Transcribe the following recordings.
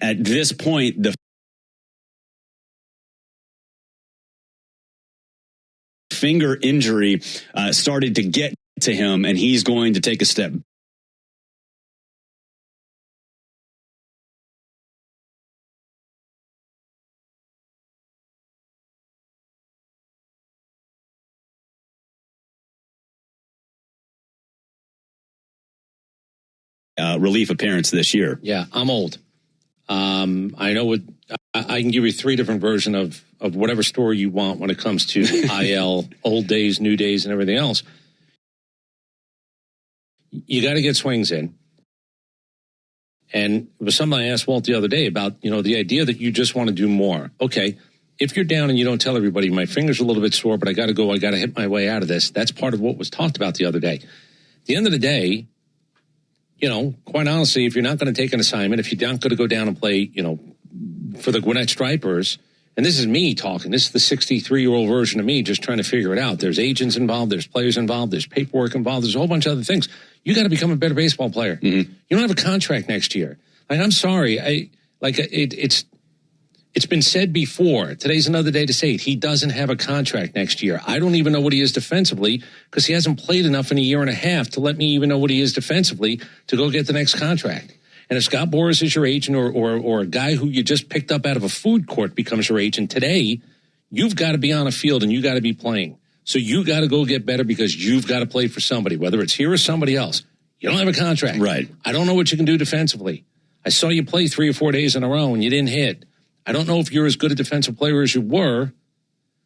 at this point, the finger injury started to get to him, and he's going to take a step relief appearance this year. Yeah, I'm old. I know what I can give you 3 different versions of whatever story you want when it comes to IL, old days, new days, and everything else. You got to get swings in. And it was something I asked Walt the other day about, the idea that you just want to do more. Okay, if you're down and you don't tell everybody, my finger's a little bit sore, but I got to go, I got to hit my way out of this. That's part of what was talked about the other day. At the end of the day, quite honestly, if you're not going to take an assignment, if you're not going to go down and play, for the Gwinnett Stripers, and this is me talking, this is the 63-year-old version of me just trying to figure it out. There's agents involved, there's players involved, there's paperwork involved, there's a whole bunch of other things. You got to become a better baseball player. Mm-hmm. You don't have a contract next year. I'm sorry. It's been said before. Today's another day to say it. He doesn't have a contract next year. I don't even know what he is defensively because he hasn't played enough in a year and a half to let me even know what he is defensively to go get the next contract. And if Scott Boras is your agent or a guy who you just picked up out of a food court becomes your agent today, you've got to be on a field and you got to be playing. So you got to go get better because you've got to play for somebody, whether it's here or somebody else. You don't have a contract. Right. I don't know what you can do defensively. I saw you play 3 or 4 days in a row and you didn't hit. I don't know if you're as good a defensive player as you were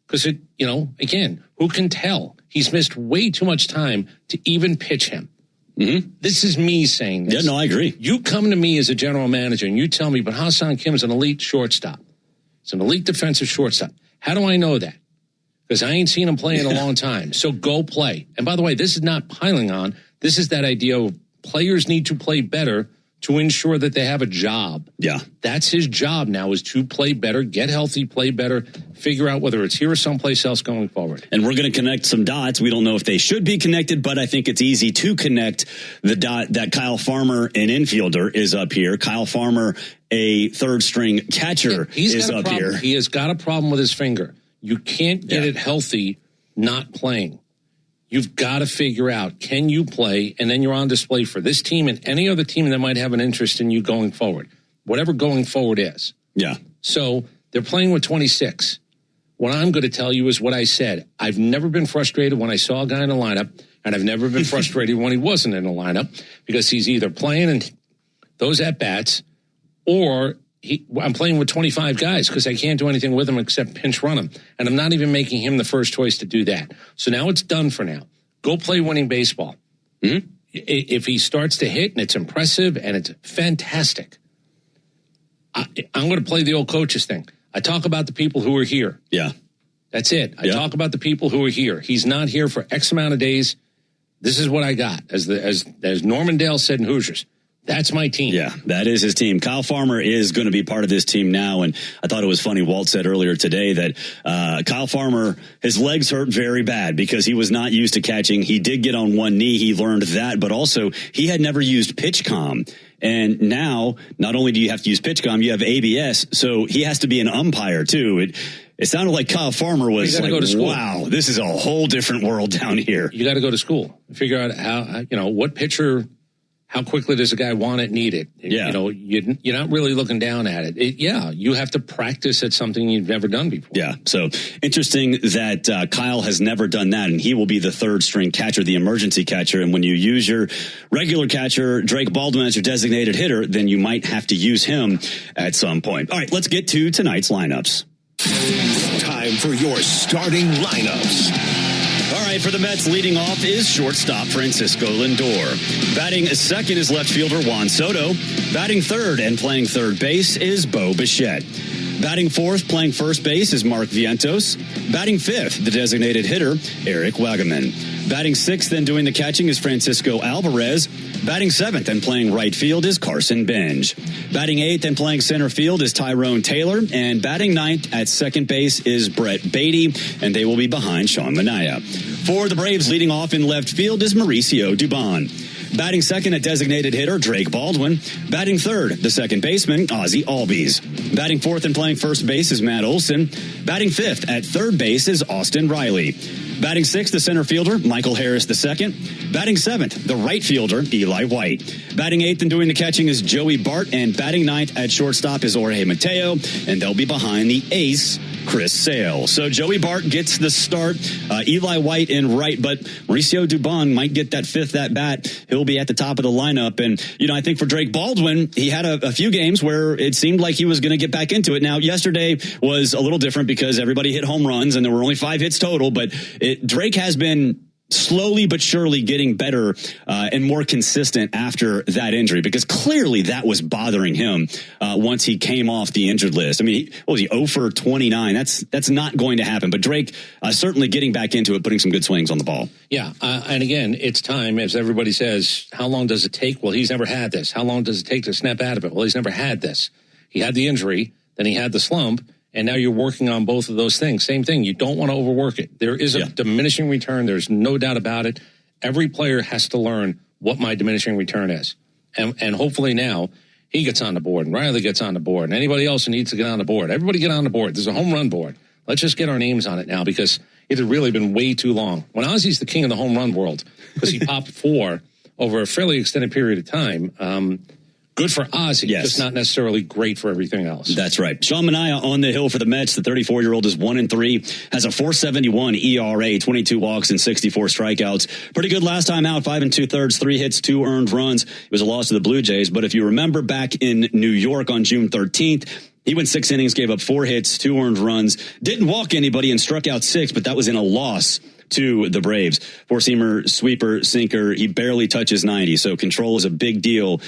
because, again, who can tell? He's missed way too much time to even pitch him. Mm-hmm. This is me saying this. Yeah, no, I agree. You come to me as a general manager and you tell me, but Ha-Seong Kim is an elite shortstop. It's an elite defensive shortstop. How do I know that? Because I ain't seen him play in a long time. So go play. And by the way, this is not piling on. This is that idea of players need to play better to ensure that they have a job. Yeah. That's his job now, is to play better, get healthy, play better, figure out whether it's here or someplace else going forward. And we're going to connect some dots. We don't know if they should be connected, but I think it's easy to connect the dot that Kyle Farmer, an infielder, is up here. Kyle Farmer, a third-string catcher, is up here. He has got a problem with his finger. You can't get it healthy not playing. You've got to figure out, can you play? And then you're on display for this team and any other team that might have an interest in you going forward, whatever going forward is. Yeah. So they're playing with 26. What I'm going to tell you is what I said. I've never been frustrated when I saw a guy in the lineup, and I've never been frustrated when he wasn't in the lineup because he's either playing in those at-bats or I'm playing with 25 guys because I can't do anything with him except pinch run him. And I'm not even making him the first choice to do that. So now it's done for now. Go play winning baseball. Mm-hmm. If he starts to hit and it's impressive and it's fantastic, I'm going to play the old coaches thing. I talk about the people who are here. Yeah. That's it. I talk about the people who are here. He's not here for X amount of days. This is what I got. As Norman Dale said in Hoosiers. That's my team. Yeah, that is his team. Kyle Farmer is going to be part of this team now. And I thought it was funny. Walt said earlier today that Kyle Farmer, his legs hurt very bad because he was not used to catching. He did get on one knee. He learned that. But also, he had never used PitchCom. And now, not only do you have to use PitchCom, you have ABS. So he has to be an umpire, too. It sounded like Kyle Farmer was like, go to school. Wow, this is a whole different world down here. You got to go to school. Figure out how, what pitcher... How quickly does a guy want it, need it? Yeah. You're not really looking down at it. You have to practice at something you've never done before. Yeah. So interesting that Kyle has never done that, and he will be the third string catcher, the emergency catcher. And when you use your regular catcher, Drake Baldwin, as your designated hitter, then you might have to use him at some point. All right, let's get to tonight's lineups. Time for your starting lineups. All right, for the Mets, leading off is shortstop Francisco Lindor. Batting second is left fielder Juan Soto. Batting third and playing third base is Bo Bichette. Batting fourth, playing first base is Mark Vientos. Batting fifth, the designated hitter, Eric Wagaman. Batting sixth and doing the catching is Francisco Alvarez. Batting seventh and playing right field is Carson Benj. Batting eighth and playing center field is Tyrone Taylor. And batting ninth at second base is Brett Beatty. And they will be behind Sean Manaea. For the Braves, leading off in left field is Mauricio Dubon. Batting second, a designated hitter, Drake Baldwin. Batting third, the second baseman, Ozzie Albies. Batting fourth and playing first base is Matt Olson. Batting fifth at third base is Austin Riley. Batting sixth, the center fielder, Michael Harris II. Batting seventh, the right fielder, Eli White. Batting eighth and doing the catching is Joey Bart. And batting ninth at shortstop is Jorge Mateo. And they'll be behind the ace, Chris Sale. So Joey Bart gets the start. Eli White in right, but Mauricio Dubon might get that fifth at bat. He'll be at the top of the lineup. And, I think for Drake Baldwin, he had a few games where it seemed like he was going to get back into it. Now, yesterday was a little different because everybody hit home runs and there were only 5 hits total, but Drake has been slowly but surely getting better and more consistent after that injury, because clearly that was bothering him once he came off the injured list. I mean, what was he, 0 for 29? That's not going to happen. But Drake certainly getting back into it, putting some good swings on the ball. Yeah, and again, it's time, as everybody says. How long does it take? Well, he's never had this. How long does it take to snap out of it? Well, he's never had this. He had the injury, then he had the slump, and now you're working on both of those things. Same thing. You don't want to overwork it. There is a diminishing return. There's no doubt about it. Every player has to learn what my diminishing return is. And hopefully now he gets on the board and Riley gets on the board and anybody else who needs to get on the board. Everybody get on the board. There's a home run board. Let's just get our names on it now, because it had really been way too long. When Ozzie's the king of the home run world, because he popped 4 over a fairly extended period of time, good for Ozzie, just not necessarily great for everything else. That's right. Sean Manaea on the hill for the Mets. The 34-year-old is 1-3, has a 4.71 ERA, 22 walks and 64 strikeouts. Pretty good last time out, 5 2/3, 3 hits, 2 earned runs. It was a loss to the Blue Jays, but if you remember back in New York on June 13th, he went 6 innings, gave up 4 hits, 2 earned runs, didn't walk anybody and struck out 6, but that was in a loss to the Braves. 4-seamer, sweeper, sinker. He barely touches 90. So control is a big deal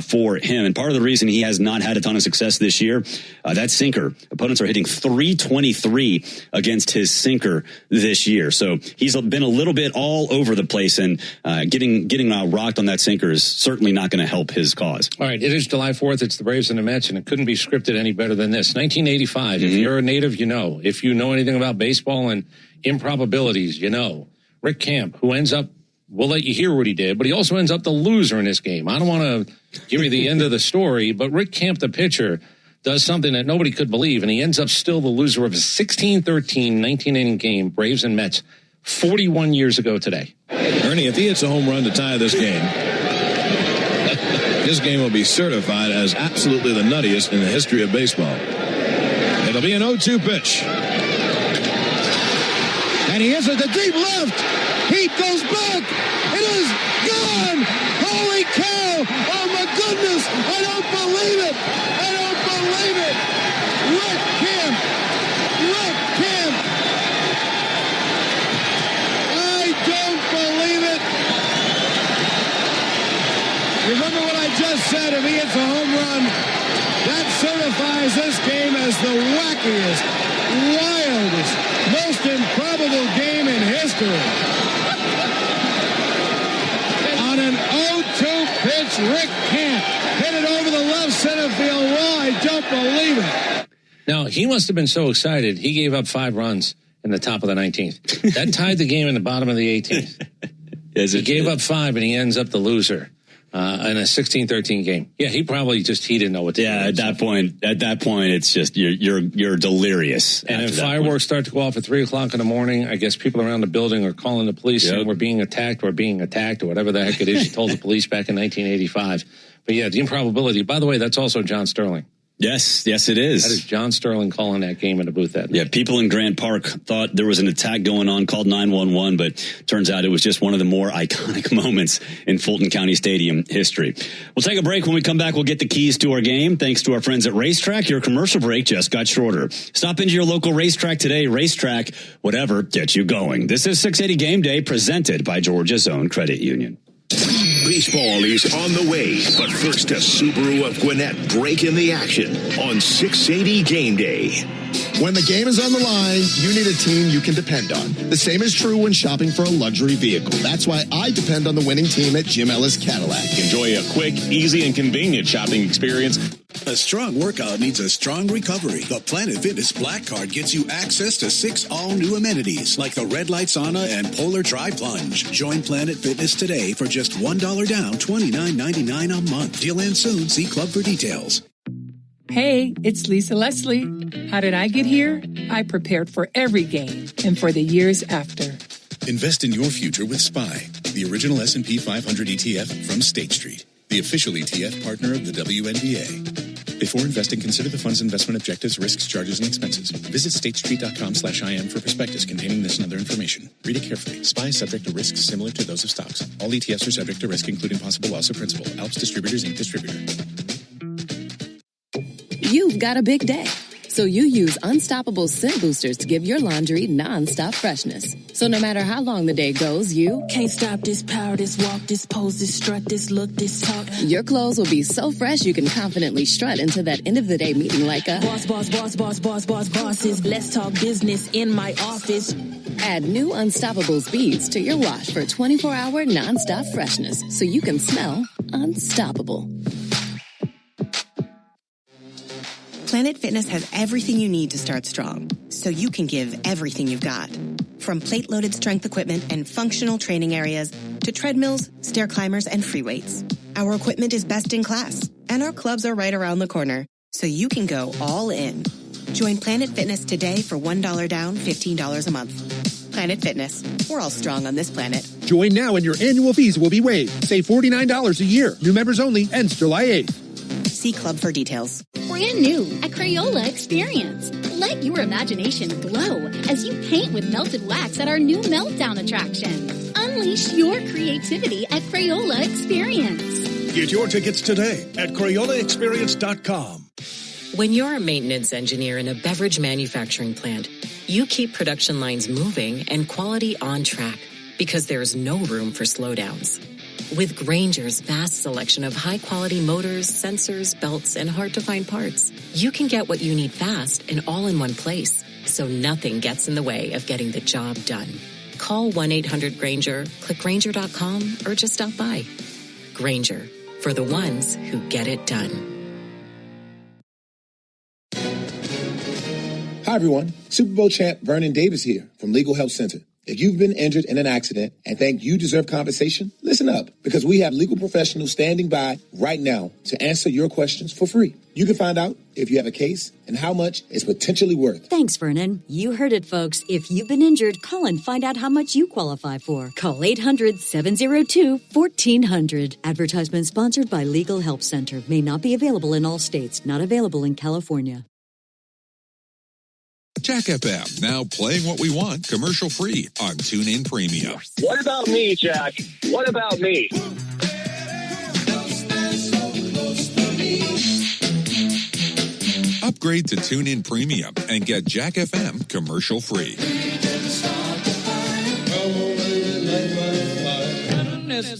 for him. And part of the reason he has not had a ton of success this year, that sinker. Opponents are hitting .323 against his sinker this year. So he's been a little bit all over the place, and getting rocked on that sinker is certainly not going to help his cause. All right. It is July 4th. It's the Braves and the Mets, and it couldn't be scripted any better than this. 1985. If you're a native, you know. If you know anything about baseball and improbabilities, you know. Rick Camp, who ends up, we'll let you hear what he did, but he also ends up the loser in this game. I don't want to give you the end of the story, but Rick Camp, the pitcher, does something that nobody could believe, and he ends up still the loser of a 16-13 19-inning game, Braves and Mets, 41 years ago today. Ernie, if he hits a home run to tie this game, his game will be certified as absolutely the nuttiest in the history of baseball. It'll be an 0-2 pitch. And he hits it to deep left. Heat goes back. It is gone. Holy cow. Oh, my goodness. I don't believe it. I don't believe it. Rick Camp. Rick Camp. I don't believe it. Remember what I just said. If he hits a home run, that certifies this game as the wackiest, wildest, most improbable game in history. On an 0-2 pitch, Rick Camp hit it over the left center field wall. I don't believe it. Now, he must have been so excited, he gave up 5 runs in the top of the 19th. That tied the game in the bottom of the 18th. He gave up 5, and he ends up the loser. In a 16-13 game. Yeah, he didn't know what to do. Yeah, at that point, it's just, you're delirious. And if fireworks start to go off at 3:00 in the morning, I guess people around the building are calling the police saying we're being attacked or whatever the heck it is you told the police back in 1985. But yeah, the improbability. By the way, that's also John Sterling. Yes, it is. That is John Sterling calling that game in the booth that night. Yeah, people in Grant Park thought there was an attack going on, called 911, but turns out it was just one of the more iconic moments in Fulton County Stadium history. We'll take a break. When we come back, we'll get the keys to our game. Thanks to our friends at Racetrack. Your commercial break just got shorter. Stop into your local racetrack today. Racetrack, whatever gets you going. This is 680 Game Day, presented by Georgia's Own Credit Union. Baseball is on the way, but first a Subaru of Gwinnett break in the action on 680 Game Day. When the game is on the line, you need a team you can depend on. The same is true when shopping for a luxury vehicle. That's why I depend on the winning team at Jim Ellis Cadillac. Enjoy a quick, easy, and convenient shopping experience. A strong workout needs a strong recovery. The Planet Fitness Black Card gets you access to 6 all-new amenities like the Red Light Sauna and Polar Tri Plunge. Join Planet Fitness today for just $1 down, $29.99 a month. Deal ends soon. See Club for details. Hey, it's Lisa Leslie. How did I get here? I prepared for every game and for the years after. Invest in your future with SPY, the original S&P 500 ETF from State Street, the official ETF partner of the WNBA. Before investing, consider the fund's investment objectives, risks, charges, and expenses. Visit statestreet.com/IM for prospectus containing this and other information. Read it carefully. SPY is subject to risks similar to those of stocks. All ETFs are subject to risk, including possible loss of principal. Alps Distributors, Inc. Distributor. You've got a big day, so you use Unstoppable Scent Boosters to give your laundry non-stop freshness. So no matter how long the day goes, you can't stop this power, this walk, this pose, this strut, this look, this talk. Your clothes will be so fresh you can confidently strut into that end of the day meeting like a bosses. Let's talk business in my office. Add new Unstoppable beads to your wash for 24-hour non-stop freshness so you can smell unstoppable. Planet Fitness has everything you need to start strong, so you can give everything you've got. From plate-loaded strength equipment and functional training areas to treadmills, stair climbers, and free weights. Our equipment is best in class, and our clubs are right around the corner, so you can go all in. Join Planet Fitness today for $1 down, $15 a month. Planet Fitness. We're all strong on this planet. Join now and your annual fees will be waived. Save $49 a year. New members only. Ends July 8th. See Club for details. Brand new at Crayola Experience. Let your imagination glow as you paint with melted wax at our new Meltdown attraction. Unleash your creativity at Crayola Experience. Get your tickets today at CrayolaExperience.com. When you're a maintenance engineer in a beverage manufacturing plant, you keep production lines moving and quality on track because there's no room for slowdowns. With Grainger's vast selection of high-quality motors, sensors, belts, and hard-to-find parts, you can get what you need fast and all in one place, so nothing gets in the way of getting the job done. Call 1-800-GRAINGER, click Grainger.com, or just stop by. Grainger, for the ones who get it done. Hi, everyone. Super Bowl champ Vernon Davis here from Legal Help Center. If you've been injured in an accident and think you deserve compensation, listen up, because we have legal professionals standing by right now to answer your questions for free. You can find out if you have a case and how much it's potentially worth. Thanks, Vernon. You heard it, folks. If you've been injured, call and find out how much you qualify for. Call 800-702-1400. Advertisement sponsored by Legal Help Center. May not be available in all states. Not available in California. Jack FM, now playing what we want, commercial free on TuneIn Premium. What about me, Jack? What about me? Upgrade to TuneIn Premium and get Jack FM commercial free.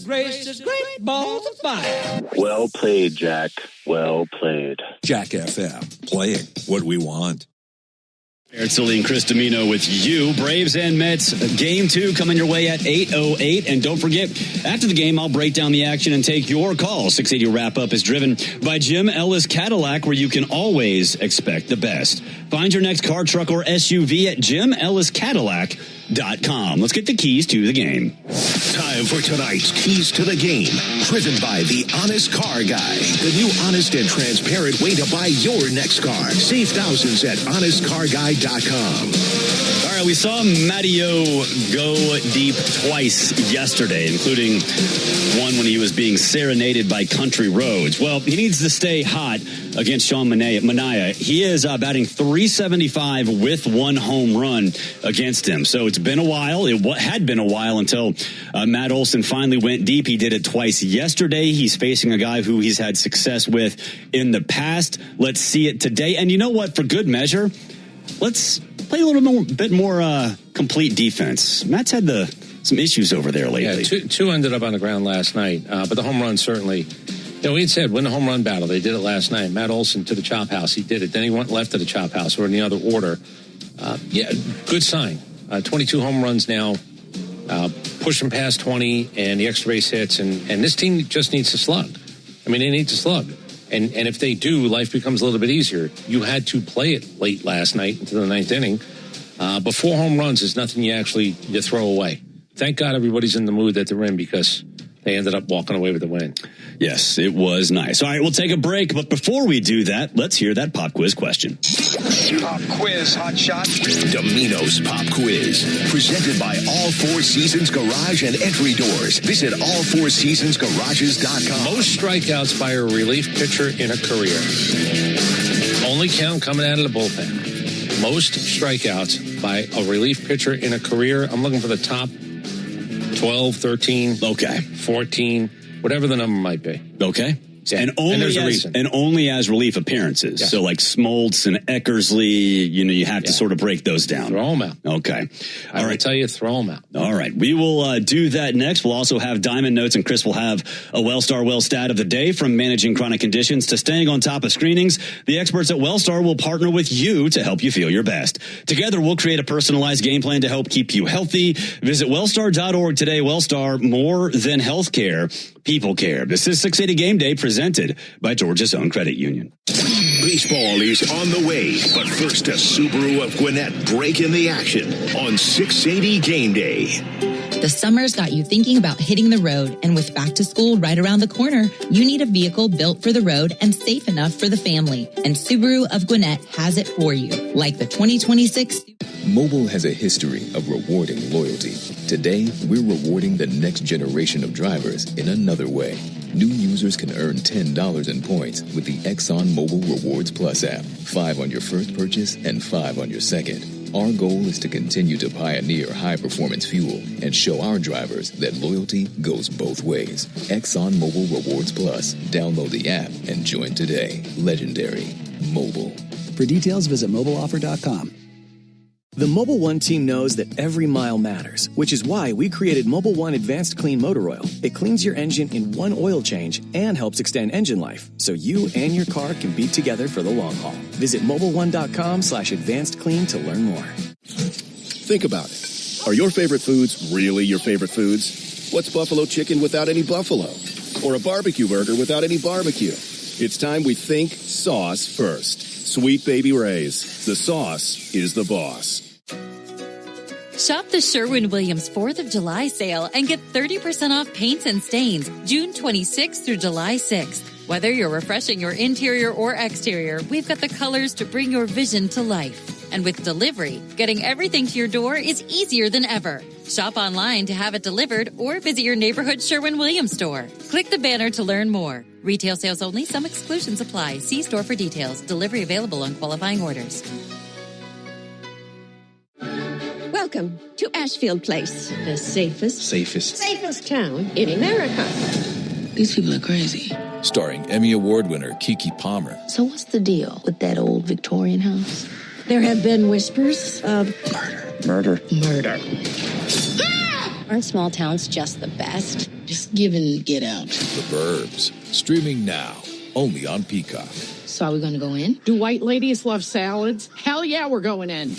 Gracious, great balls of fire. Well played, Jack. Well played. Jack FM, playing what we want. Eric Silly and Chris Domino with you. Braves and Mets, game 2 coming your way at 8:08. And don't forget, after the game, I'll break down the action and take your call. 680 Wrap-Up is driven by Jim Ellis Cadillac, where you can always expect the best. Find your next car, truck, or SUV at JimEllisCadillac.com. Let's get the keys to the game. Time for tonight's Keys to the Game, driven by The Honest Car Guy, the new honest and transparent way to buy your next car. Save thousands at HonestCarGuy.com. All right, we saw Matteo go deep twice yesterday, including one when he was being serenaded by Country Roads. Well, he needs to stay hot against Sean Manaea. He is batting .375 with one home run against him. So it's been a while. It had been a while until Matt Olson finally went deep. He did it twice yesterday. He's facing a guy who he's had success with in the past. Let's see it today. And you know what? For good measure, let's play a little bit more complete defense. Matt's had some issues over there lately. Yeah, two ended up on the ground last night, but the home run certainly. You know, we had said win the home run battle. They did it last night. Matt Olson to the chop house. He did it. Then he went left to the chop house, or in the other order. Yeah, good sign. 22 home runs now, pushing past 20, and the extra base hits. And this team just needs to slug. I mean, they need to slug. And if they do, life becomes a little bit easier. You had to play it late last night into the ninth inning. But 4 home runs is nothing you throw away. Thank God everybody's in the mood that they're in because they ended up walking away with the win. Yes, it was nice. All right, we'll take a break. But before we do that, let's hear that pop quiz question. Pop quiz, hot shot. Domino's Pop Quiz. Presented by All Four Seasons Garage and Entry Doors. Visit allfourseasonsgarages.com. Most strikeouts by a relief pitcher in a career. Only count coming out of the bullpen. Most strikeouts by a relief pitcher in a career. I'm looking for the top 12, 13, 14, whatever the number might be. Okay. Yeah. And only as relief appearances. Yeah. So like Smoltz and Eckersley, you have to sort of break those down. Throw them out. Okay. I will tell you, throw them out. All right. We will do that next. We'll also have Diamond Notes, and Chris will have a Wellstar Well stat of the day. From managing chronic conditions to staying on top of screenings, the experts at Wellstar will partner with you to help you feel your best. Together, we'll create a personalized game plan to help keep you healthy. Visit wellstar.org today. Wellstar, more than healthcare, people care. This is 680 Game Day, presented by Georgia's Own Credit Union. Baseball is on the way, but first a Subaru of Gwinnett breaking the action on 680 Game Day. The summer's got you thinking about hitting the road, and with back to school right around the corner, you need a vehicle built for the road and safe enough for the family. And Subaru of Gwinnett has it for you, like the 2026. Mobile has a history of rewarding loyalty. Today, we're rewarding the next generation of drivers in another way. New users can earn $10 in points with the Exxon Mobil Rewards Plus app. 5 on your first purchase and 5 on your second. Our goal is to continue to pioneer high-performance fuel and show our drivers that loyalty goes both ways. Exxon Mobil Rewards Plus. Download the app and join today. Legendary. Mobile. For details, visit mobileoffer.com. The Mobil 1 team knows that every mile matters, which is why we created Mobil 1 Advanced Clean Motor Oil. It cleans your engine in one oil change and helps extend engine life, so you and your car can be together for the long haul. Visit mobil1.com/advanced clean to learn more. Think about it. Are your favorite foods really your favorite foods? What's buffalo chicken without any buffalo? Or a barbecue burger without any barbecue? It's time we think sauce first. Sweet Baby Ray's. The sauce is the boss. Shop the Sherwin-Williams 4th of July sale and get 30% off paints and stains June 26th through July 6th. Whether you're refreshing your interior or exterior, we've got the colors to bring your vision to life. And with delivery, getting everything to your door is easier than ever. Shop online to have it delivered or visit your neighborhood Sherwin-Williams store. Click the banner to learn more. Retail sales only. Some exclusions apply. See store for details. Delivery available on qualifying orders. Welcome to Ashfield Place, the safest town in America. These people are crazy. Starring Emmy Award winner Keke Palmer. So what's the deal with that old Victorian house? There have been whispers of Murder. Aren't small towns just the best? Just give in and get out. The Burbs. Streaming now. Only on Peacock. So are we going to go in? Do white ladies love salads? Hell yeah, we're going in.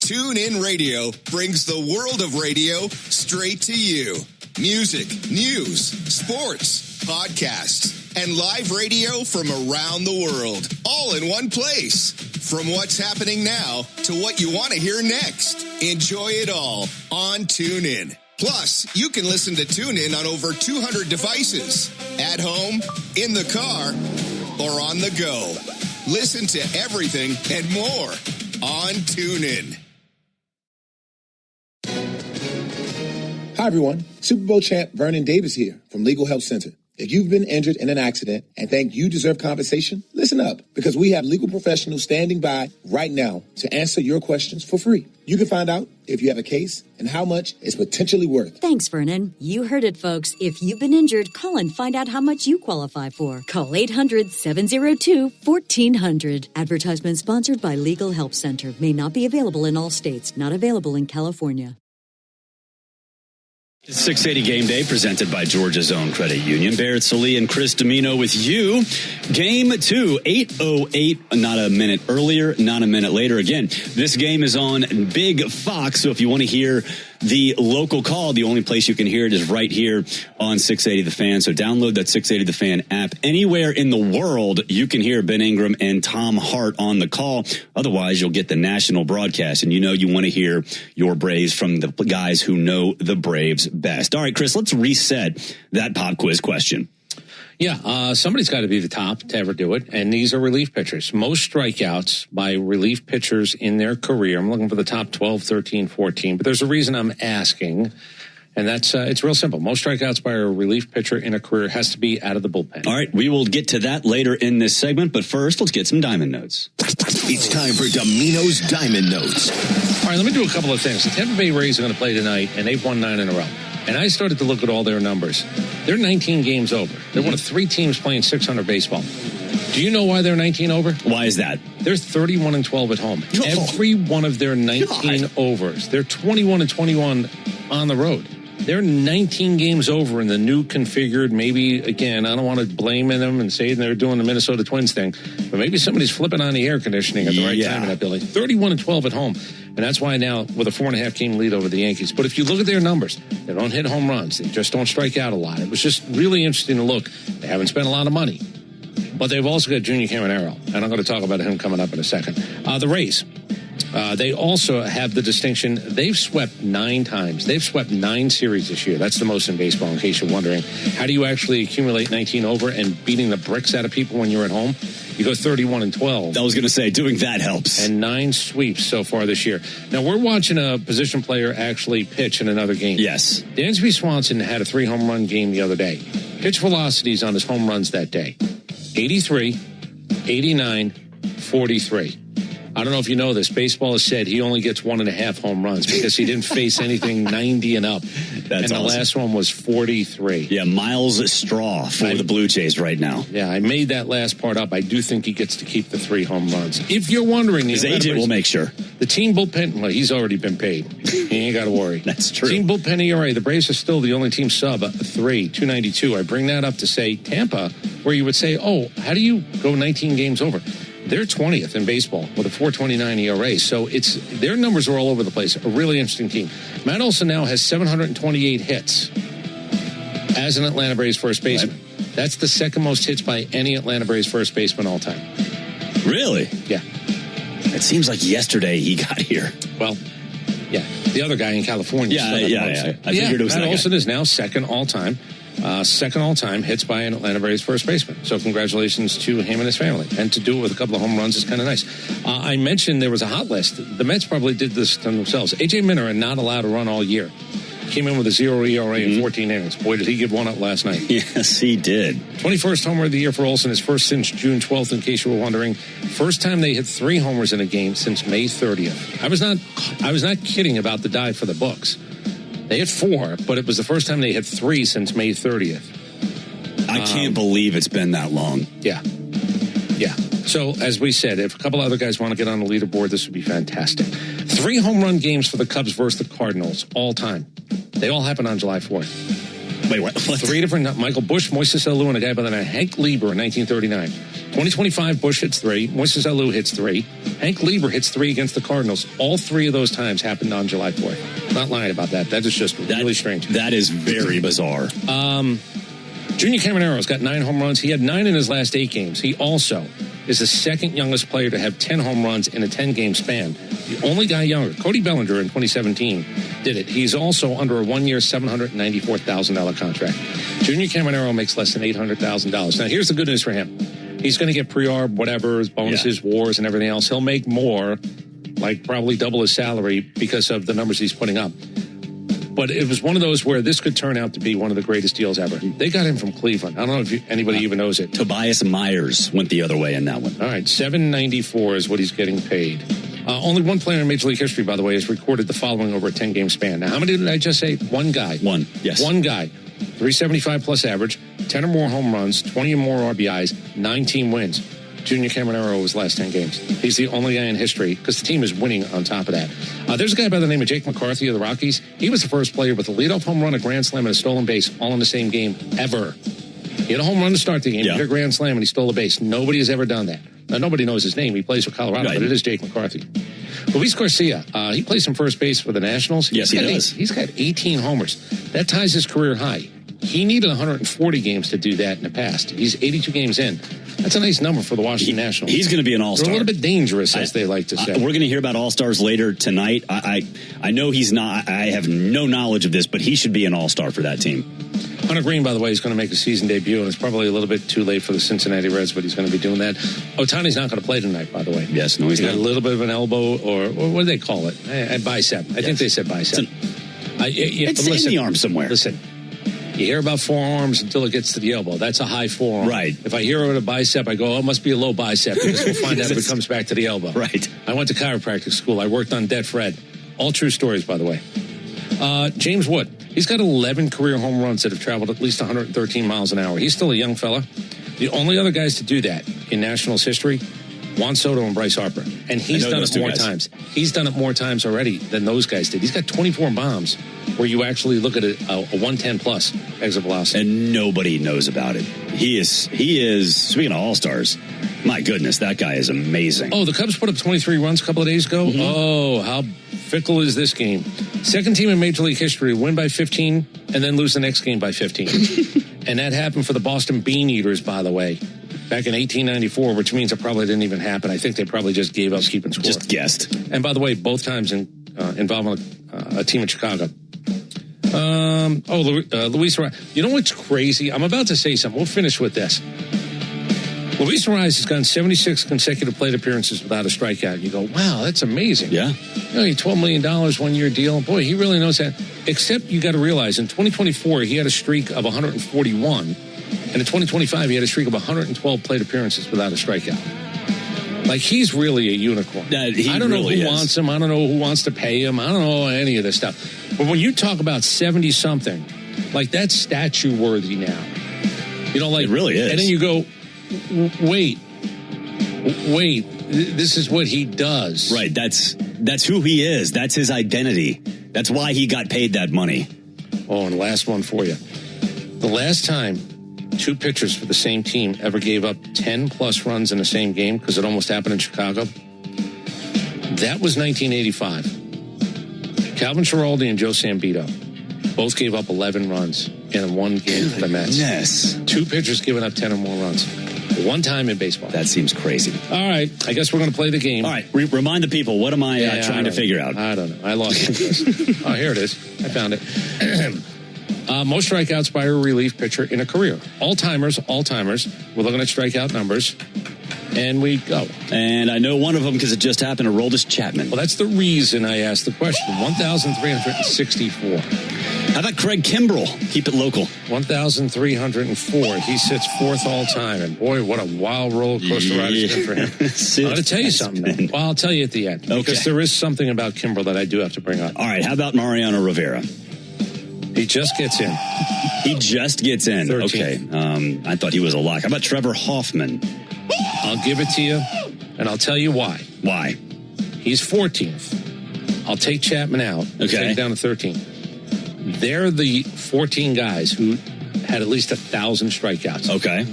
TuneIn Radio brings the world of radio straight to you. Music, news, sports, podcasts, and live radio from around the world, all in one place. From what's happening now to what you want to hear next. Enjoy it all on TuneIn. Plus, you can listen to TuneIn on over 200 devices. At home, in the car, or on the go. Listen to everything and more on TuneIn. Hi, everyone. Super Bowl champ Vernon Davis here from Legal Help Center. If you've been injured in an accident and think you deserve compensation, listen up, because we have legal professionals standing by right now to answer your questions for free. You can find out if you have a case and how much it's potentially worth. Thanks, Vernon. You heard it, folks. If you've been injured, call and find out how much you qualify for. Call 800-702-1400. Advertisement sponsored by Legal Help Center. May not be available in all states. Not available in California. 680 Game Day, presented by Georgia's Own Credit Union. Barrett Salee and Chris Domino with you. Game 2, 8:08, not a minute earlier, not a minute later. Again, this game is on Big Fox, so if you want to hear the local call, the only place you can hear it is right here on 680 The Fan. So download that 680 The Fan app. Anywhere in the world, you can hear Ben Ingram and Tom Hart on the call. Otherwise, you'll get the national broadcast. And you want to hear your Braves from the guys who know the Braves best. All right, Chris, let's reset that pop quiz question. Yeah, somebody's got to be the top to ever do it, and these are relief pitchers. Most strikeouts by relief pitchers in their career. I'm looking for the top 12, 13, 14, but there's a reason I'm asking, and that's it's real simple. Most strikeouts by a relief pitcher in a career has to be out of the bullpen. All right, we will get to that later in this segment, but first, let's get some Diamond Notes. It's time for Domino's Diamond Notes. All right, let me do a couple of things. The Tampa Bay Rays are going to play tonight, and they've won 9 in a row. And I started to look at all their numbers. They're 19 games over. They're one of 3 teams playing 600 baseball. Do you know why they're 19 over? Why is that? They're 31-12 at home. Every one of their 19 overs. They're 21-21 on the road. They're 19 games over in the new configured, maybe, again, I don't want to blame them and say they're doing the Minnesota Twins thing, but maybe somebody's flipping on the air conditioning at the right time in that building. 31-12 at home. And that's why now with a 4.5 game lead over the Yankees. But if you look at their numbers, they don't hit home runs. They just don't strike out a lot. It was just really interesting to look. They haven't spent a lot of money. But they've also got Junior Caminero. And I'm going to talk about him coming up in a second. The Rays. They also have the distinction, they've swept 9 times. They've swept 9 series this year. That's the most in baseball, in case you're wondering. How do you actually accumulate 19 over and beating the bricks out of people when you're at home? You go 31-12. I was going to say, doing that helps. And 9 sweeps so far this year. Now, we're watching a position player actually pitch in another game. Yes. Dansby Swanson had a 3-home run game the other day. Pitch velocities on his home runs that day. 83, 89, 43. I don't know if you know this. Baseball has said he only gets 1.5 home runs because he didn't face anything 90 and up. That's the last one was 43. Yeah, Miles Straw for the Blue Jays right now. Yeah, I made that last part up. I do think he gets to keep the 3 home runs. If you're wondering, his agent will make sure. The team bullpen, well, he's already been paid. He ain't got to worry. That's true. Team bullpen ERA, the Braves are still the only team sub 3, 292. I bring that up to say Tampa, where you would say, oh, how do you go 19 games over? They're 20th in baseball with a 4.29 ERA. So their numbers are all over the place. A really interesting team. Matt Olson now has 728 hits as an Atlanta Braves first baseman. Right. That's the second most hits by any Atlanta Braves first baseman all time. Really? Yeah. It seems like yesterday he got here. Well, yeah. The other guy in California. Yeah. I figured it was Matt Olson is now second all time. Second all-time hits by an Atlanta Braves first baseman. So congratulations to him and his family. And to do it with a couple of home runs is kind of nice. I mentioned there was a hot list. The Mets probably did this to themselves. A.J. Minter not allowed to run all year. Came in with a 0 ERA in 14 innings. Boy, did he give one up last night. Yes, he did. 21st homer of the year for Olson. His first since June 12th, in case you were wondering. First time they hit 3 homers in a game since May 30th. I was not kidding about the dive for the books. They hit 4, but it was the first time they hit 3 since May 30th. I can't believe it's been that long. Yeah. So, as we said, if a couple other guys want to get on the leaderboard, this would be fantastic. 3 home run games for the Cubs versus the Cardinals all time. They all happened on July 4th. Wait, what? 3 different, Michael Busch, Moises Alou, and a guy by the name of Hank Lieber in 1939. 2025, Busch hits 3. Moises Alou hits 3. Hank Lieber hits 3 against the Cardinals. All 3 of those times happened on July 4th. Not lying about that. That is just really strange. That is very bizarre. Junior Camanero's got 9 home runs. He had 9 in his last 8 games. He also is the second youngest player to have 10 home runs in a 10-game span. The only guy younger, Cody Bellinger in 2017, did it. He's also under a 1-year, $794,000 contract. Junior Caminero makes less than $800,000. Now, here's the good news for him. He's going to get pre-arb, whatever, bonuses, wars, and everything else. He'll make more, like probably double his salary because of the numbers he's putting up. But it was one of those where this could turn out to be one of the greatest deals ever. They got him from Cleveland. I don't know if anybody even knows it. Tobias Myers went the other way in that one. All right, $794 is what he's getting paid. Only one player in Major League history, by the way, has recorded the following over a 10-game span. Now, how many did I just say? One guy. One, yes. One guy. 375 plus average, 10 or more home runs, 20 or more RBIs, 9 team wins. Junior Caminero was last 10 games. He's the only guy in history because the team is winning on top of that. There's a guy by the name of Jake McCarthy of the Rockies. He was the first player with a leadoff home run, a grand slam, and a stolen base all in the same game ever. He had a home run to start the game, he hit a grand slam, and he stole a base. Nobody has ever done that. Now, nobody knows his name. He plays for Colorado, but it is Jake McCarthy. Luis Garcia, he plays some first base for the Nationals. Yes, he does. He's got 18 homers. That ties his career high. He needed 140 games to do that in the past. He's 82 games in. That's a nice number for the Washington Nationals. He's going to be an all-star. They're a little bit dangerous, as they like to say. We're going to hear about all-stars later tonight. I know he's not. I have no knowledge of this, but he should be an all-star for that team. Hunter Green, by the way, is going to make a season debut, and it's probably a little bit too late for the Cincinnati Reds, but he's going to be doing that. Ohtani's not going to play tonight, by the way. Yes, no, he's not. Got a little bit of an elbow, or what do they call it? A bicep. I think they said bicep. It's in the arm somewhere. Listen, you hear about forearms until it gets to the elbow. That's a high forearm. Right. If I hear about a bicep, I go, oh, it must be a low bicep, because we'll find out if it comes back to the elbow. Right. I went to chiropractic school. I worked on Dead Fred. All true stories, by the way. James Wood. He's got 11 career home runs that have traveled at least 113 miles an hour. He's still a young fella. The only other guys to do that in Nationals history, Juan Soto and Bryce Harper. And he's done it more times. He's done it more times already than those guys did. He's got 24 bombs where you actually look at a 110-plus exit velocity. And nobody knows about it. He is, speaking of all-stars, my goodness, that guy is amazing. Oh, the Cubs put up 23 runs a couple of days ago. Mm-hmm. Oh, how fickle is this game? Second team in Major League history to win by 15 and then lose the next game by 15. And that happened for the Boston Bean Eaters, by the way, back in 1894, which means it probably didn't even happen. I think they probably just gave up keeping score. Just guessed. And by the way, both times involving a team in Chicago. Luis Ariz. You know what's crazy? I'm about to say something. We'll finish with this. Luis Ariz has gone 76 consecutive plate appearances without a strikeout. You go, wow, that's amazing. Yeah. You know, $12 million 1-year deal. Boy, he really knows that. Except you got to realize in 2024, he had a streak of 141. And in 2025, he had a streak of 112 plate appearances without a strikeout. Like, he's really a unicorn. I don't know who wants him. I don't know who wants to pay him. I don't know any of this stuff. But when you talk about 70-something, like, that's statue-worthy now. You know, like, it really is. And then you go, wait, this is what he does. Right, that's who he is. That's his identity. That's why he got paid that money. Oh, and last one for you. The last time two pitchers for the same team ever gave up 10-plus runs in the same game, because it almost happened in Chicago, that was 1985. Calvin Schiraldi and Joe Sambito both gave up 11 runs in one game for the Mets. Yes. Two pitchers giving up 10 or more runs. One time in baseball. That seems crazy. All right. I guess we're going to play the game. All right. Remind the people. What am I trying to figure out? I don't know. I lost my list. Oh, here it is. I found it. Most strikeouts by a relief pitcher in a career. All-timers. We're looking at strikeout numbers. And we go. And I know one of them because it just happened. Aroldis Chapman. Well, that's the reason I asked the question. 1,364. How about Craig Kimbrell? Keep it local. 1,304. He sits fourth all time. And boy, what a wild roller coaster ride it's been for him. I'm going to tell you something. Well, I'll tell you at the end. Okay. Because there is something about Kimbrell that I do have to bring up. All right. How about Mariano Rivera? He just gets in. 13th. Okay. I thought he was a lock. How about Trevor Hoffman? I'll give it to you, and I'll tell you why. Why? He's 14th. I'll take Chapman out. Okay. Take it down to 13. They're the 14 guys who had at least 1,000 strikeouts. Okay.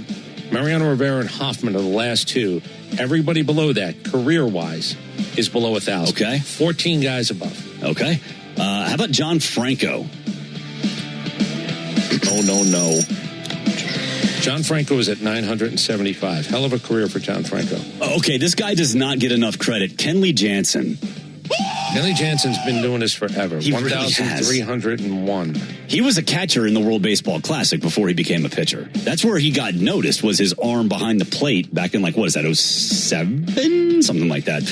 Mariano Rivera and Hoffman are the last two. Everybody below that, career-wise, is below 1,000. Okay. 14 guys above. Okay. How about John Franco? No. John Franco is at 975. Hell of a career for John Franco. Okay, this guy does not get enough credit. Kenley Jansen. Kenley Jansen's been doing this forever. He 1,301. Really he was a catcher in the World Baseball Classic before he became a pitcher. That's where he got noticed, was his arm behind the plate back in, 07? Something like that.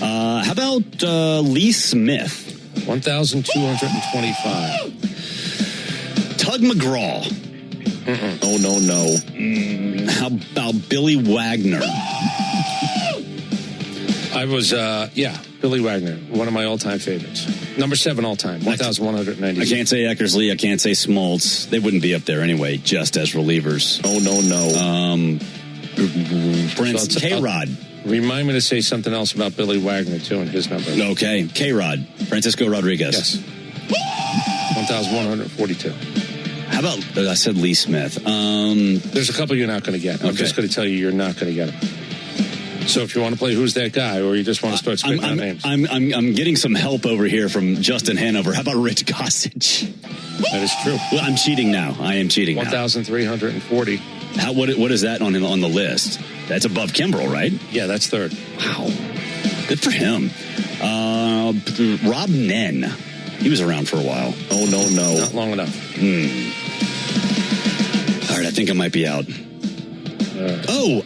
How about Lee Smith? 1,225. Tug McGraw. No. How about Billy Wagner? Billy Wagner, one of my all-time favorites. Number 7 all-time, 1,190. I can't say Eckersley. I can't say Smoltz. They wouldn't be up there anyway, just as relievers. No. Prince K-Rod. Remind me to say something else about Billy Wagner, too, and his number. Okay. K-Rod. Francisco Rodriguez. Yes. 1,142. How about, I said Lee Smith. There's a couple you're not going to get. I'm just going to tell you you're not going to get them. So if you want to play Who's That Guy, or you just want to start spitting out names. I'm getting some help over here from Justin Hanover. How about Rich Gossage? That is true. Well, I'm cheating now. I am cheating 1,340. What is that on the list? That's above Kimbrel, right? Yeah, that's third. Wow. Good for him. Rob Nen. He was around for a while. Oh, no. Not long enough. All right, I think I might be out.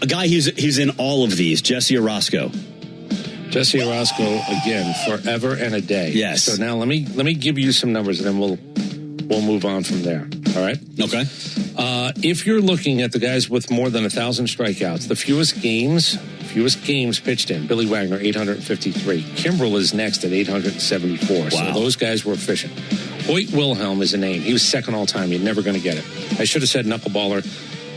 A guy who's in all of these, Jesse Orozco. Jesse Orozco, again, forever and a day. Yes. So now let me give you some numbers, and then we'll move on from there. All right? Okay. If you're looking at the guys with more than 1,000 strikeouts, the fewest games pitched in, Billy Wagner, 853. Kimbrel is next at 874. Wow. So those guys were efficient. Hoyt Wilhelm is a name. He was second all time. You're never going to get it. I should have said knuckleballer.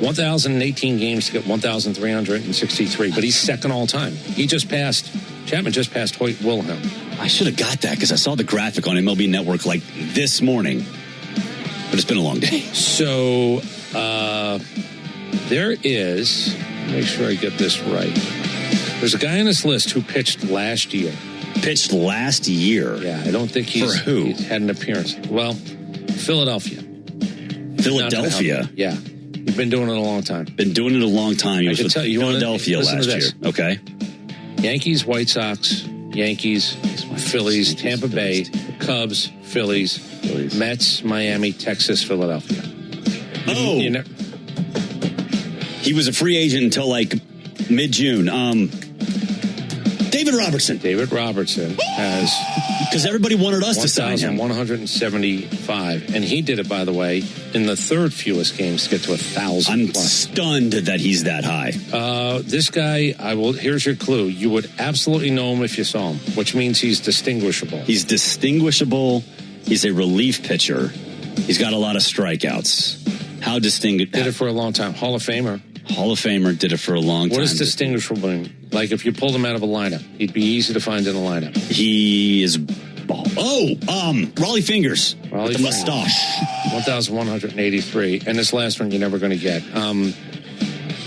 1,018 games to get 1,363, but he's second all time. Chapman just passed Hoyt Wilhelm. I should have got that because I saw the graphic on MLB Network like this morning, but it's been a long day. So there is, make sure I get this right. There's a guy on this list who pitched last year. Yeah, I don't think he's had an appearance. Well, Philadelphia. Yeah. You've been doing it a long time. He was with Philadelphia last year. Okay. Yankees, White Sox, Yankees, Phillies, Tampa Bay, Cubs, Phillies, Mets, Miami, Texas, Philadelphia. He was a free agent until like mid-June. David Robertson has... Because everybody wanted us to sign him. 1,175. And he did it, by the way, in the third fewest games to get to 1,000. I'm stunned that he's that high. This guy, here's your clue. You would absolutely know him if you saw him, which means he's distinguishable. He's distinguishable. He's a relief pitcher. He's got a lot of strikeouts. How distinguished? Did it for a long time. Hall of Famer, did it for a long time. What is distinguishable mean? Like if you pulled him out of a lineup, he'd be easy to find in a lineup. He is... Raleigh Fingers. With the mustache. 1,183. And this last one you're never going to get.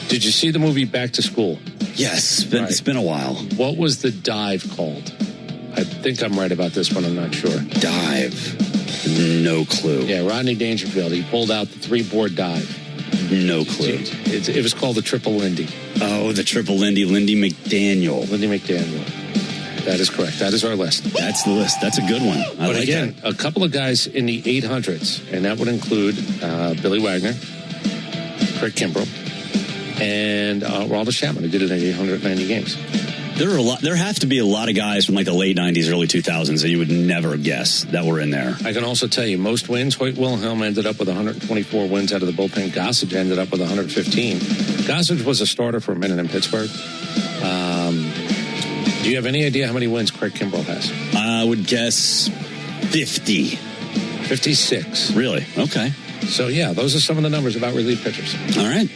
Did you see the movie Back to School? Yes. It's been a while. What was the dive called? I think I'm right about this one. I'm not sure. Dive. No clue. Yeah, Rodney Dangerfield. He pulled out the 3-board dive. No clue. It was called the Triple Lindy. Oh, the Triple Lindy. Lindy McDaniel. That is correct. That is our list. That's the list. That's a good one. But again, a couple of guys in the 800s, and that would include Billy Wagner, Craig Kimbrel, and Aroldis Chapman, who did it in 890 games. There have to be a lot of guys from like the late 90s, early 2000s that you would never guess that were in there. I can also tell you most wins. Hoyt Wilhelm ended up with 124 wins out of the bullpen. Gossage ended up with 115. Gossage was a starter for a minute in Pittsburgh. Do you have any idea how many wins Craig Kimbrel has? I would guess 50. 56. Really? Okay. So, yeah, those are some of the numbers about relief pitchers. All right.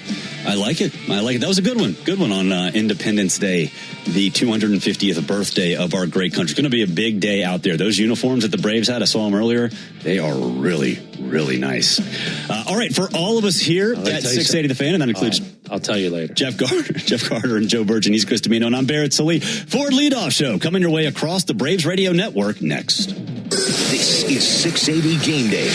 I like it. That was a good one. Good one on Independence Day, the 250th birthday of our great country. It's going to be a big day out there. Those uniforms that the Braves had, I saw them earlier. They are really, really nice. All right. For all of us here at 680 The Fan, and that includes... I'll tell you later. Jeff Carter and Joe Burgess. He's Chris Domino, and I'm Barrett Sallee. Ford Leadoff Show coming your way across the Braves Radio Network next. This is 680 Game Day.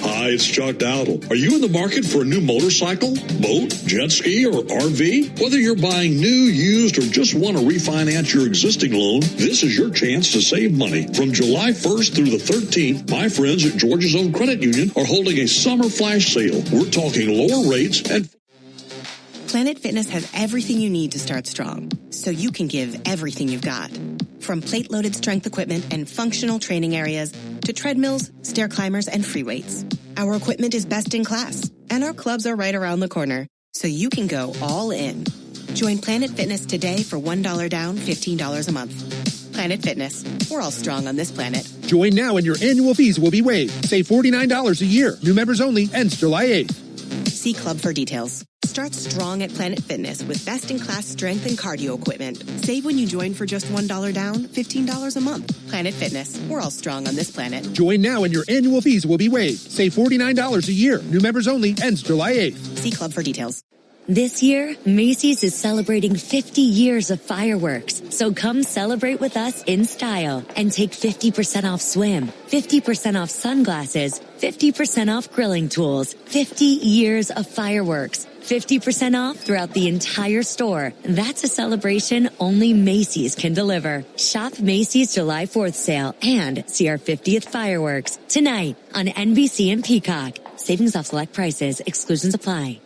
Hi, it's Chuck Dowdle. Are you in the market for a new motorcycle, boat, jet ski, or RV? Whether you're buying new, used, or just want to refinance your existing loan, this is your chance to save money. From July 1st through the 13th, my friends at Georgia's Own Credit Union are holding a summer flash sale. We're talking lower rates and... Planet Fitness has everything you need to start strong, so you can give everything you've got. From plate-loaded strength equipment and functional training areas to treadmills, stair climbers, and free weights. Our equipment is best in class, and our clubs are right around the corner, so you can go all in. Join Planet Fitness today for $1 down, $15 a month. Planet Fitness. We're all strong on this planet. Join now and your annual fees will be waived. Save $49 a year. New members only. Ends July 8th. See Club for details. Start strong at Planet Fitness with best-in-class strength and cardio equipment. Save when you join for just $1 down, $15 a month. Planet Fitness. We're all strong on this planet. Join now and your annual fees will be waived. Save $49 a year. New members only. Ends July 8th. See Club for details. This year, Macy's is celebrating 50 years of fireworks. So come celebrate with us in style and take 50% off swim, 50% off sunglasses, 50% off grilling tools, 50 years of fireworks, 50% off throughout the entire store. That's a celebration only Macy's can deliver. Shop Macy's July 4th sale and see our 50th fireworks tonight on NBC and Peacock. Savings off select prices. Exclusions apply.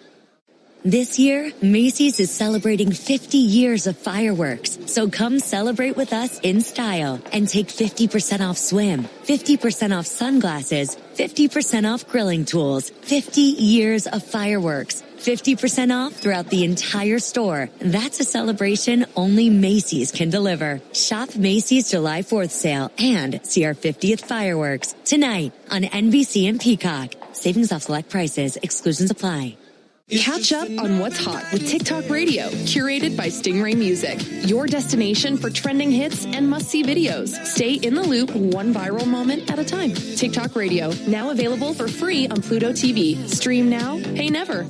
This year, Macy's is celebrating 50 years of fireworks. So come celebrate with us in style and take 50% off swim, 50% off sunglasses, 50% off grilling tools, 50 years of fireworks, 50% off throughout the entire store. That's a celebration only Macy's can deliver. Shop Macy's July 4th sale and see our 50th fireworks tonight on NBC and Peacock. Savings off select prices. Exclusions apply. Catch up on what's hot with TikTok Radio, curated by Stingray Music. Your destination for trending hits and must-see videos. Stay in the loop, one viral moment at a time. TikTok Radio, now available for free on Pluto TV. Stream now, pay never.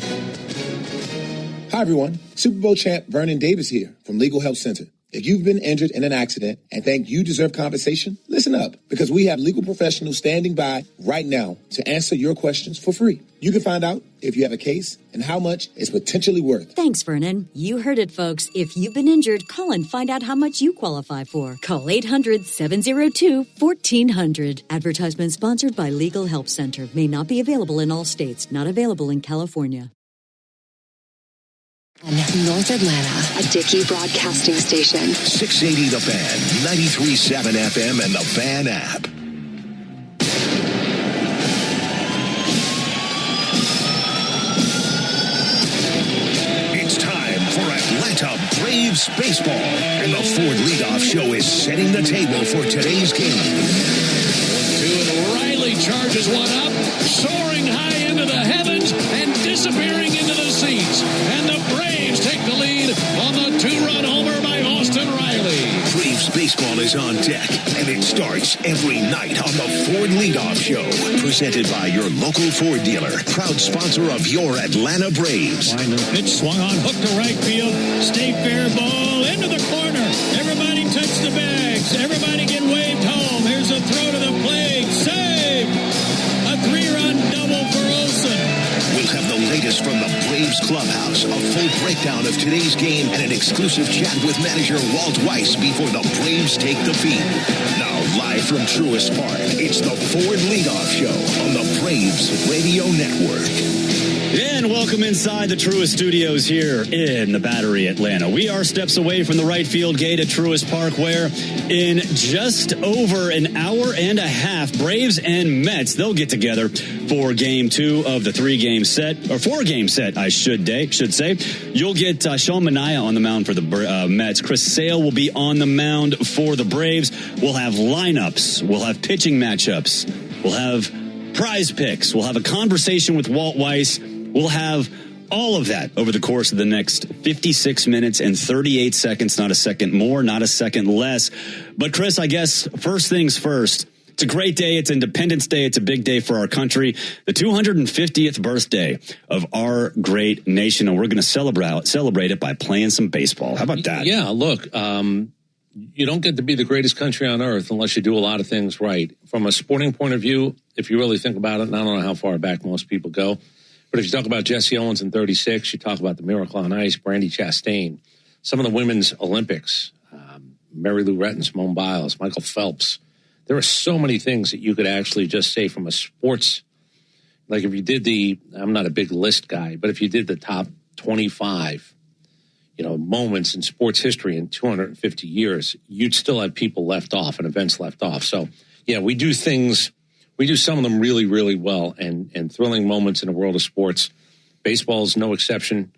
Hi, everyone. Super Bowl champ Vernon Davis here from Legal Help Center. If you've been injured in an accident and think you deserve compensation, listen up, because we have legal professionals standing by right now to answer your questions for free. You can find out if you have a case and how much it's potentially worth. Thanks, Vernon. You heard it, folks. If you've been injured, call and find out how much you qualify for. Call 800-702-1400. Advertisement sponsored by Legal Help Center. May not be available in all states. Not available in California. North Atlanta, a Dickey Broadcasting Station. 680 The Fan, 93.7 FM, and The Fan app. It's time for Atlanta Braves baseball, and the Ford Leadoff Show is setting the table for today's game. 1-2, and Riley charges one up, soaring high into the heavens and disappearing into the seats. And the Braves take the lead on the two-run homer by Austin Riley. Braves baseball is on deck, and it starts every night on the Ford Leadoff Show. Presented by your local Ford dealer, proud sponsor of your Atlanta Braves. Line the pitch swung on, hook to right field. Stay fair ball into the corner. Everybody touch the bags. Everybody get waved home. Here's a throw to the plate. Save! A three-run double for Olsen. We'll have the latest from the Braves clubhouse, a full breakdown of today's game, and an exclusive chat with manager Walt Weiss before the Braves take the field. Now, live from Truist Park, it's the Ford Leadoff Show on the Braves Radio Network. And welcome inside the Truist Studios here in the Battery, Atlanta. We are steps away from the right field gate at Truist Park, where in just over an hour and a half, Braves and Mets, they'll get together for game 2 of the 3-game set, or 4-game set, I should say. You'll get Sean Manaea on the mound for the Mets. Chris Sale will be on the mound for the Braves. We'll have lineups. We'll have pitching matchups. We'll have prize picks. We'll have a conversation with Walt Weiss. We'll have all of that over the course of the next 56 minutes and 38 seconds, not a second more, not a second less. But Chris, I guess first things first, it's a great day. It's Independence Day. It's a big day for our country, the 250th birthday of our great nation. And we're going to celebrate it by playing some baseball. How about that? Yeah, look, you don't get to be the greatest country on earth unless you do a lot of things right. From a sporting point of view, if you really think about it, and I don't know how far back most people go, but if you talk about Jesse Owens in 36, you talk about the Miracle on Ice, Brandi Chastain, some of the women's Olympics, Mary Lou Retton, Simone Biles, Michael Phelps. There are so many things that you could actually just say from a sports, like if you did I'm not a big list guy, but if you did the top 25, moments in sports history in 250 years, you'd still have people left off and events left off. So, yeah, we do some of them really, really well and thrilling moments in the world of sports. Baseball is no exception.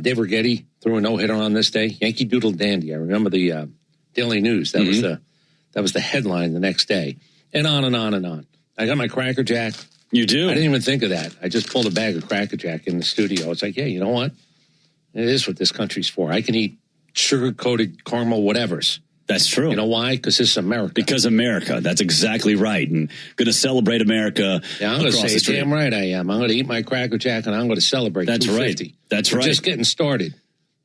Dave Righetti threw a no-hitter on this day. Yankee Doodle Dandy. I remember the Daily News. That was the headline the next day. And on and on and on. I got my Cracker Jack. You do? I didn't even think of that. I just pulled a bag of Cracker Jack in the studio. It's like, yeah, you know what? It is what this country's for. I can eat sugar-coated caramel whatevers. That's true. You know why? Because this is America. Because America. That's exactly right. And going to celebrate America. Yeah, I'm going to say damn right I am. I'm going to eat my Cracker Jack and I'm going to celebrate. That's right. That's right. We're just getting started.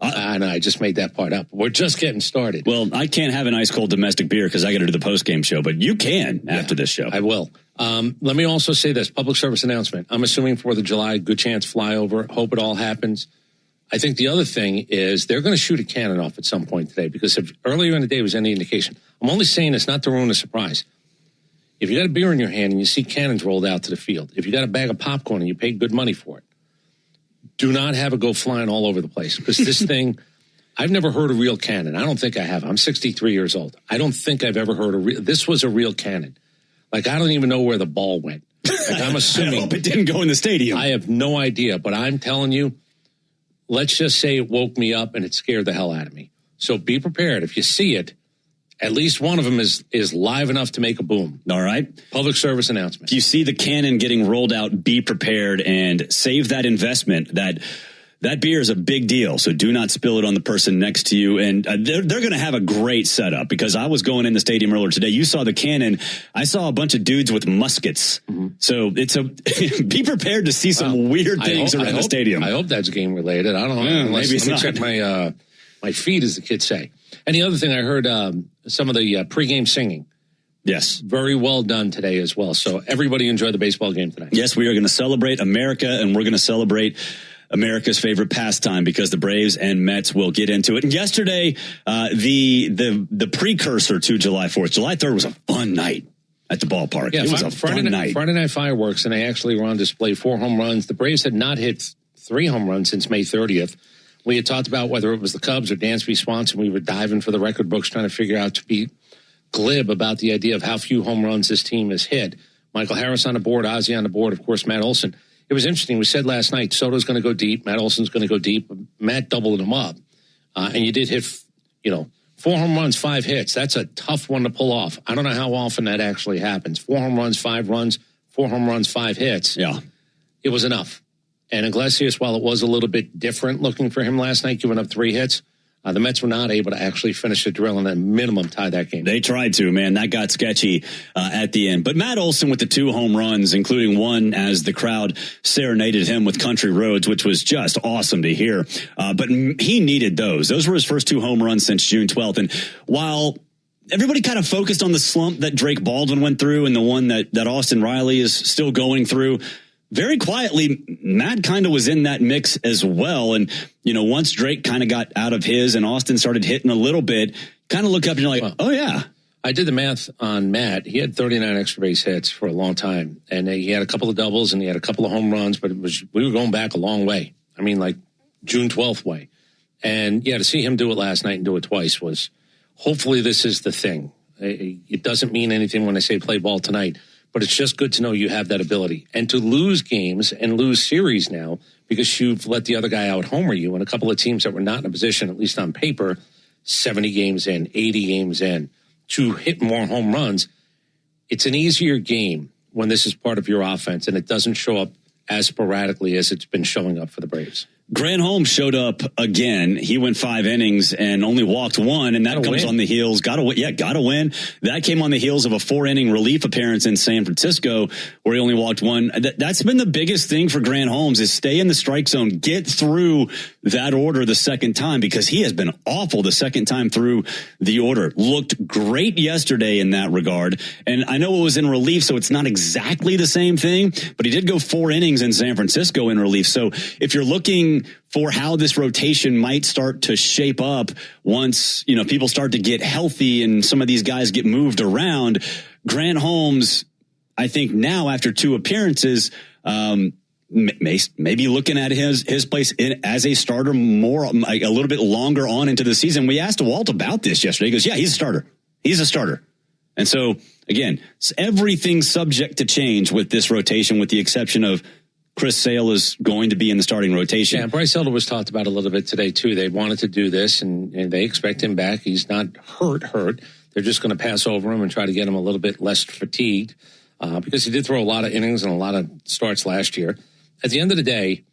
No, I just made that part up. We're just getting started. Well, I can't have an ice cold domestic beer because I got to do the post game show, but you can after this show. I will. Let me also say this public service announcement. I'm assuming 4th of July, good chance flyover. Hope it all happens. I think the other thing is they're going to shoot a cannon off at some point today because if earlier in the day was any indication, I'm only saying this not to ruin a surprise. If you got a beer in your hand and you see cannons rolled out to the field, if you got a bag of popcorn and you paid good money for it, do not have it go flying all over the place because this thing, I've never heard a real cannon. I don't think I have. I'm 63 years old. I don't think I've ever heard this was a real cannon. Like, I don't even know where the ball went. Like, I'm assuming. I hope it didn't go in the stadium. I have no idea, but I'm telling you, let's just say it woke me up and it scared the hell out of me. So be prepared. If you see it, at least one of them is live enough to make a boom. All right. Public service announcement. If you see the cannon getting rolled out, be prepared and save that investment. That beer is a big deal, so do not spill it on the person next to you. And they're going to have a great setup because I was going in the stadium earlier today. You saw the cannon. I saw a bunch of dudes with muskets. Mm-hmm. So be prepared to see some weird things around the stadium. I hope that's game related. I don't know. Maybe it's let me not. Check my feed, as the kids say. And the other thing I heard, some of the pregame singing. Yes. Very well done today as well. So everybody enjoy the baseball game tonight. Yes, we are going to celebrate America, and we're going to celebrate America's favorite pastime because the Braves and Mets will get into it. And yesterday, the precursor to July 4th, July 3rd was a fun night at the ballpark. Yeah, it was a fun night. Friday night fireworks, and they actually were on display 4 home runs. The Braves had not hit 3 home runs since May 30th. We had talked about whether it was the Cubs or Dansby Swanson. We were diving for the record books trying to figure out to be glib about the idea of how few home runs this team has hit. Michael Harris on the board, Ozzie on the board, of course, Matt Olson. It was interesting. We said last night, Soto's going to go deep. Matt Olson's going to go deep. Matt doubled him up. And you did hit, 4 home runs, 5 hits. That's a tough one to pull off. I don't know how often that actually happens. 4 home runs, 5 runs, 4 home runs, 5 hits. Yeah. It was enough. And Iglesias, while it was a little bit different looking for him last night, giving up 3 hits, the Mets were not able to actually finish the drill and then minimum tie that game. They tried to, man. That got sketchy at the end. But Matt Olson with the 2 home runs, including one as the crowd serenaded him with Country Roads, which was just awesome to hear. But he needed those. Those were his first 2 home runs since June 12th. And while everybody kind of focused on the slump that Drake Baldwin went through and the one that Austin Riley is still going through, very quietly, Matt kind of was in that mix as well. And, once Drake kind of got out of his and Austin started hitting a little bit, kind of look up and you're like, oh, yeah. I did the math on Matt. He had 39 extra base hits for a long time. And he had a couple of doubles and he had a couple of home runs, but we were going back a long way. I mean, like June 12th way. And, to see him do it last night and do it twice was, hopefully this is the thing. It doesn't mean anything when I say play ball tonight. But it's just good to know you have that ability. And to lose games and lose series now because you've let the other guy out homer you and a couple of teams that were not in a position, at least on paper, 70 games in, 80 games in, to hit more home runs, it's an easier game when this is part of your offense and it doesn't show up as sporadically as it's been showing up for the Braves. Grant Holmes showed up again. He went 5 innings and only walked 1, and that comes on the heels. Got to win. That came on the heels of a 4-inning relief appearance in San Francisco where he only walked 1. That's been the biggest thing for Grant Holmes is stay in the strike zone, get through that order the second time because he has been awful the second time through the order. Looked great yesterday in that regard, and I know it was in relief, so it's not exactly the same thing, but he did go 4 innings in San Francisco in relief. So if you're looking for how this rotation might start to shape up once, people start to get healthy and some of these guys get moved around, Grant Holmes, I think now after 2 appearances, maybe looking at his place as a starter a little bit longer on into the season. We asked Walt about this yesterday. He goes, yeah, he's a starter. He's a starter. And so again, everything's subject to change with this rotation, with the exception of Chris Sale is going to be in the starting rotation. Yeah, Bryce Elder was talked about a little bit today, too. They wanted to do this, and they expect him back. He's not hurt. They're just going to pass over him and try to get him a little bit less fatigued because he did throw a lot of innings and a lot of starts last year. At the end of the day,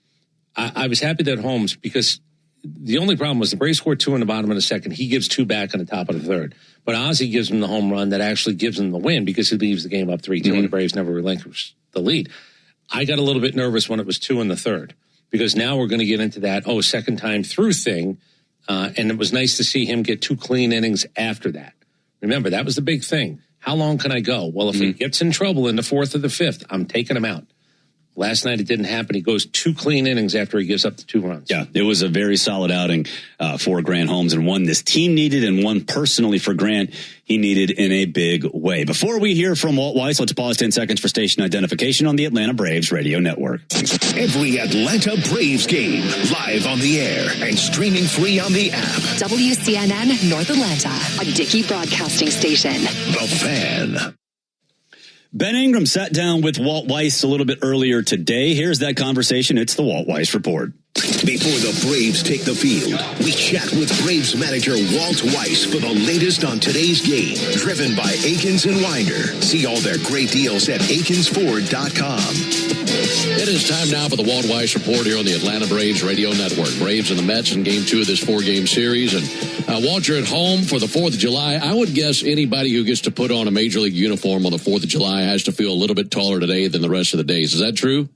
I was happy that Holmes, because the only problem was the Braves scored 2 in the bottom of the second. He gives 2 back in the top of the third. But Ozzie gives him the home run that actually gives him the win because he leaves the game up 3-2 and the Braves never relinquish the lead. I got a little bit nervous when it was 2 in the third because now we're going to get into that, second time through thing. And it was nice to see him get 2 clean innings after that. Remember, that was the big thing. How long can I go? Well, if he gets in trouble in the 4th or the 5th, I'm taking him out. Last night it didn't happen. He goes 2 clean innings after he gives up the 2 runs. Yeah, it was a very solid outing for Grant Holmes, and one this team needed and one personally for Grant he needed in a big way. Before we hear from Walt Weiss, let's pause 10 seconds for station identification on the Atlanta Braves Radio Network. Every Atlanta Braves game live on the air and streaming free on the app. WCNN North Atlanta, a Dickey Broadcasting Station. The Fan. Ben Ingram sat down with Walt Weiss a little bit earlier today. Here's that conversation. It's the Walt Weiss Report. Before the Braves take the field, we chat with Braves manager Walt Weiss for the latest on today's game. Driven by Akins and Winder. See all their great deals at AkinsFord.com. It is time now for the Walt Weiss Report here on the Atlanta Braves Radio Network. Braves and the Mets in Game 2 of this 4-game series. And Walt, you're at home for the 4th of July. I would guess anybody who gets to put on a Major League uniform on the 4th of July has to feel a little bit taller today than the rest of the days. Is that true?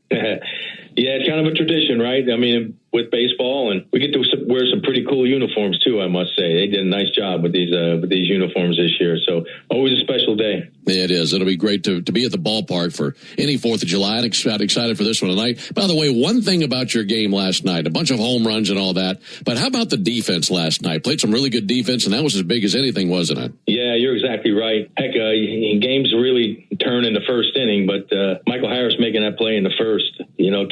Yeah, it's kind of a tradition, right? I mean, with baseball, and we get to wear some pretty cool uniforms too, I must say. They did a nice job with these uniforms this year. So always a special day. Yeah, it is. It'll be great to be at the ballpark for any 4th of July. I'm excited for this one tonight. By the way, one thing about your game last night, a bunch of home runs and all that, but how about the defense last night? Played some really good defense, and that was as big as anything, wasn't it? Yeah, you're exactly right. Heck, games really turn in the first inning, but Michael Harris making that play in the first,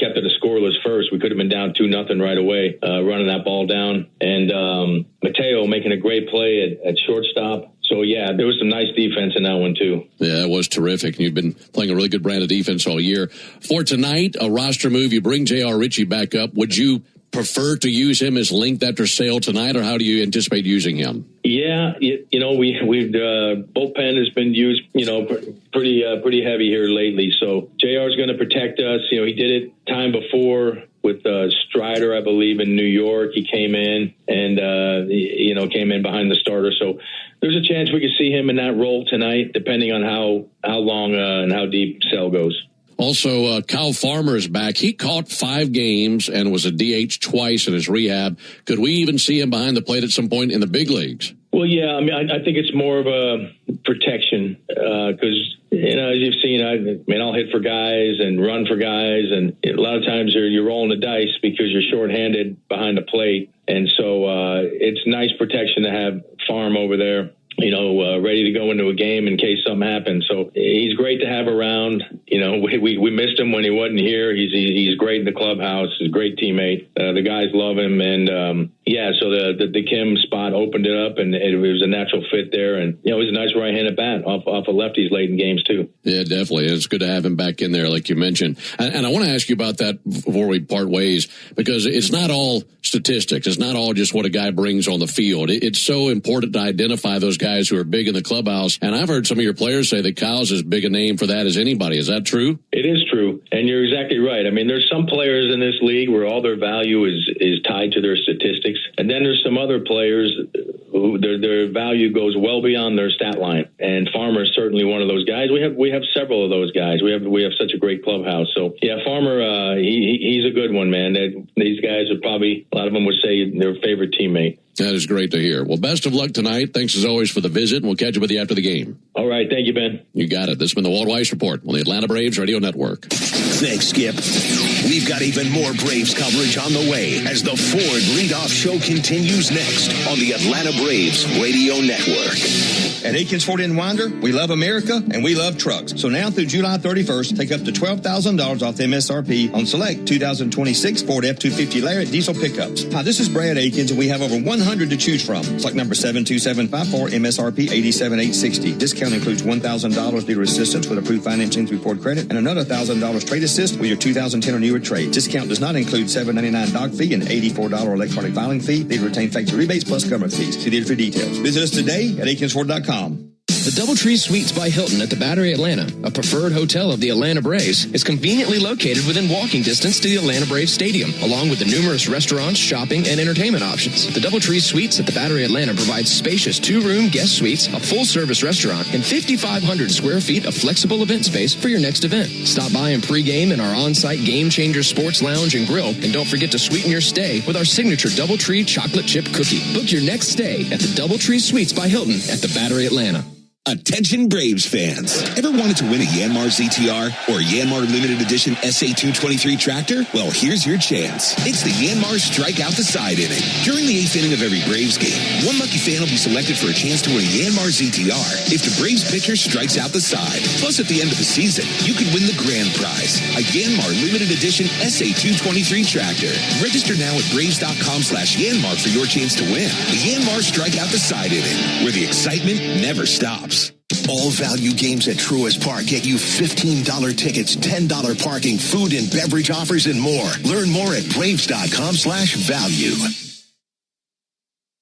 kept it a scoreless first. We could have been down 2-0 right away, running that ball down. And Mateo making a great play at shortstop. So, yeah, there was some nice defense in that one, too. Yeah, it was terrific. You've been playing a really good brand of defense all year. For tonight, a roster move, you bring J.R. Ritchie back up. Would you prefer to use him as linked after Sale tonight, or how do you anticipate using him? Yeah, we've bullpen has been used, pretty heavy here lately. So JR is going to protect us. He did it time before with Strider, I believe, in New York. He came in and came in behind the starter. So there's a chance we could see him in that role tonight, depending on how long and how deep Sale goes. Also, Kyle Farmer is back. He caught 5 games and was a DH twice in his rehab. Could we even see him behind the plate at some point in the big leagues? Well, yeah. I mean, I think it's more of a protection because, as you've seen, I'll hit for guys and run for guys. And a lot of times you're rolling the dice because you're shorthanded behind the plate. And so it's nice protection to have Farm over there, ready to go into a game in case something happens. So he's great to have around. We missed him when he wasn't here. He's great in the clubhouse. He's a great teammate. The guys love him. And, so the Kim spot opened it up, and it was a natural fit there. And, it was a nice right-handed bat off of lefties late in games, too. Yeah, definitely. It's good to have him back in there, like you mentioned. And I want to ask you about that before we part ways, because it's not all statistics. It's not all just what a guy brings on the field. It's so important to identify those guys who are big in the clubhouse. And I've heard some of your players say that Kyle's as big a name for that as anybody. Is that true? It is true. And you're exactly right. I mean, there's some players in this league where all their value is tied to their statistics. And then there's some other players who their value goes well beyond their stat line. And Farmer is certainly one of those guys. We have several of those guys. We have such a great clubhouse. So yeah, Farmer, he's a good one, man. These guys are probably, a lot of them would say, their favorite teammate. That is great to hear. Well, best of luck tonight. Thanks as always for the visit, and we'll catch up with you after the game. All right. Thank you, Ben. You got it. This has been the Walt Weiss Report on the Atlanta Braves Radio Network. Thanks, Skip. We've got even more Braves coverage on the way as the Ford Leadoff Show continues next on the Atlanta Braves Radio Network. At Akins Ford in Winder, we love America and we love trucks. So now through July 31st, take up to $12,000 off the MSRP on select 2026 Ford F-250 Lariat diesel pickups. Hi, this is Brad Akins, and we have over 100 to choose from. Select number 72754, MSRP 87,860. Discount includes $1,000 dealer assistance with approved financing through Ford Credit and another $1,000 trade assist with your 2010 or newer trade. Discount does not include $7.99 doc fee and $84 electronic filing fee. They retain factory rebates plus government fees. See dealer for details. Visit us today at AkinsFord.com. The DoubleTree Suites by Hilton at the Battery Atlanta, a preferred hotel of the Atlanta Braves, is conveniently located within walking distance to the Atlanta Braves Stadium, along with the numerous restaurants, shopping, and entertainment options. The DoubleTree Suites at the Battery Atlanta provides spacious 2-room guest suites, a full-service restaurant, and 5,500 square feet of flexible event space for your next event. Stop by and pregame in our on-site Game Changer Sports Lounge and Grill, and don't forget to sweeten your stay with our signature DoubleTree chocolate chip cookie. Book your next stay at the DoubleTree Suites by Hilton at the Battery Atlanta. Attention Braves fans. Ever wanted to win a Yanmar ZTR or Yanmar Limited Edition SA223 tractor? Well, here's your chance. It's the Yanmar Strike Out the Side inning. During the 8th inning of every Braves game, one lucky fan will be selected for a chance to win a Yanmar ZTR if the Braves pitcher strikes out the side. Plus, at the end of the season, you could win the grand prize, a Yanmar Limited Edition SA223 tractor. Register now at Braves.com/Yanmar for your chance to win. The Yanmar Strike Out the Side inning, where the excitement never stops. All value games at Truist Park get you $15 tickets, $10 parking, food and beverage offers, and more. Learn more at Braves.com/value.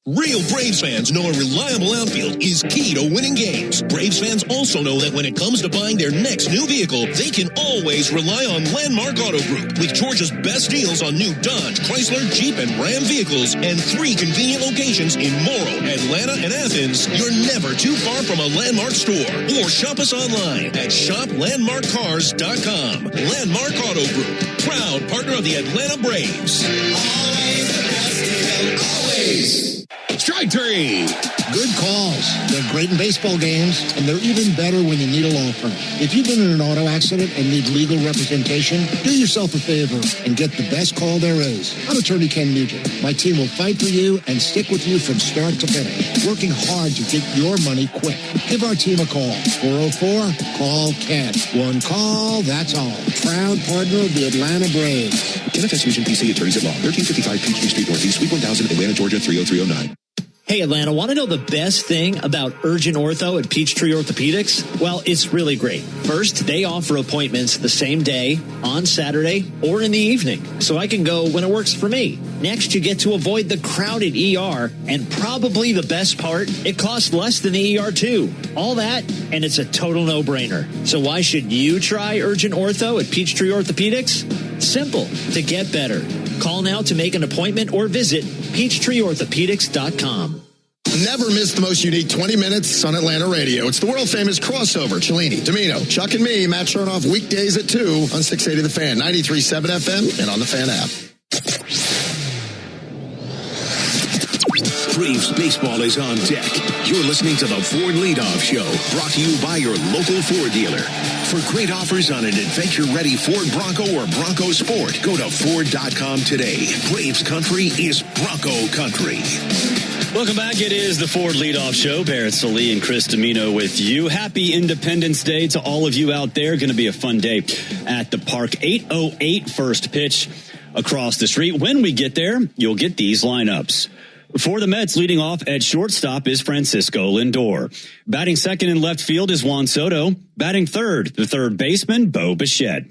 Real Braves fans know a reliable outfield is key to winning games. Braves fans also know that when it comes to buying their next new vehicle, they can always rely on Landmark Auto Group. With Georgia's best deals on new Dodge, Chrysler, Jeep, and Ram vehicles, and 3 convenient locations in Morrow, Atlanta, and Athens, you're never too far from a Landmark store. Or shop us online at shoplandmarkcars.com. Landmark Auto Group, proud partner of the Atlanta Braves. Always the best deal, always. Strike 3. Good calls. They're great in baseball games, and they're even better when you need a law firm. If you've been in an auto accident and need legal representation, do yourself a favor and get the best call there is. I'm Attorney Ken Nugent. My team will fight for you and stick with you from start to finish, working hard to get your money quick. Give our team a call. 404-CALL-KEN. One call, that's all. Proud partner of the Atlanta Braves. Kenneth S. Nugent, PC, Attorneys at Law, 1355 Peachtree Street Northeast, Suite 1000, Atlanta, Georgia, 30309. Hey, Atlanta, want to know the best thing about Urgent Ortho at Peachtree Orthopedics? Well, it's really great. First, they offer appointments the same day, on Saturday, or in the evening, so I can go when it works for me. Next, you get to avoid the crowded ER, and probably the best part, it costs less than the ER too. All that, and it's a total no-brainer. So why should you try Urgent Ortho at Peachtree Orthopedics? Simple. To get better, call now to make an appointment or visit PeachtreeOrthopedics.com. Never miss the most unique 20 minutes on Atlanta radio. It's the world-famous crossover. Cellini, Domino, Chuck and me, Matt Chernoff, weekdays at 2 on 680 The Fan, 93.7 FM, and on the Fan app. Braves baseball is on deck. You're listening to the Ford Leadoff Show, brought to you by your local Ford dealer. For great offers on an adventure-ready Ford Bronco or Bronco Sport, go to Ford.com today. Braves country is Bronco country. Welcome back. It is the Ford Leadoff Show. Barrett Salee and Chris Domino with you. Happy Independence Day to all of you out there. Going to be a fun day at the park. 8:08 first pitch across the street. When we get there, you'll get these lineups. For the Mets, leading off at shortstop is Francisco Lindor. Batting second in left field is Juan Soto. Batting third, the third baseman, Bo Bichette.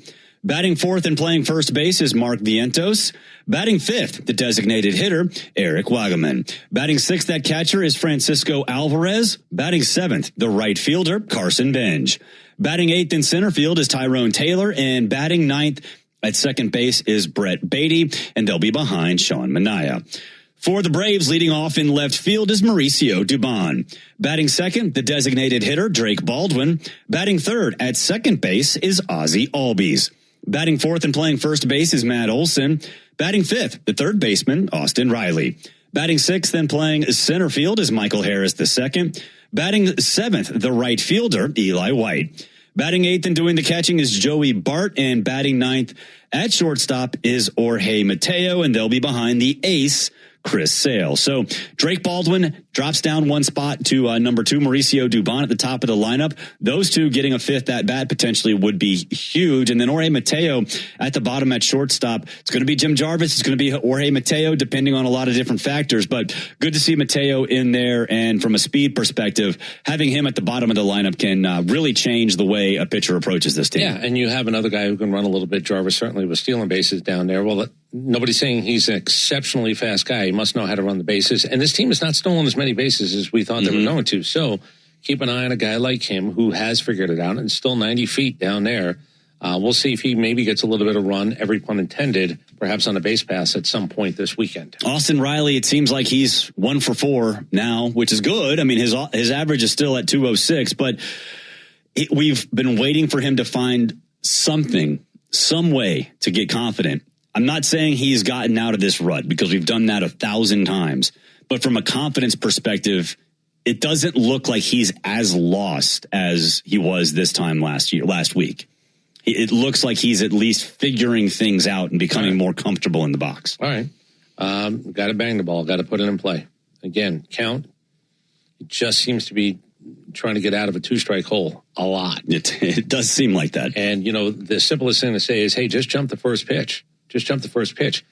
Batting fourth and playing first base is Mark Vientos. Batting fifth, the designated hitter, Eric Wagaman. Batting sixth at catcher is Francisco Alvarez. Batting seventh, the right fielder, Carson Benj. Batting eighth in center field is Tyrone Taylor. And batting ninth at second base is Brett Beatty. And they'll be behind Sean Manaea. For the Braves, leading off in left field is Mauricio Dubon. Batting second, the designated hitter, Drake Baldwin. Batting third at second base is Ozzie Albies. Batting fourth and playing first base is Matt Olson. Batting fifth, the third baseman, Austin Riley. Batting sixth and playing center field is Michael Harris II. Batting seventh, the right fielder, Eli White. Batting eighth and doing the catching is Joey Bart. And batting ninth at shortstop is Jorge Mateo. And they'll be behind the ace, Chris Sale. So Drake Baldwin drops down one spot to number 2, Mauricio Dubon at the top of the lineup. Those two getting a fifth at bat potentially would be huge. And then Jorge Mateo at the bottom at shortstop. It's going to be Jim Jarvis. It's going to be Jorge Mateo, depending on a lot of different factors. But good to see Mateo in there. And from a speed perspective, having him at the bottom of the lineup can really change the way a pitcher approaches this team. Yeah, and you have another guy who can run a little bit. Jarvis certainly was stealing bases down there. Well, nobody's saying he's an exceptionally fast guy. He must know how to run the bases. And this team has not stolen as many bases as we thought they were going to. So keep an eye on a guy like him who has figured it out and still 90 feet down there. We'll see if he maybe gets a little bit of run, every pun intended, perhaps on a base pass at some point this weekend. Austin Riley, it seems like he's 1 for 4 now, which is good. I mean, his average is still at 206, but we've been waiting for him to find something, some way to get confident. I'm not saying he's gotten out of this rut because we've done that 1,000 times, but from a confidence perspective, it doesn't look like he's as lost as he was this time last week. It looks like he's at least figuring things out and becoming more comfortable in the box. All right. Got to bang the ball. Got to put it in play. Again, count. It just seems to be trying to get out of a 2-strike hole a lot. It does seem like that. And, the simplest thing to say is, hey, just jump the first pitch. Just jump the first pitch.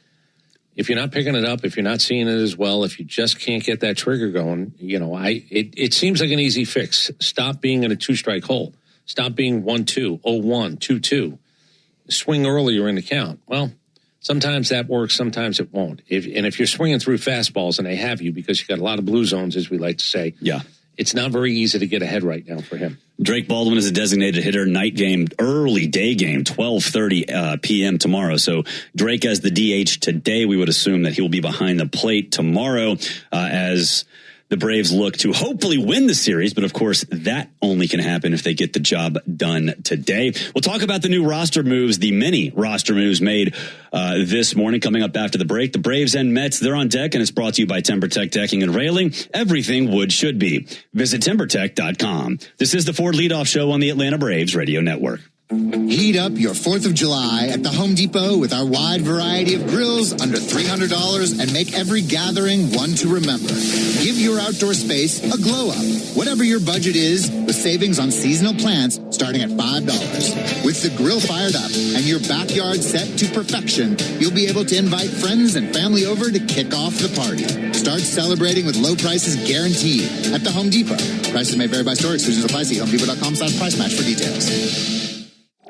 If you're not picking it up, if you're not seeing it as well, if you just can't get that trigger going, it seems like an easy fix. Stop being in a 2-strike hole. Stop being 1-2, 0-1, 2-2. Swing earlier in the count. Well, sometimes that works, sometimes it won't. If you're swinging through fastballs and they have you because you got a lot of blue zones, as we like to say, it's not very easy to get ahead right now for him. Drake Baldwin is a designated hitter. Night game, early day game, 12:30 p.m. tomorrow. So Drake as the DH today, we would assume that he will be behind the plate tomorrow as the Braves look to hopefully win the series, but of course that only can happen if they get the job done today. We'll talk about the new roster moves, the many roster moves made this morning coming up after the break. The Braves and Mets, they're on deck, and it's brought to you by TimberTech Decking and Railing. Everything wood should be. Visit TimberTech.com. This is the Ford Leadoff Show on the Atlanta Braves Radio Network. Heat up your 4th of July at the Home Depot with our wide variety of grills under $300 and make every gathering one to remember. Give your outdoor space a glow up. Whatever your budget is, with savings on seasonal plants starting at $5. With the grill fired up and your backyard set to perfection, you'll be able to invite friends and family over to kick off the party. Start celebrating with low prices guaranteed at the Home Depot. Prices may vary by store. Exclusions apply. See HomeDepot.com/price match for details.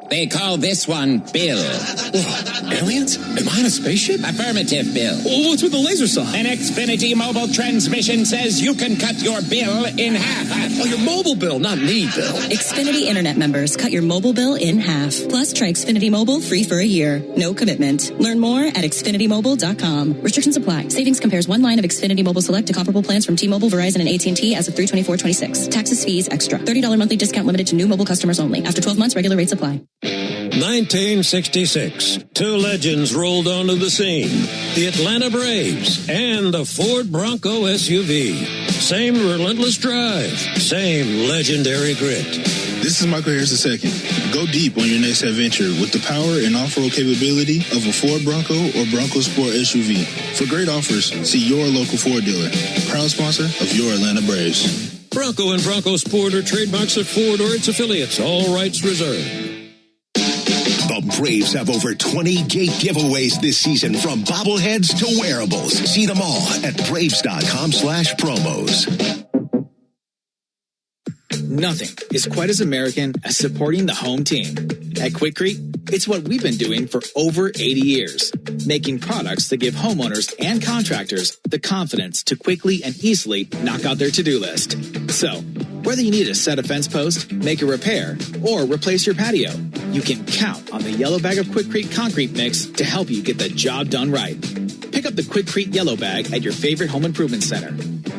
They call this one Bill. Whoa, aliens? Am I on a spaceship? Affirmative, Bill. Well, what's with the laser saw? An Xfinity mobile transmission says you can cut your bill in half. Oh, your mobile bill, not me, Bill. Xfinity Internet members cut your mobile bill in half. Plus, try Xfinity Mobile free for a year. No commitment. Learn more at XfinityMobile.com. Restrictions apply. Savings compares one line of Xfinity Mobile Select to comparable plans from T-Mobile, Verizon, and AT&T as of 3/24/26. Taxes, fees, extra. $30 monthly discount limited to new mobile customers only. After 12 months, regular rates apply. 1966, 2 legends rolled onto the scene. The Atlanta Braves and the Ford Bronco SUV. Same relentless drive, same legendary grit. This is Michael Harris II. Go deep on your next adventure with the power and off-road capability of a Ford Bronco or Bronco Sport SUV. For great offers, see your local Ford dealer. Proud sponsor of your Atlanta Braves. Bronco and Bronco Sport are trademarks of Ford or its affiliates. All rights reserved. The Braves have over 20 gate giveaways this season, from bobbleheads to wearables. See them all at Braves.com/promos. Nothing is quite as American as supporting the home team. At Quikrete, it's what we've been doing for over 80 years, making products that give homeowners and contractors the confidence to quickly and easily knock out their to-do list. So, whether you need to set a fence post, make a repair, or replace your patio, you can count on the yellow bag of Quikrete concrete mix to help you get the job done right. Pick up the Quikrete yellow bag at your favorite home improvement center.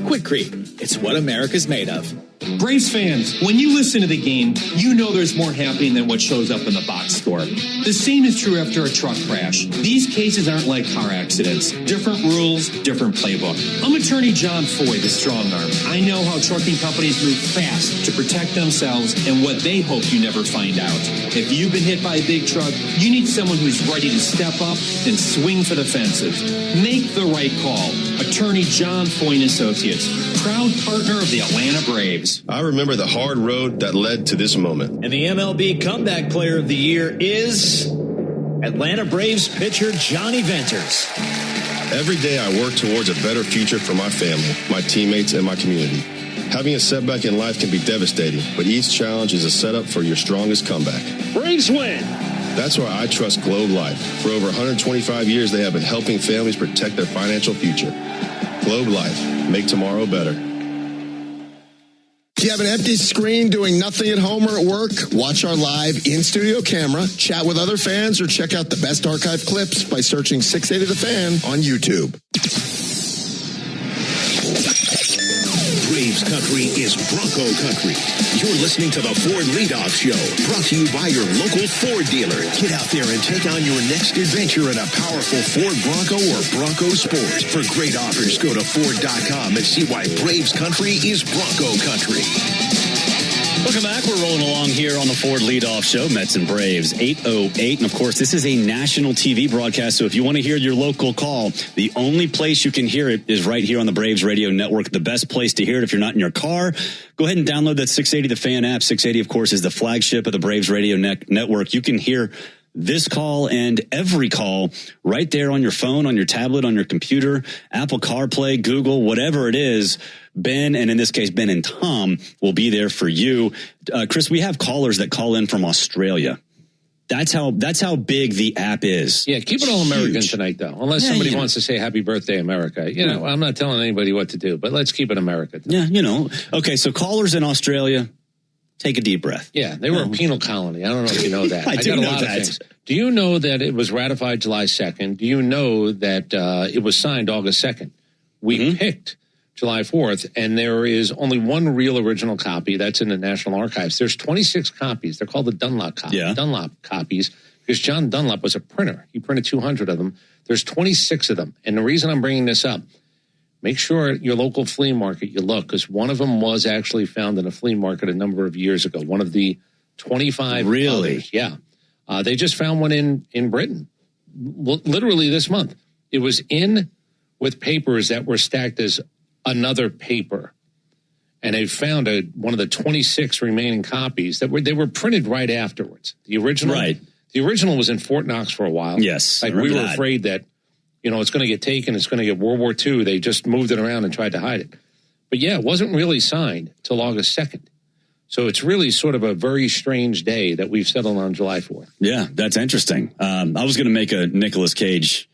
Quikrete, it's what America's made of. Braves fans, when you listen to the game, you know there's more happening than what shows up in the box score. The same is true after a truck crash. These cases aren't like car accidents. Different rules, different playbook. I'm attorney John Foy, the strong arm. I know how trucking companies move fast to protect themselves and what they hope you never find out. If you've been hit by a big truck, you need someone who's ready to step up and swing for the fences. Make the right call. Attorney John Foy and Associates, proud partner of the Atlanta Braves. I remember the hard road that led to this moment. And the MLB Comeback Player of the Year is Atlanta Braves pitcher Johnny Venters. Every day I work towards a better future for my family, my teammates, and my community. Having a setback in life can be devastating, but each challenge is a setup for your strongest comeback. Braves win! That's why I trust Globe Life. For over 125 years, they have been helping families protect their financial future. Globe Life. Make tomorrow better. Do you have an empty screen doing nothing at home or at work? Watch our live in-studio camera, chat with other fans, or check out the best archive clips by searching 680 The Fan on YouTube. Braves country is Bronco country. You're listening to the Ford Leadoff Show, brought to you by your local Ford dealer. Get out there and take on your next adventure in a powerful Ford Bronco or Bronco Sport. For great offers, go to Ford.com and see why Braves country is Bronco country. Welcome back. We're rolling along here on the Ford Leadoff Show, Mets and Braves, 8:08. And, of course, this is a national TV broadcast, so if you want to hear your local call, the only place you can hear it is right here on the Braves Radio Network. The best place to hear it if you're not in your car, go ahead and download that 680 The Fan app. 680, of course, is the flagship of the Braves Radio Network. You can hear this call and every call right there on your phone, on your tablet, on your computer, Apple CarPlay, Google, whatever it is. Ben, and in this case, Ben and Tom, will be there for you. Chris, we have callers that call in from Australia. That's how big the app is. Yeah, keep it all American tonight, though. Unless somebody wants to say happy birthday, America. You know, I'm not telling anybody what to do, but let's keep it America tonight. Yeah, you know. Okay, so callers in Australia, take a deep breath. Yeah, they were a penal colony. I don't know if you know that. I do got a know lot that. Of things. Do you know that it was ratified July 2nd? Do you know that it was signed August 2nd? We picked July 4th, and there is only one real original copy. That's in the National Archives. There's 26 copies. They're called the Dunlop copies. Yeah. Dunlop copies, because John Dunlop was a printer. He printed 200 of them. There's 26 of them. And the reason I'm bringing this up, make sure at your local flea market you look, because one of them was actually found in a flea market a number of years ago. One of the 25 Really? others. Yeah. They just found one in Britain, literally this month. It was in with papers that were stacked as another paper. And they found one of the 26 remaining copies that they were printed right afterwards. The original was in Fort Knox for a while. Yes. Like we were afraid that, you know, it's going to get taken. It's going to get World War II. They just moved it around and tried to hide it. But yeah, it wasn't really signed till August 2nd. So it's really sort of a very strange day that we've settled on July 4th. Yeah, that's interesting. I was going to make a Nicolas Cage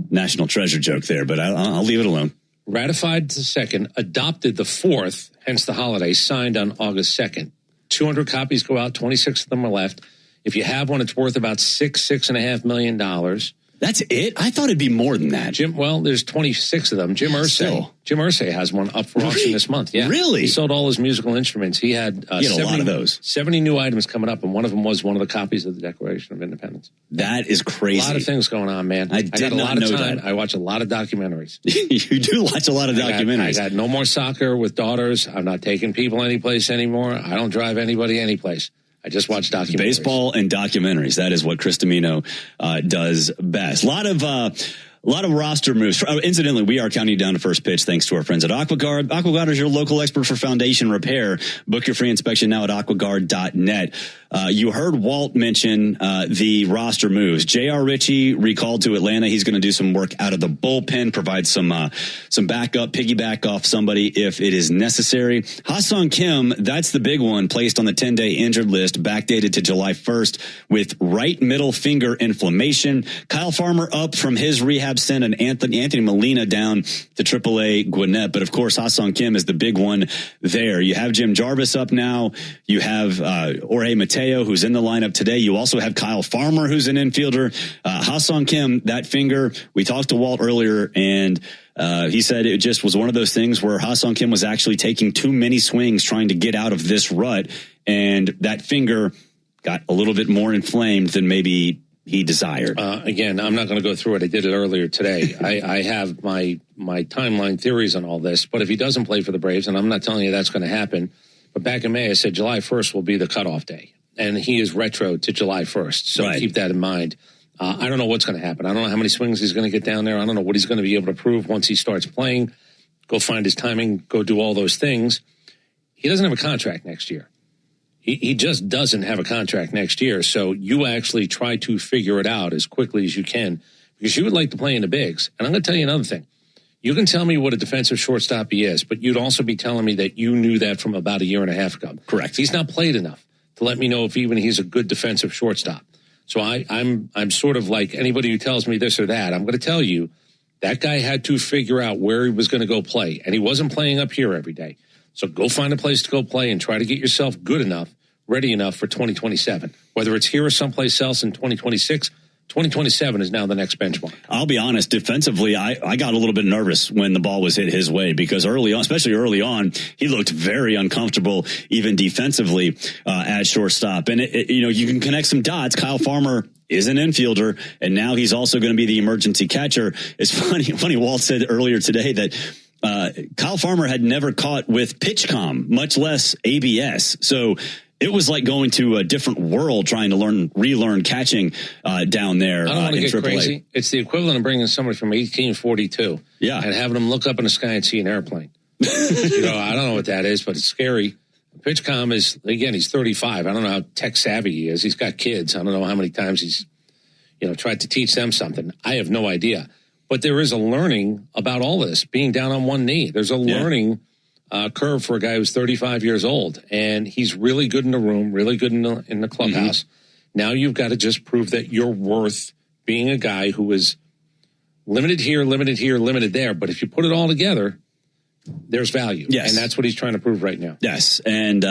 National Treasure joke there, but I'll leave it alone. Ratified the 2nd, adopted the 4th, hence the holiday, signed on August 2nd. 200 copies go out, 26 of them are left. If you have one, it's worth about $6.5 million. That's it? I thought it'd be more than that. There's 26 of them. Jim Irsay has one up for auction this month. Yeah. Really? He sold all his musical instruments. He had 70, a lot of those. 70 new items coming up, and one of them was one of the copies of the Declaration of Independence. That is crazy. A lot of things going on, man. I got a lot of time. I watch a lot of documentaries. You do watch a lot of documentaries. I got no more soccer with daughters. I'm not taking people anyplace anymore. I don't drive anybody anyplace. I just watch documentaries. Baseball and documentaries. That is what Chris Domino does best. A lot of roster moves. Incidentally, we are counting down to first pitch thanks to our friends at AquaGuard. AquaGuard is your local expert for foundation repair. Book your free inspection now at aquaguard.net. You heard Walt mention the roster moves. J.R. Ritchie recalled to Atlanta. He's going to do some work out of the bullpen, provide some backup, piggyback off somebody if it is necessary. Ha-Seong Kim, that's the big one, placed on the 10-day injured list, backdated to July 1st with right middle finger inflammation. Kyle Farmer up from his rehab stint, and Anthony Molina down to AAA Gwinnett. But of course, Ha-Seong Kim is the big one there. You have Jim Jarvis up now. You have Jorge Mateo, who's in the lineup today. You also have Kyle Farmer, who's an infielder. Ha-Seong Kim, that finger, we talked to Walt earlier, and he said it just was one of those things where Ha-Seong Kim was actually taking too many swings trying to get out of this rut, and that finger got a little bit more inflamed than maybe he desired. Again, I'm not going to go through it. I did it earlier today. I have my timeline theories on all this, but if he doesn't play for the Braves, and I'm not telling you that's going to happen, but back in May, I said July 1st will be the cutoff day, and he is retro to July 1st, so keep that in mind. I don't know what's going to happen. I don't know how many swings he's going to get down there. I don't know what he's going to be able to prove once he starts playing. Go find his timing, go do all those things. He doesn't have a contract next year. He just doesn't have a contract next year. So you actually try to figure it out as quickly as you can, because you would like to play in the bigs. And I'm going to tell you another thing. You can tell me what a defensive shortstop he is, but you'd also be telling me that you knew that from about a year and a half ago. Correct. He's not played enough to let me know if even he's a good defensive shortstop. So I'm sort of like anybody who tells me this or that. I'm going to tell you that guy had to figure out where he was going to go play, and he wasn't playing up here every day. So go find a place to go play and try to get yourself good enough, ready enough for 2027. Whether it's here or someplace else in 2026, 2027 is now the next benchmark. I'll be honest, defensively, I got a little bit nervous when the ball was hit his way because early on, especially early on, he looked very uncomfortable, even defensively at shortstop. And, you can connect some dots. Kyle Farmer is an infielder, and now he's also going to be the emergency catcher. It's funny, Walt said earlier today that Kyle Farmer had never caught with PitchCom, much less ABS. So it was like going to a different world trying to relearn catching down there. I don't want to get AAA. crazy. It's the equivalent of bringing somebody from 1842 and having them look up in the sky and see an airplane. I don't know what that is, but it's scary. PitchCom is, again, he's 35. I don't know how tech savvy he is. He's got kids. I don't know how many times he's, tried to teach them something. I have no idea. But there is a learning about all this, being down on one knee. There's a learning curve for a guy who's 35 years old, and he's really good in the room, really good in the clubhouse. Now you've got to just prove that you're worth being a guy who is limited here, limited there. But if you put it all together, there's value. Yes. And that's what he's trying to prove right now. Yes. And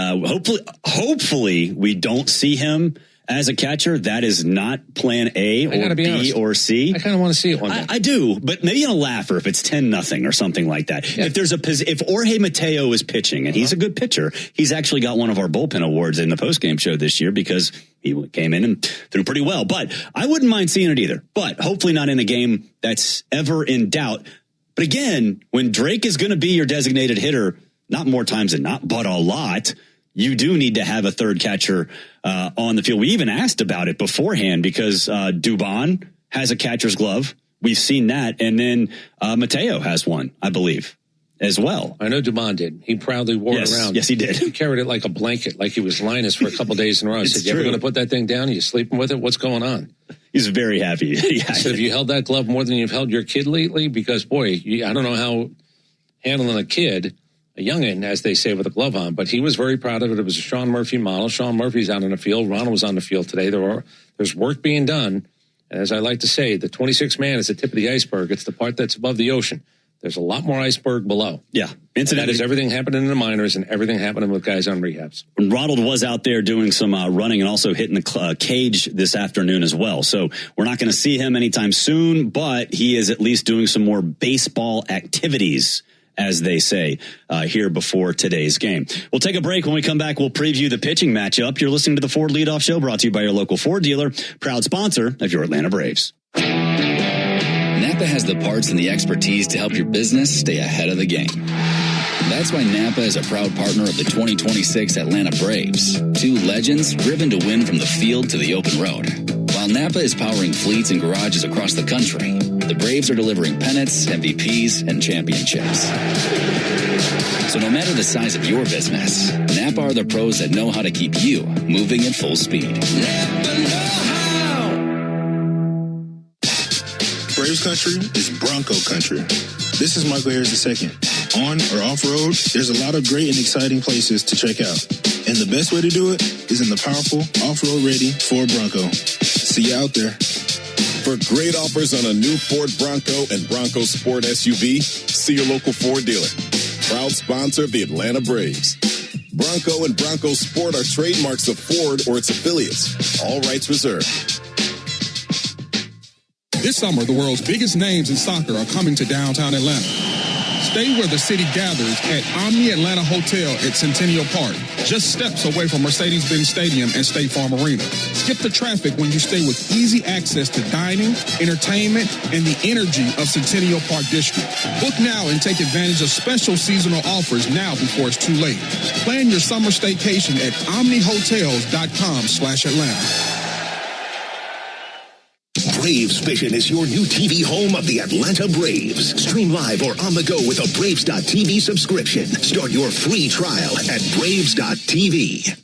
hopefully we don't see him as a catcher. That is not plan A or B or C. I kind of want to see it one day. I do, but maybe in a laugher if it's 10-0 or something like that. Yeah. If Jorge Mateo is pitching, and he's a good pitcher, he's actually got one of our bullpen awards in the postgame show this year because he came in and threw pretty well. But I wouldn't mind seeing it either. But hopefully not in a game that's ever in doubt. But again, when Drake is going to be your designated hitter, not more times than not, but a lot, you do need to have a third catcher on the field. We even asked about it beforehand because Dubon has a catcher's glove. We've seen that. And then Mateo has one, I believe, as well. I know Dubon did. He proudly wore it around. Yes, he did. He carried it like a blanket, like he was Linus for a couple days in a row. I said, you ever going to put that thing down? Are you sleeping with it? What's going on? He's very happy. I said, have you held that glove more than you've held your kid lately? Because, boy, I don't know how handling a kid, a youngin', as they say, with a glove on, but he was very proud of it. It was a Sean Murphy model. Sean Murphy's out on the field. Ronald was on the field today. There's work being done. And as I like to say, the 26 man is the tip of the iceberg. It's the part that's above the ocean. There's a lot more iceberg below. Yeah. That is everything happening in the minors and everything happening with guys on rehabs. Ronald was out there doing some running and also hitting the cage this afternoon as well. So we're not going to see him anytime soon, but he is at least doing some more baseball activities, as they say, here before today's game. We'll take a break. When we come back, we'll preview the pitching matchup. You're listening to the Ford Leadoff Show, brought to you by your local Ford dealer, proud sponsor of your Atlanta Braves. Napa has the parts and the expertise to help your business stay ahead of the game. That's why Napa is a proud partner of the 2026 Atlanta Braves, two legends driven to win from the field to the open road. While Napa is powering fleets and garages across the country, the Braves are delivering pennants, MVPs, and championships. So no matter the size of your business, Napa are the pros that know how to keep you moving at full speed. Napa know-how. Braves country is Bronco country. This is Michael Harris II. On or off-road, there's a lot of great and exciting places to check out. And the best way to do it is in the powerful, off-road ready Ford Bronco. See you out there. For great offers on a new Ford Bronco and Bronco Sport SUV, see your local Ford dealer. Proud sponsor of the Atlanta Braves. Bronco and Bronco Sport are trademarks of Ford or its affiliates. All rights reserved. This summer, the world's biggest names in soccer are coming to downtown Atlanta. Stay where the city gathers at Omni Atlanta Hotel at Centennial Park, just steps away from Mercedes-Benz Stadium and State Farm Arena. Skip the traffic when you stay with easy access to dining, entertainment, and the energy of Centennial Park District. Book now and take advantage of special seasonal offers now before it's too late. Plan your summer staycation at omnihotels.com/Atlanta. Braves Vision is your new TV home of the Atlanta Braves. Stream live or on the go with a Braves.TV subscription. Start your free trial at Braves.TV.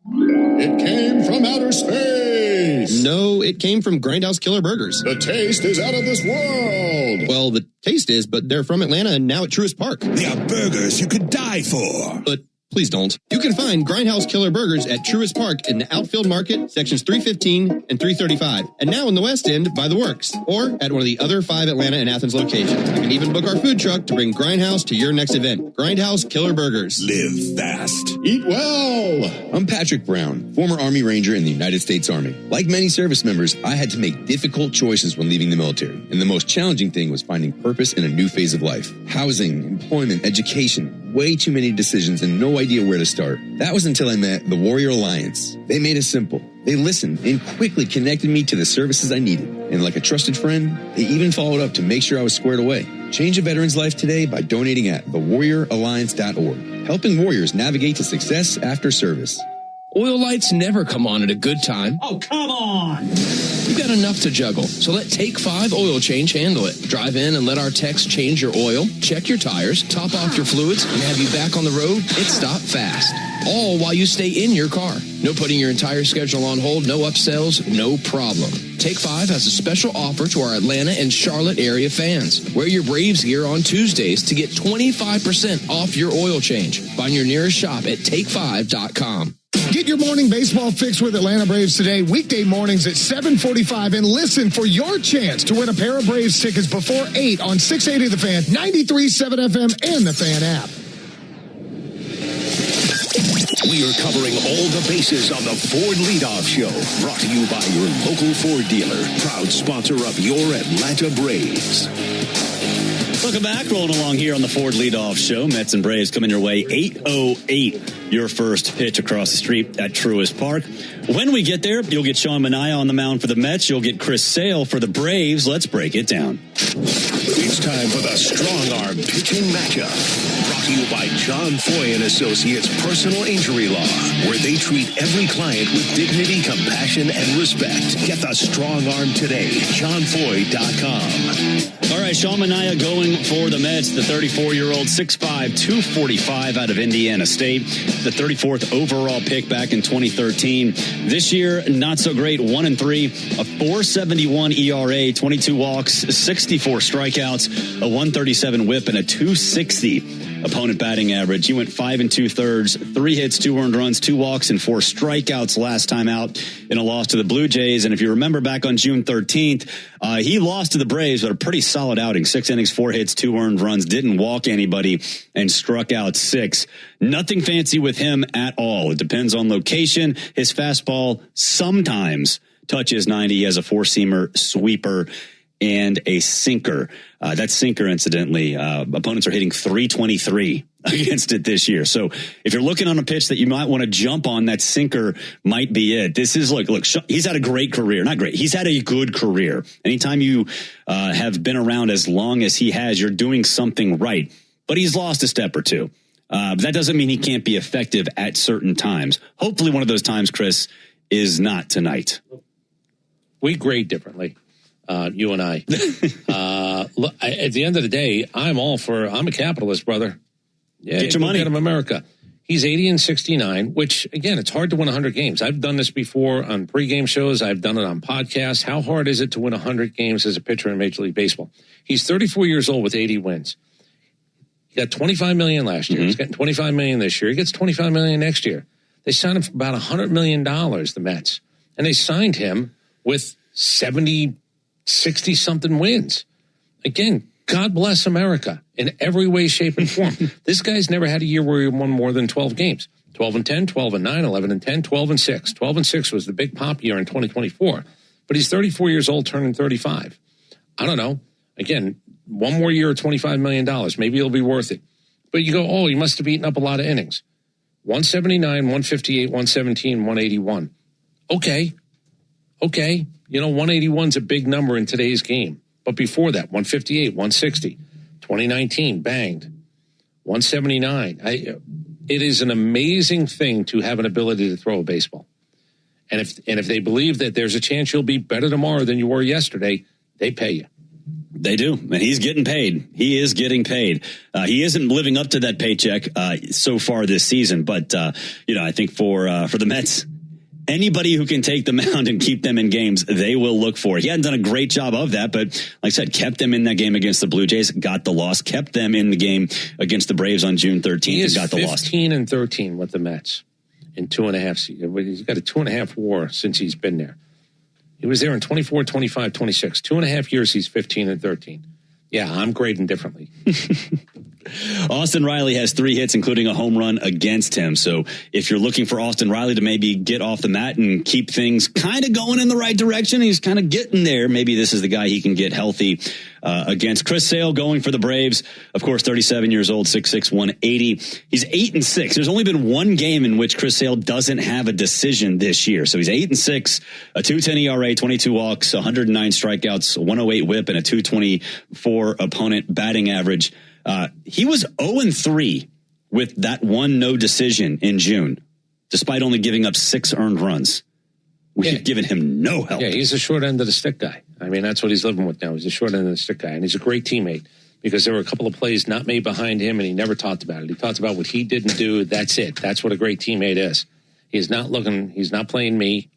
It came from outer space. No, it came from Grindhouse Killer Burgers. The taste is out of this world. Well, the taste is, but they're from Atlanta and now at Truist Park. They are burgers you could die for. But Please don't. You can find Grindhouse Killer Burgers at Truist Park in the Outfield Market, sections 315 and 335. And now in the West End by The Works, or at one of the other 5 Atlanta and Athens locations. You can even book our food truck to bring Grindhouse to your next event. Grindhouse Killer Burgers. Live fast. Eat well. I'm Patrick Brown, former Army Ranger in the United States Army. Like many service members, I had to make difficult choices when leaving the military. And the most challenging thing was finding purpose in a new phase of life. Housing, employment, education, way too many decisions and no idea where to start. That was until I met the Warrior Alliance. They made it simple. They listened and quickly connected me to the services I needed. And like a trusted friend, they even followed up to make sure I was squared away. Change a veteran's life today by donating at thewarrioralliance.org, helping warriors navigate to success after service. Oil lights never come on at a good time. Oh, come on! You got enough to juggle, so let Take 5 Oil Change handle it. Drive in and let our techs change your oil, check your tires, top off your fluids, and have you back on the road. It's stop fast. All while you stay in your car. No putting your entire schedule on hold, no upsells, no problem. Take 5 has a special offer to our Atlanta and Charlotte area fans. Wear your Braves gear on Tuesdays to get 25% off your oil change. Find your nearest shop at take5.com. Get your morning baseball fix with Atlanta Braves today, weekday mornings at 7:45, and listen for your chance to win a pair of Braves tickets before 8 on 680 The Fan, 93.7 FM, and the Fan app. We are covering all the bases on the Ford Leadoff Show, brought to you by your local Ford dealer, proud sponsor of your Atlanta Braves. Welcome back. Rolling along here on the Ford Leadoff Show. Mets and Braves coming your way. 8:08, your first pitch across the street at Truist Park. When we get there, you'll get Sean Manaea on the mound for the Mets. You'll get Chris Sale for the Braves. Let's break it down. It's time for the Strong Arm Pitching Matchup. Brought to you by John Foy and Associates Personal Injury Law, where they treat every client with dignity, compassion, and respect. Get the Strong Arm today. JohnFoy.com. All right, Sean Manaea going for the Mets, the 34-year-old, 6'5", 245 out of Indiana State, the 34th overall pick back in 2013. This year, not so great, 1-3, a 4.71 ERA, 22 walks, 64 strikeouts, a 137 whip, and a 260 opponent batting average. He went 5 2/3, 3 hits, 2 earned runs, 2 walks, and 4 strikeouts last time out in a loss to the Blue Jays. And if you remember back on June 13th, he lost to the Braves, but a pretty solid outing. 6 innings, 4 hits, 2 earned runs, didn't walk anybody, and struck out 6. Nothing fancy with him at all. It depends on location. His fastball sometimes touches 90. He has a 4-seamer, sweeper, and a sinker. That sinker, incidentally, opponents are hitting .323 against it this year. So if you're looking on a pitch that you might want to jump on, that sinker might be it. This is look, he's had a great career. Not great. He's had a good career. Anytime you have been around as long as he has, you're doing something right. But he's lost a step or two. That doesn't mean he can't be effective at certain times. Hopefully one of those times, Chris, is not tonight. We grade differently. You and I. Look, at the end of the day, I'm a capitalist, brother. Yeah, get your money out of America. He's 80 and 69, which, again, it's hard to win 100 games. I've done this before on pregame shows. I've done it on podcasts. How hard is it to win 100 games as a pitcher in Major League Baseball? He's 34 years old with 80 wins. He got $25 million last year. He's getting $25 million this year. He gets $25 million next year. They signed him for about $100 million, the Mets. And they signed him with 60-something wins. Again, God bless America in every way, shape, and form. This guy's never had a year where he won more than 12 games. 12-10, 12-9, 11-10, 12-6. 12-6 was the big pop year in 2024. But he's 34 years old, turning 35. I don't know. Again, one more year of $25 million. Maybe it'll be worth it. But you go, oh, he must have eaten up a lot of innings. 179, 158, 117, 181. Okay. You know, 181's a big number in today's game. But before that, 158, 160, 2019, banged, 179. It is an amazing thing to have an ability to throw a baseball. And if they believe that there's a chance you'll be better tomorrow than you were yesterday, they pay you. They do, and he's getting paid. He is getting paid. He isn't living up to that paycheck so far this season, but I think for the Mets, anybody who can take them out and keep them in games, they will look for. He hadn't done a great job of that, but like I said, kept them in that game against the Blue Jays, got the loss, kept them in the game against the Braves on June 13th and got the loss. 15-13 with the Mets in 2.5 seasons. He's got a 2.5 WAR since he's been there. He was there in 24, 25, 26. 2.5 years, he's 15-13. Yeah, I'm grading differently. Austin Riley has 3 hits, including a home run against him. So if you're looking for Austin Riley to maybe get off the mat and keep things kind of going in the right direction, he's kind of getting there. Maybe this is the guy he can get healthy against. Chris Sale going for the Braves. Of course, 37 years old, 6'6", 180. He's 8-6. There's only been one game in which Chris Sale doesn't have a decision this year. So he's 8-6, a 2.10 ERA, 22 walks, 109 strikeouts, 108 whip, and a 224 opponent batting average. He was 0-3 with that one no decision in June, despite only giving up 6 earned runs. We've given him no help. Yeah, he's a short end of the stick guy. I mean, that's what he's living with now. He's a short end of the stick guy, and he's a great teammate because there were a couple of plays not made behind him, and he never talked about it. He talked about what he didn't do. That's it. That's what a great teammate is. He's not playing me.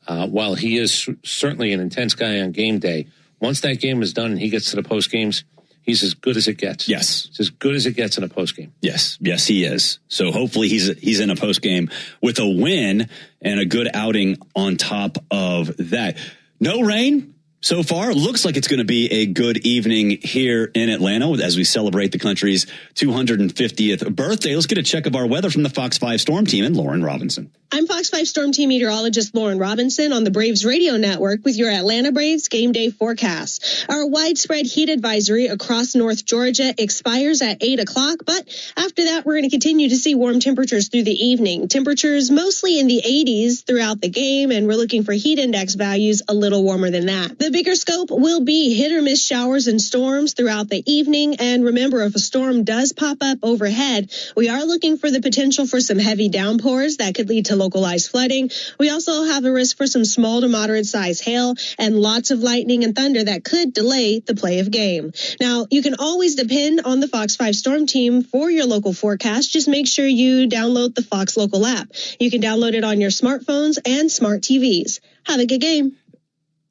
While he is certainly an intense guy on game day, once that game is done and he gets to the post games, he's as good as it gets. Yes. It's as good as it gets in a post game. Yes, he is. So hopefully he's in a post game with a win and a good outing on top of that. No rain so far. Looks like it's going to be a good evening here in Atlanta as we celebrate the country's 250th birthday. Let's get a check of our weather from the Fox 5 Storm Team and Lauren Robinson. I'm Fox 5 Storm Team meteorologist Lauren Robinson on the Braves radio network with your Atlanta Braves game day forecast. Our widespread heat advisory across North Georgia expires at 8 o'clock, but after that, we're going to continue to see warm temperatures through the evening. Temperatures mostly in the 80s throughout the game, and we're looking for heat index values a little warmer than that. The bigger scope will be hit or miss showers and storms throughout the evening, and remember, if a storm does pop up overhead, we are looking for the potential for some heavy downpours that could lead to localized flooding. We also have a risk for some small to moderate size hail and lots of lightning and thunder that could delay the play of game. Now, you can always depend on the Fox 5 Storm Team for your local forecast. Just make sure you download the Fox Local app. You can download it on your smartphones and smart TVs. Have a good game.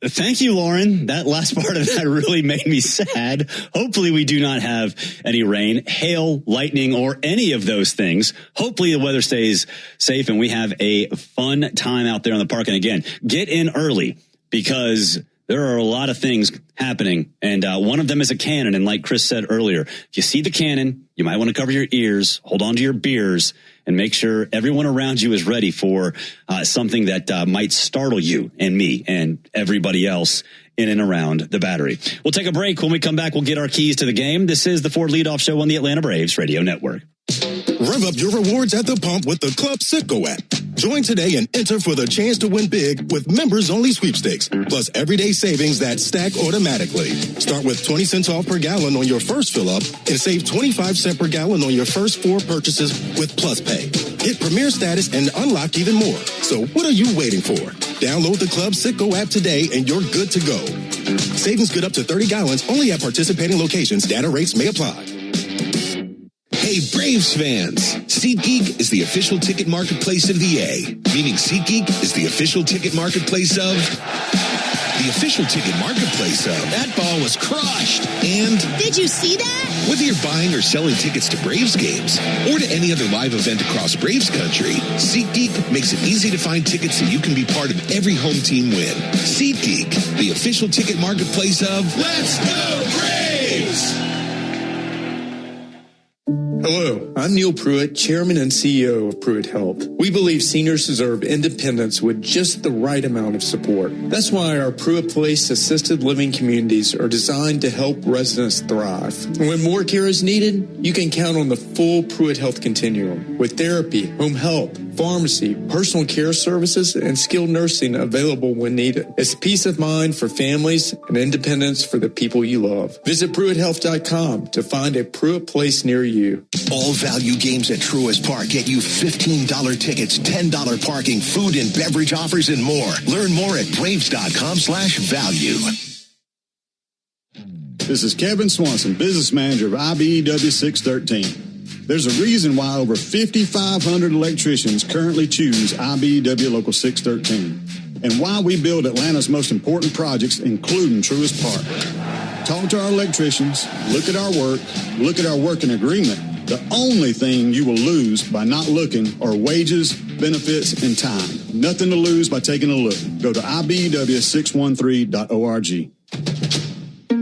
Thank you, Lauren. That last part of that really made me sad. Hopefully we do not have any rain, hail, lightning, or any of those things. Hopefully the weather stays safe and we have a fun time out there on the park. And again, get in early because there are a lot of things happening. And one of them is a cannon. And like Chris said earlier, if you see the cannon, you might want to cover your ears, hold on to your beers, and make sure everyone around you is ready for something that might startle you and me and everybody else in and around the Battery. We'll take a break. When we come back, we'll get our keys to the game. This is the Ford Leadoff Show on the Atlanta Braves Radio Network. Rev up your rewards at the pump with the Club Citgo app. Join today and enter for the chance to win big with members-only sweepstakes, plus everyday savings that stack automatically. Start with 20 cents off per gallon on your first fill-up and save 25 cents per gallon on your first 4 purchases with Plus Pay. Hit Premier status and unlock even more. So what are you waiting for? Download the Club Citgo app today and you're good to go. Savings good up to 30 gallons only at participating locations. Data rates may apply. Hey, Braves fans! SeatGeek is the official ticket marketplace of the A, meaning SeatGeek is the official ticket marketplace of... the official ticket marketplace of... That ball was crushed! And... Did you see that? Whether you're buying or selling tickets to Braves games or to any other live event across Braves country, SeatGeek makes it easy to find tickets so you can be part of every home team win. SeatGeek, the official ticket marketplace of... Let's go Braves! Hello, I'm Neil Pruitt, Chairman and CEO of Pruitt Health. We believe seniors deserve independence with just the right amount of support. That's why our Pruitt Place assisted living communities are designed to help residents thrive. When more care is needed, you can count on the full Pruitt Health continuum with therapy, home health, pharmacy, personal care services, and skilled nursing available when needed. It's peace of mind for families and independence for the people you love. Visit PruittHealth.com to find a Pruitt Place near you. All value games at Truist Park get you $15 tickets, $10 parking, food and beverage offers, and more. Learn more at Braves.com/value. This is Kevin Swanson, business manager of IBEW 613. There's a reason why over 5,500 electricians currently choose IBEW Local 613, and why we build Atlanta's most important projects, including Truist Park. Talk to our electricians, look at our working agreement. The only thing you will lose by not looking are wages, benefits, and time. Nothing to lose by taking a look. Go to IBEW613.org.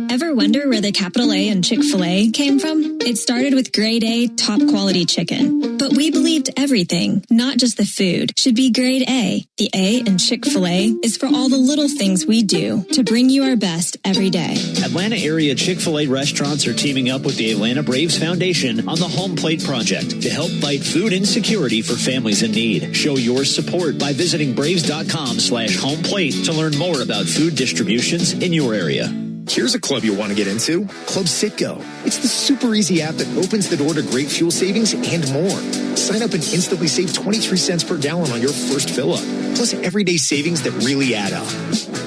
Ever wonder where the capital A in Chick-fil-A came from? It started with grade A, top quality chicken. But we believed everything, not just the food, should be grade A. The A in Chick-fil-A is for all the little things we do to bring you our best every day. Atlanta area Chick-fil-A restaurants are teaming up with the Atlanta Braves Foundation on the Home Plate Project to help fight food insecurity for families in need. Show your support by visiting braves.com/homeplate to learn more about food distributions in your area. Here's a club you'll want to get into, Club Citgo. It's the super easy app that opens the door to great fuel savings and more. Sign up and instantly save 23 cents per gallon on your first fill-up, plus everyday savings that really add up.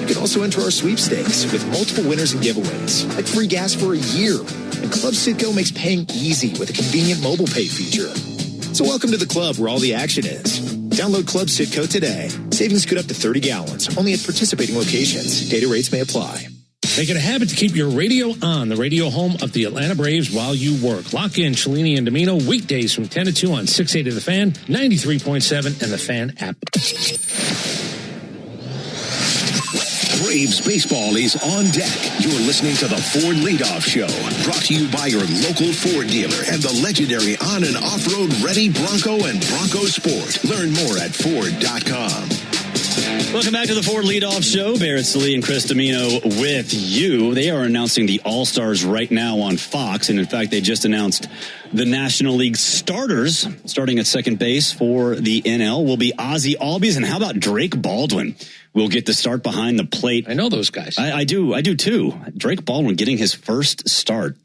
You can also enter our sweepstakes with multiple winners and giveaways, like free gas for a year. And Club Citgo makes paying easy with a convenient mobile pay feature. So welcome to the club where all the action is. Download Club Citgo today. Savings good up to 30 gallons, only at participating locations. Data rates may apply. Make it a habit to keep your radio on, the radio home of the Atlanta Braves while you work. Lock in Cellini and Domino weekdays from 10 to 2 on 680 The Fan, 93.7, and the Fan app. Braves baseball is on deck. You're listening to the Ford Leadoff Show, brought to you by your local Ford dealer and the legendary on- and off-road ready Bronco and Bronco Sport. Learn more at Ford.com. Welcome back to the Ford Leadoff Show. Barrett Sallee and Chris Domino with you. They are announcing the All-Stars right now on Fox. And in fact, they just announced the National League starters starting at second base for the NL will be Ozzie Albies. And how about Drake Baldwin will get the start behind the plate? I know those guys. I do too. Drake Baldwin getting his first start.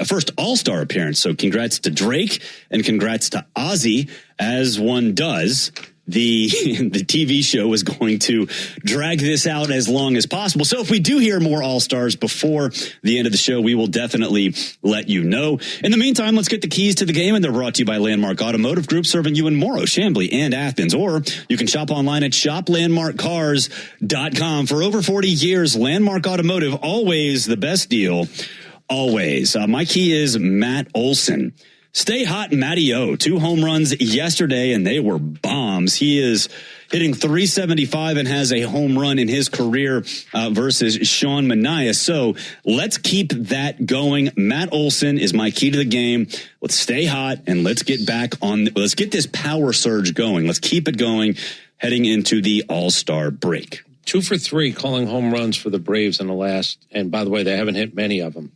First All-Star appearance. So congrats to Drake and congrats to Ozzie, as one does. The TV show is going to drag this out as long as possible. So if we do hear more All-Stars before the end of the show, we will definitely let you know. In the meantime, let's get the keys to the game, and they're brought to you by Landmark Automotive Group, serving you in Morrow, Chamblee, and Athens. Or you can shop online at shoplandmarkcars.com. For over 40 years, Landmark Automotive, always the best deal, always. My key is Matt Olson. Stay hot, Matty O. 2 home runs yesterday, and they were bombs. He is hitting .375 and has a home run in his career versus Sean Manaea. So let's keep that going. Matt Olson is my key to the game. Let's stay hot, and let's get this power surge going. Let's keep it going heading into the All-Star break. 2 for 3 calling home runs for the Braves in the last, and by the way, they haven't hit many of them.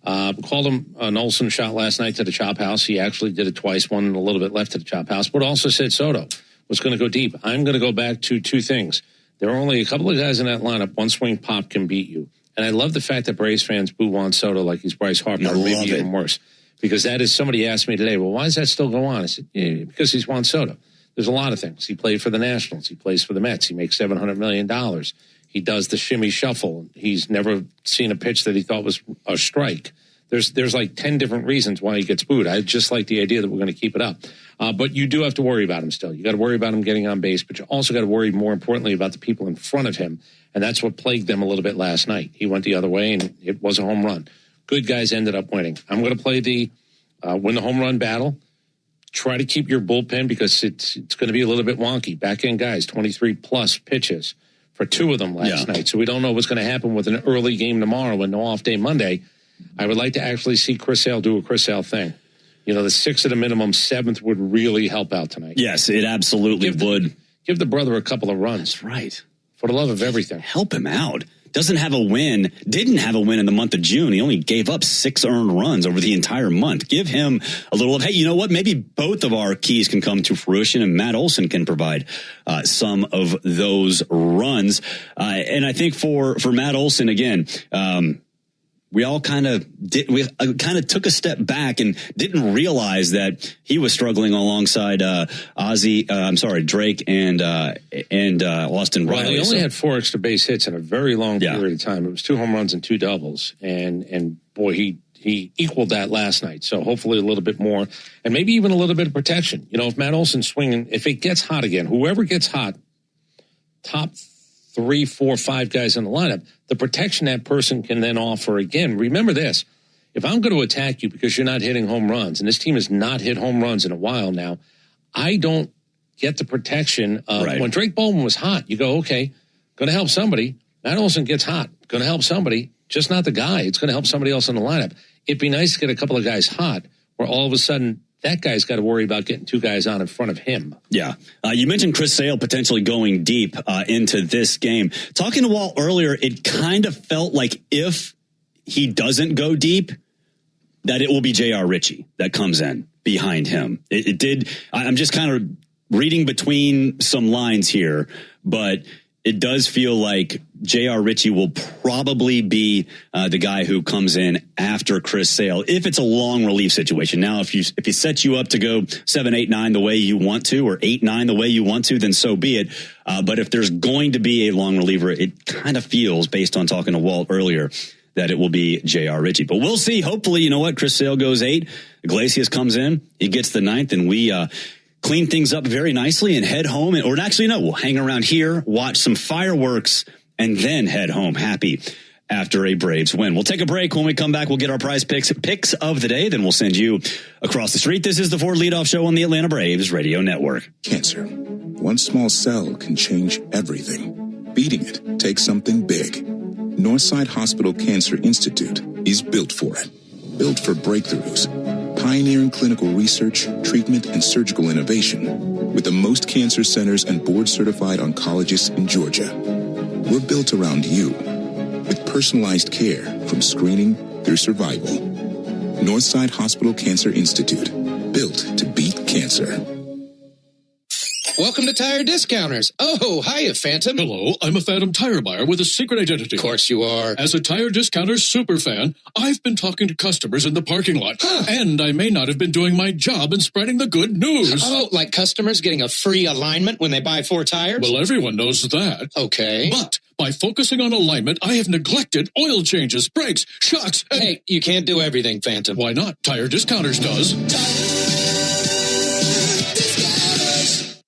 Called him an Olson shot last night to the chop house. He actually did it twice, one a little bit left to the chop house, but also said Soto was going to go deep. I'm going to go back to 2 things. There are only a couple of guys in that lineup. One swing pop can beat you. And I love the fact that Braves fans boo Juan Soto like he's Bryce Harper, or maybe even worse. Because that is, somebody asked me today, well, why does that still go on? I said, yeah, because he's Juan Soto. There's a lot of things. He played for the Nationals. He plays for the Mets. He makes $700 million. He does the shimmy shuffle. He's never seen a pitch that he thought was a strike. There's like 10 different reasons why he gets booed. I just like the idea that we're going to keep it up. But you do have to worry about him still. You got to worry about him getting on base, but you also got to worry more importantly about the people in front of him. And that's what plagued them a little bit last night. He went the other way and it was a home run. Good guys ended up winning. I'm going to play the win the home run battle. Try to keep your bullpen because it's going to be a little bit wonky. Back end guys, 23 plus pitches for 2 of them last night. So we don't know what's going to happen with an early game tomorrow and no off day Monday. I would like to actually see Chris Sale do a Chris Sale thing. You know, the 6 at a minimum, 7th would really help out tonight. Yes, it absolutely would. Give the brother a couple of runs. That's right. For the love of everything. Help him out. Didn't have a win in the month of June. He only gave up 6 earned runs over the entire month. Give him a little of, hey, you know what? Maybe both of our keys can come to fruition and Matt Olson can provide some of those runs. And I think for Matt Olson, again, we all kind of took a step back and didn't realize that he was struggling alongside Drake and Austin Riley. Well, he only had 4 extra base hits in a very long period of time. It was 2 home runs and 2 doubles, and boy, he He equaled that last night. So hopefully a little bit more and maybe even a little bit of protection. You know, if Matt Olson's swinging, if it gets hot again, whoever gets hot, top 3, 4, 5 guys in the lineup, the protection that person can then offer again. Remember this, if I'm going to attack you because you're not hitting home runs, and this team has not hit home runs in a while now, I don't get the protection of when Drake Baldwin was hot. You go, okay, going to help somebody. Matt Olson gets hot, going to help somebody, just not the guy. It's going to help somebody else in the lineup. It'd be nice to get a couple of guys hot where all of a sudden that guy's got to worry about getting 2 guys on in front of him. Yeah. You mentioned Chris Sale potentially going deep into this game. Talking to Walt earlier, it kind of felt like if he doesn't go deep, that it will be J.R. Ritchie that comes in behind him. It did. I'm just kind of reading between some lines here, but it does feel like J.R. Ritchie will probably be the guy who comes in after Chris Sale if it's a long relief situation. Now, if he sets you up to go 7, 8, 9 the way you want to, or 8, 9 the way you want to, then so be it. But if there's going to be a long reliever, it kind of feels, based on talking to Walt earlier, that it will be J.R. Ritchie. But we'll see. Hopefully, you know what? Chris Sale goes 8. Iglesias comes in. He gets the 9th, and we clean things up very nicely and head home. Or actually, no, we'll hang around here, watch some fireworks, and then head home happy after a Braves win. We'll take a break. When we come back, we'll get our prize picks of the day. Then we'll send you across the street. This is the Ford Leadoff Show on the Atlanta Braves Radio Network. Cancer. One small cell can change everything. Beating it takes something big. Northside Hospital Cancer Institute is built for it. Built for breakthroughs. Pioneering clinical research, treatment, and surgical innovation with the most cancer centers and board-certified oncologists in Georgia. We're built around you with personalized care from screening through survival. Northside Hospital Cancer Institute, built to beat cancer. Welcome to Tire Discounters. Oh, hiya, Phantom. Hello, I'm a Phantom tire buyer with a secret identity. Of course you are. As a Tire Discounters super fan, I've been talking to customers in the parking lot. And I may not have been doing my job in spreading the good news. Oh, like customers getting a free alignment when they buy 4 tires? Well, everyone knows that. Okay. But by focusing on alignment, I have neglected oil changes, brakes, shocks, and... Hey, you can't do everything, Phantom. Why not? Tire Discounters does.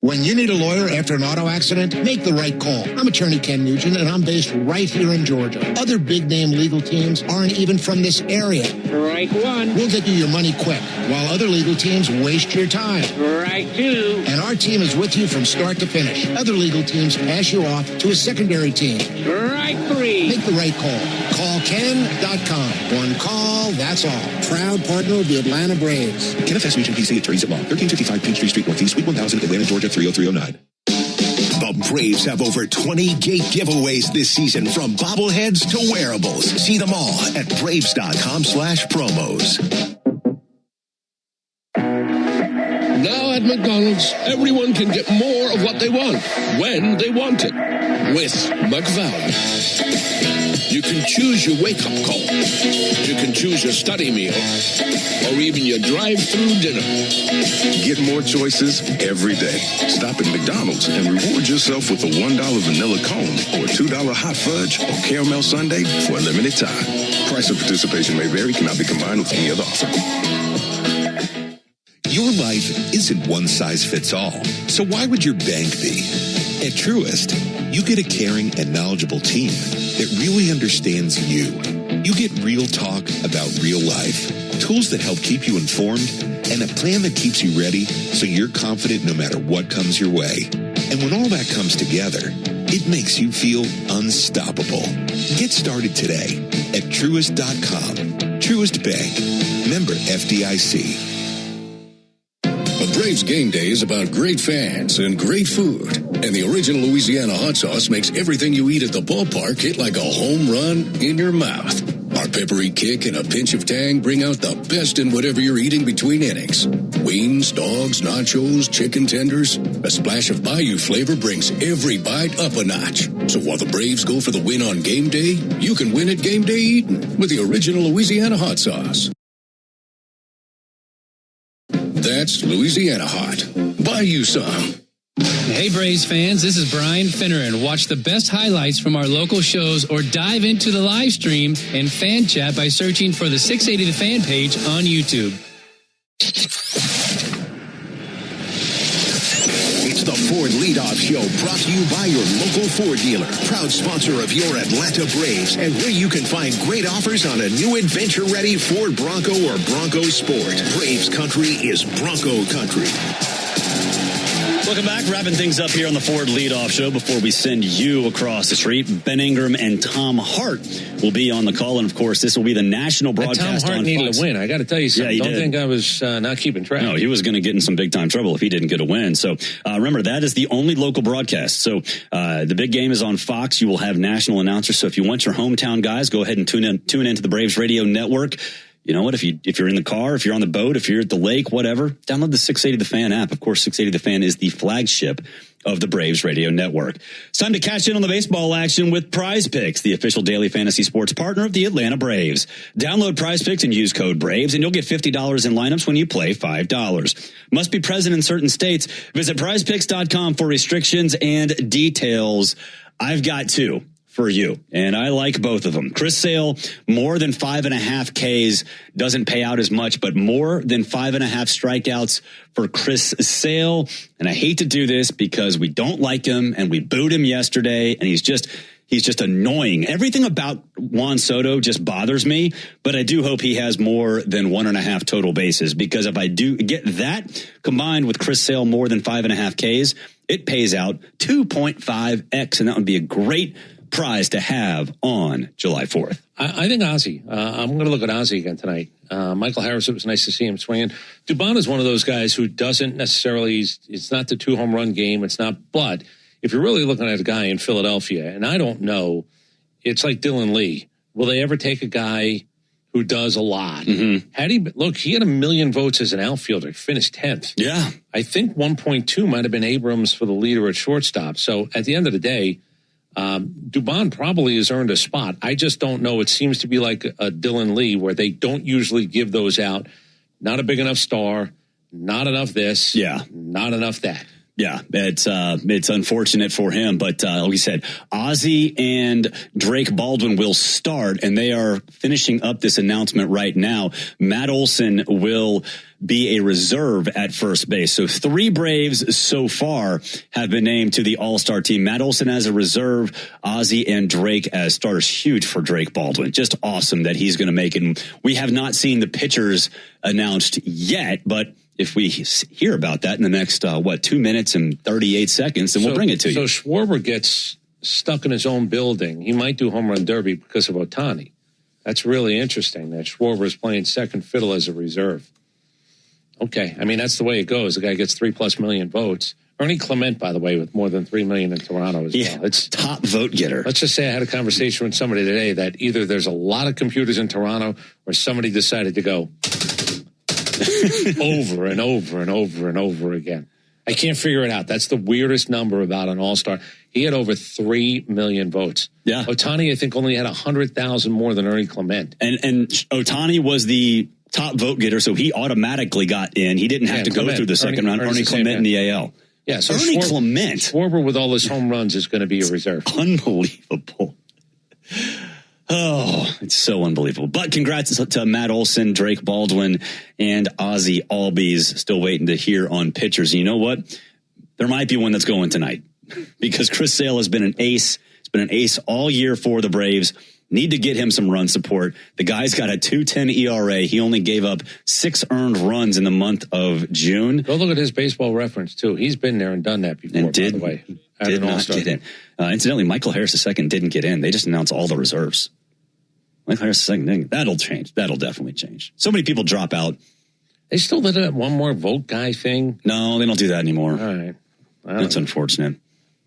When you need a lawyer after an auto accident, make the right call. I'm attorney Ken Nugent, and I'm based right here in Georgia. Other big-name legal teams aren't even from this area. Right one. We'll get you your money quick, while other legal teams waste your time. Right two. And our team is with you from start to finish. Other legal teams pass you off to a secondary team. Right three. Make the right call. Call Ken.com. One call, that's all. Proud partner of the Atlanta Braves. Kenneth S. Nugent, PC, attorneys at law. 1355 Peachtree Street Northeast, Suite 1000, Atlanta, Georgia, 30309. The Braves have over 20 gate giveaways this season, from bobbleheads to wearables. See them all at Braves.com/promos. Now at McDonald's, everyone can get more of what they want, when they want it, with McValue. You can choose your wake-up call. You can choose your study meal, or even your drive-through dinner. Get more choices every day. Stop at McDonald's and reward yourself with a $1 vanilla cone or $2 hot fudge or caramel sundae for a limited time. Price of participation may vary, cannot be combined with any other offer. Your life isn't one size fits all, so why would your bank be? At Truist, you get a caring and knowledgeable team that really understands you. You get real talk about real life, tools that help keep you informed, and a plan that keeps you ready so you're confident no matter what comes your way. And when all that comes together, it makes you feel unstoppable. Get started today at Truist.com. Truist Bank. Member FDIC. A Braves game day is about great fans and great food. And the original Louisiana hot sauce makes everything you eat at the ballpark hit like a home run in your mouth. Our peppery kick and a pinch of tang bring out the best in whatever you're eating between innings. Wings, dogs, nachos, chicken tenders. A splash of Bayou flavor brings every bite up a notch. So while the Braves go for the win on game day, you can win at game day eating with the original Louisiana hot sauce. That's Louisiana hot. Buy you some. Hey Braves fans, this is Brian Finneran. Watch the best highlights from our local shows or dive into the live stream and fan chat by searching for the 680 The Fan page on YouTube. It's the Ford Leadoff Show, brought to you by your local Ford dealer, proud sponsor of your Atlanta Braves, and where you can find great offers on a new adventure-ready Ford Bronco or Bronco Sport. Braves country is Bronco country. Welcome back. Wrapping things up here on the Ford Leadoff Show before we send you across the street. Ben Ingram and Tom Hart will be on the call. And, of course, this will be the national broadcast Tom Hart on needed Fox. a win. I got to tell you something. Yeah, Don't think I was not keeping track. No, he was going to get in some big-time trouble if he didn't get a win. So, remember, that is the only local broadcast. So, the big game is on Fox. You will have national announcers. So, if you want your hometown guys, go ahead and tune into the Braves Radio Network. You know what? If you're in the car, if you're on the boat, if you're at the lake, whatever, download the 680 The Fan app. Of course, 680 The Fan is the flagship of the Braves Radio Network. It's time to cash in on the baseball action with Prize Picks, the official daily fantasy sports partner of the Atlanta Braves. Download Prize Picks and use code BRAVES, and you'll get $50 in lineups when you play $5. Must be present in certain states. Visit prizepicks.com for restrictions and details. I've got two for you, and I like both of them. Chris Sale, more than 5.5 Ks doesn't pay out as much, but more than 5.5 strikeouts for Chris Sale. And I hate to do this because we don't like him and we booed him yesterday, and he's just annoying. Everything about Juan Soto just bothers me, but I do hope he has more than 1.5 total bases, because if I do get that combined with Chris Sale more than 5.5 Ks, it pays out 2.5x, and that would be a great prize to have on July 4th. I think Ozzie. I'm going to look at Ozzie again tonight. Michael Harris, it was nice to see him swinging. Dubon is one of those guys who doesn't necessarily, it's not the 2-home run game. It's not, but if you're really looking at a guy in Philadelphia, and I don't know, it's like Dylan Lee. Will they ever take a guy who does a lot? Mm-hmm. He had 1 million votes as an outfielder, finished 10th. Yeah. I think 1.2 might have been Abrams for the leader at shortstop. So at the end of the day, Dubon probably has earned a spot. I just don't know. It seems to be like a Dylan Lee, where they don't usually give those out. Not a big enough star, not enough this, not enough that. Yeah, it's unfortunate for him, but like you said, Ozzie and Drake Baldwin will start, and they are finishing up this announcement right now. Matt Olson will be a reserve at first base. So 3 Braves so far have been named to the All-Star team. Matt Olson as a reserve, Ozzie and Drake as starters. Huge for Drake Baldwin. Just awesome that he's going to make it. And we have not seen the pitchers announced yet, but if we hear about that in the next, 2 minutes and 38 seconds, then we'll bring it to you. So Schwarber gets stuck in his own building. He might do home run derby because of Ohtani. That's really interesting that Schwarber is playing second fiddle as a reserve. Okay. I mean, that's the way it goes. The guy gets 3+ million votes. Ernie Clement, by the way, with more than 3 million in Toronto as well. It's top vote getter. Let's just say I had a conversation with somebody today that either there's a lot of computers in Toronto or somebody decided to go over and over and over and over again. I can't figure it out. That's the weirdest number about an all-star. He had over 3 million votes. Yeah. Ohtani, I think, only had 100,000 more than Ernie Clement. And Ohtani was the top vote getter, so he automatically got in. He didn't have to go through the second round. Ernie Clement in the AL. Yeah, so Ernie Clement. Schwarber with all his home runs is going to be a reserve. Unbelievable. Oh, it's so unbelievable. But congrats to Matt Olson, Drake Baldwin, and Ozzie Albies. Still waiting to hear on pitchers. And you know what? There might be one that's going tonight because Chris Sale has been an ace. He's been an ace all year for the Braves. Need to get him some run support. The guy's got a 2.10 ERA. He only gave up 6 earned runs in the month of June. Go look at his Baseball Reference, too. He's been there and done that before, and did, by the way. Did not get in. Incidentally, Michael Harris II didn't get in. They just announced all the reserves. Michael Harris II, that'll change. That'll definitely change. So many people drop out. They still did that one more vote guy thing? No, they don't do that anymore. All right. That's unfortunate.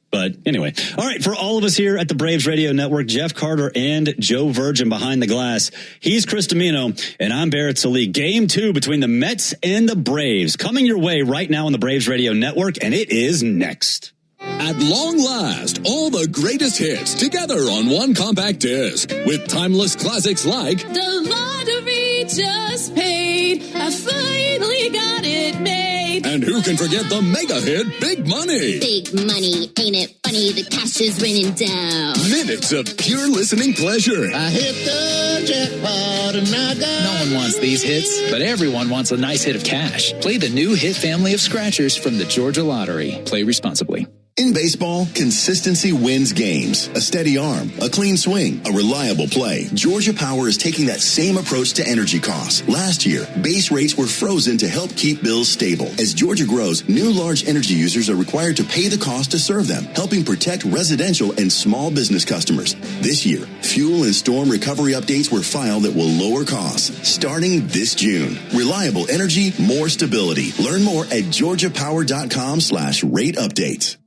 But anyway, all right, for all of us here at the Braves Radio Network, Jeff Carter and Joe Virgin behind the glass. He's Chris Domino, and I'm Barrett Sallee. Game 2 between the Mets and the Braves coming your way right now on the Braves Radio Network, and it is next. At long last, all the greatest hits together on one compact disc with timeless classics like The Lottery Just Paid, I finally got it made. And who can forget the mega hit Big Money? Big money, ain't it funny? The cash is raining down. Minutes of pure listening pleasure. I hit the jackpot and I got... No one wants these hits, but everyone wants a nice hit of cash. Play the new hit family of scratchers from the Georgia Lottery. Play responsibly. In baseball, consistency wins games. A steady arm, a clean swing, a reliable play. Georgia Power is taking that same approach to energy costs. Last year, base rates were frozen to help keep bills stable. As Georgia grows, new large energy users are required to pay the cost to serve them, helping protect residential and small business customers. This year, fuel and storm recovery updates were filed that will lower costs starting this June. Reliable energy, more stability. Learn more at georgiapower.com/rate updates.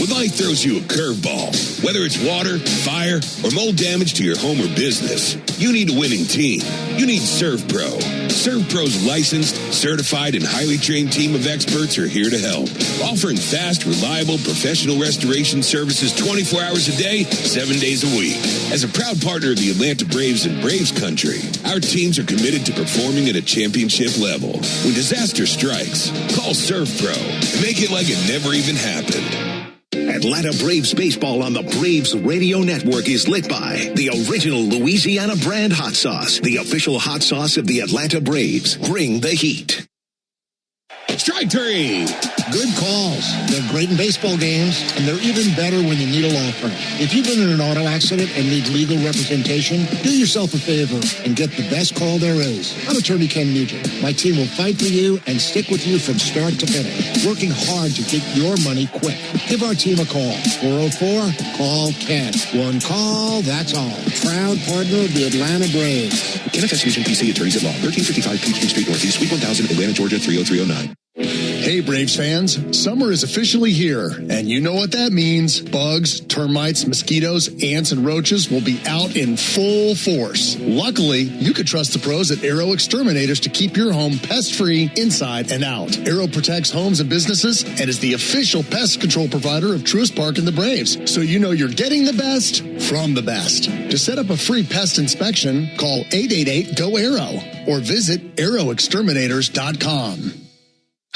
When life throws you a curveball, whether it's water, fire, or mold damage to your home or business, you need a winning team. You need ServPro. ServPro's licensed, certified, and highly trained team of experts are here to help, offering fast, reliable, professional restoration services 24 hours a day, 7 days a week. As a proud partner of the Atlanta Braves and Braves Country, our teams are committed to performing at a championship level. When disaster strikes, call ServPro and make it like it never even happened. Atlanta Braves baseball on the Braves Radio Network is lit by the original Louisiana brand hot sauce, the official hot sauce of the Atlanta Braves. Bring the heat. Strike three. Good calls. They're great in baseball games, and they're even better when you need a law firm. If you've been in an auto accident and need legal representation, do yourself a favor and get the best call there is. I'm attorney Ken Nugent. My team will fight for you and stick with you from start to finish, working hard to get your money quick. Give our team a call. 404-CALL-KEN. One call, that's all. Proud partner of the Atlanta Braves. NFS Fusion PC Attorneys at Law, 1355 Peachtree Street Northeast, Suite 1000, Atlanta, Georgia, 30309. Hey, Braves fans, summer is officially here, and you know what that means. Bugs, termites, mosquitoes, ants, and roaches will be out in full force. Luckily, you could trust the pros at Arrow Exterminators to keep your home pest-free inside and out. Arrow protects homes and businesses and is the official pest control provider of Truist Park and the Braves, so you know you're getting the best from the best. To set up a free pest inspection, call 888-GO-ARROW or visit arrowexterminators.com.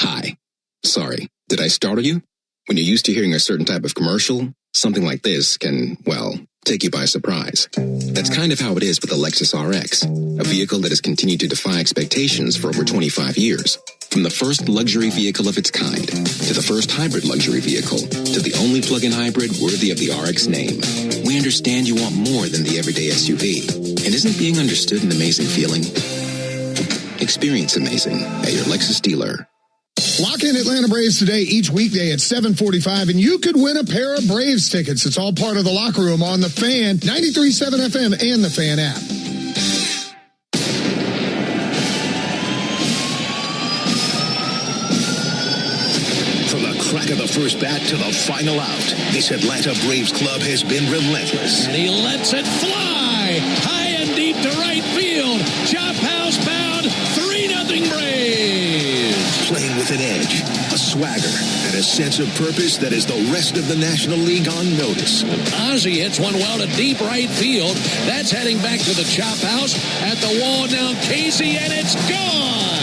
Hi. Sorry. Did I startle you? When you're used to hearing a certain type of commercial, something like this can, well, take you by surprise. That's kind of how it is with the Lexus RX, a vehicle that has continued to defy expectations for over 25 years. From the first luxury vehicle of its kind, to the first hybrid luxury vehicle, to the only plug-in hybrid worthy of the RX name. We understand you want more than the everyday SUV. And isn't being understood an amazing feeling? Experience amazing at your Lexus dealer. Lock in Atlanta Braves today, each weekday at 7:45, and you could win a pair of Braves tickets. It's all part of the locker room on the Fan, 93.7 FM, and the Fan app. From the crack of the first bat to the final out, this Atlanta Braves club has been relentless. And he lets it fly high and deep to right field. Chop house bound, 3-0 Braves. Playing with an edge, a swagger, and a sense of purpose that is the rest of the National League on notice. Ozzie hits one well to deep right field. That's heading back to the chop house. At the wall now, Casey, and it's gone.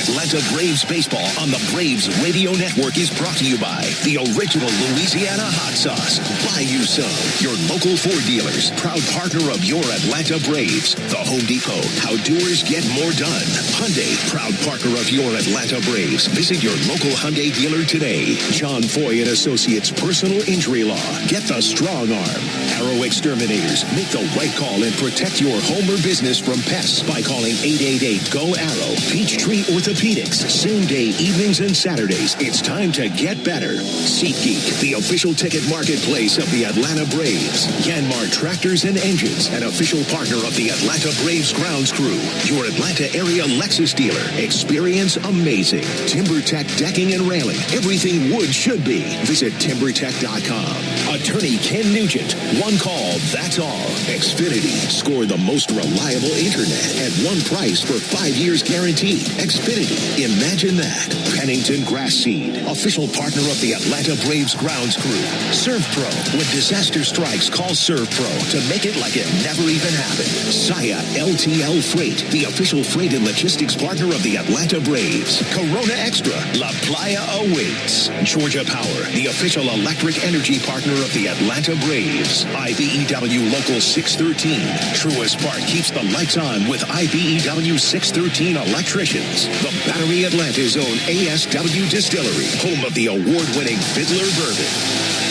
Atlanta Braves baseball on the Braves Radio Network is brought to you by the original Louisiana hot sauce. Buy you some. Your local Ford dealers, proud partner of your Atlanta Braves. The Home Depot, how doers get more done. Hyundai, proud partner of your Atlanta Braves. Visit your local Hyundai dealer today. John Foy and Associates Personal Injury Law. Get the strong arm. Arrow Exterminators. Make the right call and protect your home or business from pests by calling 888-GO-ARROW. Peachtree Orthopedics. Same day, evenings and Saturdays. It's time to get better. SeatGeek, the official ticket marketplace of the Atlanta Braves. Yanmar Tractors and Engines, an official partner of the Atlanta Braves grounds crew. Your Atlanta area Lexus dealer. Experience amazing. TimberTech Decking and Railing. Everything wood should be. Visit TimberTech.com. Attorney Ken Nugent. One call, that's all. Xfinity. Score the most reliable internet at one price for 5 years guaranteed. Xfinity. Imagine that. Pennington Grass Seed, official partner of the Atlanta Braves grounds crew. Serve Pro. When disaster strikes, call Serve Pro to make it like it never even happened. Saya LTL Freight, the official freight and logistics partner of the Atlanta Braves. Corona Extra, La Playa awaits. Georgia Power, the official electric energy partner of the Atlanta Braves. IBEW Local 613. Truist Park keeps the lights on with IBEW 613 electricians. The Battery Atlanta's own ASW Distillery, home of the award-winning Fiddler Bourbon.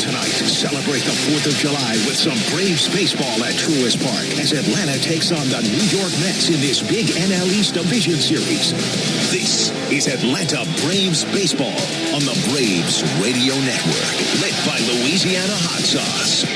Tonight, celebrate the 4th of July with some Braves baseball at Truist Park as Atlanta takes on the New York Mets in this big NL East Division Series. This is Atlanta Braves baseball on the Braves Radio Network, led by Louisiana Hot Sauce.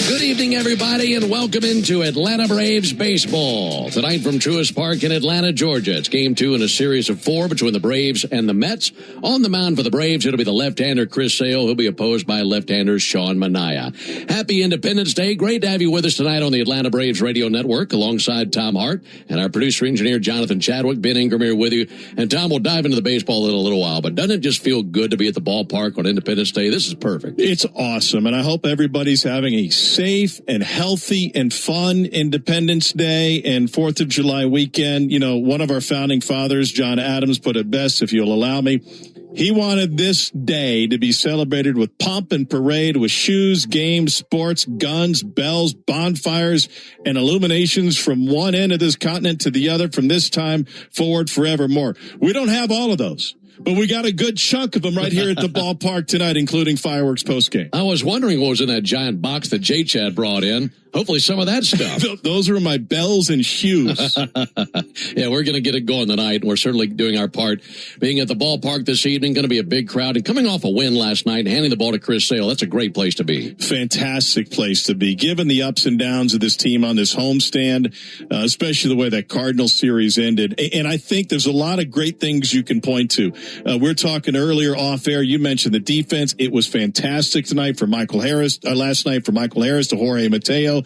Good evening, everybody, and welcome into Atlanta Braves baseball. Tonight from Truist Park in Atlanta, Georgia. It's game 2 in a series of 4 between the Braves and the Mets. On the mound for the Braves, it'll be the left-hander Chris Sale, who'll be opposed by left-hander Sean Manaea. Happy Independence Day. Great to have you with us tonight on the Atlanta Braves Radio Network alongside Tom Hart and our producer-engineer Jonathan Chadwick. Ben Ingram here with you. And Tom, will dive into the baseball in a little while, but doesn't it just feel good to be at the ballpark on Independence Day? This is perfect. It's awesome, and I hope everybody's having a safe and healthy and fun Independence Day and 4th of July weekend. You know, one of our founding fathers, John Adams, put it best, if you'll allow me. He wanted this day to be celebrated with pomp and parade, with shoes, games, sports, guns, bells, bonfires, and illuminations from one end of this continent to the other from this time forward forevermore. We don't have all of those, but we got a good chunk of them right here at the ballpark tonight, including fireworks postgame. I was wondering what was in that giant box that J-Chad brought in. Hopefully some of that stuff. Those are my bells and shoes. Yeah, we're going to get it going tonight, and we're certainly doing our part. Being at the ballpark this evening, going to be a big crowd. And coming off a win last night and handing the ball to Chris Sale, that's a great place to be. Fantastic place to be. Given the ups and downs of this team on this homestand, especially the way that Cardinals series ended. And I think there's a lot of great things you can point to. We're talking earlier off air. You mentioned the defense. It was fantastic tonight for Michael Harris, last night for Michael Harris to Jorge Mateo.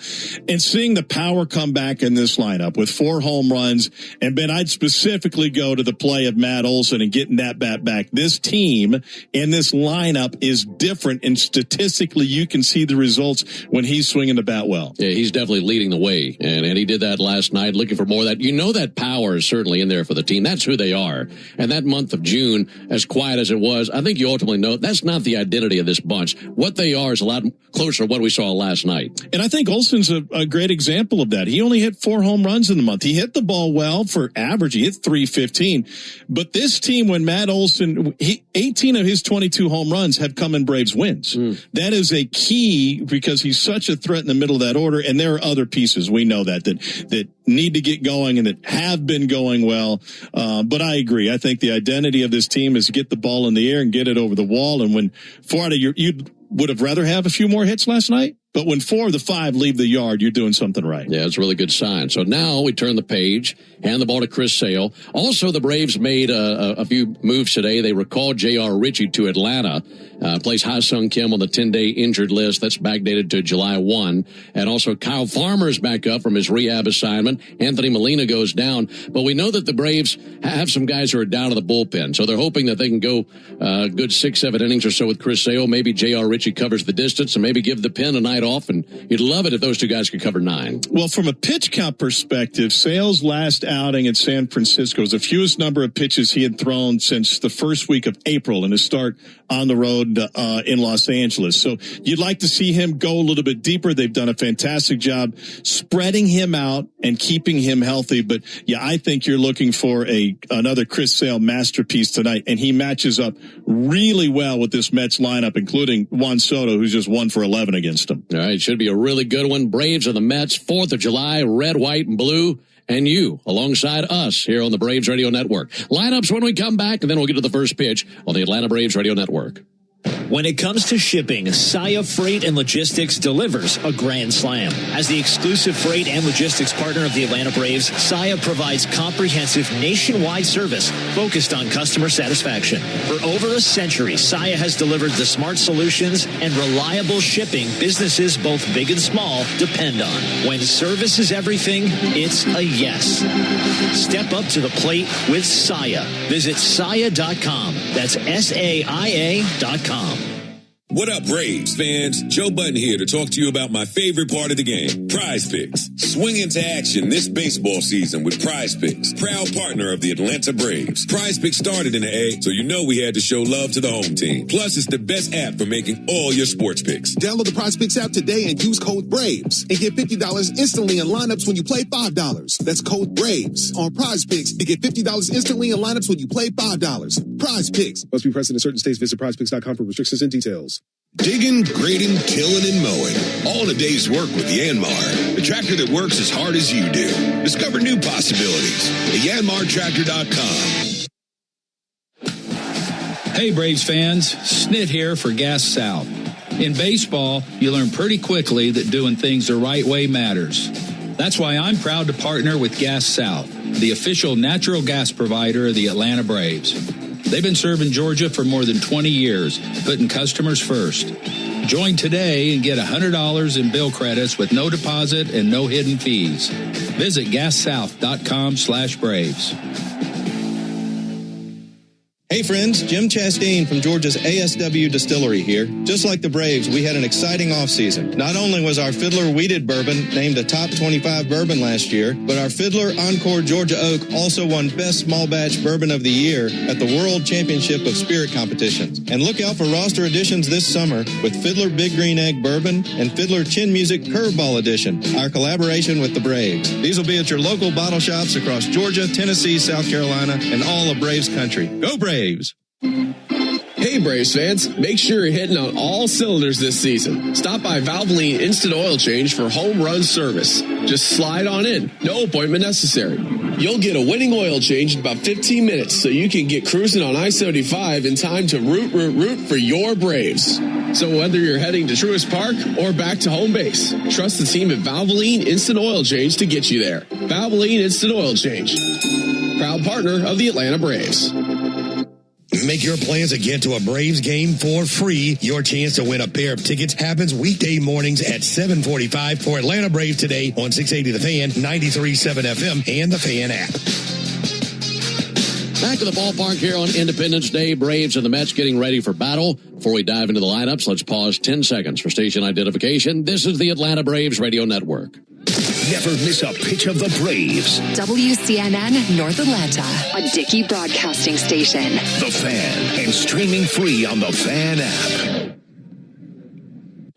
And seeing the power come back in this lineup with 4 home runs. And Ben, I'd specifically go to the play of Matt Olson and getting that bat back. This team and this lineup is different, and statistically you can see the results when he's swinging the bat well. Yeah, he's definitely leading the way, and he did that last night, looking for more of that. You know, that power is certainly in there for the team. That's who they are. And that month of June, as quiet as it was, I think you ultimately know that's not the identity of this bunch. What they are is a lot closer to what we saw last night. And I think Olson's a great example of that. He only hit 4 home runs in the month. He hit the ball well for average. He hit .315. But this team, when Matt Olson, 18 of his 22 home runs have come in Braves wins. That is a key because he's such a threat in the middle of that order. And there are other pieces. We know that need to get going and that have been going well. But I agree. I think the identity of this team is to get the ball in the air and get it over the wall. And when 4 out of you would have rather have a few more hits last night. But when 4 of the 5 leave the yard, you're doing something right. Yeah, it's a really good sign. So now we turn the page, hand the ball to Chris Sale. Also, the Braves made a few moves today. They recalled J.R. Ritchie to Atlanta, placed Ha-Sung Kim on the 10-day injured list. That's backdated to July 1. And also Kyle Farmer's back up from his rehab assignment. Anthony Molina goes down. But we know that the Braves have some guys who are down to the bullpen. So they're hoping that they can go good 6-7 innings or so with Chris Sale. Maybe J.R. Ritchie covers the distance and maybe give the pen a night off, and you'd love it if those two guys could cover 9. Well, from a pitch count perspective, Sale's last outing at San Francisco was the fewest number of pitches he had thrown since the first week of April in his start on the road in Los Angeles. So you'd like to see him go a little bit deeper. They've done a fantastic job spreading him out and keeping him healthy. But yeah, I think you're looking for another Chris Sale masterpiece tonight, and he matches up really well with this Mets lineup, including Juan Soto, who's just 1 for 11 against him. All right, should be a really good one. Braves and the Mets, 4th of July, red, white, and blue. And you, alongside us here on the Braves Radio Network. Lineups when we come back, and then we'll get to the first pitch on the Atlanta Braves Radio Network. When it comes to shipping, Saia Freight and Logistics delivers a grand slam. As the exclusive freight and logistics partner of the Atlanta Braves, Saia provides comprehensive nationwide service focused on customer satisfaction. For over a century, Saia has delivered the smart solutions and reliable shipping businesses both big and small depend on. When service is everything, it's a yes. Step up to the plate with Saia. Visit Saia.com. That's SAIA.com. What up, Braves fans? Joe Button here to talk to you about my favorite part of the game, Prize Picks. Swing into action this baseball season with Prize Picks, proud partner of the Atlanta Braves. Prize Picks started in the A, so you know we had to show love to the home team. Plus, it's the best app for making all your sports picks. Download the Prize Picks app today and use code BRAVES and get $50 instantly in lineups when you play $5. That's code BRAVES on Prize Picks to get $50 instantly in lineups when you play $5. Prize Picks. Must be present in certain states. Visit prizepicks.com for restrictions and details. Digging, grading, tilling, and mowing. All in a day's work with Yanmar, the tractor that works as hard as you do. Discover new possibilities at yanmartractor.com. Hey, Braves fans. Snit here for Gas South. In baseball, you learn pretty quickly that doing things the right way matters. That's why I'm proud to partner with Gas South, the official natural gas provider of the Atlanta Braves. They've been serving Georgia for more than 20 years, putting customers first. Join today and get $100 in bill credits with no deposit and no hidden fees. Visit gassouth.com/Braves. Hey friends, Jim Chastain from Georgia's ASW Distillery here. Just like the Braves, we had an exciting offseason. Not only was our Fiddler Wheated Bourbon named a top 25 bourbon last year, but our Fiddler Encore Georgia Oak also won Best Small Batch Bourbon of the Year at the World Championship of Spirit Competitions. And look out for roster additions this summer with Fiddler Big Green Egg Bourbon and Fiddler Chin Music Curveball Edition, our collaboration with the Braves. These will be at your local bottle shops across Georgia, Tennessee, South Carolina, and all of Braves country. Go Braves! Hey Braves fans, make sure you're hitting on all cylinders this season. Stop by Valvoline Instant Oil Change for home run service. Just slide on in, no appointment necessary. You'll get a winning oil change in about 15 minutes so you can get cruising on I-75 in time to root for your Braves. So whether you're heading to Truist Park or back to home base, trust the team at Valvoline Instant Oil Change to get you there. Valvoline Instant Oil Change, proud partner of the Atlanta Braves. Make your plans to get to a Braves game for free. Your chance to win a pair of tickets happens weekday mornings at 7:45 for Atlanta Braves today on 680 The Fan, 93.7 FM, and the Fan app. Back to the ballpark here on Independence Day. Braves and the Mets getting ready for battle. Before we dive into the lineups, let's pause 10 seconds for station identification. This is the Atlanta Braves Radio Network. Never miss a pitch of the Braves. WCNN North Atlanta, a Dickey broadcasting station. The Fan, and streaming free on the Fan app.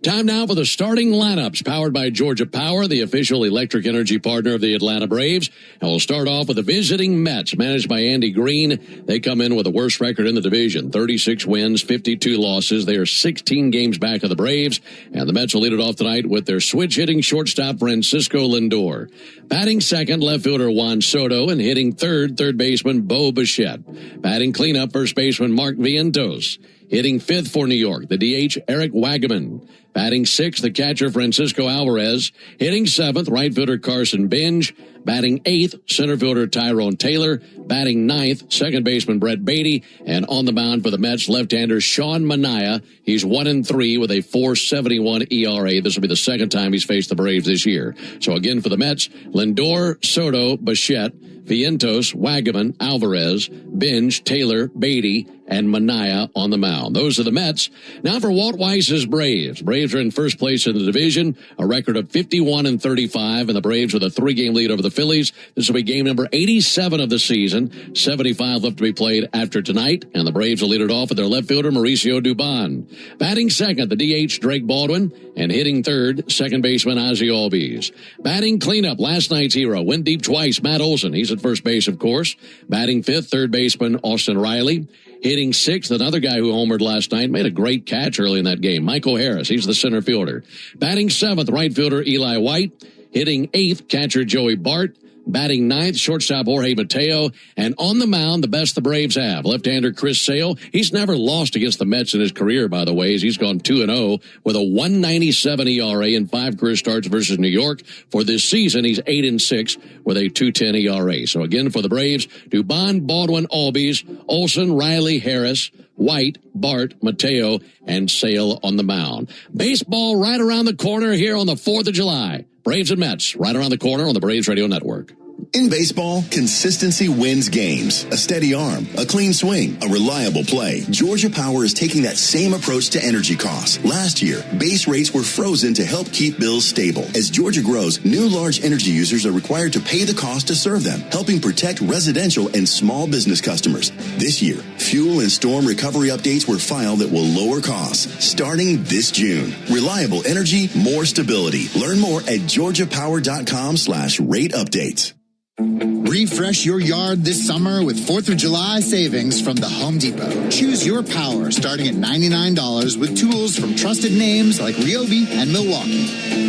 Time now for the starting lineups, powered by Georgia Power, the official electric energy partner of the Atlanta Braves. And we'll start off with the visiting Mets, managed by Andy Green. They come in with the worst record in the division, 36 wins, 52 losses. They are 16 games back of the Braves. And the Mets will lead it off tonight with their switch-hitting shortstop, Francisco Lindor. Batting second, left fielder Juan Soto, and hitting third baseman Bo Bichette. Batting cleanup, first baseman Mark Vientos. Hitting fifth for New York, the DH Eric Wagaman. Batting sixth, the catcher Francisco Alvarez. Hitting seventh, right fielder Carson Binge. Batting eighth, center fielder Tyrone Taylor. Batting ninth, second baseman Brett Beatty. And on the mound for the Mets, left-hander Sean Manaea. He's 1-3 with a 4.71 ERA. This will be the second time he's faced the Braves this year. So again for the Mets, Lindor, Soto, Bichette, Vientos, Wagaman, Alvarez, Binge, Taylor, Beatty, and Manaea on the mound. Those are the Mets. Now for Walt Weiss's Braves. Braves are in first place in the division, a record of 51-35, and the Braves with a 3-game lead over the Phillies. This will be game number 87 of the season. 75 left to be played after tonight, and the Braves will lead it off with their left fielder, Mauricio Dubon. Batting second, the DH, Drake Baldwin, and hitting third, second baseman, Ozzie Albies. Batting cleanup, last night's hero, went deep twice, Matt Olson. He's at first base, of course. Batting fifth, third baseman, Austin Riley. Hitting sixth, another guy who homered last night, made a great catch early in that game, Michael Harris. He's the center fielder. Batting seventh, right fielder Eli White. Hitting eighth, catcher Joey Bart. Batting ninth, shortstop Jorge Mateo. And on the mound, the best the Braves have. Left-hander Chris Sale. He's never lost against the Mets in his career, by the way, as he's gone 2-0 with a 1.97 ERA in 5 career starts versus New York. For this season, he's 8-6 with a 2.10 ERA. So again, for the Braves, Dubon, Baldwin, Albies, Olson, Riley, Harris, White, Bart, Mateo, and Sale on the mound. Baseball right around the corner here on the 4th of July. Braves and Mets right around the corner on the Braves Radio Network. In baseball, consistency wins games. A steady arm, a clean swing, a reliable play. Georgia Power is taking that same approach to energy costs. Last year, base rates were frozen to help keep bills stable. As Georgia grows, new large energy users are required to pay the cost to serve them, helping protect residential and small business customers. This year, fuel and storm recovery updates were filed that will lower costs starting this June. Reliable energy, more stability. Learn more at georgiapower.com/rate updates. Refresh your yard this summer with 4th of July savings from the Home Depot. Choose your power starting at $99 with tools from trusted names like Ryobi and Milwaukee.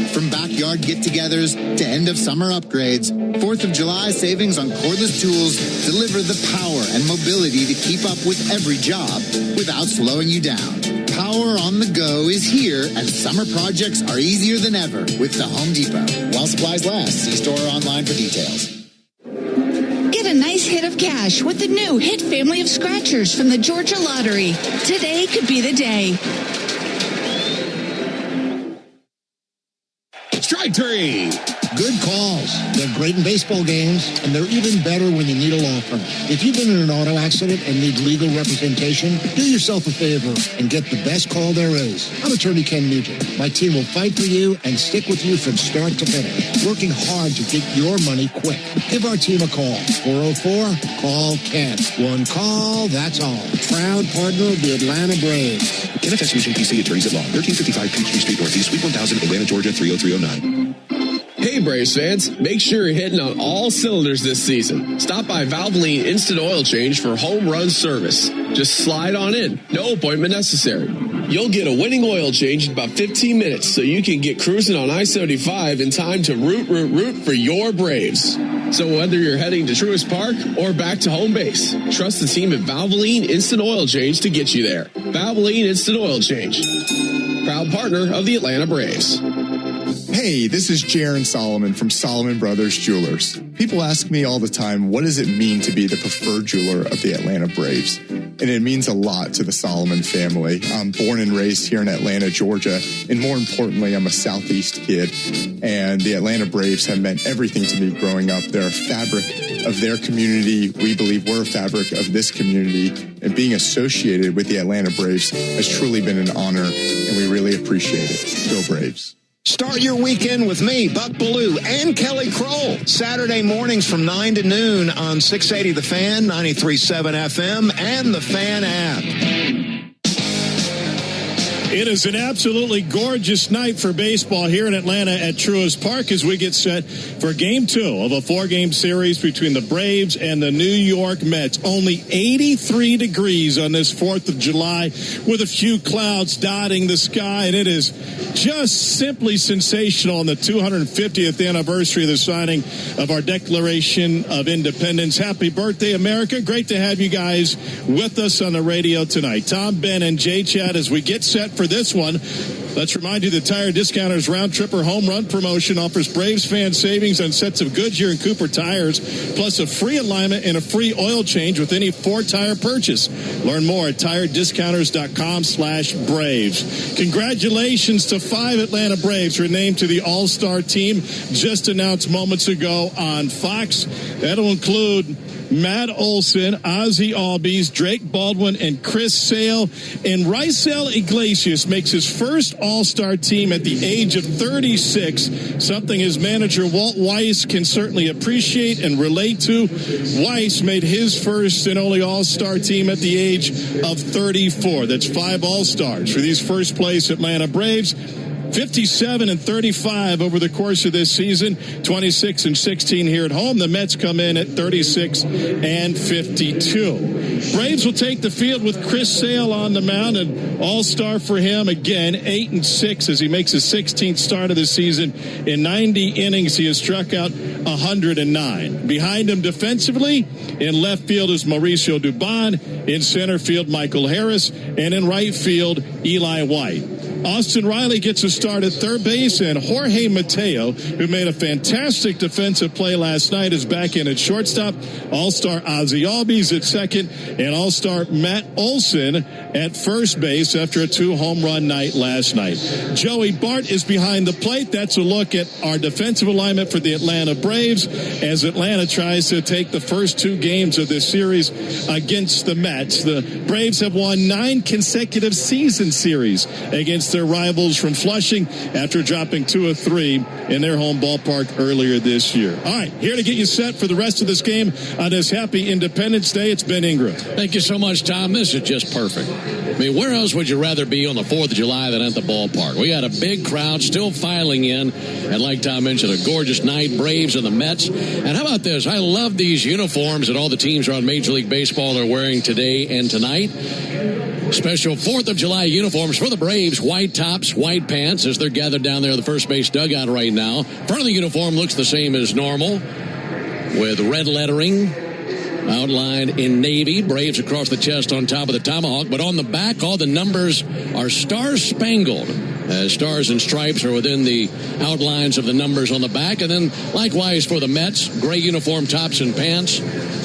From backyard get-togethers to end-of-summer upgrades, 4th of July savings on cordless tools deliver the power and mobility to keep up with every job without slowing you down. Power on the go is here, and summer projects are easier than ever with the Home Depot. While supplies last, see store or online for details. Get a nice hit of cash with the new Hit Family of Scratchers from the Georgia Lottery. Today could be the day. Strike three. Good calls. They're great in baseball games, and they're even better when you need a law firm. If you've been in an auto accident and need legal representation, do yourself a favor and get the best call there is. I'm attorney Ken Nugent. My team will fight for you and stick with you from start to finish, working hard to get your money quick. Give our team a call. 404-CALL-KEN. One call, that's all. Proud partner of the Atlanta Braves. NFS UJPC Attorneys at Law, 1355 Peachtree Street Northeast, Suite 1000, Atlanta, Georgia, 30309. Hey Braves fans, make sure you're hitting on all cylinders this season. Stop by Valvoline Instant Oil Change for home run service. Just slide on in, no appointment necessary. You'll get a winning oil change in about 15 minutes so you can get cruising on I-75 in time to root for your Braves. So whether you're heading to Truist Park or back to home base, trust the team at Valvoline Instant Oil Change to get you there. Valvoline Instant Oil Change, proud partner of the Atlanta Braves. Hey, this is Jaron Solomon from Solomon Brothers Jewelers. People ask me all the time, what does it mean to be the preferred jeweler of the Atlanta Braves? And it means a lot to the Solomon family. I'm born and raised here in Atlanta, Georgia, and more importantly, I'm a Southeast kid. And the Atlanta Braves have meant everything to me growing up. They're a fabric of their community. We believe we're a fabric of this community. And being associated with the Atlanta Braves has truly been an honor, and we really appreciate it. Go Braves. Start your weekend with me, Buck Bellew, and Kelly Kroll. Saturday mornings from 9 to noon on 680 The Fan, 93.7 FM, and the Fan app. It is an absolutely gorgeous night for baseball here in Atlanta at Truist Park as we get set for Game 2 of a 4-game series between the Braves and the New York Mets. Only 83 degrees on this 4th of July with a few clouds dotting the sky, and it is just simply sensational on the 250th anniversary of the signing of our Declaration of Independence. Happy birthday, America. Great to have you guys with us on the radio tonight. Tom, Ben, and Jay Chad as we get set for this one. Let's remind you the Tire Discounters Round Tripper Home Run promotion offers Braves fan savings on sets of Goodyear and Cooper tires, plus a free alignment and a free oil change with any 4-tire purchase. Learn more at tirediscounters.com/Braves. Congratulations to 5 Atlanta Braves who were named to the All-Star team just announced moments ago on Fox. That'll include Matt Olson, Ozzie Albies, Drake Baldwin, and Chris Sale. And Raisel Iglesias makes his first All-Star team at the age of 36, something his manager Walt Weiss can certainly appreciate and relate to. Weiss made his first and only All-Star team at the age of 34. That's 5 All-Stars for these first-place Atlanta Braves. 57-35 over the course of this season, 26-16 here at home. The Mets come in at 36-52. Braves will take the field with Chris Sale on the mound, an all-star for him again, 8-6 as he makes his 16th start of the season. In 90 innings, he has struck out 109. Behind him defensively, in left field is Mauricio Dubon, in center field Michael Harris, and in right field Eli White. Austin Riley gets a start at third base, and Jorge Mateo, who made a fantastic defensive play last night, is back in at shortstop. All-star Ozzie Albies at second, and all-star Matt Olson at first base after a 2-home-run night last night. Joey Bart is behind the plate. That's a look at our defensive alignment for the Atlanta Braves as Atlanta tries to take the first 2 games of this series against the Mets. The Braves have won 9 consecutive season series against their rivals from Flushing after dropping 2 of 3 in their home ballpark earlier this year. All right, here to get you set for the rest of this game on this happy Independence Day, it's Ben Ingram. Thank you so much, Tom. This is just perfect. I mean, where else would you rather be on the 4th of July than at the ballpark? We got a big crowd still filing in, and like Tom mentioned, a gorgeous night, Braves and the Mets. And how about this? I love these uniforms that all the teams around Major League Baseball are wearing today and tonight. Special 4th of July uniforms for the Braves. White tops, white pants as they're gathered down there in the first base dugout right now. Front of the uniform looks the same as normal with red lettering outlined in navy. Braves across the chest on top of the tomahawk. But on the back, all the numbers are star-spangled. Stars and stripes are within the outlines of the numbers on the back. And then likewise for the Mets, gray uniform tops and pants.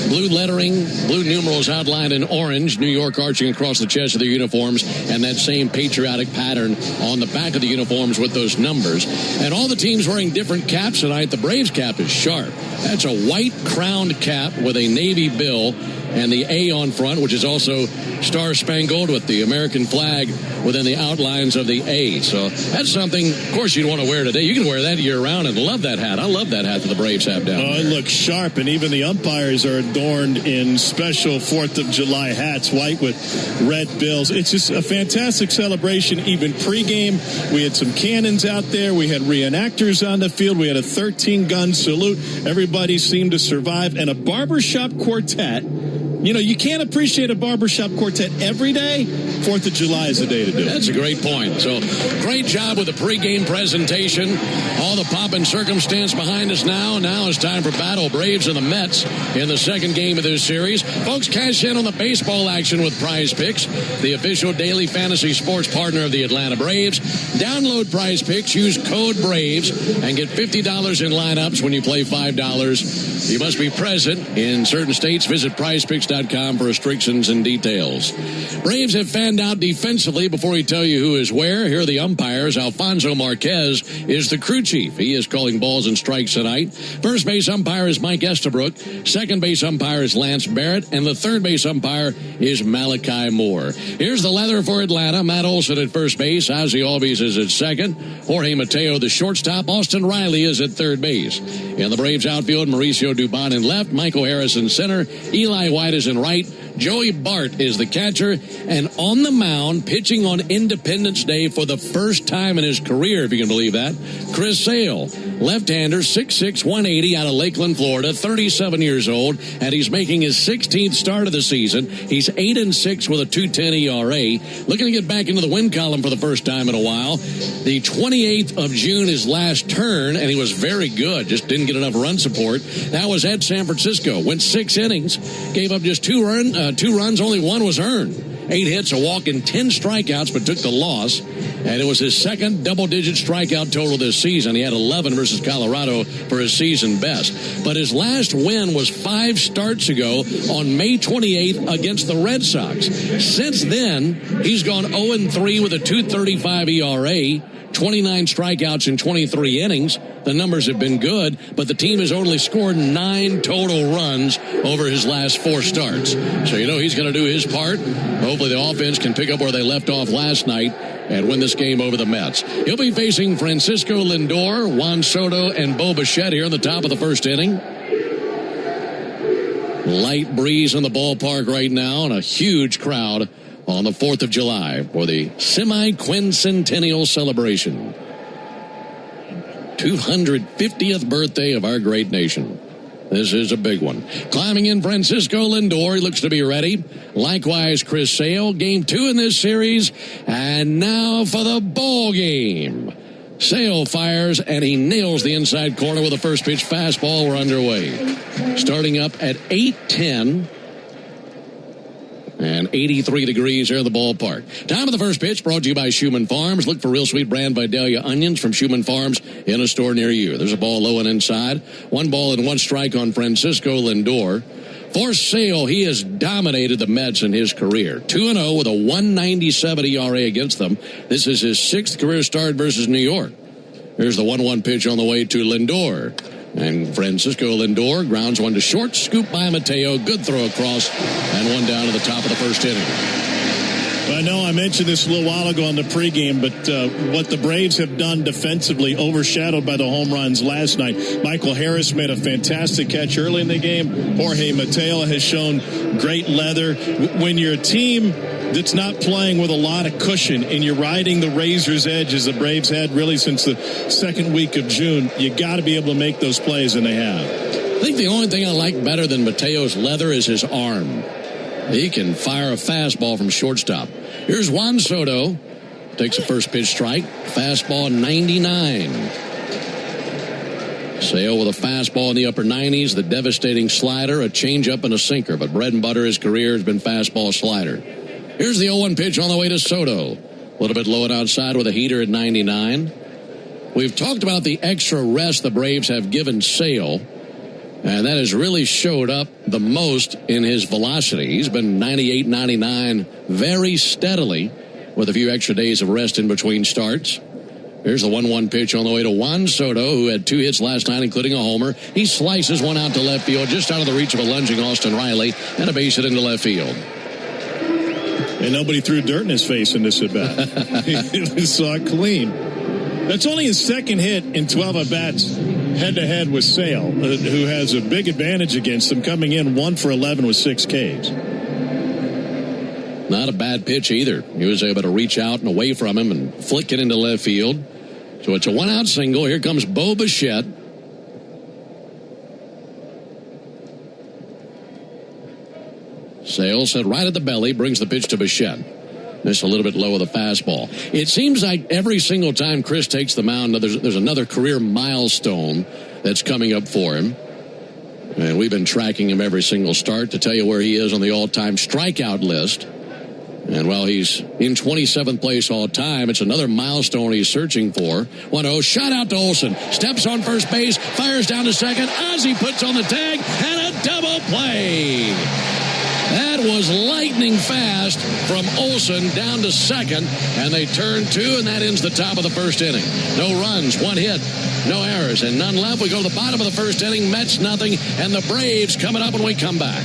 Blue lettering, blue numerals outlined in orange, New York arching across the chest of the uniforms, and that same patriotic pattern on the back of the uniforms with those numbers. And all the teams wearing different caps tonight. The Braves cap is sharp. That's a white crowned cap with a navy bill and the A on front, which is also star-spangled with the American flag within the outlines of the A. So that's something, of course, you'd want to wear today. You can wear that year-round and love that hat. I love that hat that the Braves have down there. It looks sharp, and even the umpires are adorned in special 4th of July hats, white with red bills. It's just a fantastic celebration. Even pregame, we had some cannons out there. We had reenactors on the field. We had a 13-gun salute. Everybody seemed to survive, and a barbershop quartet. You know, you can't appreciate a barbershop quartet every day. 4th of July is the day to do it. That's a great point. So, great job with the pregame presentation. All the pomp and circumstance behind us now. Now it's time for battle. Braves and the Mets in the second game of this series. Folks, cash in on the baseball action with Prize Picks, the official daily fantasy sports partner of the Atlanta Braves. Download Prize Picks, use code BRAVES, and get $50 in lineups when you play $5. You must be present in certain states. Visit PrizePicks.com for restrictions and details. Braves have fanned out defensively. Before we tell you who is where, here are the umpires. Alfonso Marquez is the crew chief. He is calling balls and strikes tonight. First base umpire is Mike Estabrook. Second base umpire is Lance Barrett. And the third base umpire is Malachi Moore. Here's the leather for Atlanta. Matt Olson at first base. Ozzie Albies is at second. Jorge Mateo, the shortstop. Austin Riley is at third base. In the Braves outfield, Mauricio Dubon in left. Michael Harris in center. Eli White is in right. Joey Bart is the catcher, and on the mound, pitching on Independence Day for the first time in his career, if you can believe that, Chris Sale, left-hander, 6'6", 180 out of Lakeland, Florida, 37 years old, and he's making his 16th start of the season. He's 8-6 with a 2.10 ERA. Looking to get back into the win column for the first time in a while. The 28th of June, his last turn, and he was very good, just didn't get enough run support. That was at San Francisco. Went 6 innings, gave up just 2 runs, only 1 was earned. 8 hits, a walk, and 10 strikeouts, but took the loss. And it was his second double-digit strikeout total this season. He had 11 versus Colorado for his season best. But his last win was 5 starts ago on May 28th against the Red Sox. Since then, he's gone 0-3 with a 2.35 ERA. 29 strikeouts in 23 innings. The numbers have been good, but the team has only scored 9 total runs over his last 4 starts. So you know he's going to do his part. Hopefully the offense can pick up where they left off last night and win this game over the Mets. He'll be facing Francisco Lindor, Juan Soto, and Bo Bichette here in the top of the first inning. Light breeze in the ballpark right now and a huge crowd on the 4th of July for the semi-quincentennial celebration. 250th birthday of our great nation. This is a big one. Climbing in, Francisco Lindor. He looks to be ready. Likewise, Chris Sale. Game 2 in this series. And now for the ball game. Sale fires, and he nails the inside corner with a first pitch fastball. We're underway. Starting up at 8:10. And 83 degrees here in the ballpark. Time of the first pitch brought to you by Schumann Farms. Look for Real Sweet Brand Vidalia onions from Schumann Farms in a store near you. There's a ball low and inside. 1 ball and 1 strike on Francisco Lindor. For Sale, he has dominated the Mets in his career. 2-0 with a 1.97 ERA against them. This is his 6th career start versus New York. Here's the 1-1 pitch on the way to Lindor. And Francisco Lindor grounds one to short, scoop by Mateo, good throw across, and one down to the top of the first inning. Well, I know I mentioned this a little while ago on the pregame, but what the Braves have done defensively, overshadowed by the home runs last night. Michael Harris made a fantastic catch early in the game. Jorge Mateo has shown great leather. When you're a team that's not playing with a lot of cushion and you're riding the razor's edge as the Braves had really since the second week of June, you got to be able to make those plays, and they have. I think the only thing I like better than Mateo's leather is his arm. He can fire a fastball from shortstop. Here's Juan Soto. Takes a first pitch strike. Fastball 99. Sale with a fastball in the upper 90s, the devastating slider, a changeup, and a sinker. But bread and butter his career has been fastball slider. Here's the 0-1 pitch on the way to Soto. A little bit low and outside with a heater at 99. We've talked about the extra rest the Braves have given Sale, and that has really showed up the most in his velocity. He's been 98, 99 very steadily with a few extra days of rest in between starts. Here's the 1-1 pitch on the way to Juan Soto, who had 2 hits last night, including a homer. He slices one out to left field, just out of the reach of a lunging Austin Riley, and a base hit into left field. And nobody threw dirt in his face in this at-bat. He saw it clean. That's only his second hit in 12 at-bats head-to-head with Sale, who has a big advantage against him, coming in 1 for 11 with 6 Ks. Not a bad pitch either. He was able to reach out and away from him and flick it into left field. So it's a 1-out single. Here comes Bo Bichette. Sale set right at the belly, brings the pitch to Bichette. Missed a little bit low with a fastball. It seems like every single time Chris takes the mound, there's another career milestone that's coming up for him. And we've been tracking him every single start to tell you where he is on the all-time strikeout list. And while he's in 27th place all time, it's another milestone he's searching for. 1-0, shot out to Olsen. Steps on first base, fires down to second. Ozzie puts on the tag, and a double play. That was lightning fast from Olsen down to second, and they turn 2, and that ends the top of the first inning. No runs, 1 hit, no errors, and none left. We go to the bottom of the first inning, Mets nothing, and the Braves coming up when we come back.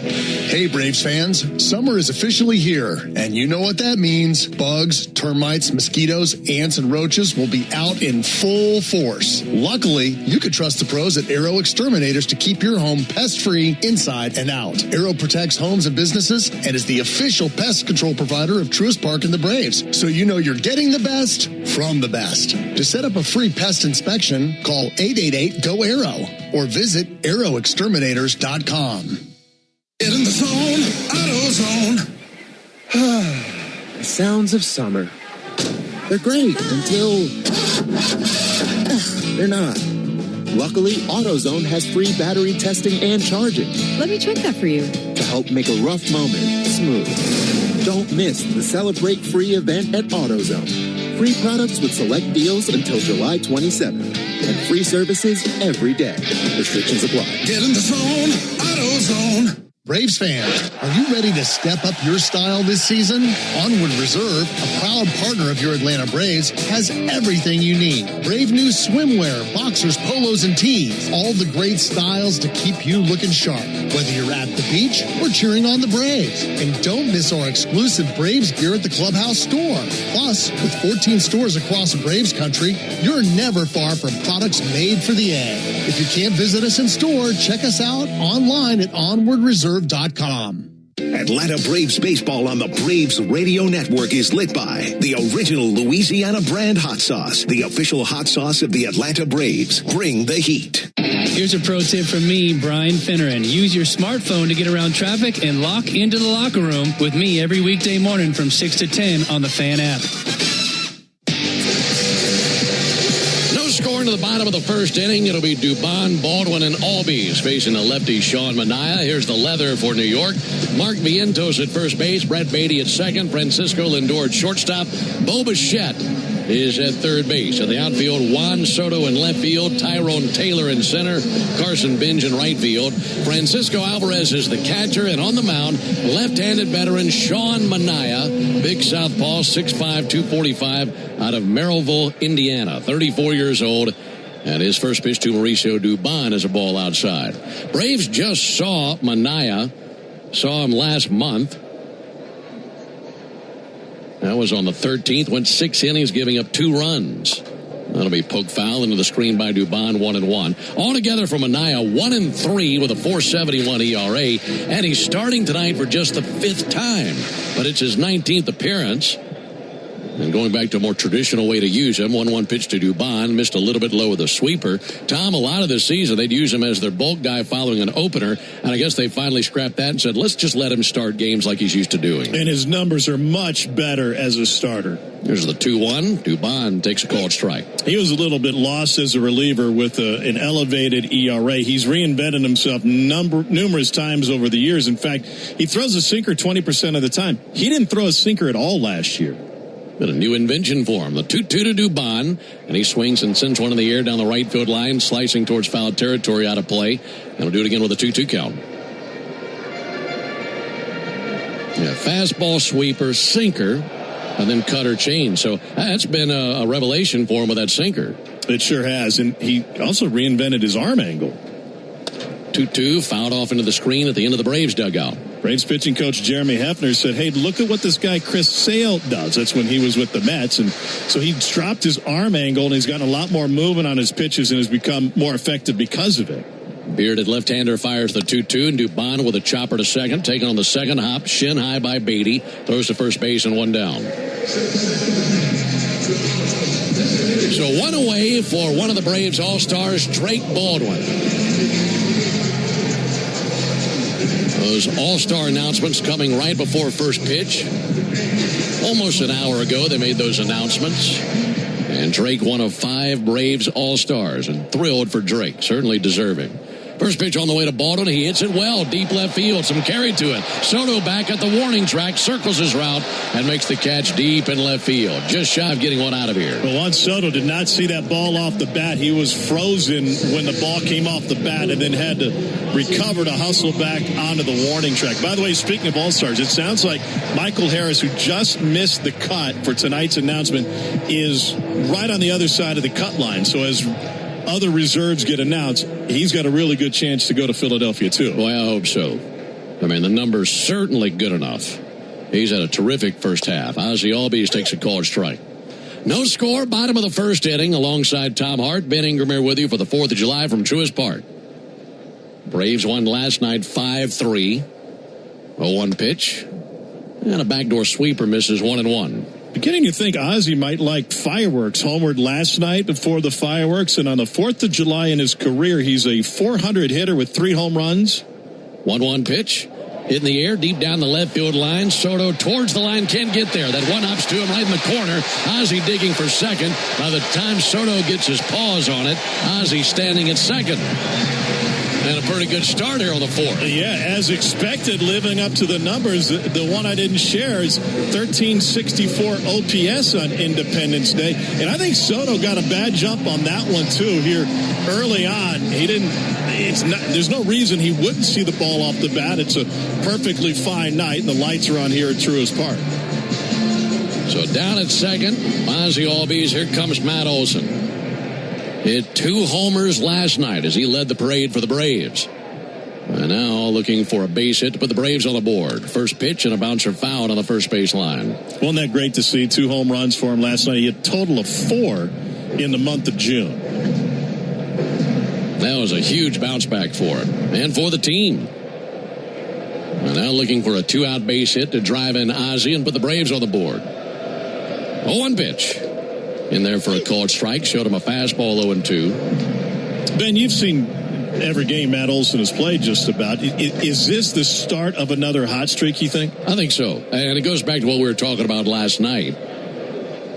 Hey, Braves fans, summer is officially here, and you know what that means. Bugs, termites, mosquitoes, ants, and roaches will be out in full force. Luckily, you can trust the pros at Aero Exterminators to keep your home pest-free inside and out. Aero protects homes and businesses and is the official pest control provider of Truist Park and the Braves, so you know you're getting the best from the best. To set up a free pest inspection, call 888-GO-AERO or visit aeroexterminators.com. Get in the zone, AutoZone. The sounds of summer. They're great until they're not. Luckily, AutoZone has free battery testing and charging. Let me check that for you. To help make a rough moment smooth. Don't miss the Celebrate Free event at AutoZone. Free products with select deals until July 27th. And free services every day. Restrictions apply. Get in the zone, AutoZone. Braves fans, are you ready to step up your style this season? Onward Reserve, a proud partner of your Atlanta Braves, has everything you need. Brave new swimwear, boxers, polos, and tees. All the great styles to keep you looking sharp, whether you're at the beach or cheering on the Braves. And don't miss our exclusive Braves gear at the Clubhouse store. Plus, with 14 stores across Braves country, you're never far from products made for the A. If you can't visit us in store, check us out online at onwardreserve.com. Atlanta Braves baseball on the Braves Radio Network is lit by the original Louisiana brand hot sauce, the official hot sauce of the Atlanta Braves. Bring the heat. Here's a pro tip from me, Brian Finneran. Use your smartphone to get around traffic and lock into the locker room with me every weekday morning from 6 to 10 on the Fan app. Scoring to the bottom of the first inning, it'll be Dubon, Baldwin, and Albies facing the lefty Sean Manaea. Here's the leather for New York. Mark Vientos at first base, Brett Beatty at second, Francisco Lindor at shortstop, Bo Bichette is at third base. In the outfield, Juan Soto in left field, Tyrone Taylor in center, Carson Binge in right field. Francisco Alvarez is the catcher, and on the mound, left-handed veteran Sean Manaea, big southpaw, 6'5", 245, out of Merrillville, Indiana, 34 years old. And his first pitch to Mauricio Dubon is a ball outside. Braves just saw Manaea, saw him last month. That was on the 13th, went 6 innings, giving up 2 runs. That'll be poked foul into the screen by Dubon, 1-1. Altogether for Manaea, 1-3 with a 4.71 ERA, and he's starting tonight for just the 5th time. But it's his 19th appearance. And going back to a more traditional way to use him, 1-1 pitch to Dubon, missed a little bit low with a sweeper. Tom, a lot of this season, they'd use him as their bulk guy following an opener, and I guess they finally scrapped that and said, let's just let him start games like he's used to doing. And his numbers are much better as a starter. Here's the 2-1. Dubon takes a called strike. He was a little bit lost as a reliever with an elevated ERA. He's reinvented himself numerous times over the years. In fact, he throws a sinker 20% of the time. He didn't throw a sinker at all last year. Been a new invention for him. The 2-2 to Dubon, and he swings and sends one in the air down the right field line, slicing towards foul territory out of play. And he'll do it again with a 2-2 count. Yeah, fastball, sweeper, sinker, and then cutter change. So that's been a revelation for him with that sinker. It sure has. And he also reinvented his arm angle. 2-2, fouled off into the screen at the end of the Braves dugout. Braves pitching coach Jeremy Hefner said, hey, look at what this guy Chris Sale does. That's when he was with the Mets. And so he dropped his arm angle, and he's gotten a lot more movement on his pitches and has become more effective because of it. Bearded left-hander fires the 2-2, and Dubon with a chopper to second, taking on the second hop, shin high by Beatty, throws to first base and 1 down. So 1 away for one of the Braves All-Stars, Drake Baldwin. Those All-Star announcements coming right before first pitch. Almost an hour ago, they made those announcements. And Drake, one of 5 Braves All-Stars, and thrilled for Drake, certainly deserving. First pitch on the way to Baldwin. He hits it well. Deep left field. Some carry to it. Soto back at the warning track. Circles his route and makes the catch deep in left field. Just shy of getting one out of here. Well, Juan Soto did not see that ball off the bat. He was frozen when the ball came off the bat and then had to recover to hustle back onto the warning track. By the way, speaking of All-Stars, it sounds like Michael Harris, who just missed the cut for tonight's announcement, is right on the other side of the cut line. So as other reserves get announced, he's got a really good chance to go to Philadelphia, too. Boy, I hope so. I mean, the number's certainly good enough. He's had a terrific first half. Ozzie Albies takes a called strike. No score, bottom of the first inning, alongside Tom Hart. Ben Ingram here with you for the 4th of July from Truist Park. Braves won last night 5-3. 0-1 pitch. And a backdoor sweeper misses 1-1. Beginning to think Ozzie might like fireworks. Homered last night before the fireworks, and on the 4th of July in his career, he's a .400 hitter with 3 home runs. 1-1 pitch. Hit in the air, deep down the left field line. Soto towards the line, can't get there. That one ups to him right in the corner. Ozzie digging for second. By the time Soto gets his paws on it, Ozzie standing at second. And a pretty good start here on the 4th. Yeah, as expected, living up to the numbers. The one I didn't share is 1364 OPS on Independence Day. And I think Soto got a bad jump on that one, too, here early on. There's no reason he wouldn't see the ball off the bat. It's a perfectly fine night, and the lights are on here at Truist Park. So down at second, Ozzie Albies. Here comes Matt Olson. Hit 2 homers last night as he led the parade for the Braves. And now looking for a base hit to put the Braves on the board. First pitch and a bouncer fouled on the first base line. Wasn't that great to see? 2 home runs for him last night. He had a total of 4 in the month of June. That was a huge bounce back for him and for the team. And now looking for a 2-out base hit to drive in Ozzie and put the Braves on the board. 0-1 pitch. In there for a called strike. Showed him a fastball 0-2. Ben, you've seen every game Matt Olson has played just about. Is this the start of another hot streak, you think? I think so. And it goes back to what we were talking about last night.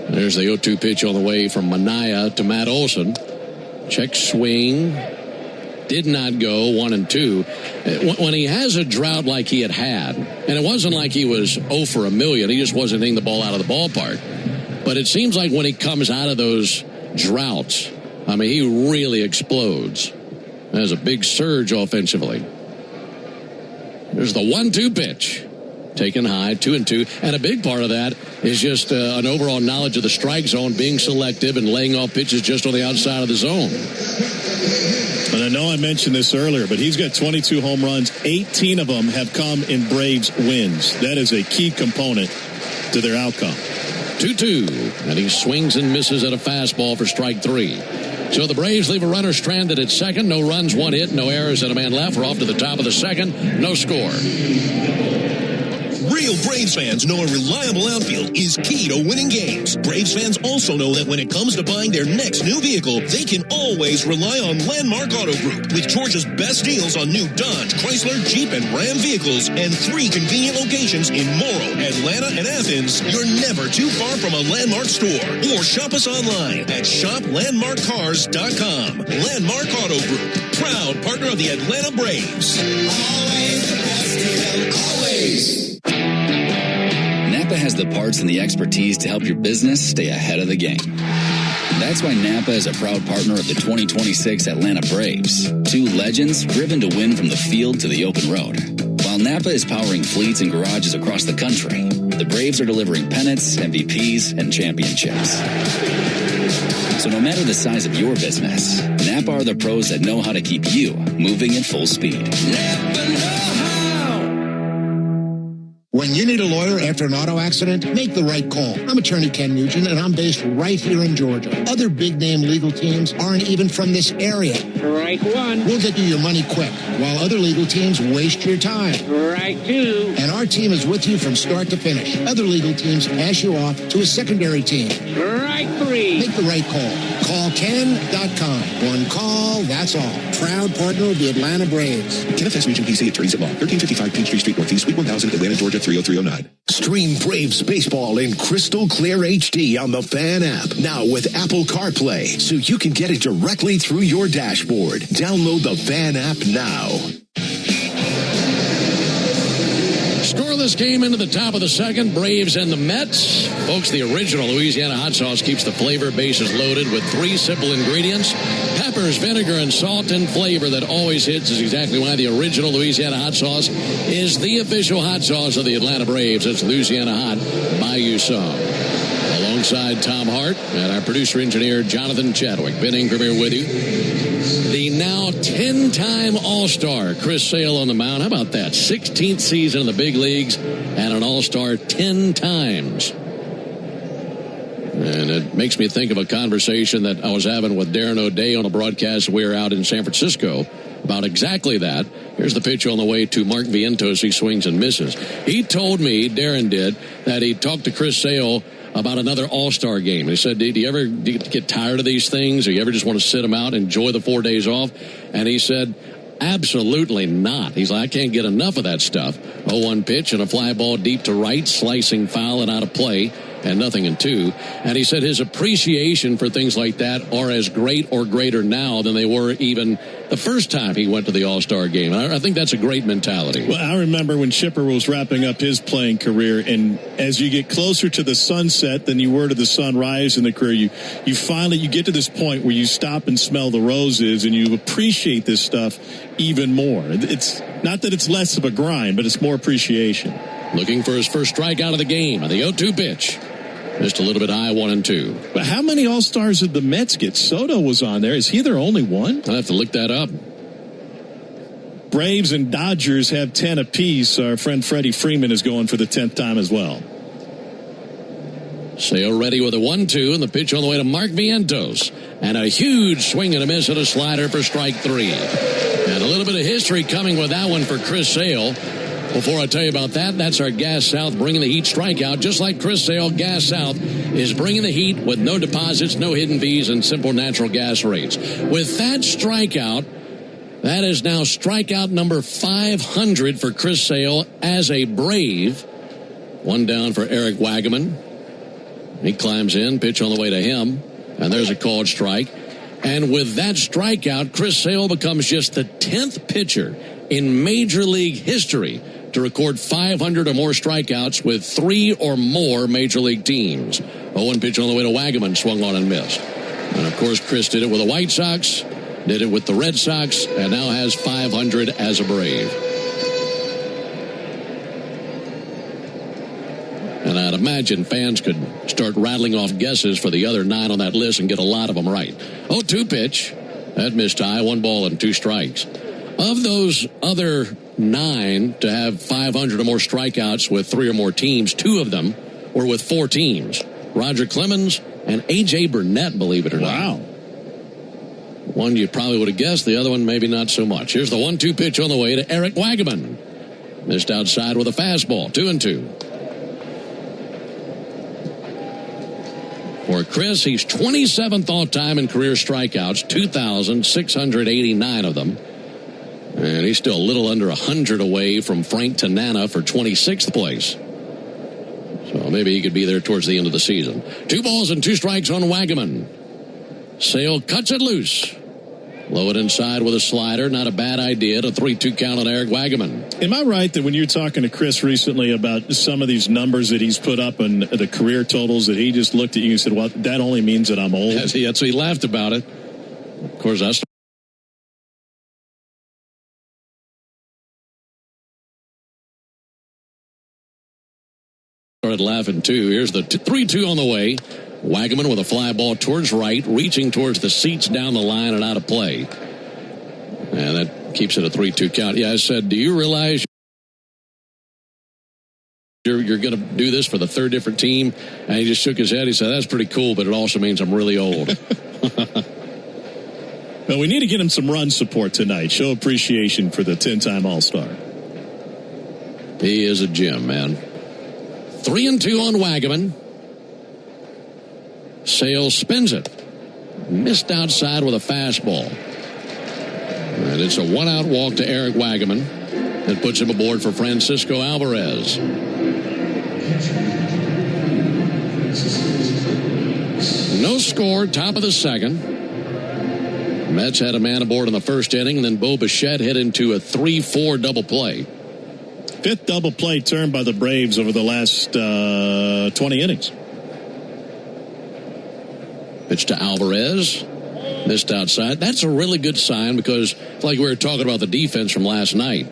There's the 0-2 pitch on the way from Manaea to Matt Olson. Check swing. Did not go 1-2. When he has a drought like he had, and it wasn't like he was 0 for a million, he just wasn't hitting the ball out of the ballpark. But it seems like when he comes out of those droughts, I mean, he really explodes. There's a big surge offensively. There's the 1-2 pitch. Taken high, 2-2. And a big part of that is just an overall knowledge of the strike zone, being selective and laying off pitches just on the outside of the zone. And I know I mentioned this earlier, but he's got 22 home runs. 18 of them have come in Braves wins. That is a key component to their outcome. 2-2. And he swings and misses at a fastball for strike 3. So the Braves leave a runner stranded at second. No runs, 1 hit, no errors, and a man left. We're off to the top of the second. No score. Real Braves fans know a reliable outfield is key to winning games. Braves fans also know that when it comes to buying their next new vehicle, they can always rely on Landmark Auto Group. With Georgia's best deals on new Dodge, Chrysler, Jeep, and Ram vehicles, and 3 convenient locations in Morrow, Atlanta, and Athens, you're never too far from a Landmark store. Or shop us online at shoplandmarkcars.com. Landmark Auto Group, proud partner of the Atlanta Braves. Always the best deal, always. Napa has the parts and the expertise to help your business stay ahead of the game. That's why Napa is a proud partner of the 2026 Atlanta Braves. 2 legends driven to win from the field to the open road. While Napa is powering fleets and garages across the country, the Braves are delivering pennants, MVPs, and championships. So no matter the size of your business, Napa are the pros that know how to keep you moving at full speed. Napa know how. When you need a lawyer after an auto accident, make the right call. I'm attorney Ken Nugent, and I'm based right here in Georgia. Other big-name legal teams aren't even from this area. Right one. We'll get you your money quick, while other legal teams waste your time. Right two. And our team is with you from start to finish. Other legal teams pass you off to a secondary team. Right three. Make the right call. Call Ken.com. One call, that's all. Proud partner of the Atlanta Braves. Kenneth S. Nugent, PC, attorneys at law. 1355 Peachtree Street Northeast, Suite 1000, Atlanta, Georgia, 30309. Stream Braves baseball in crystal clear HD on the Fan app. Now with Apple CarPlay, so you can get it directly through your dashboard. Download the Fan app now. Scoreless game into the top of the second. Braves and the Mets. Folks, the original Louisiana hot sauce keeps the flavor bases loaded with 3 simple ingredients. Peppers, vinegar, and salt and flavor that always hits is exactly why the original Louisiana hot sauce is the official hot sauce of the Atlanta Braves. It's Louisiana Hot. Buy you some. Alongside Tom Hart and our producer-engineer Jonathan Chadwick. Ben Ingram here with you. The now 10-time All-Star Chris Sale on the mound. How about that? 16th season in the big leagues and an All-Star 10 times. And it makes me think of a conversation that I was having with Darren O'Day on a broadcast we were out in San Francisco about exactly that. Here's the pitch on the way to Mark Vientos. He swings and misses. He told me, Darren did, that he talked to Chris Sale about another All-Star game. He said, do you ever get tired of these things? Or you ever just want to sit them out, enjoy the 4 days off? And he said, absolutely not. He's like, I can't get enough of that stuff. 0-1 pitch and a fly ball deep to right, slicing foul and out of play, and nothing in 2. And he said his appreciation for things like that are as great or greater now than they were even the first time he went to the All-Star game. I think that's a great mentality. Well, I remember when Chipper was wrapping up his playing career, and as you get closer to the sunset than you were to the sunrise in the career, you finally get to this point where you stop and smell the roses and you appreciate this stuff even more. It's not that it's less of a grind, but it's more appreciation. Looking for his first strikeout of the game on the 0-2 pitch. Just a little bit high, 1-2. But how many All-Stars did the Mets get? Soto was on there. Is he their only one? I'll have to look that up. Braves and Dodgers have 10 apiece. Our friend Freddie Freeman is going for the 10th time as well. Sale ready with a 1-2 and the pitch on the way to Mark Vientos. And a huge swing and a miss at a slider for strike 3. And a little bit of history coming with that one for Chris Sale. Before I tell you about that, that's our Gas South bringing the heat strikeout. Just like Chris Sale, Gas South is bringing the heat with no deposits, no hidden fees, and simple natural gas rates. With that strikeout, that is now strikeout number 500 for Chris Sale as a Brave. One down for Eric Wagaman. He climbs in, pitch on the way to him, and there's a called strike. And with that strikeout, Chris Sale becomes just the 10th pitcher in Major League history to record 500 or more strikeouts with 3 or more Major League teams. 0-1 pitch on the way to Wagaman, swung on and missed. And, of course, Chris did it with the White Sox, did it with the Red Sox, and now has 500 as a Brave. And I'd imagine fans could start rattling off guesses for the other 9 on that list and get a lot of them right. 0-2 pitch. That missed high, 1 ball and 2 strikes. Of those other 9 to have 500 or more strikeouts with 3 or more teams, 2 of them were with 4 teams. Roger Clemens and A.J. Burnett, believe it or not. Wow. One you probably would have guessed, the other one maybe not so much. Here's the 1-2 pitch on the way to Eric Wagaman. Missed outside with a fastball, 2-2. For Chris, he's 27th all-time in career strikeouts, 2,689 of them. And he's still a little under 100 away from Frank Tanana for 26th place. So maybe he could be there towards the end of the season. 2 balls and 2 strikes on Wagaman. Sale cuts it loose. Low it inside with a slider. Not a bad idea. A 3-2 count on Eric Wagaman. Am I right that when you were talking to Chris recently about some of these numbers that he's put up and the career totals, that he just looked at you and said, well, that only means that I'm old? Yes, so he laughed about it. Of course, I started laughing too. Here's the 3-2 on the way. Wagaman with a fly ball towards right, reaching towards the seats down the line and out of play. And that keeps it a 3-2 count. Yeah, I said, do you realize you're going to do this for the 3rd different team? And he just shook his head. He said, that's pretty cool, but it also means I'm really old. Well, we need to get him some run support tonight. Show appreciation for the 10-time All-Star. He is a gem, man. 3-2 on Wagaman. Sale spins it. Missed outside with a fastball. And it's a 1-out walk to Eric Wagaman. That puts him aboard for Francisco Alvarez. No score, top of the 2nd. Mets had a man aboard in the 1st inning, and then Bo Bichette hit into a 3-4 double play. 5th double play turn by the Braves over the last 20 innings. Pitch to Alvarez. Missed outside. That's a really good sign because, like we were talking about the defense from last night,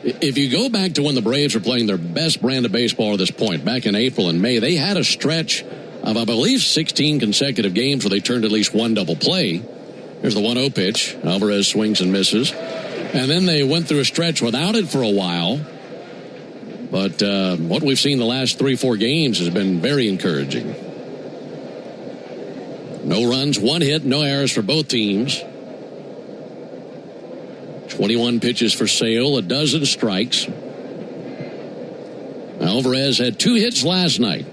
if you go back to when the Braves were playing their best brand of baseball at this point, back in April and May, they had a stretch of, I believe, 16 consecutive games where they turned at least 1 double play. Here's the 1-0 pitch. Alvarez swings and misses. And then they went through a stretch without it for a while. But what we've seen the last 3-4 games has been very encouraging. No runs, 1 hit, no errors for both teams. 21 pitches for Sale, a dozen strikes. Alvarez had 2 hits last night.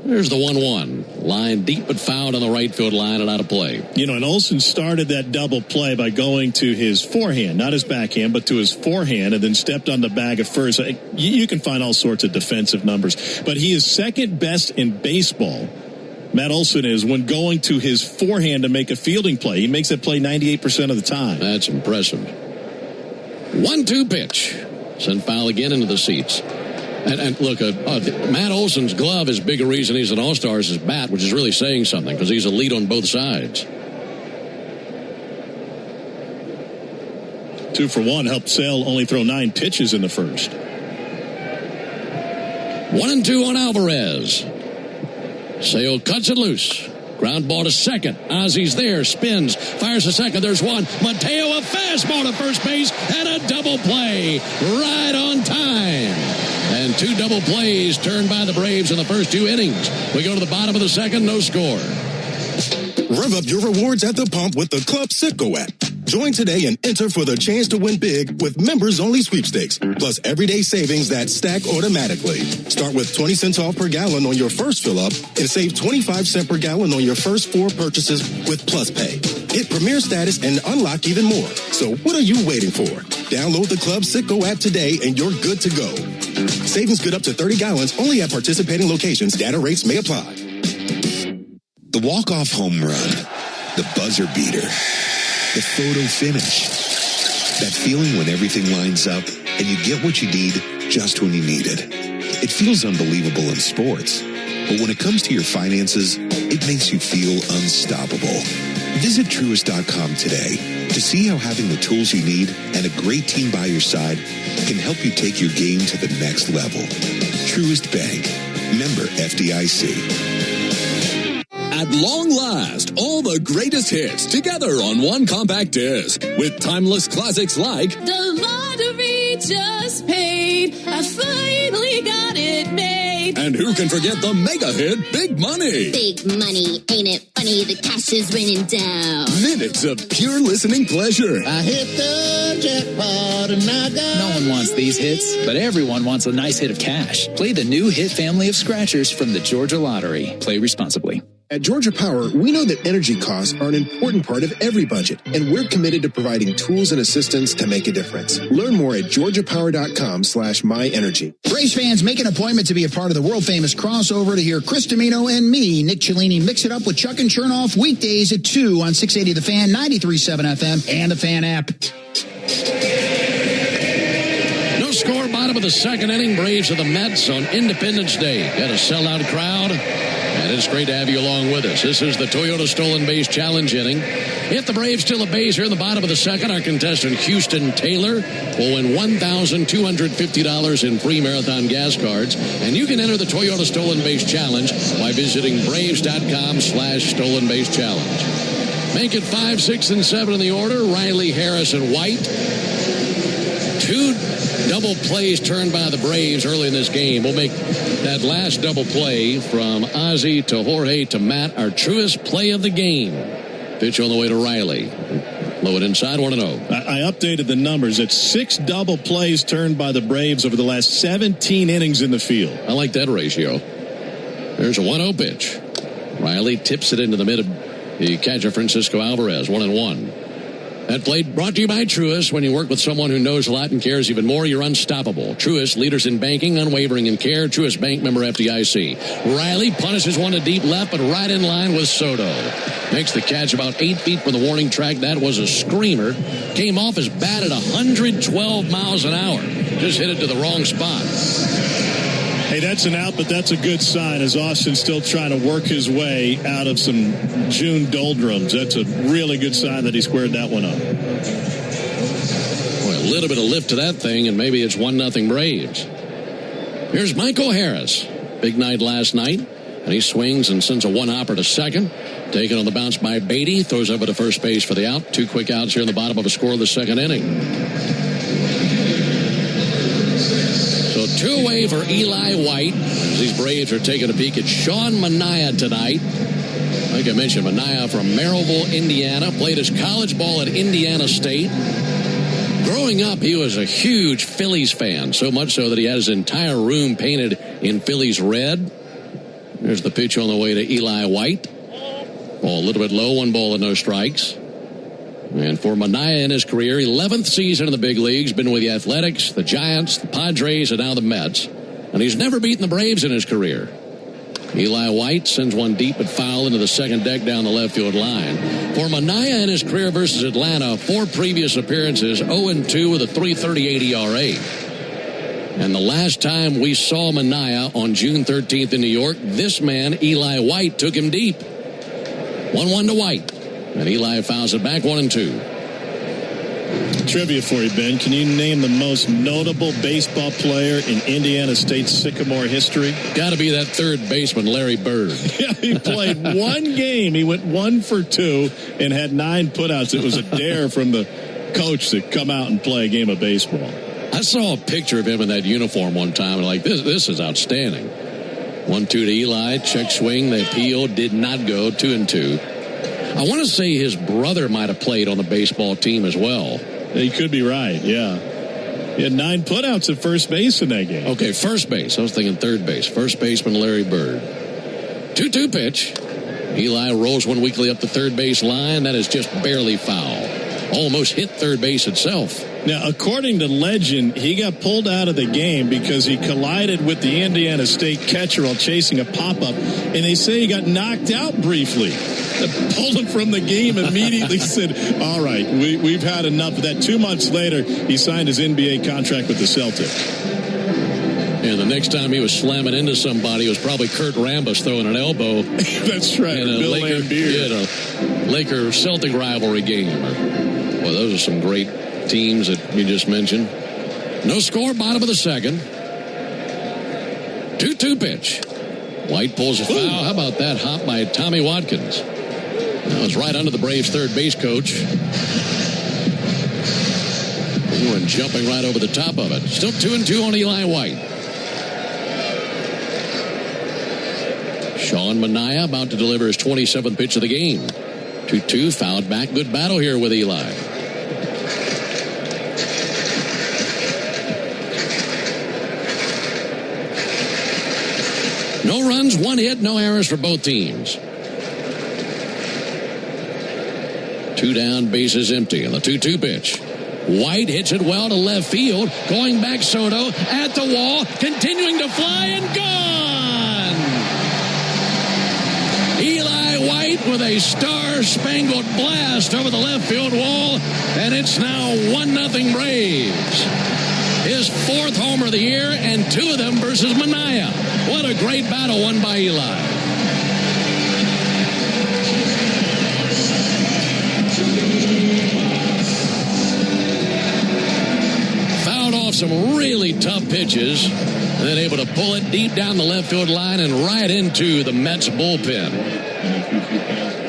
There's the 1-1. Line deep but fouled on the right field line and out of play. You know, and Olson started that double play by going to his forehand, not his backhand, but to his forehand, and then stepped on the bag at first. You can find all sorts of defensive numbers, but he is 2nd best in baseball. Matt Olson is when going to his forehand to make a fielding play. He makes that play 98% of the time. That's impressive. 1-2 pitch. Sent foul again into the seats. And look, Matt Olson's glove is bigger reason he's an all-star is his bat, which is really saying something because he's a lead on both sides. 2 for 1 helped Sale only throw 9 pitches in the first. 1-2 on Alvarez. Sale cuts it loose. Ground ball to second. Ozzy's there. Spins. Fires to second. There's one. Mateo, a fastball to first base. And a double play. Right on time. And 2 double plays turned by the Braves in the first 2 innings. We go to the bottom of the 2nd. No score. Rev up your rewards at the pump with the Club Citgo app. Join today and enter for the chance to win big with members-only sweepstakes, plus everyday savings that stack automatically. Start with 20 cents off per gallon on your first fill-up and save 25 cents per gallon on your first 4 purchases with Plus Pay. Hit Premier status and unlock even more. So what are you waiting for? Download the Club Citgo app today and you're good to go. Savings good up to 30 gallons only at participating locations. Data rates may apply. The walk-off home run, the buzzer beater, the photo finish. That feeling when everything lines up and you get what you need just when you need it. It feels unbelievable in sports, but when it comes to your finances, it makes you feel unstoppable. Visit Truist.com today to see how having the tools you need and a great team by your side can help you take your game to the next level. Truist Bank, member FDIC. At long last, all the greatest hits together on one compact disc with timeless classics like The lottery just paid. I finally got it made. And who can forget the mega hit Big Money? Big money, ain't it funny? The cash is raining down. Minutes of pure listening pleasure. I hit the jackpot and I got... No one wants these hits, but everyone wants a nice hit of cash. Play the new hit family of scratchers from the Georgia Lottery. Play responsibly. At Georgia Power, we know that energy costs are an important part of every budget, and we're committed to providing tools and assistance to make a difference. Learn more at georgiapower.com/myenergy. Braves fans, make an appointment to be a part of the world-famous crossover to hear Chris Domino and me, Nick Cellini, mix it up with Chuck and Chernoff weekdays at 2 on 680 The Fan, 93.7 FM, and the Fan app. No score, bottom of the second inning. Braves of the Mets on Independence Day. Got a sellout crowd. And it's great to have you along with us. This is the Toyota Stolen Base Challenge inning. If the Braves steal a base here in the bottom of the second, our contestant Houston Taylor will win $1,250 in free Marathon gas cards. And you can enter the Toyota Stolen Base Challenge by visiting Braves.com/Stolen Base Challenge. Make it 5, 6, and 7 in the order. Riley, Harris, and White. 2 double plays turned by the Braves early in this game. We'll make that last double play from Ozzie to Jorge to Matt our truest play of the game. Pitch on the way to Riley. Low it inside, 1-0. I updated the numbers. It's 6 double plays turned by the Braves over the last 17 innings in the field. I like that ratio. There's a 1-0 pitch. Riley tips it into the mid of the catcher, Francisco Alvarez, 1-1. That play brought to you by Truist. When you work with someone who knows a lot and cares even more, you're unstoppable. Truist, leaders in banking, unwavering in care. Truist Bank, member FDIC. Riley punishes one to deep left, but right in line with Soto. Makes the catch about 8 feet from the warning track. That was a screamer. Came off his bat at 112 miles an hour. Just hit it to the wrong spot. Hey, that's an out, but that's a good sign as Austin's still trying to work his way out of some June doldrums. That's a really good sign that he squared that one up. Boy, a little bit of lift to that thing, and maybe it's 1-0 Braves. Here's Michael Harris. Big night last night, and he swings and sends a one-hopper to second. Taken on the bounce by Beatty. Throws over to first base for the out. 2 quick outs here in the bottom of a scoreless second inning. So 2 away for Eli White. These Braves are taking a peek at Sean Manaea tonight. Like I mentioned, Manaea from Merrillville, Indiana. Played his college ball at Indiana State. Growing up, he was a huge Phillies fan. So much so that he had his entire room painted in Phillies red. There's the pitch on the way to Eli White. Ball a little bit low, 1 ball and no strikes. And for Manaea in his career, 11th season in the big leagues, been with the Athletics, the Giants, the Padres, and now the Mets. And he's never beaten the Braves in his career. Eli White sends one deep but foul into the second deck down the left field line. For Manaea in his career versus Atlanta, 4 previous appearances, 0-2 with a 3.38 ERA. And the last time we saw Manaea on June 13th in New York, this man, Eli White, took him deep. 1-1 to White. And Eli fouls it back, 1-2. Trivia for you, Ben. Can you name the most notable baseball player in Indiana State's Sycamore history? Got to be that third baseman, Larry Bird. Yeah, he played 1 game. He went 1 for 2 and had 9 putouts. It was a dare from the coach to come out and play a game of baseball. I saw a picture of him in that uniform one time, and like, this is outstanding. 1-2 to Eli. Check swing. The appeal did not go. 2-2. I want to say his brother might have played on the baseball team as well. He could be right, yeah. He had 9 putouts at first base in that game. Okay, first base. I was thinking third base. First baseman Larry Bird. 2-2 pitch. Eli rolls one weakly up the third base line. That is just barely foul. Almost hit third base itself. Now, according to legend, he got pulled out of the game because he collided with the Indiana State catcher while chasing a pop-up, and they say he got knocked out briefly. They pulled him from the game immediately. Said, all right, we've had enough of that. 2 months later, he signed his NBA contract with the Celtics. And the next time he was slamming into somebody, it was probably Kurt Rambis throwing an elbow. That's right. In a Laker-Celtic rivalry game. Well, those are some great teams that you just mentioned. No score, bottom of the second. 2-2 pitch. White pulls a foul. How about that hop by Tommy Watkins? That was right under the Braves' third base coach. They were jumping right over the top of it. Still 2-2 on Eli White. Sean Manaea about to deliver his 27th pitch of the game. 2-2, fouled back. Good battle here with Eli. No runs, 1 hit, no errors for both teams. 2 down, bases empty, and the 2-2 pitch. White hits it well to left field. Going back, Soto at the wall, continuing to fly and gone. Eli White with a star-spangled blast over the left field wall, and it's now 1-0 Braves. His 4th homer of the year, and 2 of them versus Manaea. What a great battle won by Eli. Fouled off some really tough pitches, and then able to pull it deep down the left field line and right into the Mets bullpen.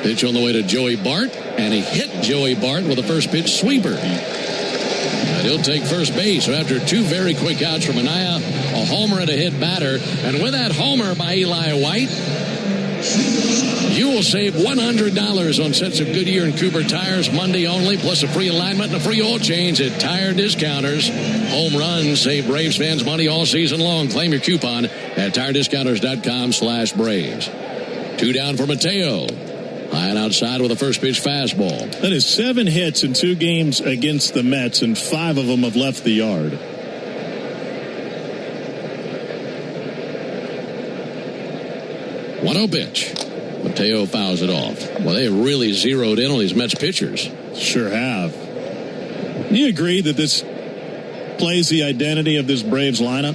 Pitch on the way to Joey Bart, and he hit Joey Bart with a first pitch sweeper. And he'll take first base. So after 2 very quick outs from Manaea, a homer and a hit batter. And with that homer by Eli White, you will save $100 on sets of Goodyear and Cooper tires Monday only, plus a free alignment and a free oil change at Tire Discounters. Home runs save Braves fans money all season long. Claim your coupon at tirediscounters.com/Braves. 2 down for Mateo. High and outside with a first pitch fastball. That is 7 hits in 2 games against the Mets, and 5 of them have left the yard. One-0 pitch. Mateo fouls it off. Well, they really zeroed in on these Mets pitchers. Sure have. Do you agree that this plays the identity of this Braves lineup?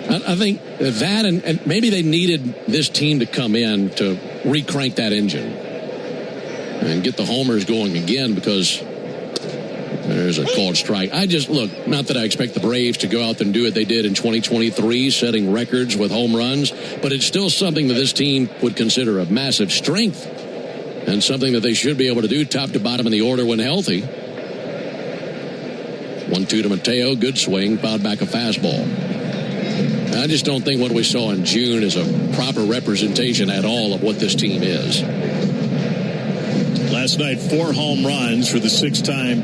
I think that, and maybe they needed this team to come in to recrank that engine and get the homers going again, because there's a called strike. Look, not that I expect the Braves to go out and do what they did in 2023, setting records with home runs, but it's still something that this team would consider a massive strength and something that they should be able to do top to bottom in the order when healthy. 1-2 to Mateo. Good swing. Fouled back a fastball. I just don't think what we saw in June is a proper representation at all of what this team is. Last night, 4 home runs for the 6th time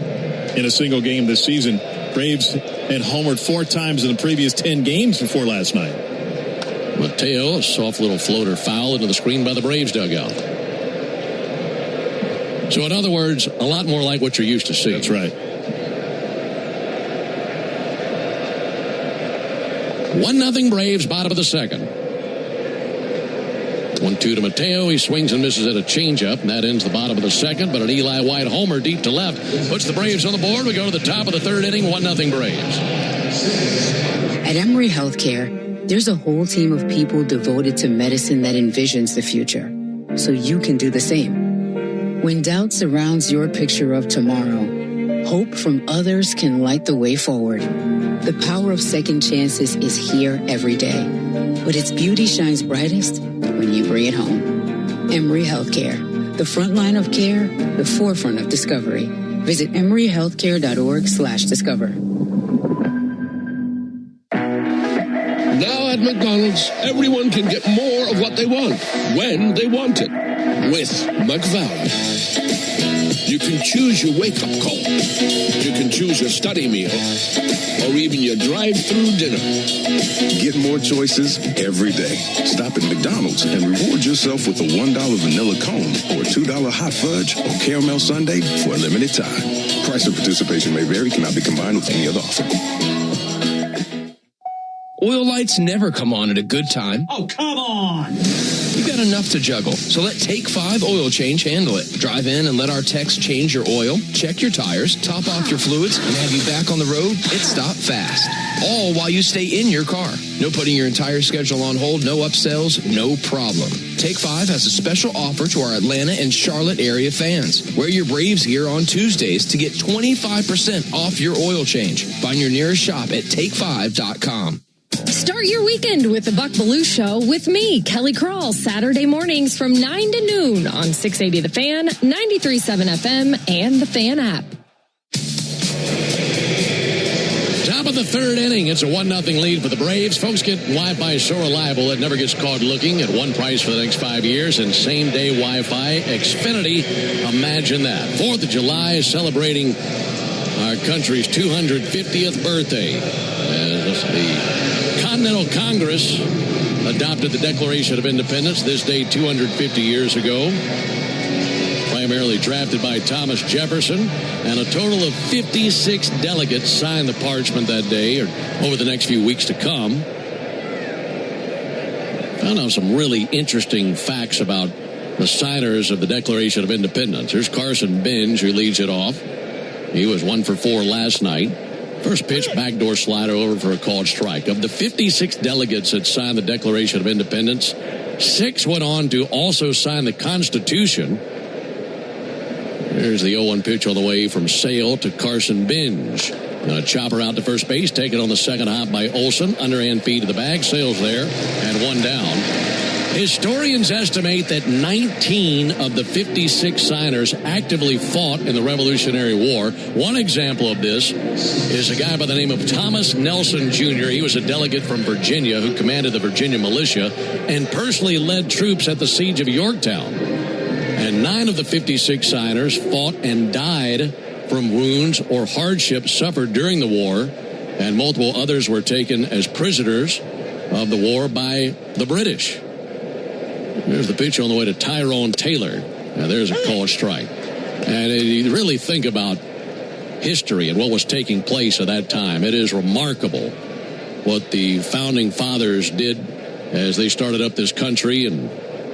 in a single game this season. Braves had homered 4 times in the previous 10 games before last night. Mateo, a soft little floater foul into the screen by the Braves dugout. So in other words, a lot more like what you're used to seeing. That's right. 1-0 Braves, bottom of the second. 1-2 to Mateo. He swings and misses at a changeup, and that ends the bottom of the second. But an Eli White homer deep to left puts the Braves on the board. We go to the top of the 3rd inning, 1-0 Braves. At Emory Healthcare, there's a whole team of people devoted to medicine that envisions the future, so you can do the same. When doubt surrounds your picture of tomorrow, hope from others can light the way forward. The power of second chances is here every day, but its beauty shines brightest when you bring it home. Emory Healthcare, the front line of care, the forefront of discovery. Visit emoryhealthcare.org/discover. Now at McDonald's, McDonald's, everyone can get more of what they want, when they want it, with McValue. You can choose your wake-up call. You can choose your study meal, or even your drive-through dinner. Get more choices every day. Stop at McDonald's and reward yourself with a $1 vanilla cone or $2 hot fudge or caramel sundae for a limited time. Price and participation may vary, cannot be combined with any other offer. Oil lights never come on at a good time. Oh, come on! You've got enough to juggle, so let Take 5 Oil Change handle it. Drive in and let our techs change your oil, check your tires, top off your fluids, and have you back on the road Pit Stop fast. All while you stay in your car. No putting your entire schedule on hold, no upsells, no problem. Take 5 has a special offer to our Atlanta and Charlotte area fans. Wear your Braves gear on Tuesdays to get 25% off your oil change. Find your nearest shop at take5.com. Start your weekend with the Buck Belue Show with me, Kelly Kroll, Saturday mornings from 9 to noon on 680 The Fan, 93.7 FM, and the Fan app. Top of the third inning. It's a 1-0 lead for the Braves. Folks get Wi-Fi so reliable it never gets caught looking at one price for the next 5 years and same-day Wi-Fi. Xfinity, imagine that. 4th of July is celebrating our country's 250th birthday. As the Continental Congress adopted the Declaration of Independence this day 250 years ago. Primarily drafted by Thomas Jefferson, and a total of 56 delegates signed the parchment that day, or over the next few weeks to come. Found out some really interesting facts about the signers of the Declaration of Independence. Here's Carson Benj, who leads it off. He was 1 for 4 last night. First pitch, backdoor slider over for a called strike. Of the 56 delegates that signed the Declaration of Independence, 6 went on to also sign the Constitution. There's the 0-1 pitch on the way from Sale to Carson Benj. Going to chopper out to first base, taken on the second hop by Olson. Underhand feed to the bag. Sale's there, and 1 down. Historians estimate that 19 of the 56 signers actively fought in the Revolutionary War. One example of this is a guy by the name of Thomas Nelson Jr. He was a delegate from Virginia who commanded the Virginia militia and personally led troops at the siege of Yorktown. And 9 of the 56 signers fought and died from wounds or hardships suffered during the war, and multiple others were taken as prisoners of the war by the British. There's the pitch on the way to Tyrone Taylor. Now there's a called strike. And you really think about history and what was taking place at that time. It is remarkable what the founding fathers did as they started up this country and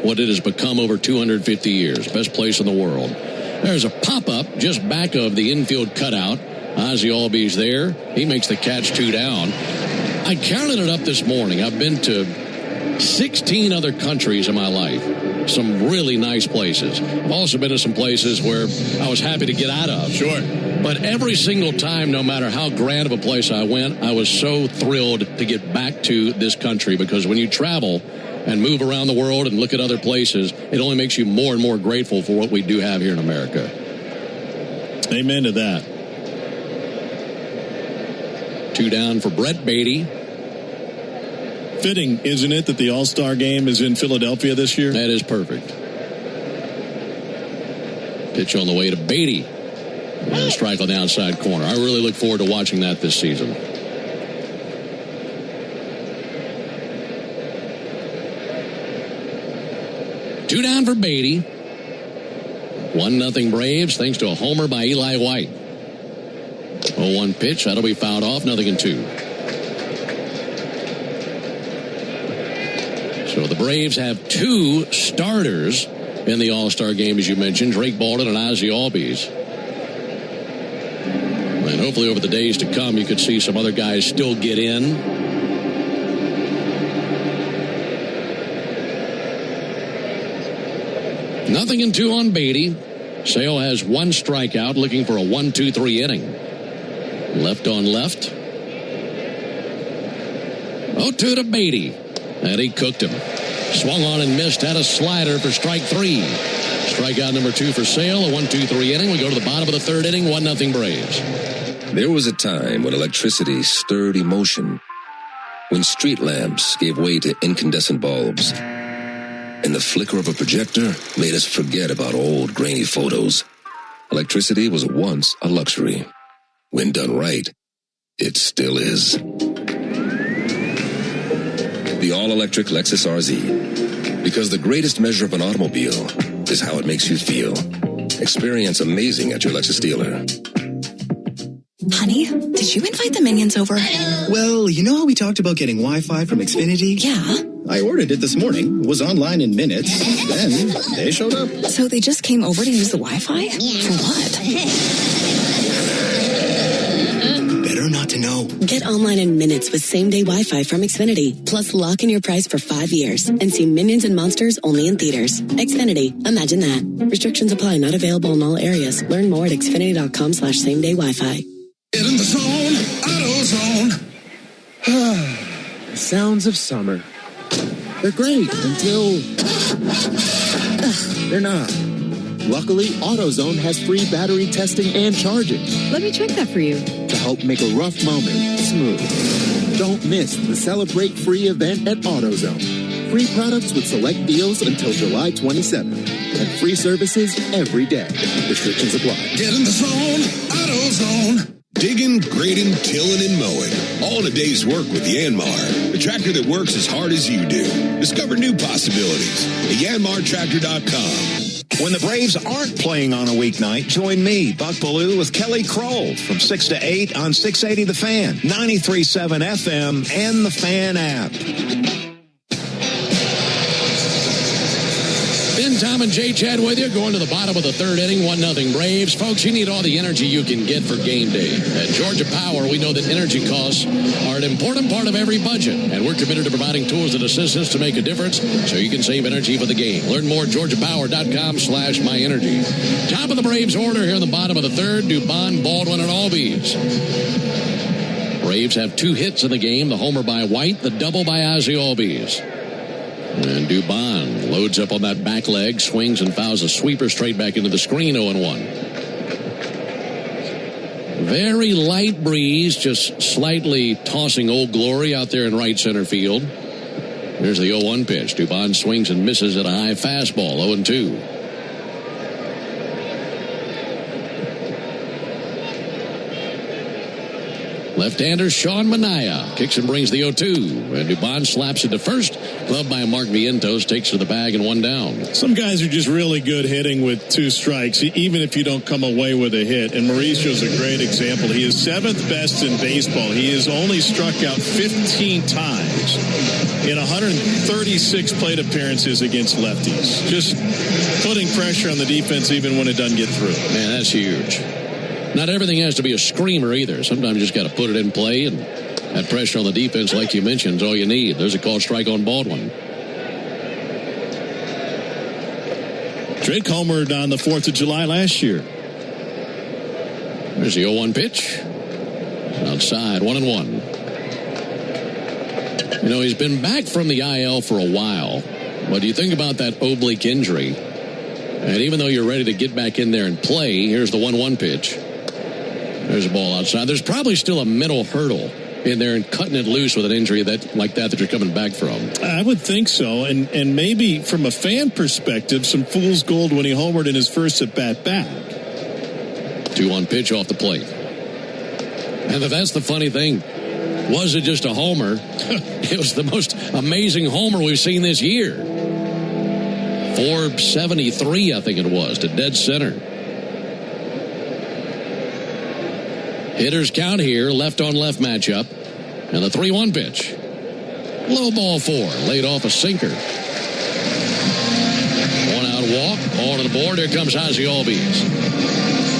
what it has become over 250 years. Best place in the world. There's a pop-up just back of the infield cutout. Ozzie Albies there. He makes the catch 2 down. I counted it up this morning. I've been to 16 other countries in my life. Some really nice places. I've also been to some places where I was happy to get out of. Sure. But every single time, no matter how grand of a place I went, I was so thrilled to get back to this country, because when you travel and move around the world and look at other places, it only makes you more and more grateful for what we do have here in America. Amen to that. 2 down for Brett Beatty. Fitting, isn't it, that the All-Star game is in Philadelphia this year? That is perfect. Pitch on the way to Beatty. And a strike on the outside corner. I really look forward to watching that this season. Two down for Beatty. 1-0 Braves thanks to a homer by Eli White. 0-1 pitch. That'll be fouled off. 0-2. So the Braves have 2 starters in the All-Star game, as you mentioned, Drake Baldwin and Ozzie Albies. And hopefully over the days to come, you could see some other guys still get in. Nothing in 2 on Beatty. Sale has 1 strikeout, looking for a 1-2-3 inning. Left on left. 0-2 to Beatty. And he cooked him. Swung on and missed. Had a slider for strike 3. Strikeout number 2 for Sale. A 1-2-3 inning. We go to the bottom of the 3rd inning. 1-0 Braves. There was a time when electricity stirred emotion when street lamps gave way to incandescent bulbs, and the flicker of a projector made us forget about old grainy photos. Electricity was once a luxury. When done right, it still is. The all-electric Lexus RZ. Because the greatest measure of an automobile is how it makes you feel. Experience amazing at your Lexus dealer. Honey, did you invite the minions over? Well, you know how we talked about getting Wi-Fi from Xfinity? Yeah. I ordered it this morning, was online in minutes, then they showed up. So they just came over to use the Wi-Fi? For what? Better not to know. Get online in minutes with same-day Wi-Fi from Xfinity. Plus, lock in your price for 5 years and see Minions and Monsters only in theaters. Xfinity. Imagine that. Restrictions apply. Not available in all areas. Learn more at xfinity.com/same-day Wi-Fi. Get in the zone, AutoZone. The sounds of summer. They're great until they're not. Luckily, AutoZone has free battery testing and charging. Let me check that for you. To help make a rough moment smooth. Don't miss the Celebrate Free event at AutoZone. Free products with select deals until July 27th. And free services every day. Restrictions apply. Get in the zone, AutoZone. Digging, grading, tilling, and mowing. All in a day's work with Yanmar, the tractor that works as hard as you do. Discover new possibilities at yanmartractor.com. When the Braves aren't playing on a weeknight, join me, Buck Bellew, with Kelly Kroll from 6 to 8 on 680 The Fan, 93.7 FM, and the Fan app. Ben, Tom, and Jay Chad with you, going to the bottom of the third inning, 1-0 Braves. Folks, you need all the energy you can get for game day. At Georgia Power, we know that energy costs are an important part of every budget, and we're committed to providing tools and assistance to make a difference so you can save energy for the game. Learn more at georgiapower.com/myenergy. Top of the Braves order here in the bottom of the third, Dubon, Baldwin, and Albies. Braves have 2 hits in the game, the homer by White, the double by Ozzie Albies. And Dubon loads up on that back leg, swings and fouls a sweeper straight back into the screen, 0-1. Very light breeze, just slightly tossing Old Glory out there in right center field. Here's the 0-1 pitch. Dubon swings and misses at a high fastball, 0-2. Left-hander Sean Manaea kicks and brings the 0-2. And Dubon slaps it to first. Gloved by Mark Vientos, takes to the bag and 1 down. Some guys are just really good hitting with 2 strikes, even if you don't come away with a hit. And Mauricio's a great example. He is 7th best in baseball. He has only struck out 15 times in 136 plate appearances against lefties. Just putting pressure on the defense even when it doesn't get through. Man, that's huge. Not everything has to be a screamer either. Sometimes you just got to put it in play, and that pressure on the defense, like you mentioned, is all you need. There's a called strike on Baldwin. Drake homered on the 4th of July last year. There's the 0-1 pitch. Outside, 1-1. You know, he's been back from the IL for a while. But you think about that oblique injury, and even though you're ready to get back in there and play, here's the 1-1 pitch. There's a ball outside. There's probably still a mental hurdle in there and cutting it loose with an injury like that you're coming back from. I would think so. And maybe from a fan perspective, some fool's gold when he homered in his first at-bat back. 2-1 pitch off the plate. And that's the funny thing. Was it just a homer? It was the most amazing homer we've seen this year. 473, I think it was, to dead center. Hitters count here, left-on-left matchup. And the 3-1 pitch. Low ball 4, laid off a sinker. 1-out walk, all to the board. Here comes Ozzie Albies.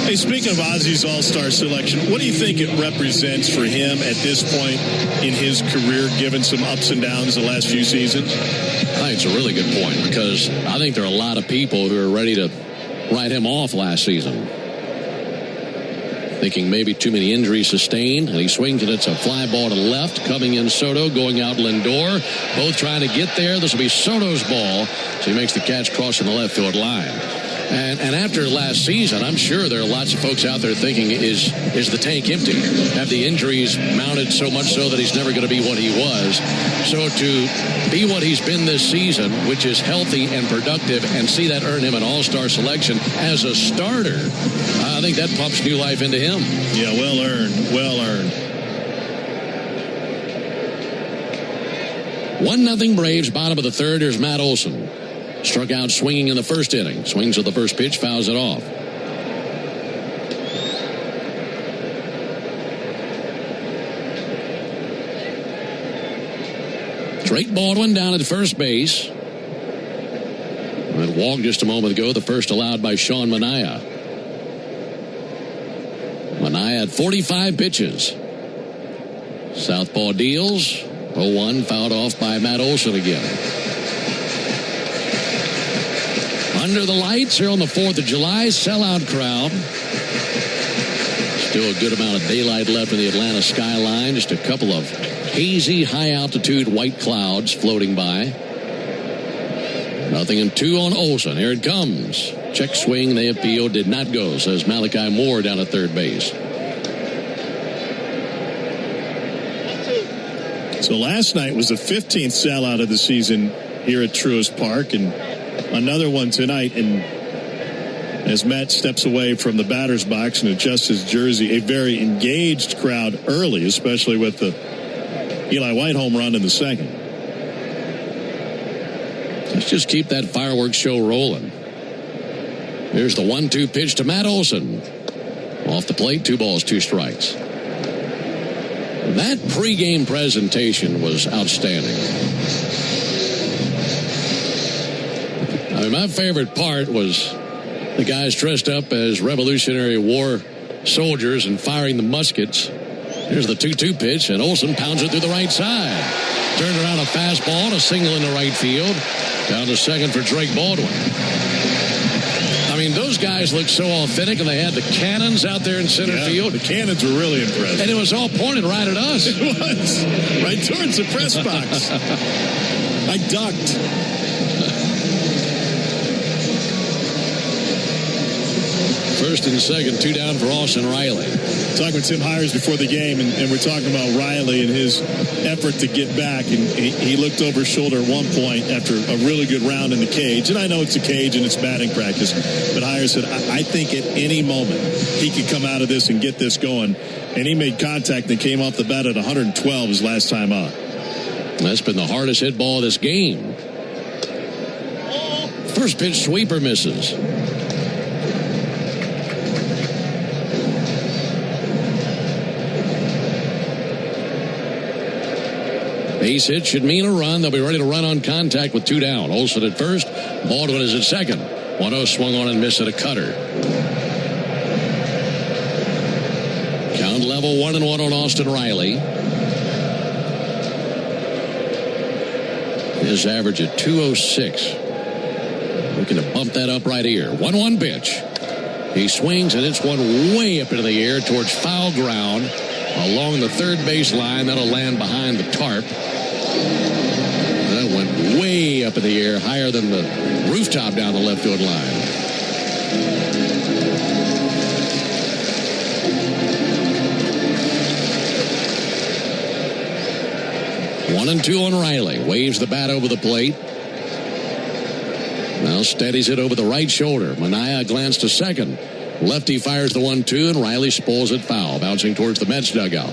Hey, speaking of Ozzie's all-star selection, what do you think it represents for him at this point in his career, given some ups and downs the last few seasons? I think it's a really good point, because I think there are a lot of people who are ready to write him off last season. Thinking maybe too many injuries sustained, and he swings and it's a fly ball to the left. Coming in Soto, going out Lindor. Both trying to get there. This will be Soto's ball, so he makes the catch crossing the left field line. And after last season, I'm sure there are lots of folks out there thinking, is the tank empty? Have the injuries mounted so much so that he's never going to be what he was? So to be what he's been this season, which is healthy and productive, and see that earn him an all-star selection as a starter, I think that pumps new life into him. Yeah, well earned. Well earned. 1-0 Braves, bottom of the third. Here's Matt Olson. Struck out swinging in the first inning. Swings at the first pitch, fouls it off. Drake Baldwin down at first base. That walk just a moment ago, the first allowed by Sean Manaea. Manaea had 45 pitches. Southpaw deals. 0-1, fouled off by Matt Olson again. Under the lights here on the 4th of July, sellout crowd. Still a good amount of daylight left in the Atlanta skyline. Just a couple of hazy, high-altitude white clouds floating by. 0-2 on Olson. Here it comes. Check swing, they appeal, did not go, says Malachi Moore down at third base. So last night was the 15th sellout of the season here at Truist Park, and another one tonight. And as Matt steps away from the batter's box and adjusts his jersey, a very engaged crowd early, especially with the Eli White home run in the second. Let's just keep that fireworks show rolling. Here's the 1-2 pitch to Matt Olson. Off the plate, 2 balls, 2 strikes. That pregame presentation was outstanding. I mean, my favorite part was the guys dressed up as Revolutionary War soldiers and firing the muskets. Here's the 2-2 pitch, and Olson pounds it through the right side. Turned around a fastball, a single in the right field. Down to second for Drake Baldwin. I mean, those guys looked so authentic, and they had the cannons out there in center field. The cannons were really impressive. And it was all pointed right at us. It was. Right towards the press box. I ducked. First and second, 2 down for Austin Riley. Talking with Tim Hires before the game, and we're talking about Riley and his effort to get back. And he looked over his shoulder at one point after a really good round in the cage. And I know it's a cage and it's batting practice, but Hires said, I think at any moment he could come out of this and get this going. And he made contact and came off the bat at 112 his last time out. That's been the hardest hit ball of this game. First pitch sweeper misses. Base hit should mean a run. They'll be ready to run on contact with 2 down. Olson at first. Baldwin is at second. 1-0 swung on and missed at a cutter. Count level 1-1 on Austin Riley. His average at 206. Looking to bump that up right here. 1-1 pitch. He swings, and it's one way up into the air towards foul ground along the third base line. That'll land behind the tarp. That went way up in the air, higher than the rooftop down the left field line. One and 2 on Riley. Waves the bat over the plate. Now steadies it over the right shoulder. Manaea glanced to second. Lefty fires the 1-2, and Riley spools it foul, bouncing towards the Mets dugout.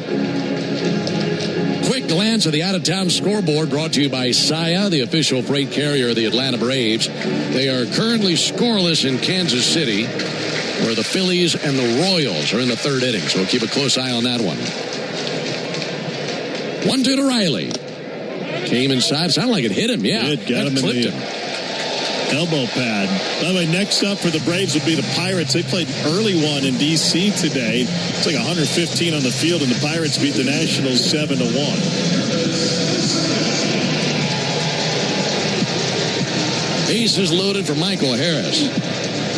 Quick glance at the out-of-town scoreboard brought to you by Saia, the official freight carrier of the Atlanta Braves. They are currently scoreless in Kansas City, where the Phillies and the Royals are in the third inning, so we'll keep a close eye on that one. 1-2 to Riley. Came inside. Sounded like it hit him. Yeah. It got him clipped in the elbow pad. By the way, next up for the Braves would be the Pirates. They played an early one in D.C. today. It's like 115 on the field, and the Pirates beat the Nationals 7-1. Bases loaded for Michael Harris.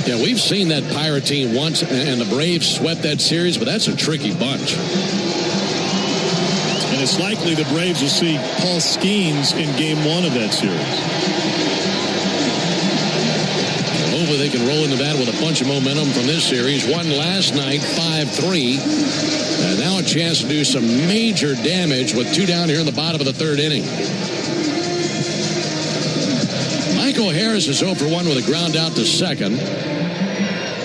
Yeah, we've seen that Pirate team once, and the Braves swept that series, but that's a tricky bunch. And it's likely the Braves will see Paul Skeens in Game 1 of that series. Hopefully they can roll into that with a bunch of momentum from this series. Won last night 5-3. And now a chance to do some major damage with 2 down here in the bottom of the 3rd inning. Michael Harris is 0 for 1 with a ground out to second.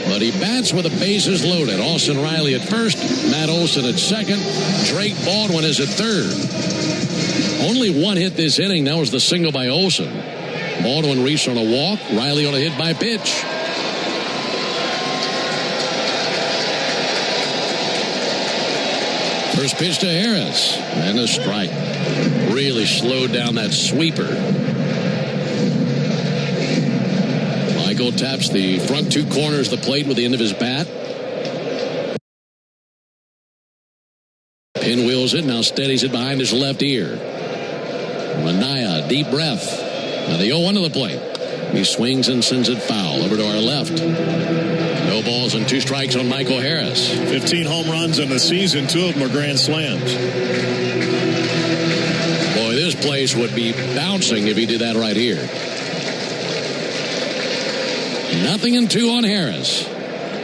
But he bats with the bases loaded. Austin Riley at first, Matt Olson at second, Drake Baldwin is at third. Only 1 hit this inning. That was the single by Olson. Baldwin reached on a walk. Riley on a hit by pitch. First pitch to Harris. And a strike. Really slowed down that sweeper. Michael taps the front 2 corners of the plate with the end of his bat. Pinwheels it. Now steadies it behind his left ear. Manaea, deep breath. Now the 0-1 to the plate. He swings and sends it foul over to our left. No balls and 2 strikes on Michael Harris. 15 home runs in the season. 2 of them are grand slams. Boy, this place would be bouncing if he did that right here. 0-2 on Harris.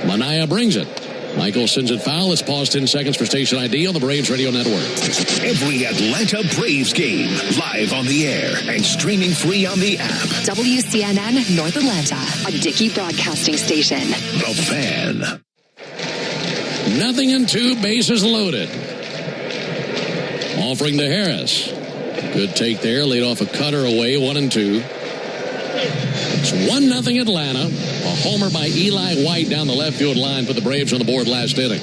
Manaea brings it. Michael sends it foul. Let's pause 10 seconds for station ID on the Braves Radio Network. Every Atlanta Braves game live on the air and streaming free on the app. WCNN North Atlanta, a Dickey broadcasting station. The Fan. 0-2, bases loaded. Offering to Harris. Good take there. Laid off a cutter away. 1-2. It's 1-0 Atlanta. A homer by Eli White down the left field line put the Braves on the board last inning.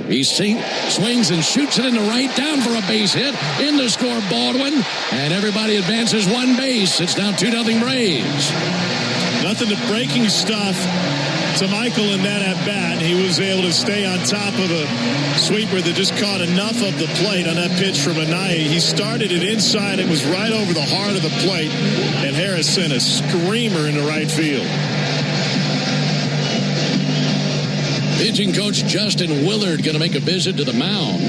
He swings and shoots it into right, down for a base hit. In to score Baldwin, and everybody advances 1 base. It's now 2-0 Braves. Nothing but breaking stuff to Michael in that at-bat. He was able to stay on top of a sweeper that just caught enough of the plate on that pitch from Manaea. He started it inside. It was right over the heart of the plate, and Harris sent a screamer into right field. Pitching coach Justin Willard going to make a visit to the mound.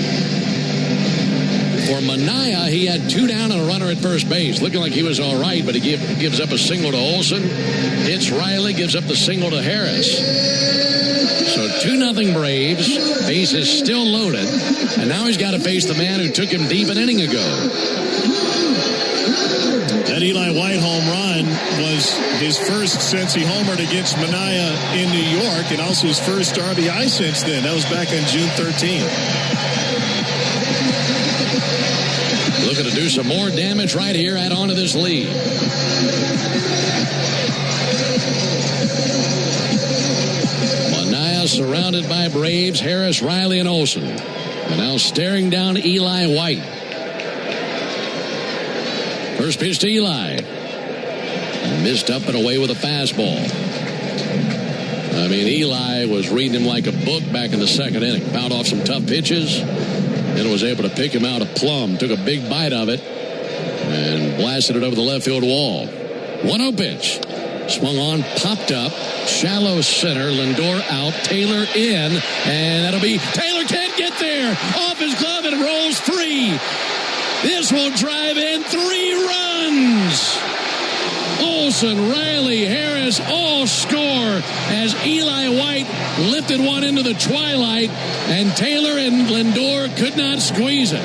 For Manaea, he had 2 down and a runner at first base. Looking like he was all right, but he gives up a single to Olson. Hits Riley, gives up the single to Harris. So 2-0 Braves. Base is still loaded. And now he's got to face the man who took him deep an inning ago. That Eli White home run was his first since he homered against Manaea in New York, and also his first RBI since then. That was back on June 13th. Looking to do some more damage right here, add on to this lead. Manaea surrounded by Braves, Harris, Riley, and Olson. And now staring down Eli White. First pitch to Eli. Missed up and away with a fastball. I mean, Eli was reading him like a book back in the 2nd inning. Fouled off some tough pitches. And was able to pick him out a plum. Took a big bite of it. And blasted it over the left field wall. 1-0 pitch. Swung on, popped up. Shallow center. Lindor out. Taylor in. And that'll be... Taylor can't get there. Off his glove and rolls free. This will drive in 3 runs. Olson, Riley, Harris all score as Eli White lifted one into the twilight, and Taylor and Lindor could not squeeze it.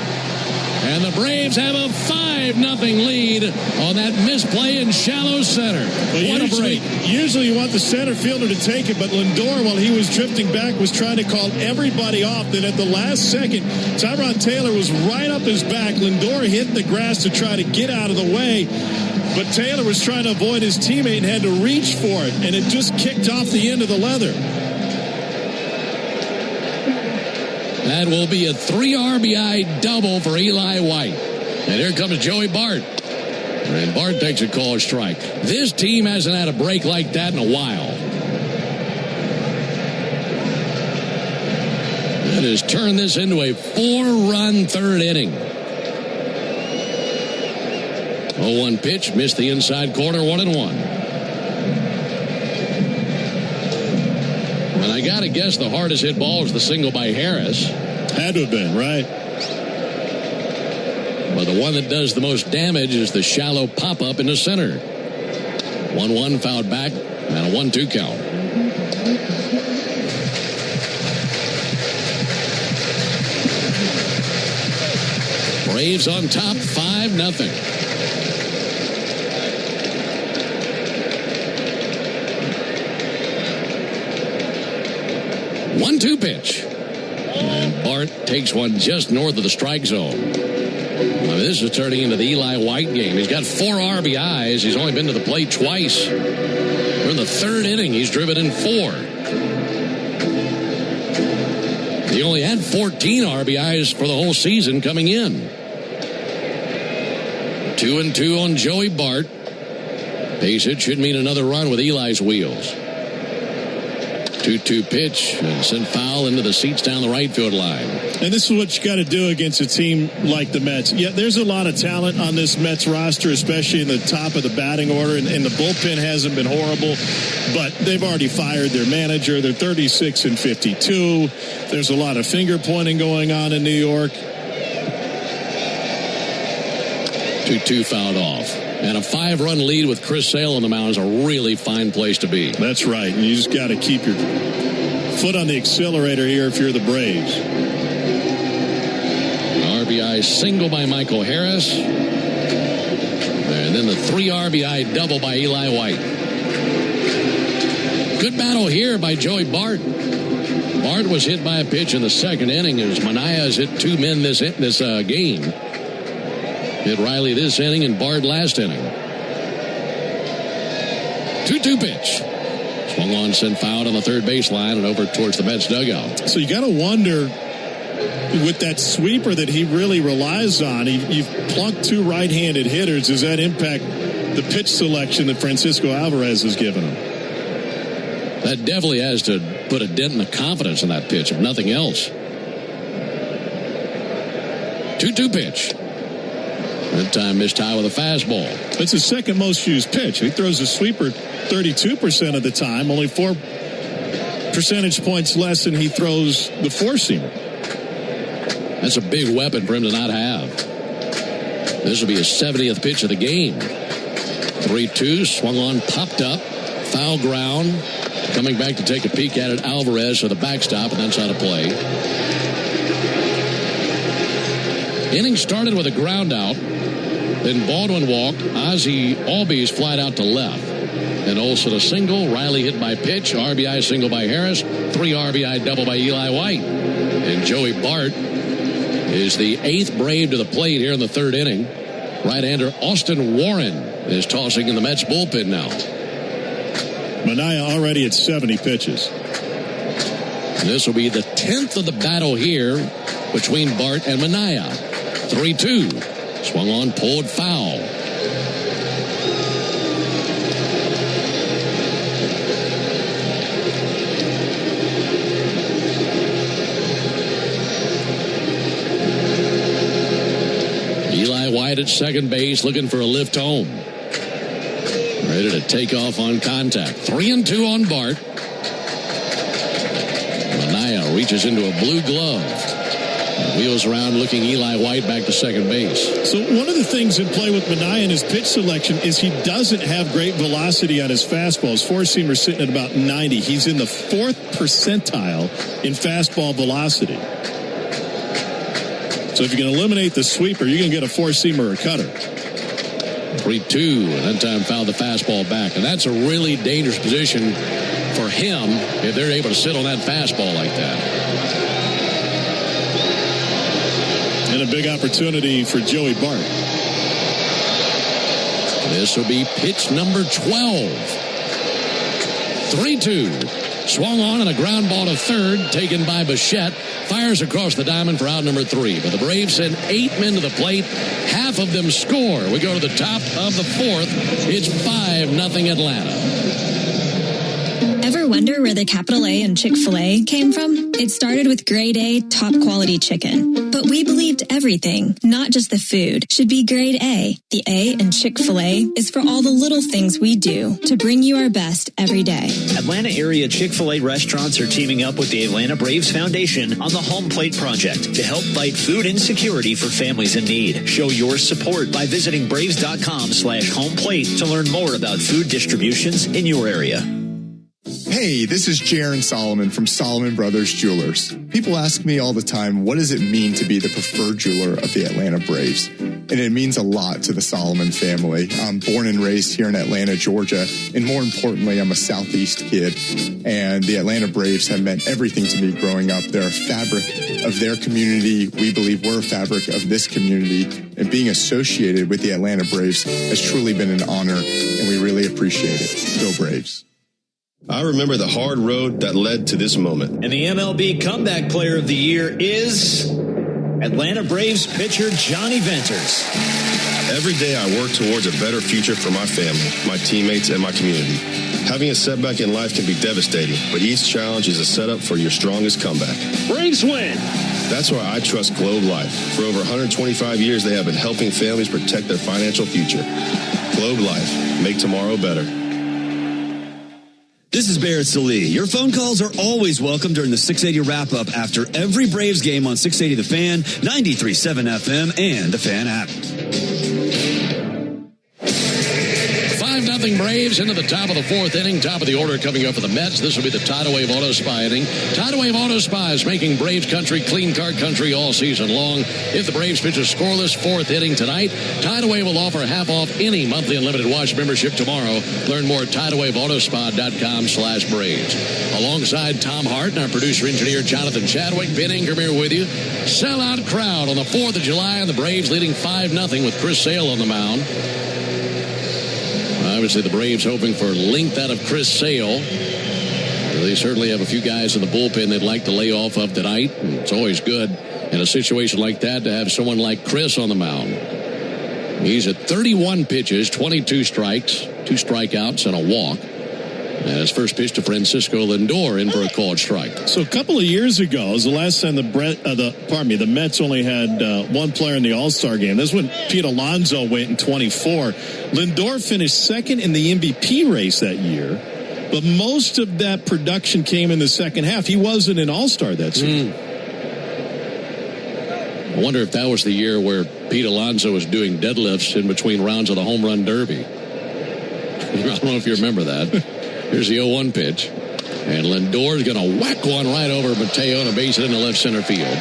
And the Braves have a 5-0 lead on that misplay in shallow center. Well, what a break. Usually you want the center fielder to take it, but Lindor, while he was drifting back, was trying to call everybody off. Then at the last second, Tyrod Taylor was right up his back. Lindor hit the grass to try to get out of the way, but Taylor was trying to avoid his teammate and had to reach for it, and it just kicked off the end of the leather. That will be a 3 RBI double for Eli White. And here comes Joey Bart. And Bart takes a call strike. This team hasn't had a break like that in a while. That has turned this into a 4-run 3rd inning. 0-1 pitch, missed the inside corner, 1-1. And I got to guess the hardest hit ball was the single by Harris. Had to have been, right? But the one that does the most damage is the shallow pop-up in the center. 1-1 fouled back and a 1-2 count. Braves on top, 5-0. One-two pitch. And Bart takes one just north of the strike zone. This is turning into the Eli White game. He's got 4 RBIs. He's only been to the plate twice. We're in the 3rd inning. He's driven in 4. He only had 14 RBIs for the whole season coming in. 2-2 on Joey Bart. Base hit should mean another run with Eli's wheels. 2-2 pitch and sent foul into the seats down the right field line. And this is what you got to do against a team like the Mets. Yeah, there's a lot of talent on this Mets roster, especially in the top of the batting order, and the bullpen hasn't been horrible, but they've already fired their manager. They're 36-52. There's a lot of finger pointing going on in New York. 2-2 fouled off. And a 5-run lead with Chris Sale on the mound is a really fine place to be. That's right. And you just got to keep your foot on the accelerator here if you're the Braves. An RBI single by Michael Harris. And then the 3 RBI double by Eli White. Good battle here by Joey Bart. Bart was hit by a pitch in the 2nd inning as Manaea has hit 2 men this game. Hit Riley this inning and Bart last inning. 2-2 pitch. Swung on, sent foul on the third baseline and over towards the Mets dugout. So you got to wonder, with that sweeper that he really relies on, you've plunked 2 right-handed hitters. Does that impact the pitch selection that Francisco Alvarez has given him? That definitely has to put a dent in the confidence in that pitch, if nothing else. 2-2 pitch. That time missed high with a fastball. That's his 2nd most used pitch. He throws a sweeper 32% of the time, only 4 percentage points less than he throws the 4-seamer. That's a big weapon for him to not have. This will be his 70th pitch of the game. 3-2, swung on, popped up, foul ground. Coming back to take a peek at it, Alvarez for the backstop, and that's out of play. Inning started with a ground out. Then Baldwin walked. Ozzie Albies flied out to left. And Olsen a single. Riley hit by pitch. RBI single by Harris. 3 RBI double by Eli White. And Joey Bart is the 8th Brave to the plate here in the 3rd inning. Right-hander Austin Warren is tossing in the Mets bullpen now. Manaea already at 70 pitches. And this will be the 10th of the battle here between Bart and Manaea. 3-2. Swung on, pulled foul. Eli White at second base looking for a lift home. Ready to take off on contact. 3-2 on Bart. Manaea reaches into a blue glove. Wheels around looking Eli White back to second base. So one of the things in play with Manaea in his pitch selection is he doesn't have great velocity on his fastball. His 4-seamer sitting at about 90. He's in the 4th percentile in fastball velocity. So if you can eliminate the sweeper, you can get a 4-seamer or a cutter. 3-2, and that time fouled the fastball back. And that's a really dangerous position for him if they're able to sit on that fastball like that. And a big opportunity for Joey Bart. This will be pitch number 12. 3-2. Swung on and a ground ball to third, taken by Bichette. Fires across the diamond for out number 3. But the Braves send 8 men to the plate. Half of them score. We go to the top of the 4th. It's 5-0 Atlanta. Ever wonder where the capital A in Chick-fil-A came from? It started with grade A, top quality chicken. But But we believed everything, not just the food, should be grade A. The A in Chick-fil-A is for all the little things we do to bring you our best every day. Atlanta area Chick-fil-A restaurants are teaming up with the Atlanta Braves Foundation on the Home Plate Project to help fight food insecurity for families in need. Show your support by visiting braves.com/homeplate to learn more about food distributions in your area. Hey, this is Jaron Solomon from Solomon Brothers Jewelers. People ask me all the time, what does it mean to be the preferred jeweler of the Atlanta Braves? And it means a lot to the Solomon family. I'm born and raised here in Atlanta, Georgia, and more importantly, I'm a Southeast kid. And the Atlanta Braves have meant everything to me growing up. They're a fabric of their community. We believe we're a fabric of this community. And being associated with the Atlanta Braves has truly been an honor, and we really appreciate it. Go Braves. I remember the hard road that led to this moment. And the MLB Comeback Player of the Year is Atlanta Braves pitcher Johnny Venters. Every day I work towards a better future for my family, my teammates, and my community. Having a setback in life can be devastating, but each challenge is a setup for your strongest comeback. Braves win! That's why I trust Globe Life. For over 125 years, they have been helping families protect their financial future. Globe Life. Make tomorrow better. This is Barrett Salee. Your phone calls are always welcome during the 680 wrap-up after every Braves game on 680 The Fan, 93.7 FM, and the Fan app. 5-0 Braves into the top of the fourth inning. Top of the order coming up for the Mets. This will be the Tidal Wave Auto Spy inning. Tidal Wave Auto Spy is making Braves country clean car country all season long. If the Braves pitch a scoreless fourth inning tonight, Tidal Wave will offer half off any monthly unlimited wash membership tomorrow. Learn more at TidalWaveAutoSpa.com/Braves. Alongside Tom Hart and our producer-engineer Jonathan Chadwick, Ben Ingram here with you. Sellout crowd on the 4th of July, and the Braves leading 5-0 with Chris Sale on the mound. Obviously, the Braves hoping for length out of Chris Sale. They certainly have a few guys in the bullpen they'd like to lay off of tonight. And it's always good in a situation like that to have someone like Chris on the mound. He's at 31 pitches, 22 strikes, 2 strikeouts, and a walk. And his first pitch to Francisco Lindor in for a called strike. So a couple of years ago was the last time the Mets only had one player in the All-Star game. This is when Pete Alonso went in 24. Lindor finished second in the MVP race that year, but most of that production came in the second half. He wasn't an All-Star that season. I wonder if that was the year where Pete Alonso was doing deadlifts in between rounds of the Home Run Derby. I don't know if you remember that. Here's the 0-1 pitch. And Lindor's going to whack one right over Mateo and a base hit into left center field.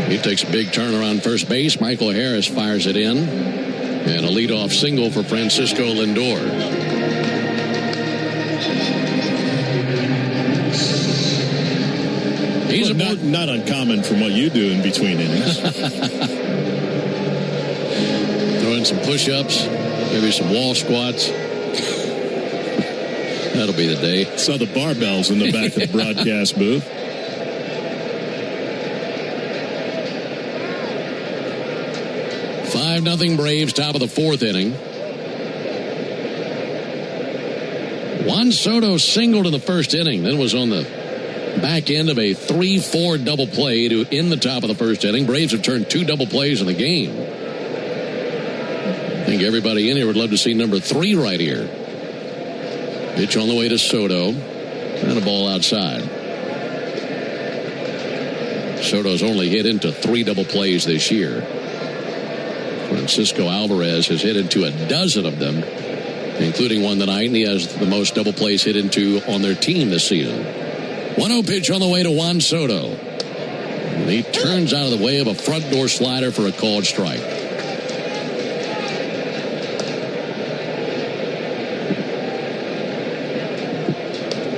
He takes a big turn around first base. Michael Harris fires it in. And a leadoff single for Francisco Lindor. He's not uncommon from what you do in between innings. Throwing some push-ups, maybe some wall squats. That'll be the day. Saw the barbells in the back of the broadcast booth. Nothing Braves, top of the fourth inning. Juan Soto singled in the first inning, then was on the back end of a 3-4 double play to end the top of the first inning. Braves have turned 2 double plays in the game. I think everybody in here would love to see number 3 right here. Pitch on the way to Soto, and a ball outside. Soto's only hit into 3 double plays this year. Francisco Alvarez has hit into a dozen of them, including one tonight, and he has the most double plays hit into on their team this season. 1-0 pitch on the way to Juan Soto. And he turns out of the way of a front door slider for a called strike.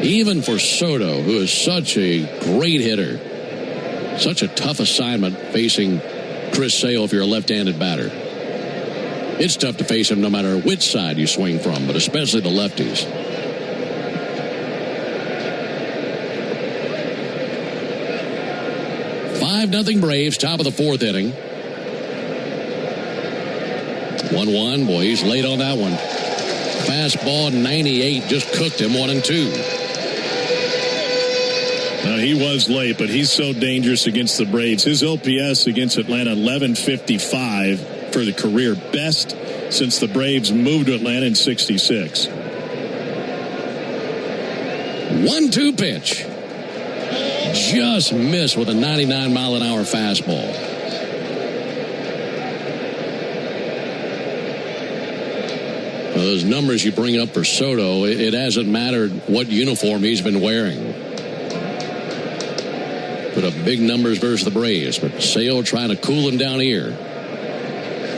Even for Soto, who is such a great hitter, such a tough assignment facing Chris Sale if you're a left-handed batter. It's tough to face him no matter which side you swing from, but especially the lefties. Nothing Braves, top of the fourth inning. 1-1. Boy, he's late on that one. Fastball 98 just cooked him 1-2. He was late, but he's so dangerous against the Braves. His OPS against Atlanta, 1155 for the career best since the Braves moved to Atlanta in 66. 1-2 pitch. Just missed with a 99-mile-an-hour fastball. Those numbers you bring up for Soto, it hasn't mattered what uniform he's been wearing. Put up big numbers versus the Braves, but Sale trying to cool him down here.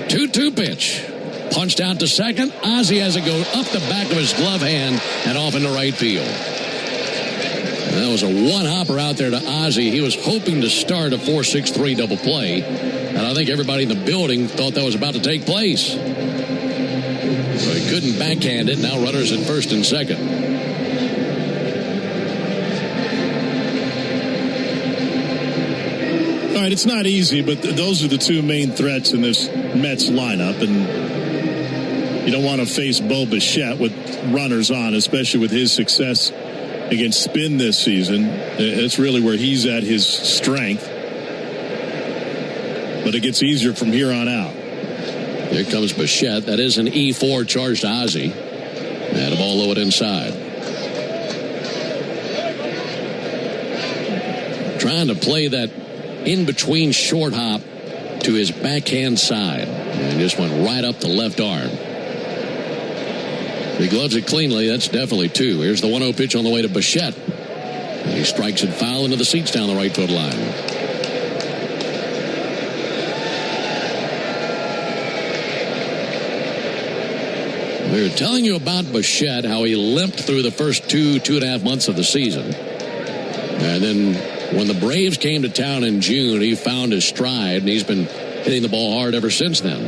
2-2 pitch. Punched out to second. Ozzie has it go up the back of his glove hand and off into right field. That was a one-hopper out there to Ozzie. He was hoping to start a 4-6-3 double play, and I think everybody in the building thought that was about to take place. So he couldn't backhand it. Now runners at first and second. All right, it's not easy, but those are the two main threats in this Mets lineup, and you don't want to face Bo Bichette with runners on, especially with his success against spin this season. It's really where he's at his strength. But it gets easier from here on out. Here comes Bichette. That is an E4 charge to Ozzie. And a ball low it inside. Trying to play that in-between short hop to his backhand side. And just went right up the left arm. He gloves it cleanly. That's definitely two. Here's the 1-0 pitch on the way to Bichette. And he strikes it foul into the seats down the right field line. We were telling you about Bichette, how he limped through the first 2.5 months of the season. And then when the Braves came to town in June, he found his stride, and he's been hitting the ball hard ever since then.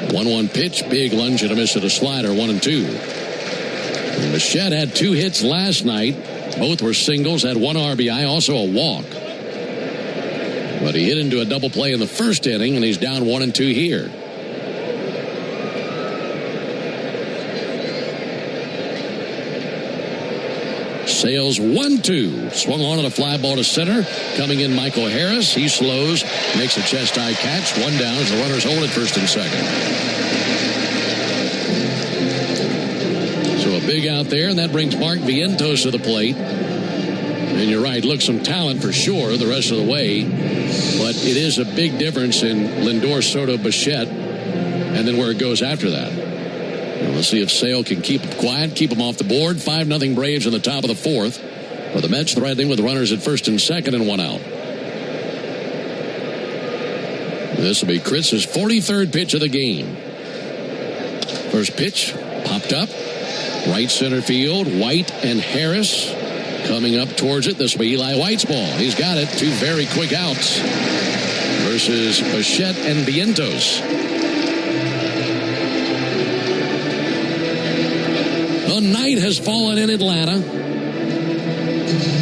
1-1 pitch, big lunge and a miss at a slider, 1-2. And Bichette had 2 hits last night. Both were singles, had 1 RBI, also a walk. But he hit into a double play in the first inning, and he's down 1-2 here. Sales 1-2. Swung on at a fly ball to center. Coming in Michael Harris. He slows. Makes a chest high catch. 1 down as the runners hold at first and second. So a big out there, and that brings Mark Vientos to the plate. And you're right, look, some talent for sure the rest of the way. But it is a big difference in Lindor, Soto, Bichette, and then where it goes after that. Let's see if Sale can keep them quiet, keep them off the board. 5-0 Braves in the top of the 4th. For the Mets threatening with runners at first and second and 1 out. This will be Chris's 43rd pitch of the game. First pitch popped up. Right center field. White and Harris coming up towards it. This will be Eli White's ball. He's got it. 2 very quick outs versus Bichette and Vientos. The night has fallen in Atlanta.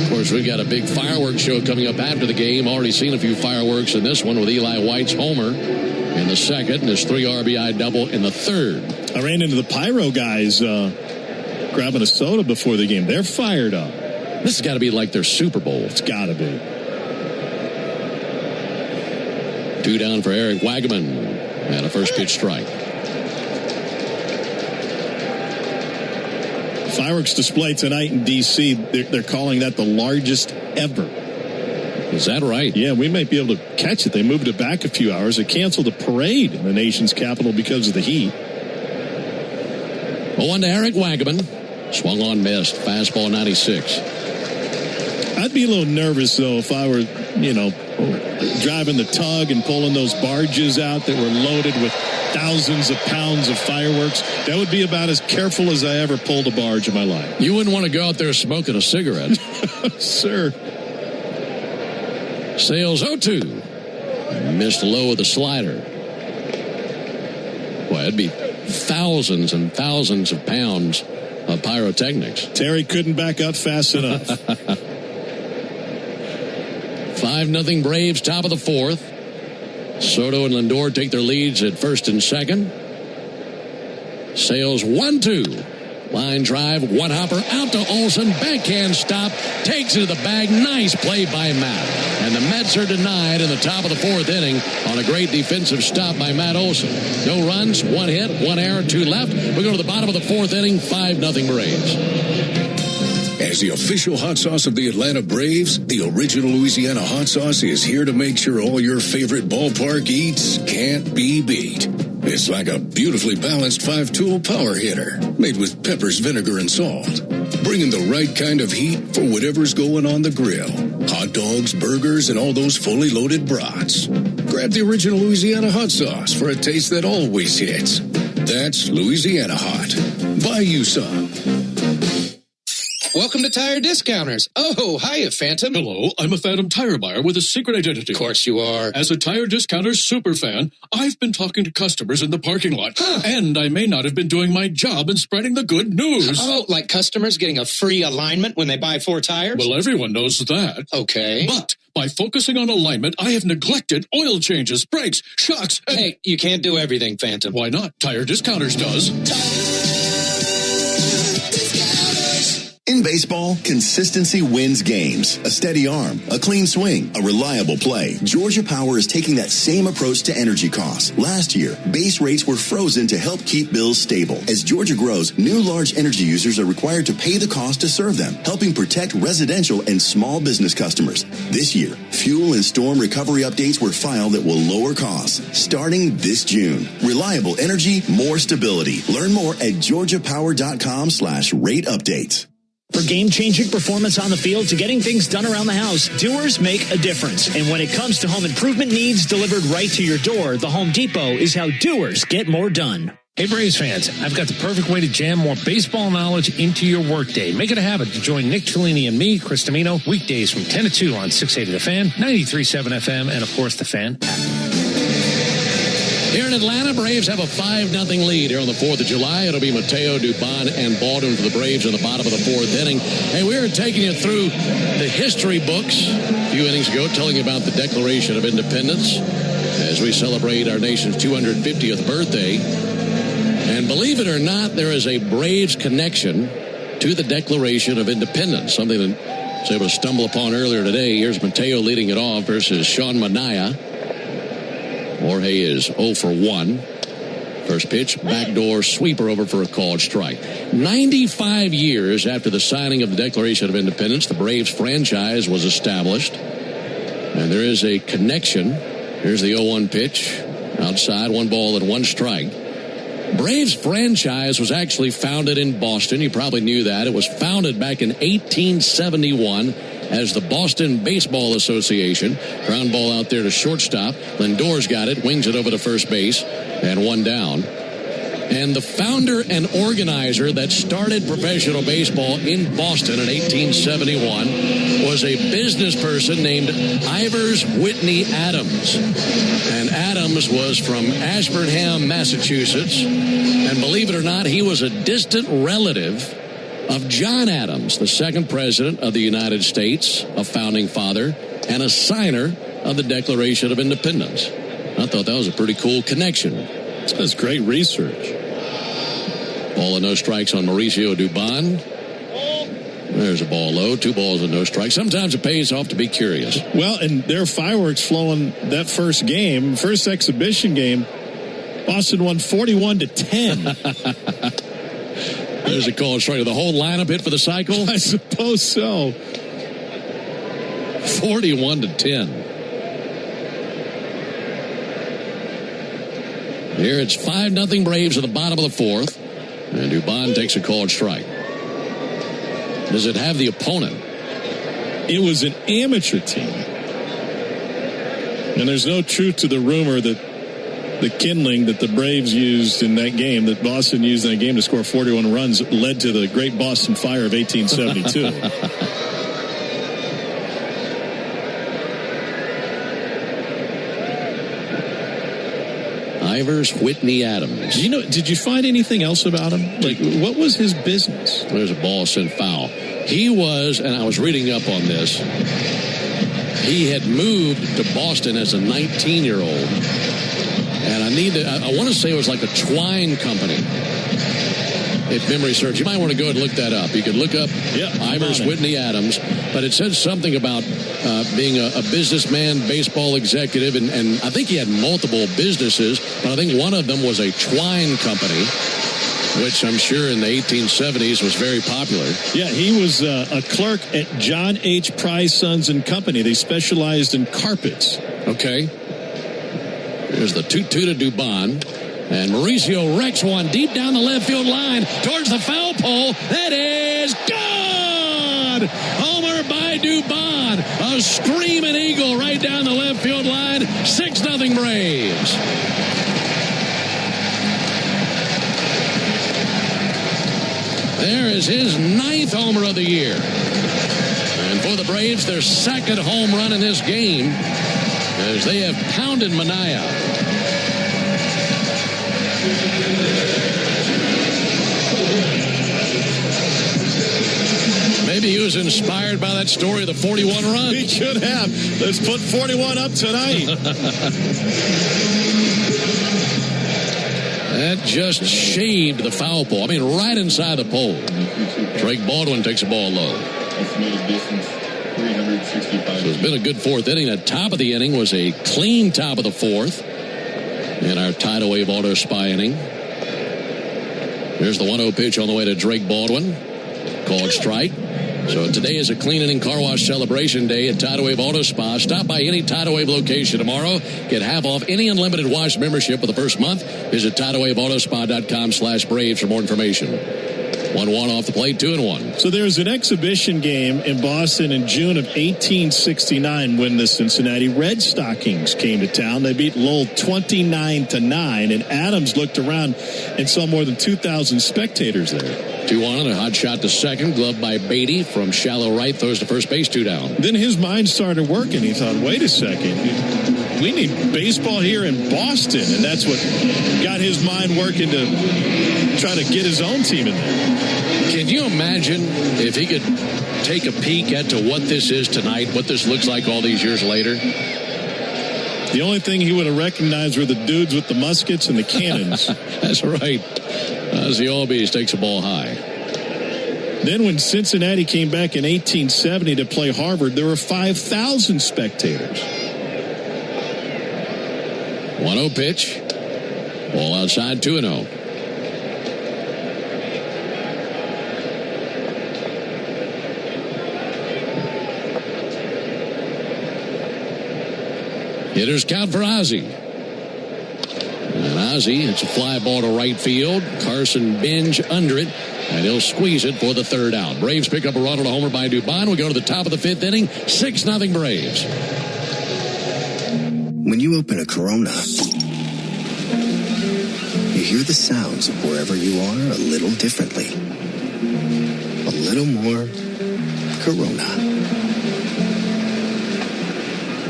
Of course, we've got a big fireworks show coming up after the game. Already seen a few fireworks in this one with Eli White's homer in the second and his 3 RBI double in the third. I ran into the Pyro guys grabbing a soda before the game. They're fired up. This has got to be like their Super Bowl. It's got to be. 2 down for Eric Wagaman and a first pitch strike. Fireworks display tonight in D.C. They're calling that the largest ever. Is that right? Yeah, we might be able to catch it. They moved it back a few hours. They canceled a parade in the nation's capital because of the heat. 0-1 to Eric Wagaman. Swung on, missed. Fastball 96. I'd be a little nervous, though, if I were, driving the tug and pulling those barges out that were loaded with thousands of pounds of fireworks. That would be about as careful as I ever pulled a barge in my life. You wouldn't want to go out there smoking a cigarette. Sir. Sales 0-2. Missed low with a slider. Boy, it'd be thousands and thousands of pounds of pyrotechnics. Terry couldn't back up fast enough. 5-0 Braves, top of the 4th. Soto and Lindor take their leads at first and second. Sales 1-2. Line drive, one hopper out to Olsen. Backhand stop, takes it to the bag. Nice play by Matt. And the Mets are denied in the top of the fourth inning on a great defensive stop by Matt Olsen. No runs, one hit, one error, two left. We go to the bottom of the fourth inning, 5-0 Braves. As the official hot sauce of the Atlanta Braves, the original Louisiana hot sauce is here to make sure all your favorite ballpark eats can't be beat. It's like a beautifully balanced 5-tool power hitter made with peppers, vinegar, and salt. Bringing the right kind of heat for whatever's going on the grill. Hot dogs, burgers, and all those fully loaded brats. Grab the original Louisiana hot sauce for a taste that always hits. That's Louisiana Hot. Buy you some. Welcome to Tire Discounters. Oh, hiya, Phantom. Hello, I'm a Phantom tire buyer with a secret identity. Of course you are. As a Tire Discounters superfan, I've been talking to customers in the parking lot. And I may not have been doing my job in spreading the good news. Oh, like customers getting a free alignment when they buy 4 tires? Well, everyone knows that. Okay. But by focusing on alignment, I have neglected oil changes, brakes, shocks, and... Hey, you can't do everything, Phantom. Why not? Tire Discounters does. In baseball, consistency wins games. A steady arm, a clean swing, a reliable play. Georgia Power is taking that same approach to energy costs. Last year, base rates were frozen to help keep bills stable. As Georgia grows, new large energy users are required to pay the cost to serve them, helping protect residential and small business customers. This year, fuel and storm recovery updates were filed that will lower costs starting this June. Reliable energy, more stability. Learn more at georgiapower.com/rate updates. For game-changing performance on the field to getting things done around the house, Doers make a difference. And when it comes to home improvement needs delivered right to your door, the Home Depot is how Doers get more done. Hey, Braves fans, I've got the perfect way to jam more baseball knowledge into your workday. Make it a habit to join Nick Cellini and me, Chris Domino, weekdays from 10 to 2 on 680 The Fan, 93.7 FM, and, of course, The Fan app. Here in Atlanta, Braves have a 5-0 lead here on the 4th of July. It'll be Mateo, Dubon, and Baldwin for the Braves in the bottom of the fourth inning. Hey, we were taking you through the history books a few innings ago, telling you about the Declaration of Independence as we celebrate our nation's 250th birthday. And believe it or not, there is a Braves connection to the Declaration of Independence, something that I was able to stumble upon earlier today. Here's Mateo leading it off versus Sean Manaea. Jorge is 0 for 1. First pitch, backdoor sweeper over for a called strike. 95 years after the signing of the Declaration of Independence, the Braves franchise was established. And there is a connection. Here's the 0-1 pitch. Outside, 1 ball and 1 strike. Braves franchise was actually founded in Boston. You probably knew that. It was founded back in 1871 as the Boston Baseball Association. Ground ball out there to shortstop. Lindor's got it, wings it over to first base, and 1 down. And the founder and organizer that started professional baseball in Boston in 1871 was a business person named Ivers Whitney Adams. And Adams was from Ashburnham, Massachusetts. And believe it or not, he was a distant relative of John Adams, the second president of the United States, a founding father, and a signer of the Declaration of Independence. I thought that was a pretty cool connection. That's great research. Ball and no strikes on Mauricio Dubon. There's a ball low, 2 balls and no strikes. Sometimes it pays off to be curious. Well, and there are fireworks flowing that first game, first exhibition game. Boston won 41-10. There's a call straight. The whole lineup hit for the cycle? I suppose so. 41-10. Here it's 5-0 Braves at the bottom of the fourth. And Dubon takes a called strike. Does it have the opponent? It was an amateur team. And there's no truth to the rumor that the kindling that the Braves used in that game, that Boston used in that game to score 41 runs, led to the Great Boston Fire of 1872. Ivers Whitney Adams. Did you find anything else about him? Like, what was his business? There's a ball sent foul. He was, and I was reading up on this, he had moved to Boston as a 19-year-old. And I want to say it was like a twine company. if memory serves. You might want to go and look that up. You could look up Ivers Whitney Adams, but it says something about being a businessman, baseball executive, and I think he had multiple businesses, but I think one of them was a twine company, which I'm sure in the 1870s was very popular. Yeah, he was a clerk at John H. Price Sons and Company. They specialized in carpets. Okay. Here's the 2-2 to Dubon. And Mauricio Rex one deep down the left field line towards the foul pole. That is gone! Homer by Dubon. A screaming eagle right down the left field line. 6-0 Braves. There is his 9th homer of the year. And for the Braves, their 2nd home run in this game as they have pounded Manaea. Maybe he was inspired by that story of the 41 runs. He should have. Let's put 41 up tonight. That just shaved the foul pole. I mean, right inside the pole. Drake Baldwin takes the ball low. So it's been a good 4th inning. The top of the inning was a clean top of the 4th in our Tidal Wave Auto Spy inning. Here's the 1-0 pitch on the way to Drake Baldwin. Called strike. So today is a clean inning car wash celebration day at Tidal Wave Auto Spa. Stop by any Tidal Wave location tomorrow. Get half off any unlimited wash membership for the first month. Visit TidalWaveAutoSpa.com/Braves for more information. 1-1 off the plate, 2-1. So there's an exhibition game in Boston in June of 1869 when the Cincinnati Red Stockings came to town. They beat Lowell 29-9, and Adams looked around and saw more than 2,000 spectators there. 2-1 and a hot shot to second, gloved by Beatty from shallow right, throws to first base, 2 down. Then his mind started working. He thought, wait a second, we need baseball here in Boston, and that's what got his mind working to try to get his own team in there. Can you imagine if he could take a peek at to what this is tonight, what this looks like all these years later? The only thing he would have recognized were the dudes with the muskets and the cannons. That's right. Ozzie Albies takes a ball high. Then when Cincinnati came back in 1870 to play Harvard, there were 5,000 spectators. 1-0 pitch. Ball outside, 2-0. Hitters count for Ozzie. And Ozzie, it's a fly ball to right field. Carson Binge under it, and he'll squeeze it for the 3rd out. Braves pick up a run on a homer by Dubon. We go to the top of the 5th inning, 6-0 Braves. When you open a Corona, you hear the sounds of wherever you are a little differently. A little more Corona.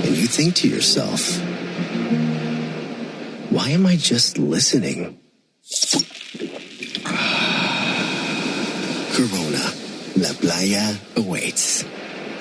And you think to yourself, why am I just listening? Corona, La Playa awaits.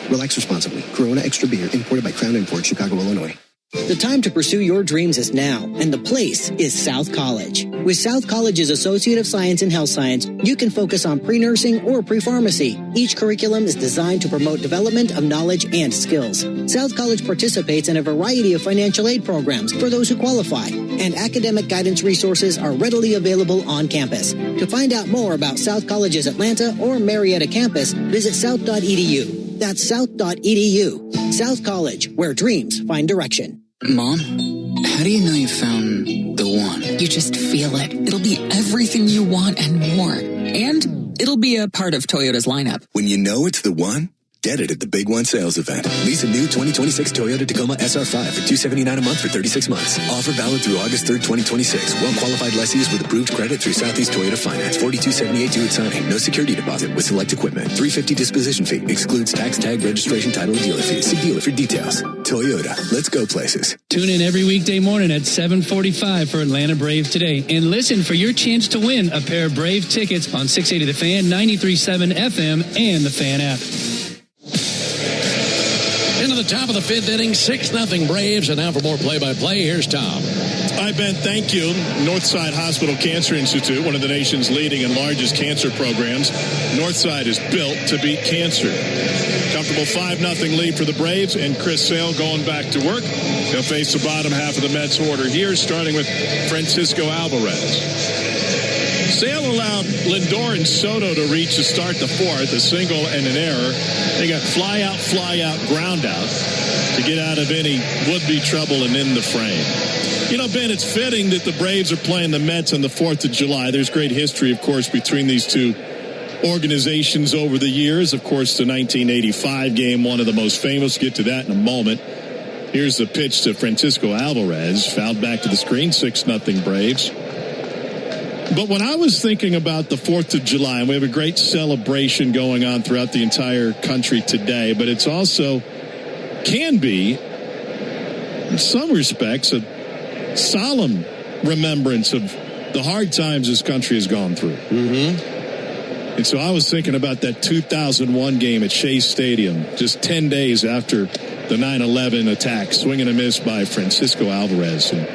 Relax responsibly. Corona Extra Beer, imported by Crown Imports, Chicago, Illinois. The time to pursue your dreams is now, and the place is South College. With South College's Associate of Science in Health Science, you can focus on pre-nursing or pre-pharmacy. Each curriculum is designed to promote development of knowledge and skills. South College participates in a variety of financial aid programs for those who qualify, and academic guidance resources are readily available on campus. To find out more about South College's Atlanta or Marietta campus, visit south.edu. That's south.edu. South College, where dreams find direction. Mom, how do you know you found the one? You just feel it. It'll be everything you want and more. And it'll be a part of Toyota's lineup. When you know it's the one, get it at the Big One sales event. Lease a new 2026 Toyota Tacoma SR5 for $279 a month for 36 months. Offer valid through August 3rd, 2026. Well-qualified lessees with approved credit through Southeast Toyota Finance. $42.78 due at signing. No security deposit with select equipment. $350 disposition fee. Excludes tax, tag, registration, title, and dealer fees. See dealer for details. Toyota. Let's go places. Tune in every weekday morning at 7:45 for Atlanta Braves Today. And listen for your chance to win a pair of Brave tickets on 680 The Fan, 93.7 FM, and the Fan app. Into the top of the 5th inning, 6-0 Braves. And now for more play-by-play, here's Tom. Hi, Ben. Thank you. Northside Hospital Cancer Institute, one of the nation's leading and largest cancer programs. Northside is built to beat cancer. Comfortable 5-0 lead for the Braves, and Chris Sale going back to work. He'll face the bottom half of the Mets order here, starting with Francisco Alvarez. Sale allowed Lindor and Soto to reach to start the fourth, a single and an error. They got fly out, ground out to get out of any would-be trouble and in the frame. You know, Ben, it's fitting that the Braves are playing the Mets on the 4th of July. There's great history, of course, between these two organizations over the years. Of course, the 1985 game, one of the most famous. Get to that in a moment. Here's the pitch to Francisco Alvarez. Fouled back to the screen, 6-0 Braves. But when I was thinking about the 4th of July, and we have a great celebration going on throughout the entire country today, but it's also can be, in some respects, a solemn remembrance of the hard times this country has gone through. And so I was thinking about that 2001 game at Shea Stadium, just 10 days after the 9/11 attack, swing and a miss by Francisco Alvarez. And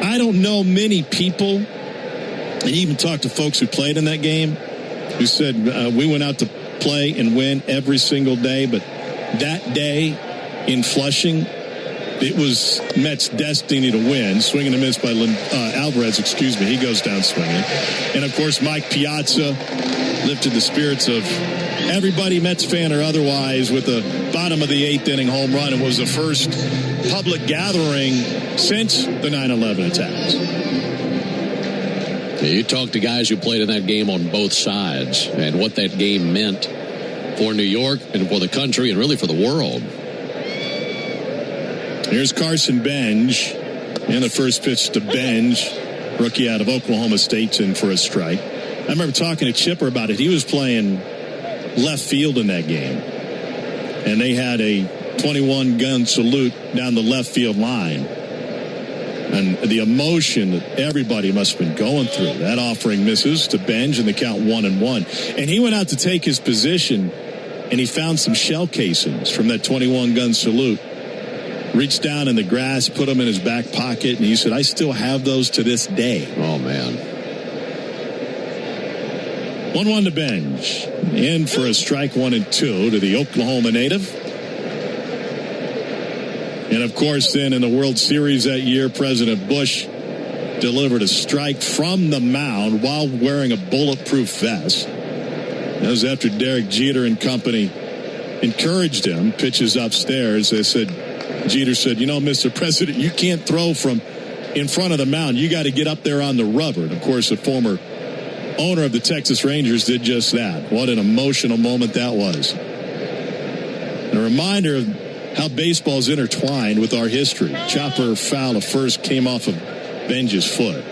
I don't know many people, and even talked to folks who played in that game, who said we went out to play and win every single day, but that day in Flushing, it was Mets' destiny to win. Swing and a miss by Alvarez, he goes down swinging. And, of course, Mike Piazza lifted the spirits of everybody, Mets fan or otherwise, with the bottom of the 8th inning home run. It was the first public gathering since the 9/11 attacks. Yeah, you talk to guys who played in that game on both sides and what that game meant for New York and for the country and really for the world. Here's Carson Benj, and the first pitch to Benj, rookie out of Oklahoma State, in for a strike. I remember talking to Chipper about it. He was playing left field in that game, and they had a 21-gun salute down the left field line. And the emotion that everybody must have been going through. That offering misses to Benj, and the count 1-1. And he went out to take his position, and he found some shell casings from that 21-gun salute. Reached down in the grass, put them in his back pocket, and he said, I still have those to this day. Oh, man. 1-1 to Benj. In for a strike, 1-2 to the Oklahoma native. And, of course, then in the World Series that year, President Bush delivered a strike from the mound while wearing a bulletproof vest. That was after Derek Jeter and company encouraged him. Pitches upstairs. They said, Jeter said, you know, Mr. President, you can't throw from in front of the mound. You got to get up there on the rubber. And, of course, the former owner of the Texas Rangers did just that. What an emotional moment that was. A reminder of how baseball is intertwined with our history. Chopper foul of first came off of Benj's foot.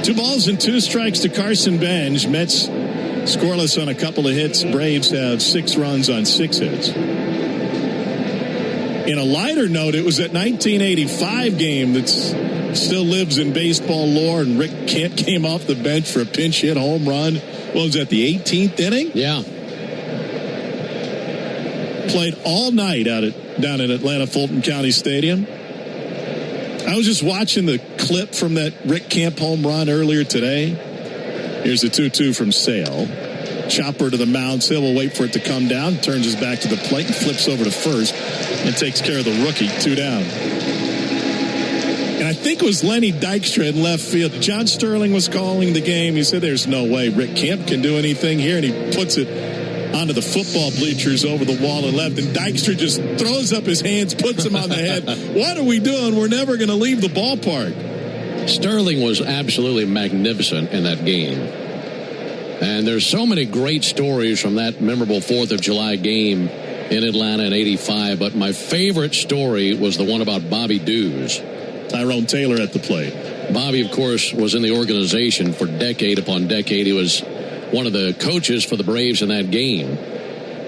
2 balls and 2 strikes to Carson Benj. Mets scoreless on a couple of hits. Braves have 6 runs on 6 hits. In a lighter note, it was that 1985 game that still lives in baseball lore, and Rick Kent came off the bench for a pinch hit home run. What was that, the 18th inning? Yeah. Played all night down at Atlanta Fulton County Stadium. I was just watching the clip from that Rick Camp home run earlier today. Here's the 2-2 from Sale. Chopper to the mound. Sale will wait for it to come down, turns his back to the plate, and flips over to first, and takes care of the rookie. 2 down. And I think it was Lenny Dykstra in left field. John Sterling was calling the game. He said, there's no way Rick Camp can do anything here, and he puts it onto the football bleachers over the wall and left, and Dykstra just throws up his hands, puts him on the head. What are we doing? We're never going to leave the ballpark. Sterling was absolutely magnificent in that game. And there's so many great stories from that memorable 4th of July game in Atlanta in '85, but my favorite story was the one about Bobby Dews. Tyrone Taylor at the plate. Bobby, of course, was in the organization for decade upon decade. He was one of the coaches for the Braves in that game.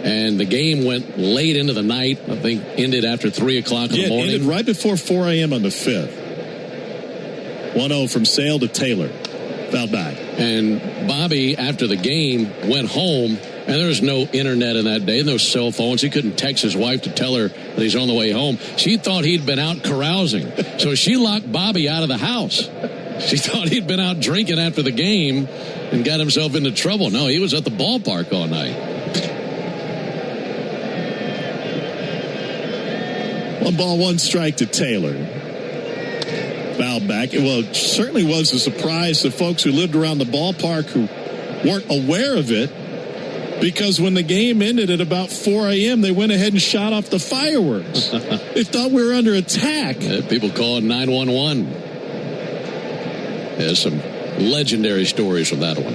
And the game went late into the night. I think ended after 3 o'clock in the morning. It ended right before 4 a.m. on the 5th. 1-0 from Sale to Taylor. Fouled back. And Bobby, after the game, went home And there was no internet in that day, no cell phones. He couldn't text his wife to tell her that he's on the way home. She thought he'd been out carousing. So she locked Bobby out of the house. She thought he'd been out drinking after the game and got himself into trouble. No, he was at the ballpark all night. 1 ball, 1 strike to Taylor. Foul back. Well, it certainly was a surprise to folks who lived around the ballpark who weren't aware of it, because when the game ended at about 4 a.m., they went ahead and shot off the fireworks. They thought we were under attack. People calling 911. There's some legendary stories from that one.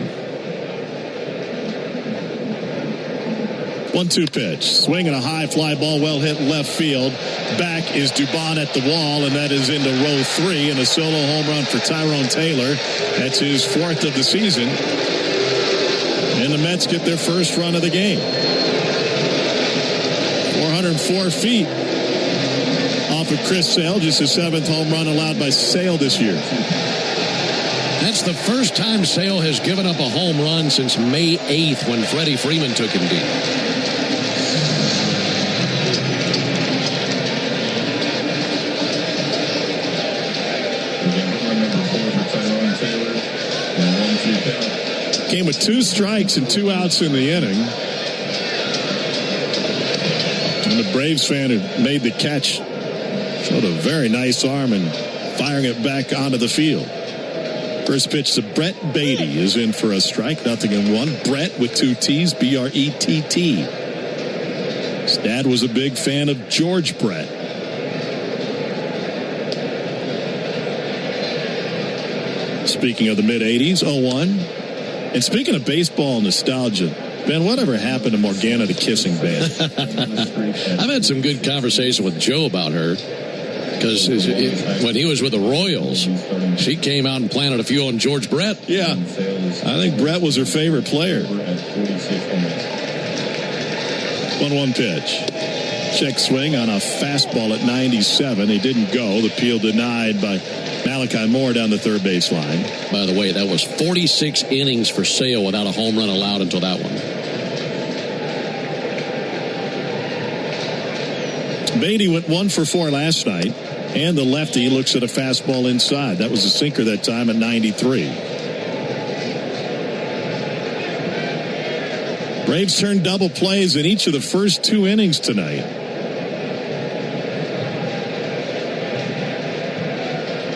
1-2 pitch. Swing and a high fly ball, well hit left field. Back is Dubon at the wall, and that is into row 3, and a solo home run for Tyrone Taylor. That's his 4th of the season. And the Mets get their first run of the game. 404 feet off of Chris Sale, just his 7th home run allowed by Sale this year. That's the first time Sale has given up a home run since May 8th when Freddie Freeman took him deep. Came with 2 strikes and 2 outs in the inning. And the Braves fan who made the catch showed a very nice arm and firing it back onto the field. First pitch to Brett Beatty is in for a strike, 0-1. Brett with 2 T's, B-R-E-T-T. His dad was a big fan of George Brett. Speaking of the mid-'80s, 0-1. And speaking of baseball nostalgia, Ben, whatever happened to Morgana the Kissing Band? I've had some good conversation with Joe about her, because when he was with the Royals, she came out and planted a few on George Brett. Yeah, I think Brett was her favorite player. 1-1 pitch. Check swing on a fastball at 97. He didn't go. The appeal denied by Malachi Moore down the third base line. By the way, that was 46 innings for Sale without a home run allowed until that one. Beatty went 1 for 4 last night, and the lefty looks at a fastball inside. That was a sinker that time at 93. Braves turned double plays in each of the first 2 innings tonight.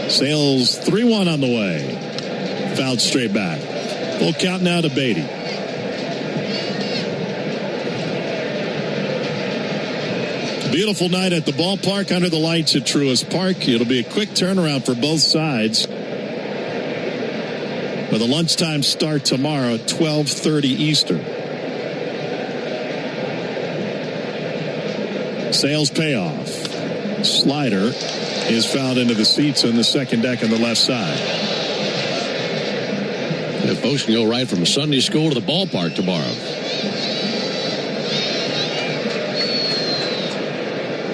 Sale's 3-1 on the way. Fouled straight back. Full count now to Beatty. Beautiful night at the ballpark under the lights at Truist Park. It'll be a quick turnaround for both sides, with a lunchtime start tomorrow at 12:30 Eastern. Sales payoff. Slider is fouled into the seats on the second deck on the left side. The folks can go right from Sunday school to the ballpark tomorrow.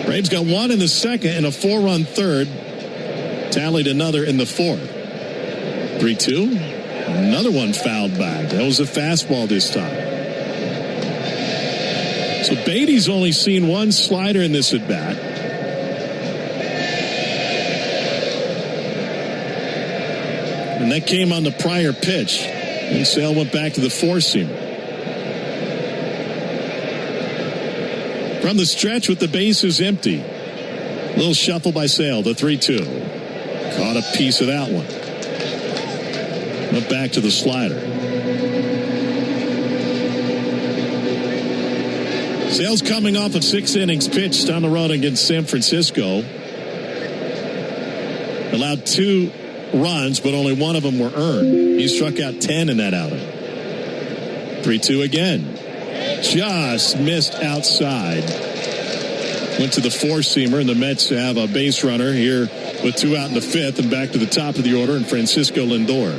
Braves got 1 in the second and a 4-run third. Tallied another in the 4th. 3-2. Another one fouled back. That was a fastball this time. So Beatty's only seen 1 slider in this at bat. And that came on the prior pitch. And Sale went back to the 4-seamer. From the stretch with the bases empty. Little shuffle by Sale, the 3-2. Caught a piece of that one. Went back to the slider. Sale's coming off of 6 innings pitched on the road against San Francisco. Allowed 2 runs, but only 1 of them were earned. He struck out 10 in that outing. 3-2 again. Just missed outside. Went to the 4-seamer, and the Mets have a base runner here with 2 out in the 5th, and back to the top of the order, and Francisco Lindor.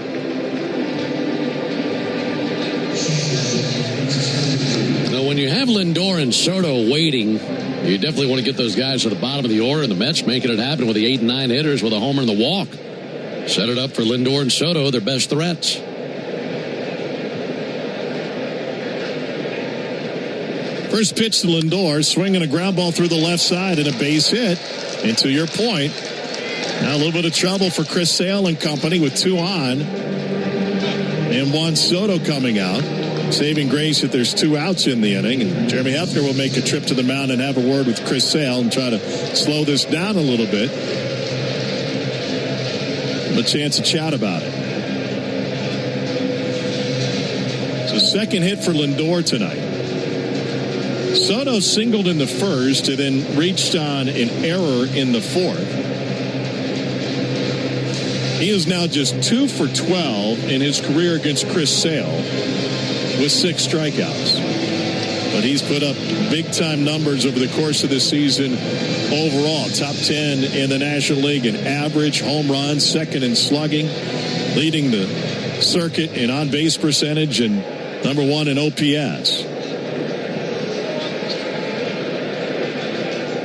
Now, when you have Lindor and Soto waiting, you definitely want to get those guys to the bottom of the order, and the Mets making it happen with the 8 and 9 hitters with a homer and the walk. Set it up for Lindor and Soto, their best threats. First pitch to Lindor, swinging a ground ball through the left side and a base hit. And to your point, now a little bit of trouble for Chris Sale and company with 2 on. And Juan Soto coming out. Saving grace that there's 2 outs in the inning. And Jeremy Hefner will make a trip to the mound and have a word with Chris Sale and try to slow this down a little bit. A chance to chat about it. So second hit for Lindor tonight. Soto singled in the first and then reached on an error in the fourth. He is now just 2 for 12 in his career against Chris Sale with 6 strikeouts. But he's put up big-time numbers over the course of the season overall. Top 10 in the National League in average, home runs, second in slugging, leading the circuit in on-base percentage, and number 1 in OPS.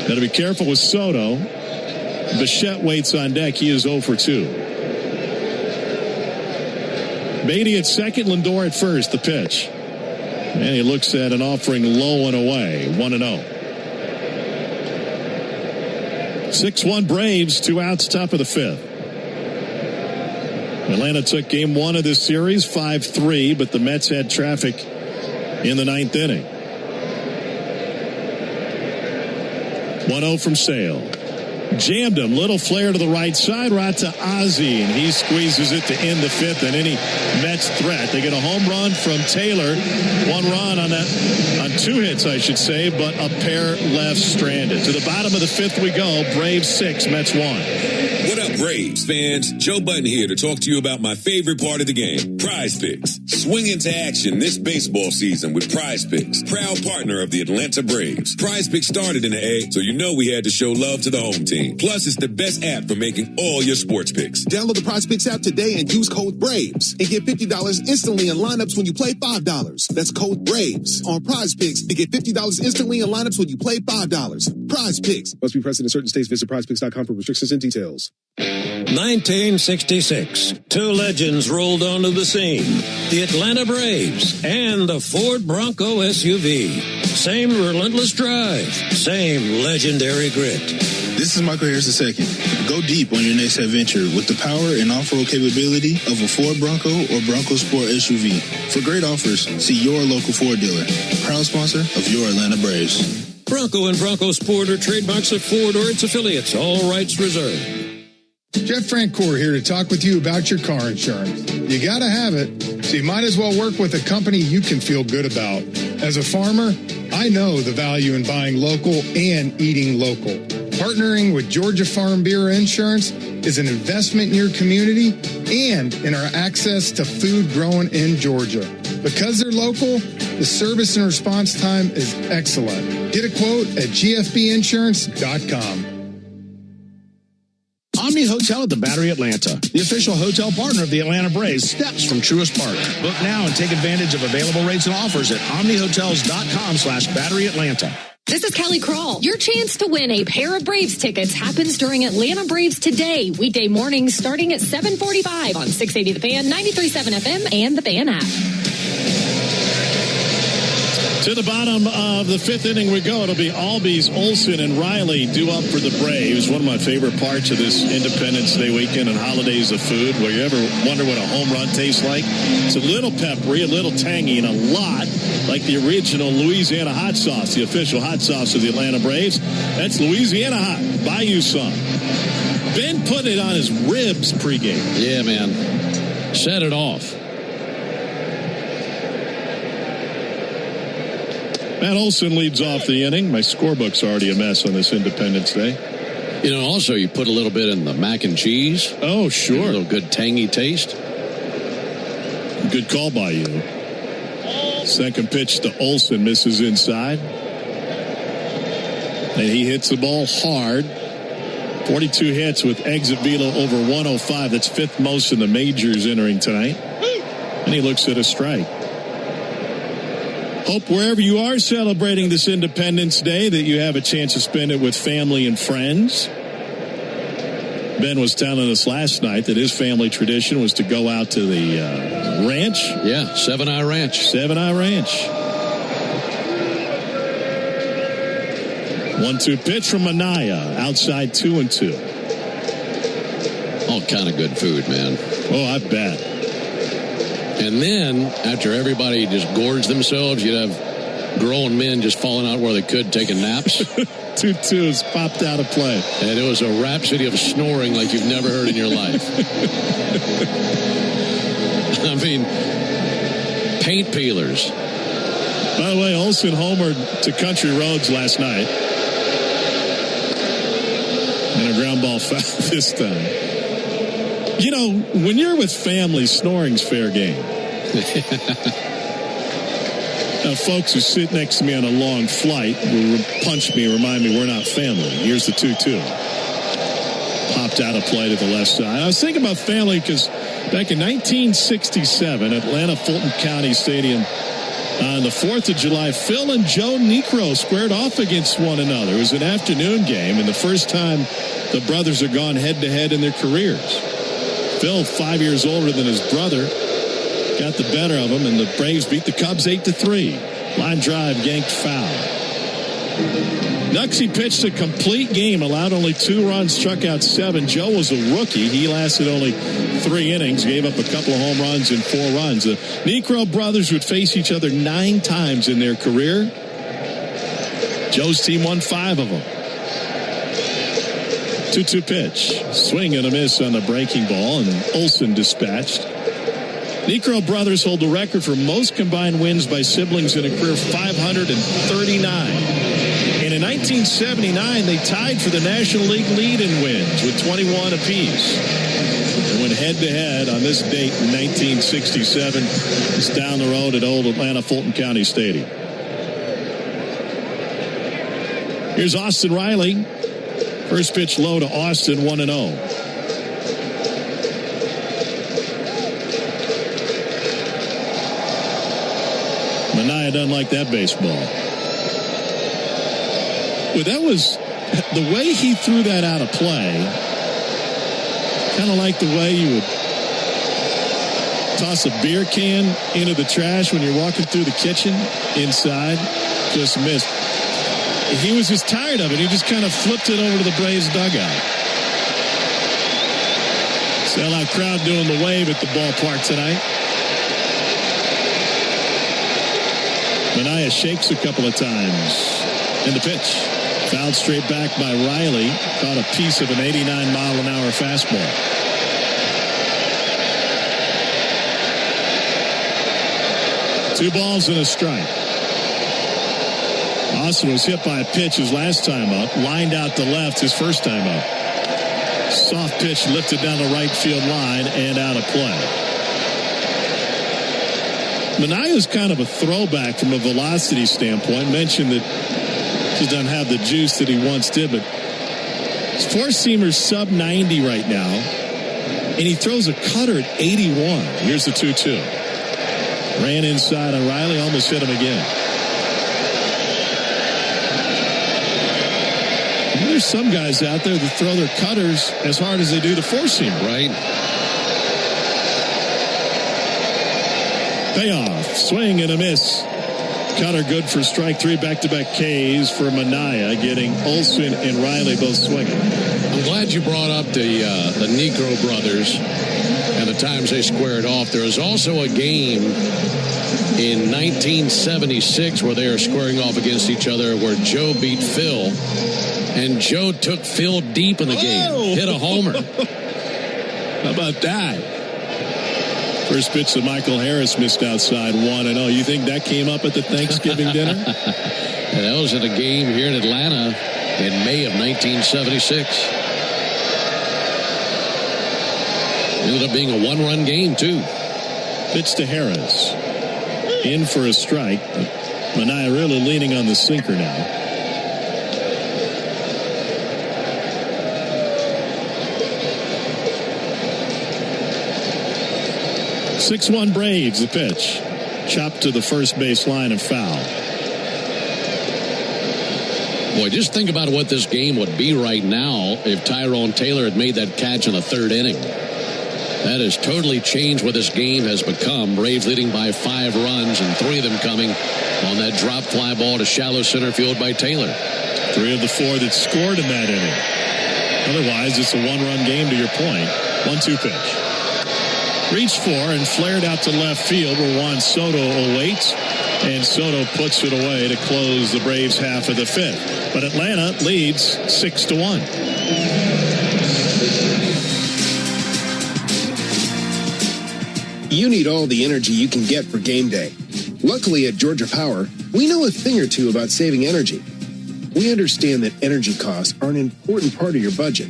Got to be careful with Soto. Bichette waits on deck. He is 0 for 2. Beatty at second, Lindor at first, the pitch. And he looks at an offering low and away, 1-0. 6-1 Braves, 2 outs, top of the 5th. Atlanta took game 1 of this series, 5-3, but the Mets had traffic in the 9th inning. 1-0 from Sale. Jammed him. Little flare to the right side, right to Ozzie, and he squeezes it to end the 5th and any Mets threat. They get a home run from Taylor. 1 run on 2 hits, I should say, but a pair left stranded. To the bottom of the 5th we go. Braves 6, Mets 1. What up, Braves fans? Joe Button here to talk to you about my favorite part of the game, Prize Picks. Swing into action this baseball season with Prize Picks, proud partner of the Atlanta Braves. Prize Picks started in the A, so you know we had to show love to the home team. Plus, it's the best app for making all your sports picks. Download the Prize Picks app today and use code BRAVES and get $50 instantly in lineups when you play $5. That's code BRAVES on Prize Picks to get $50 instantly in lineups when you play $5. Prize Picks. Must be present in certain states. Visit prizepicks.com for restrictions and details. 1966, 2 legends rolled onto the scene. The Atlanta Braves and the Ford Bronco SUV. Same relentless drive, same legendary grit. This is Michael Harris II. Go deep on your next adventure with the power and off-road capability of a Ford Bronco or Bronco Sport SUV. For great offers, see your local Ford dealer. Proud sponsor of your Atlanta Braves. Bronco and Bronco Sport are trademarks of Ford or its affiliates. All rights reserved. Jeff Francoeur here to talk with you about your car insurance. You got to have it, so you might as well work with a company you can feel good about. As a farmer, I know the value in buying local and eating local. Partnering with Georgia Farm Bureau Insurance is an investment in your community and in our access to food grown in Georgia. Because they're local, the service and response time is excellent. Get a quote at gfbinsurance.com. Omni Hotel at the Battery Atlanta, the official hotel partner of the Atlanta Braves, steps from Truist Park. Book now and take advantage of available rates and offers at omnihotels.com/Battery Atlanta. This is Kelly Kroll. Your chance to win a pair of Braves tickets happens during Atlanta Braves Today, weekday mornings starting at 7:45 on 680 The Fan, 93.7 FM, and the Fan app. To the bottom of the 5th inning we go. It'll be Albies, Olsen, and Riley due up for the Braves. One of my favorite parts of this Independence Day weekend and holidays of food, where you ever wonder what a home run tastes like. It's a little peppery, a little tangy, and a lot like the original Louisiana hot sauce, the official hot sauce of the Atlanta Braves. That's Louisiana Hot. Buy you some. Ben put it on his ribs pregame. Yeah, man. Set it off. Matt Olson leads off the inning. My scorebook's already a mess on this Independence Day. You know, also you put a little bit in the mac and cheese. Oh, sure. A little good tangy taste. Good call by you. Second pitch to Olson, misses inside. And he hits the ball hard. 42 hits with exit velo over 105. That's 5th most in the majors entering tonight. And he looks at a strike. Hope wherever you are celebrating this Independence Day that you have a chance to spend it with family and friends. Ben was telling us last night that his family tradition was to go out to the ranch. Yeah, Seven Eye Ranch. Seven Eye Ranch. 1-2 pitch from Minaya, outside 2-2. All kind of good food, man. Oh, I bet. And then, after everybody just gorged themselves, you'd have grown men just falling out where they could, taking naps. 2-2's popped out of play. And it was a rhapsody of snoring like you've never heard in your life. I mean, paint peelers. By the way, Olsen homered to Country Roads last night. And a ground ball foul this time. You know, when you're with family, snoring's fair game. Folks who sit next to me on a long flight will punch me and remind me we're not family. Here's the 2-2. Popped out of play to the left side. I was thinking about family because back in 1967, Atlanta Fulton County Stadium, on the 4th of July, Phil and Joe Niekro squared off against one another. It was an afternoon game, and the first time the brothers had gone head-to-head in their careers. Phil, 5 years older than his brother, got the better of him, and the Braves beat the Cubs 8-3. Line drive, yanked foul. Nuxie pitched a complete game, allowed only 2 runs, struck out 7. Joe was a rookie. He lasted only 3 innings, gave up a couple of home runs and 4 runs. The Niekro brothers would face each other 9 times in their career. Joe's team won 5 of them. 2-2 pitch. Swing and a miss on the breaking ball, and Olsen dispatched. Niekro brothers hold the record for most combined wins by siblings in a career, 539. And in 1979, they tied for the National League lead in wins with 21 apiece. They went head-to-head on this date in 1967. It's down the road at old Atlanta Fulton County Stadium. Here's Austin Riley. First pitch low to Austin, 1-0. Minaya doesn't like that baseball. But that was the way he threw that out of play. Kind of like the way you would toss a beer can into the trash when you're walking through the kitchen inside. Just missed. He was just tired of it. He just kind of flipped it over to the Braves dugout. Sellout crowd doing the wave at the ballpark tonight. Minaya shakes a couple of times. And the pitch. Fouled straight back by Riley. Caught a piece of an 89-mile-an-hour fastball. Two balls and a strike. Austin was hit by a pitch his last time up. Lined out to left his first time up. Soft pitch lifted down the right field line and out of play. Manaya's kind of a throwback from a velocity standpoint. Mentioned that he doesn't have the juice that he once did, but his four-seamer's sub 90 right now, and he throws a cutter at 81. Here's the 2-2. Ran inside on Riley, almost hit him again. And there's some guys out there that throw their cutters as hard as they do the four-seamer. Right. Payoff. Swing and a miss. Cutter good for strike three. Back-to-back Ks for Minaya, getting Olsen and Riley both swinging. I'm glad you brought up the Niekro brothers and the times they squared off. There was also a game in 1976 where they were squaring off against each other where Joe beat Phil, and Joe took Phil deep in the game. Hit a homer. How about that? First pitch to Michael Harris missed outside 1-0. You think that came up at the Thanksgiving dinner? Yeah, that was at a game here in Atlanta in May of 1976. Ended up being a one-run game, too. Pitch to Harris. In for a strike. Minaya really leaning on the sinker now. Six-1 Braves, the pitch. Chopped to the first base line and foul. Boy, just think about what this game would be right now if Tyrone Taylor had made that catch in the third inning. That has totally changed what this game has become. Braves leading by 5 runs, and 3 of them coming on that drop fly ball to shallow center field by Taylor. 3 of the 4 that scored in that inning. Otherwise, it's a 1-run game to your point. 1-2 pitch. Reached for and flared out to left field where Juan Soto awaits. And Soto puts it away to close the Braves half of the 5th. But Atlanta leads 6-1. You need all the energy you can get for game day. Luckily at Georgia Power, we know a thing or two about saving energy. We understand that energy costs are an important part of your budget.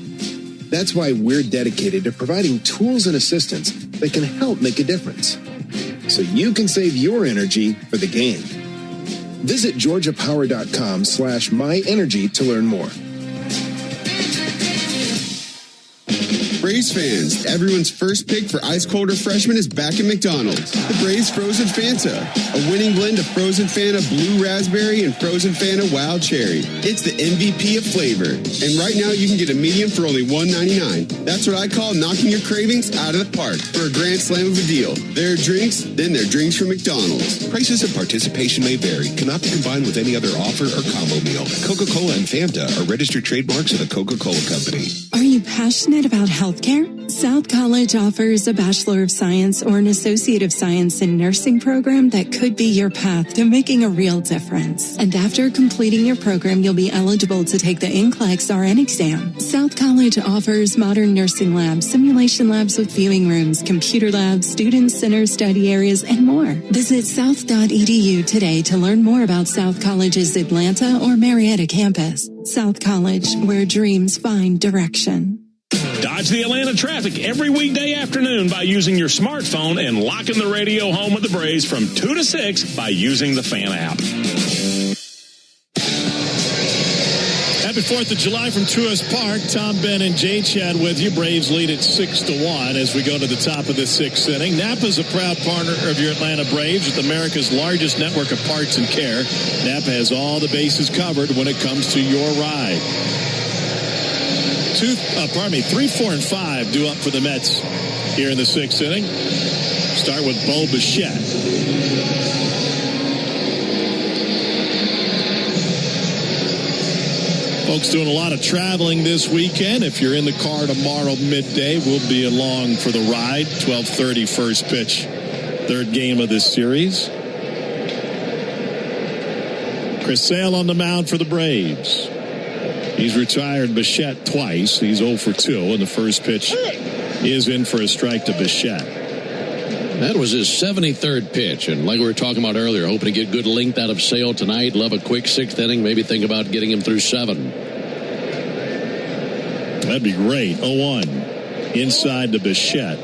That's why we're dedicated to providing tools and assistance that can help make a difference, so you can save your energy for the game. Visit georgiapower.com/myenergy to learn more. Braves fans, everyone's first pick for ice-cold refreshment is back at McDonald's. The Braves Frozen Fanta, a winning blend of Frozen Fanta Blue Raspberry and Frozen Fanta Wild Cherry. It's the MVP of flavor. And right now you can get a medium for only $1.99. That's what I call knocking your cravings out of the park for a grand slam of a deal. There are drinks, then there are drinks from McDonald's. Prices and participation may vary. Cannot be combined with any other offer or combo meal. Coca-Cola and Fanta are registered trademarks of the Coca-Cola Company. Are you passionate about healthcare? South College offers a Bachelor of Science or an Associate of Science in Nursing program that could be your path to making a real difference. And after completing your program, you'll be eligible to take the NCLEX RN exam. South College offers modern nursing labs, simulation labs with viewing rooms, computer labs, student center study areas, and more. Visit south.edu today to learn more about South College's Atlanta or Marietta campus. South College, where dreams find direction. Dodge the Atlanta traffic every weekday afternoon by using your smartphone and locking the radio home of the Braves from 2 to 6 by using the Fan app. Happy 4th of July from Truist Park. Tom, Ben, and Jay Chad with you. Braves lead at 6-1 as we go to the top of the 6th inning. Napa's a proud partner of your Atlanta Braves with America's largest network of parts and care. Napa has all the bases covered when it comes to your ride. 3, 4, and 5 due up for the Mets here in the 6th inning. Start with Bo Bichette. Folks doing a lot of traveling this weekend. If you're in the car tomorrow midday, we'll be along for the ride. 12:30 first pitch, 3rd game of this series. Chris Sale on the mound for the Braves. He's retired Bichette twice. He's 0 for 2, and the first pitch is in for a strike to Bichette. That was his 73rd pitch, and like we were talking about earlier, hoping to get good length out of Sale tonight. Love a quick 6th inning. Maybe think about getting him through 7. That'd be great. 0-1 inside to Bichette.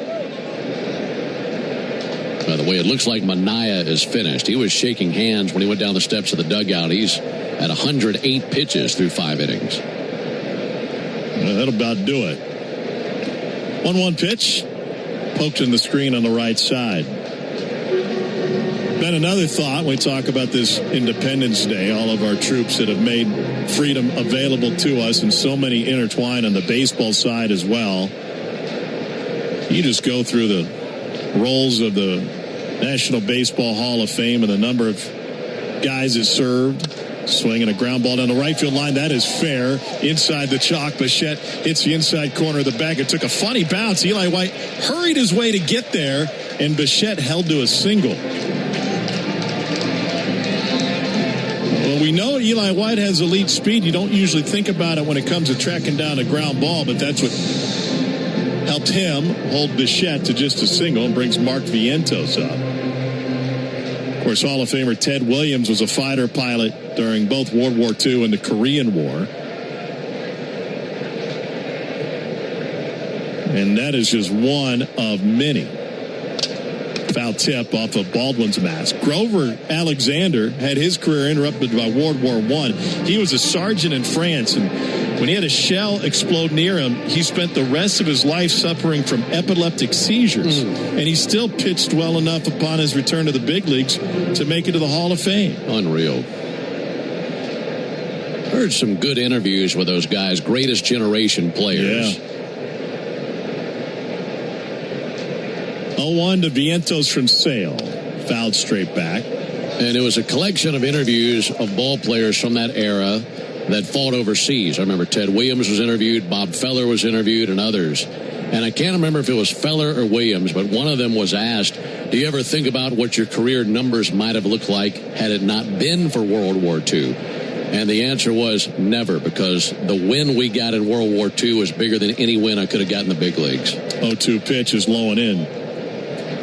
By the way, it looks like Minaya is finished. He was shaking hands when he went down the steps of the dugout. He's at 108 pitches through 5 innings. Well, that'll about do it. 1-1 pitch. Poked in the screen on the right side. Then another thought, we talk about this Independence Day, all of our troops that have made freedom available to us, and so many intertwined on the baseball side as well. You just go through the rolls of the National Baseball Hall of Fame and the number of guys that served. Swinging a ground ball down the right field line. That is fair. Inside the chalk. Bichette hits the inside corner of the bag. It took a funny bounce. Eli White hurried his way to get there, and Bichette held to a single. Well, we know Eli White has elite speed. You don't usually think about it when it comes to tracking down a ground ball, but that's what helped him hold Bichette to just a single and brings Mark Vientos up. Of course, Hall of Famer Ted Williams was a fighter pilot during both World War II and the Korean War. And that is just one of many. Foul tip off of Baldwin's mask. Grover Alexander had his career interrupted by World War I. He was a sergeant in France, and when he had a shell explode near him, he spent the rest of his life suffering from epileptic seizures. And he still pitched well enough upon his return to the big leagues to make it to the Hall of Fame. Unreal. Heard some good interviews with those guys, greatest generation players. Yeah. 0-1 to Vientos from Sale. Fouled straight back. And it was a collection of interviews of ball players from that era that fought overseas. I remember Ted Williams was interviewed, Bob Feller was interviewed, and others. And I can't remember if it was Feller or Williams, but one of them was asked, do you ever think about what your career numbers might have looked like had it not been for World War II? And the answer was never, because the win we got in World War II was bigger than any win I could have got in the big leagues. 0-2 pitch is low and in.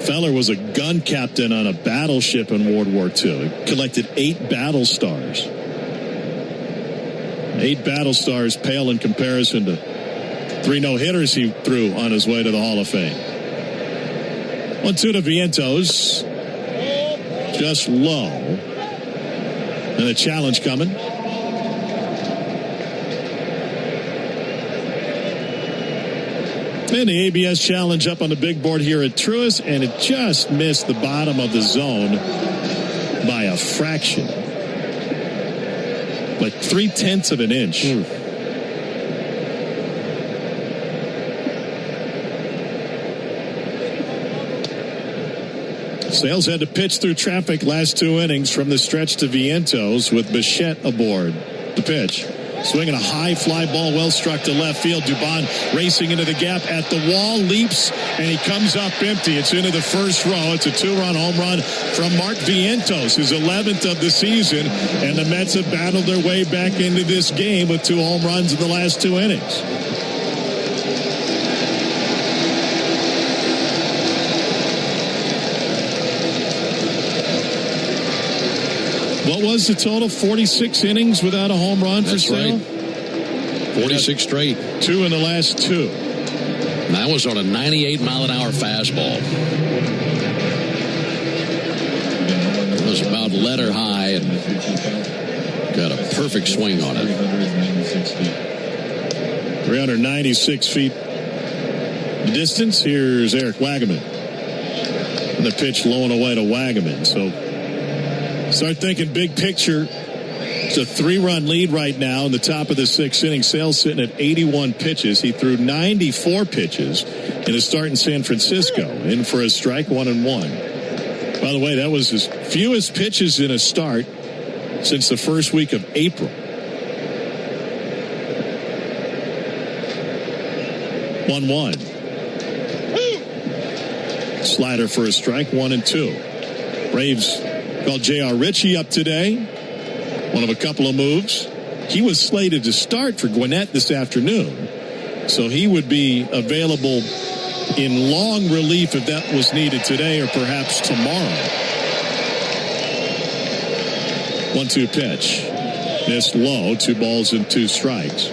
Feller was a gun captain on a battleship in World War II. He collected 8 battle stars. 8 battle stars pale in comparison to 3 no-hitters he threw on his way to the Hall of Fame. 1-2 to Vientos. Just low. And a challenge coming. And the ABS challenge up on the big board here at Truist, and it just missed the bottom of the zone by a fraction. Like 0.3 of an inch. Sales had to pitch through traffic last 2 innings from the stretch to Vientos with Bichette aboard. The pitch. Swinging a high fly ball, well struck to left field. Dubon racing into the gap at the wall, leaps, and he comes up empty. It's into the first row. It's a 2-run home run from Mark Vientos, his 11th of the season, and the Mets have battled their way back into this game with 2 home runs in the last 2 innings. What was the total? 46 innings without a home run for Sale? Right. 46 straight. 2 in the last 2. And that was on a 98-mile-an-hour fastball. It was about letter high and got a perfect swing on it. 396 feet distance. Here's Eric Wagaman. And the pitch low and away to Wagaman. So start thinking big picture. It's a 3-run lead right now in the top of the 6th inning. Sale's sitting at 81 pitches. He threw 94 pitches in a start in San Francisco. In for a strike, 1-1. By the way, that was his fewest pitches in a start since the first week of April. 1-1. Slider for a strike, 1-2. Braves called J.R. Ritchie up today. One of a couple of moves. He was slated to start for Gwinnett this afternoon, so he would be available in long relief if that was needed today or perhaps tomorrow. 1-2 pitch. Missed low. 2 balls and 2 strikes.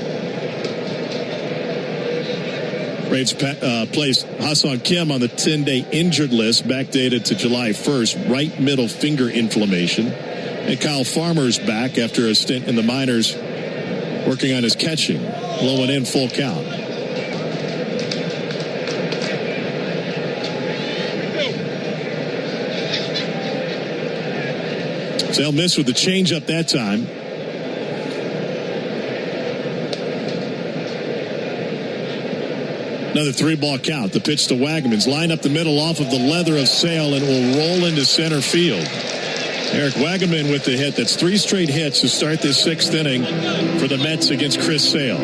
Braves placed Ha-Seong Kim on the 10-day injured list, backdated to July 1st, right middle finger inflammation. And Kyle Farmer's back after a stint in the minors working on his catching. Low and in, full count. Sale missed with the changeup that time. Another 3-ball count. The pitch to Wagaman's line up the middle off of the leather of Sale and will roll into center field. Eric Wagaman with the hit. That's 3 straight hits to start this 6th inning for the Mets against Chris Sale.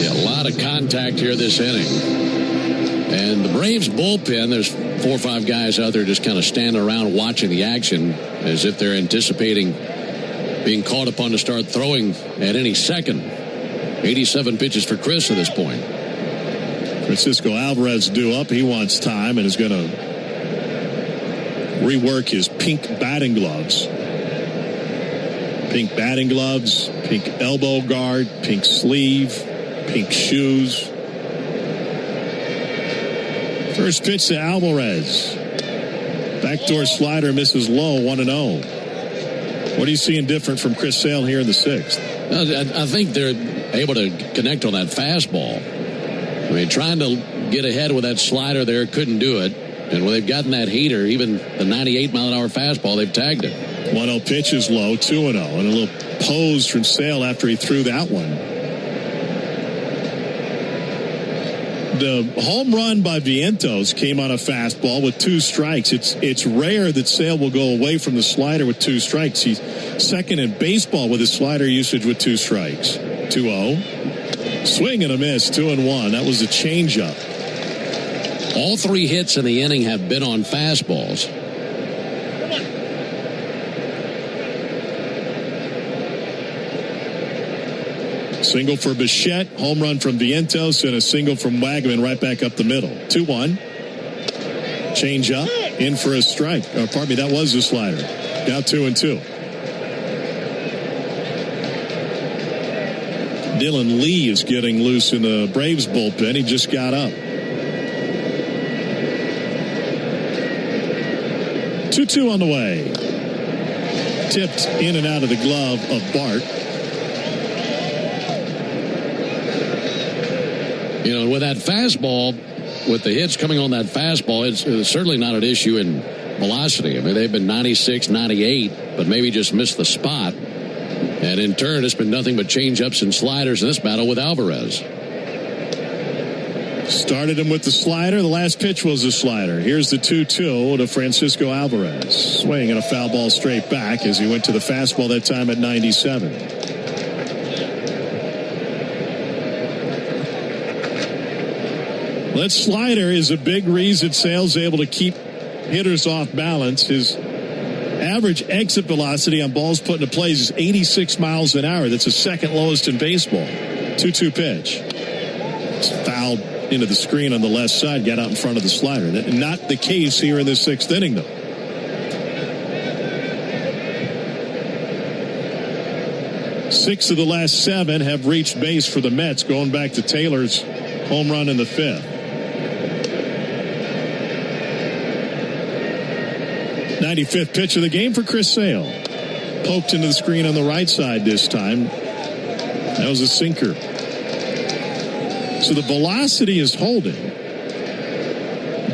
Yeah, a lot of contact here this inning. And the Braves bullpen, there's 4 or 5 guys out there just kind of standing around watching the action as if they're anticipating being called upon to start throwing at any second. 87 pitches for Chris at this point. Francisco Alvarez due up. He wants time and is going to rework his pink batting gloves. Pink batting gloves, pink elbow guard, pink sleeve, pink shoes. First pitch to Alvarez. Backdoor slider misses low, 1-0. What are you seeing different from Chris Sale here in the 6th? I think they're able to connect on that fastball. I mean, trying to get ahead with that slider there, couldn't do it. And when they've gotten that heater, even the 98-mile-an-hour fastball, they've tagged it. 1-0 pitch is low, 2-0. And a little pose from Sale after he threw that one. The home run by Vientos came on a fastball with 2 strikes. It's rare that Sale will go away from the slider with 2 strikes. He's second in baseball with his slider usage with 2 strikes. 2-0. Swing and a miss, 2-1. That was a changeup. All 3 hits in the inning have been on fastballs. Single for Bichette, home run from Vientos, and a single from Wagaman right back up the middle. 2-1. Change up, in for a strike. Pardon me, that was the slider. Now 2-2. Dylan Lee is getting loose in the Braves bullpen. He just got up. 2-2 on the way. Tipped in and out of the glove of Bart. You know, with that fastball, with the hits coming on that fastball, it's certainly not an issue in velocity. I mean, they've been 96, 98, but maybe just missed the spot. And in turn, it's been nothing but change-ups and sliders in this battle with Alvarez. Started him with the slider. The last pitch was the slider. Here's the 2-2 to Francisco Alvarez. Swing and a foul ball straight back as he went to the fastball that time at 97. That slider is a big reason Sale's able to keep hitters off balance. His average exit velocity on balls put into plays is 86 miles an hour. That's the second lowest in baseball. 2-2 pitch. It's fouled into the screen on the left side, got out in front of the slider. Not the case here in the 6th inning, though. Six of the last 7 have reached base for the Mets, going back to Taylor's home run in the 5th. 95th pitch of the game for Chris Sale. Poked into the screen on the right side this time. That was a sinker. So the velocity is holding.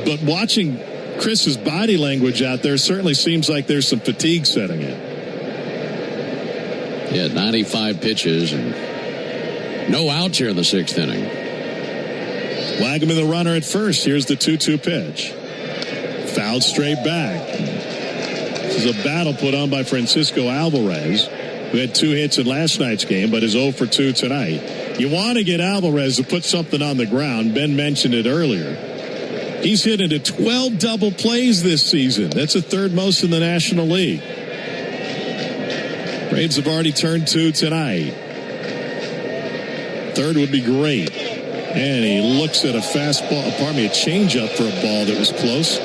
But watching Chris's body language out there certainly seems like there's some fatigue setting in. Yeah, 95 pitches and no outs here in the 6th inning. Wagaman the runner at first. Here's the 2-2 pitch. Fouled straight back. This is a battle put on by Francisco Alvarez, who had 2 hits in last night's game, but is 0 for 2 tonight. You want to get Alvarez to put something on the ground. Ben mentioned it earlier. He's hit into 12 double plays this season. That's the 3rd most in the National League. Braves have already turned 2 tonight. 3rd would be great. And he looks at a fastball, a changeup for a ball that was close.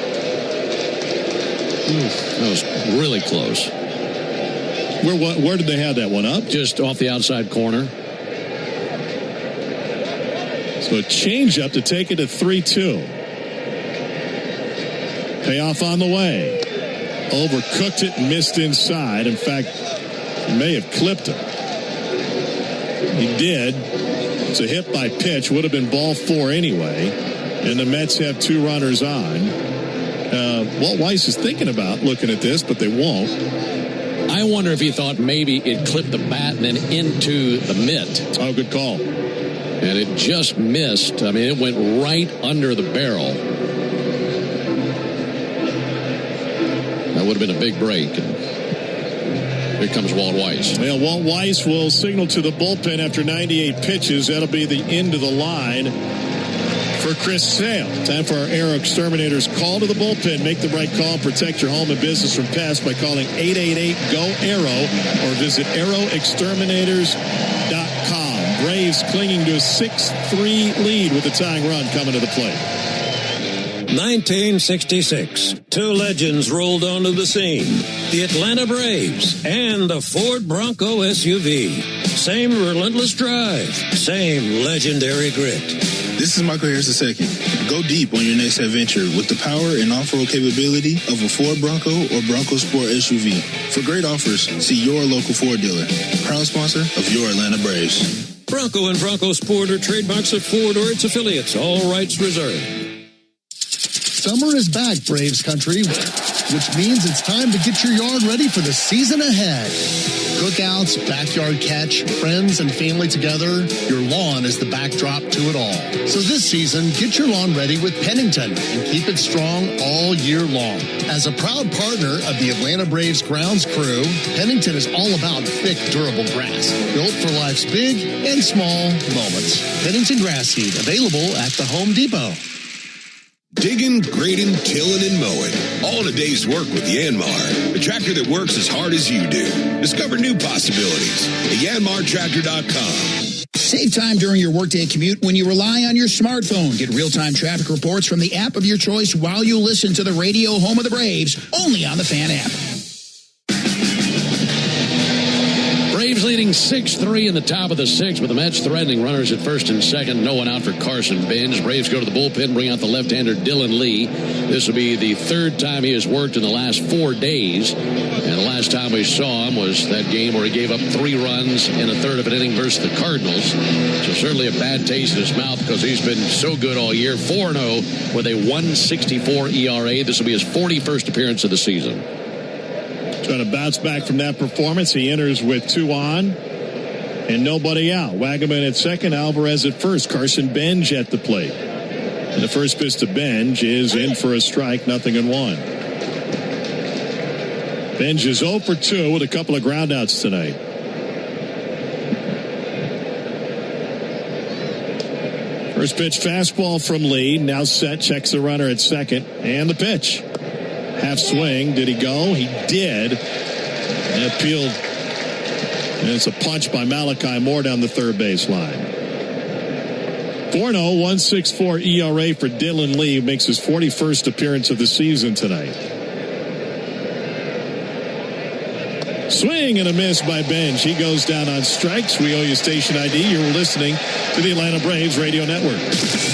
That was really close. Where did they have that one up? Just off the outside corner. So a changeup to take it to 3-2. Payoff on the way. Overcooked it and missed inside. In fact, he may have clipped him. He did. It's a hit by pitch. Would have been ball 4 anyway. And the Mets have 2 runners on. Walt Weiss is thinking about looking at this, but they won't. I wonder if he thought maybe it clipped the bat and then into the mitt. Oh, good call. And it just missed. I mean, it went right under the barrel. That would have been a big break. And here comes Walt Weiss. Well, Walt Weiss will signal to the bullpen after 98 pitches. That'll be the end of the line for Chris Sale. Time for our Aero Exterminators call to the bullpen. Make the right call and protect your home and business from pests by calling 888-GO-AERO or visit aeroexterminators.com. Braves clinging to a 6-3 lead with the tying run coming to the plate. 1966. 2 legends rolled onto the scene. The Atlanta Braves and the Ford Bronco SUV. Same relentless drive. Same legendary grit. This is Michael Harris II. Go deep on your next adventure with the power and off-road capability of a Ford Bronco or Bronco Sport SUV. For great offers, see your local Ford dealer. Proud sponsor of your Atlanta Braves. Bronco and Bronco Sport are trademarks of Ford or its affiliates. All rights reserved. Summer is back, Braves country, which means it's time to get your yard ready for the season ahead. Cookouts, backyard catch, friends and family together, your lawn is the backdrop to it all. So this season, get your lawn ready with Pennington and keep it strong all year long. As a proud partner of the Atlanta Braves grounds crew, Pennington is all about thick, durable grass, built for life's big and small moments. Pennington grass seed, available at the Home Depot. Digging, grading, tilling, and mowing. All in a day's work with Yanmar, the tractor that works as hard as you do. Discover new possibilities at yanmartractor.com. Save time during your workday commute when you rely on your smartphone. Get real-time traffic reports from the app of your choice while you listen to the radio home of the Braves, only on the Fan app. Braves leading 6-3 in the top of the sixth, with the Mets threatening runners at first and second. No one out for Carson Benz. Braves go to the bullpen, bring out the left-hander Dylan Lee. This will be the third time he has worked in the last 4 days. And the last time we saw him was that game where he gave up 3 runs in a third of an inning versus the Cardinals. So certainly a bad taste in his mouth because he's been so good all year. 4-0 with a 1.64 ERA. This will be his 41st appearance of the season. Trying to bounce back from that performance. He enters with 2 on and nobody out. Wagaman at second, Alvarez at first. Carson Benz at the plate. And the first pitch to Benz is in for a strike, 0-1. Benz is 0 for 2 with a couple of groundouts tonight. First pitch fastball from Lee. Now set, checks the runner at second. And the pitch. Half swing. Did he go? He did. And appealed. And it's a punch by Malachi Moore down the third base line. 4-0, 1.64 ERA for Dylan Lee. Makes his 41st appearance of the season tonight. Swing and a miss by Bench. He goes down on strikes. We owe you station ID. You're listening to the Atlanta Braves Radio Network.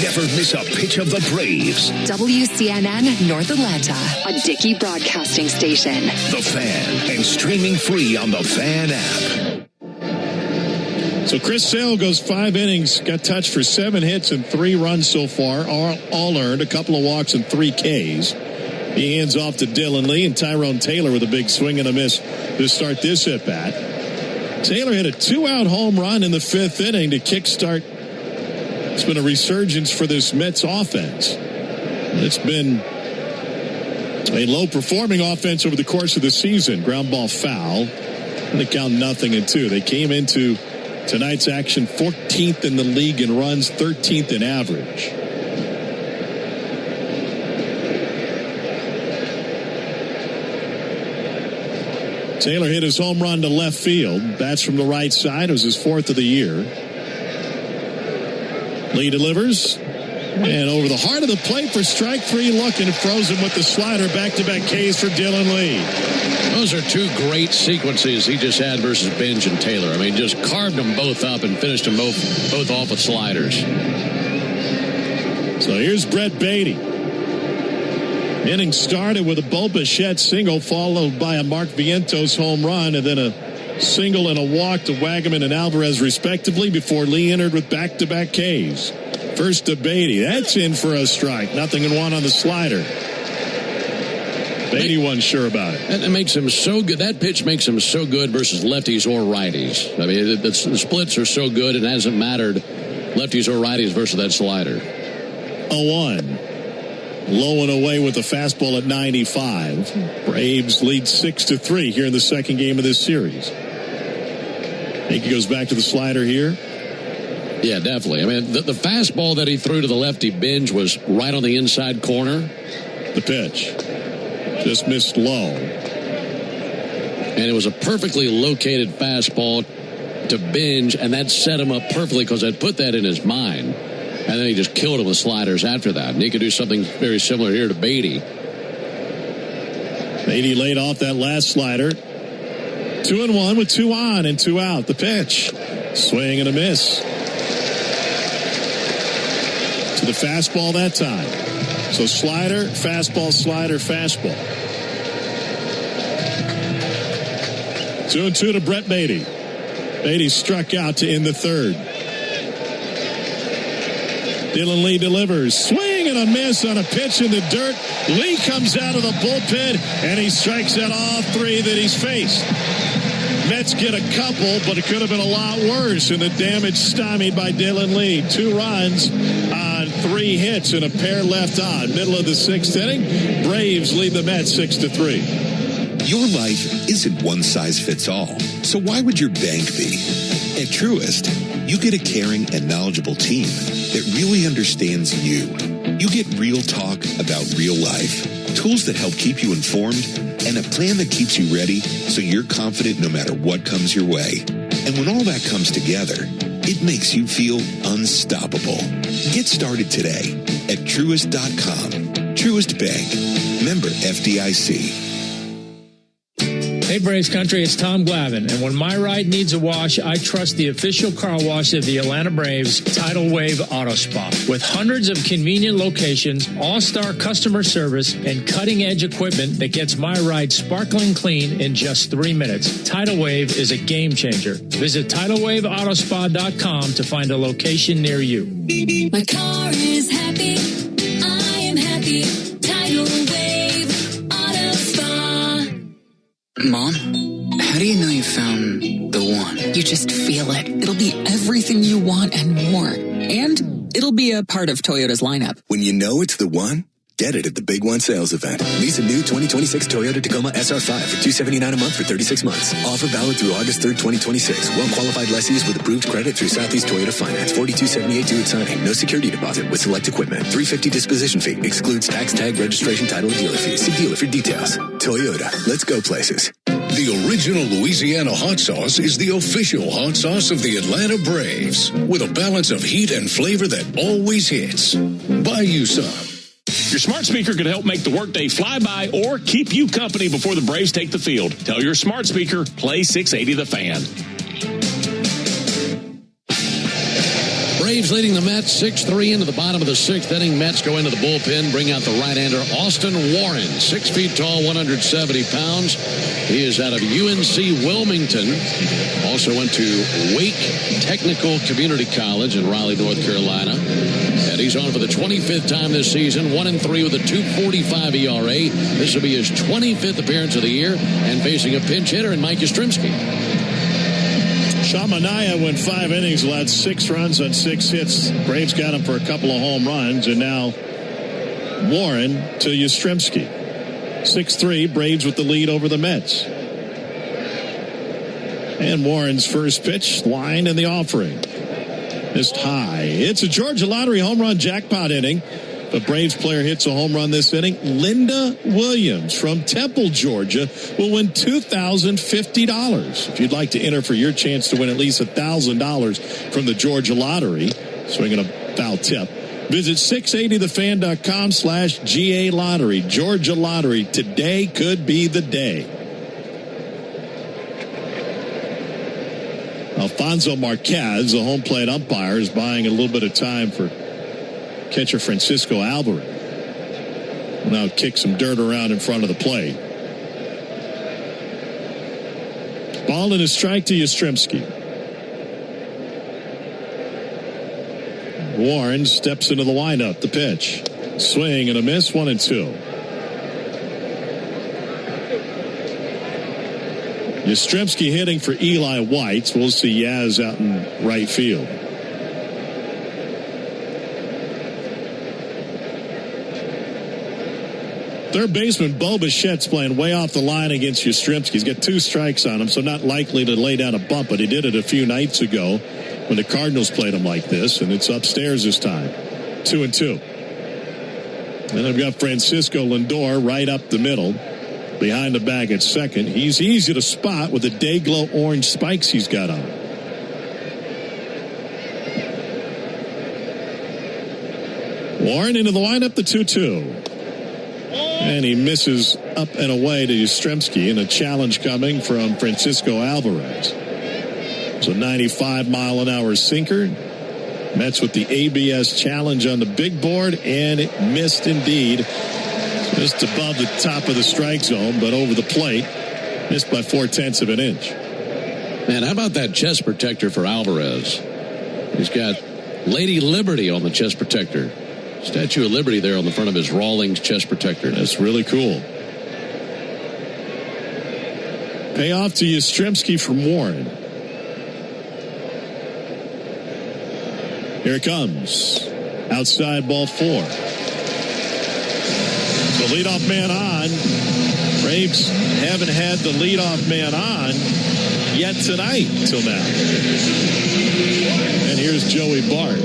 Never miss a pitch of the Braves. WCNN North Atlanta, a Dickey broadcasting station. The Fan, and streaming free on the Fan app. So Chris Sale goes 5 innings, got touched for 7 hits and 3 runs so far, all earned, a couple of walks and 3 Ks. He hands off to Dylan Lee, and Tyrone Taylor with a big swing and a miss to start this at-bat. Taylor hit a 2-out home run in the 5th inning to kickstart. It's been a resurgence for this Mets offense. It's been a low-performing offense over the course of the season. Ground ball foul, and they count 0-2. They came into tonight's action 14th in the league in runs, 13th in average. Taylor hit his home run to left field. Bats from the right side. It was his 4th of the year. Lee delivers. And over the heart of the plate for strike 3, looking, froze him with the slider. Back-to-back Ks for Dylan Lee. Those are 2 great sequences he just had versus Benj and Taylor. I mean, just carved them both up and finished them both off with sliders. So here's Brett Beatty. Inning started with a Bo Bichette single, followed by a Mark Vientos home run, and then a single and a walk to Wagaman and Alvarez, respectively, before Lee entered with back-to-back Ks. First to Beatty. That's in for a strike. 0-1 on the slider. Beatty wasn't sure about it. And it makes him so good. That pitch makes him so good versus lefties or righties. I mean, the splits are so good, it hasn't mattered lefties or righties versus that slider. 0-1. Low and away with the fastball at 95. Braves lead 6-3 here in the second game of this series. I think he goes back to the slider here. Yeah, definitely. I mean, the fastball that he threw to the lefty Benj was right on the inside corner. The pitch just missed low. And it was a perfectly located fastball to Benj, and that set him up perfectly because I'd put that in his mind. And then he just killed him with sliders after that. And he could do something very similar here to Beatty. Beatty laid off that last slider. 2-1 with 2 on and 2 out. The pitch. Swing and a miss. To the fastball that time. So slider, fastball, slider, fastball. 2-2 to Brett Beatty. Beatty struck out to end the third. Dylan Lee delivers. Swing and a miss on a pitch in the dirt. Lee comes out of the bullpen, and he strikes out all 3 that he's faced. Mets get a couple, but it could have been a lot worse, and the damage stymied by Dylan Lee. 2 runs on 3 hits and a pair left on. Middle of the 6th inning, Braves lead the Mets 6-3. Your life isn't one size fits all, so why would your bank be? At Truist, you get a caring and knowledgeable team that really understands you. You get real talk about real life, tools that help keep you informed, and a plan that keeps you ready so you're confident no matter what comes your way. And when all that comes together, it makes you feel unstoppable. Get started today at Truist.com. Truist Bank. Member FDIC. Hey Braves Country, it's Tom Glavine, and when my ride needs a wash, I trust the official car wash of the Atlanta Braves, Tidal Wave Auto Spa. With hundreds of convenient locations, all-star customer service, and cutting-edge equipment that gets my ride sparkling clean in just 3 minutes, Tidal Wave is a game changer. Visit TidalWaveAutoSpa.com to find a location near you. My car is happy. I am happy. Tidal Wave Auto Spa. Mom, how do you know you found the one? You just feel it. It'll be everything you want and more. And it'll be a part of Toyota's lineup. When you know it's the one, get it at the Big One sales event. Lease a new 2026 Toyota Tacoma SR5 for $279 a month for 36 months. Offer valid through August 3rd, 2026. Well-qualified lessees with approved credit through Southeast Toyota Finance. $42.78 due at signing. No security deposit with select equipment. $350 disposition fee. Excludes tax, tag, registration, title, and dealer fees. See dealer for details. Toyota. Let's go places. The original Louisiana hot sauce is the official hot sauce of the Atlanta Braves, with a balance of heat and flavor that always hits. Buy you some. Your smart speaker could help make the workday fly by or keep you company before the Braves take the field. Tell your smart speaker, play 680 The Fan. Braves leading the Mets 6-3 into the bottom of the 6th inning. Mets go into the bullpen, bring out the right-hander Austin Warren, 6 feet tall, 170 pounds. He is out of UNC Wilmington. Also went to Wake Technical Community College in Raleigh, North Carolina. And he's on for the 25th time this season, 1-3 with a 2.45 ERA. This will be his 25th appearance of the year, and facing a pinch hitter in Mike Yastrzemski. Sean Manaea went 5 innings, allowed 6 runs on 6 hits. Braves got him for a couple of home runs, and now Warren to Yastrzemski. 6-3, Braves with the lead over the Mets. And Warren's first pitch, line in the offering. Missed high. It's a Georgia Lottery home run jackpot inning. The Braves player hits a home run this inning. Linda Williams from Temple, Georgia, will win $2,050. If you'd like to enter for your chance to win at least $1,000 from the Georgia Lottery, swinging a foul tip, visit 680thefan.com/GA Lottery. Georgia Lottery. Today could be the day. Alfonso Marquez, the home plate umpire, is buying a little bit of time for catcher Francisco Alvarez. Now kick some dirt around in front of the plate. Ball and a strike to Yastrzemski. Warren steps into the windup. The pitch. Swing and a miss, 1-2. Yastrzemski hitting for Eli White. We'll see Yaz out in right field. Third baseman Bo Bichette's playing way off the line against Yastrzemski. He's got 2 strikes on him, so not likely to lay down a bump, but he did it a few nights ago when the Cardinals played him like this, and it's upstairs this time. 2-2. Then I've got Francisco Lindor right up the middle, behind the bag at second. He's easy to spot with the day-glow orange spikes he's got on. Warren into the lineup, the 2-2. And he misses up and away to Yastrzemski, and a challenge coming from Francisco Alvarez. It's a 95-mile-an-hour sinker. Mets with the ABS challenge on the big board, and it missed indeed. Just above the top of the strike zone, but over the plate. Missed by 0.4 of an inch. Man, how about that chest protector for Alvarez? He's got Lady Liberty on the chest protector. Statue of Liberty there on the front of his Rawlings chest protector. That's really cool. Payoff to Yastrzemski from Warren. Here it comes. Outside, ball 4. The leadoff man on. Braves haven't had the leadoff man on yet tonight till now. And here's Joey Bart.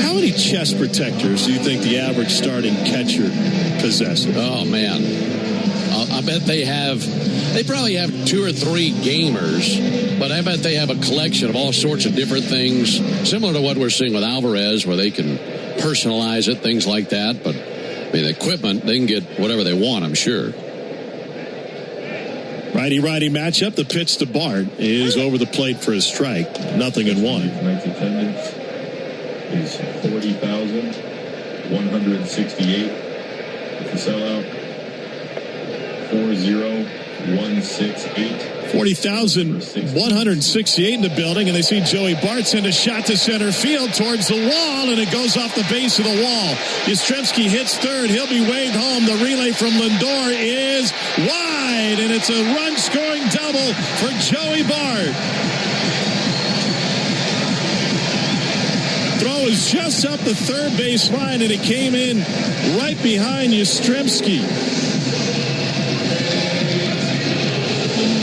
How many chest protectors do you think the average starting catcher possesses? Oh, man. I bet they probably have 2 or 3 gamers, but I bet they have a collection of all sorts of different things, similar to what we're seeing with Alvarez, where they can personalize it, things like that. But, I mean, the equipment, they can get whatever they want, I'm sure. Righty-righty matchup. The pitch to Bart is over the plate for a strike. 0-1. Tonight's attendance is 40,168. It's a sellout. 40168. 40,168 in the building, and they see Joey Bart send a shot to center field towards the wall, and it goes off the base of the wall. Yastrzemski hits third. He'll be waved home. The relay from Lindor is wide, and it's a run-scoring double for Joey Bart. Throw is just up the third base line, and it came in right behind Yastrzemski.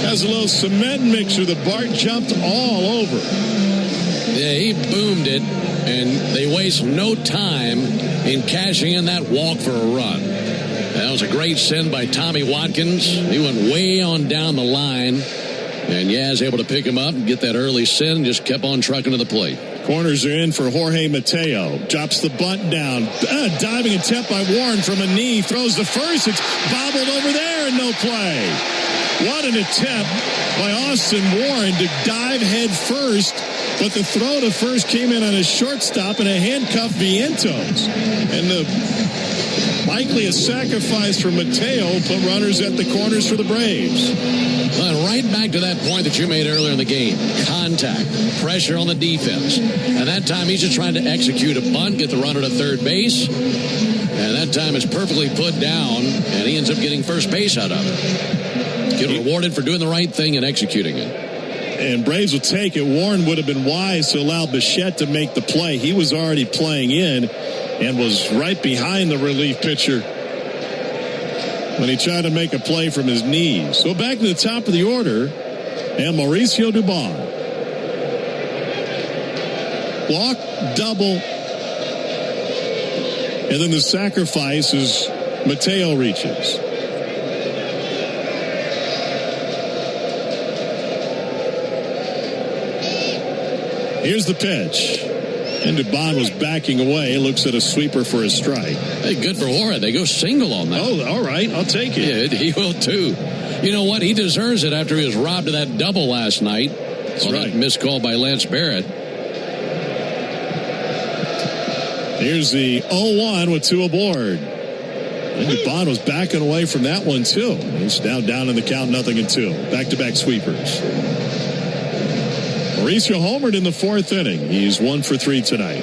Has a little cement mixer that Bart jumped all over. Yeah, he boomed it, and they waste no time in cashing in that walk for a run. That was a great send by Tommy Watkins. He went way on down the line, and Yaz able to pick him up and get that early send and just kept on trucking to the plate. Corners are in for Jorge Mateo. Drops the bunt down. Diving attempt by Warren from a knee. Throws to first. It's bobbled over there and no play. What an attempt by Austin Warren to dive head first, but the throw to first came in on a shortstop and a handcuffed Vientos. And likely a sacrifice for Mateo put runners at the corners for the Braves. Well, right back to that point that you made earlier in the game. Contact, pressure on the defense. And that time he's just trying to execute a bunt, get the runner to third base. And that time it's perfectly put down, and he ends up getting first base out of it. Get rewarded for doing the right thing and executing it. And Braves will take it. Warren would have been wise to allow Bichette to make the play. He was already playing in and was right behind the relief pitcher when he tried to make a play from his knees. So back to the top of the order, and Mauricio Dubon. Walk, double, and then the sacrifice as Mateo reaches. Here's the pitch. And Dubon was backing away. Looks at a sweeper for a strike. Hey, good for Jorge. They go single on that. Oh, all right. I'll take it. Yeah, he will too. You know what? He deserves it after he was robbed of that double last night. That's right. That missed call by Lance Barrett. Here's the 0-1 with 2 aboard. And Dubon was backing away from that one too. He's now down in the count, 0-2. Back-to-back sweepers. Mauricio homered in the 4th inning. He's 1 for 3 tonight.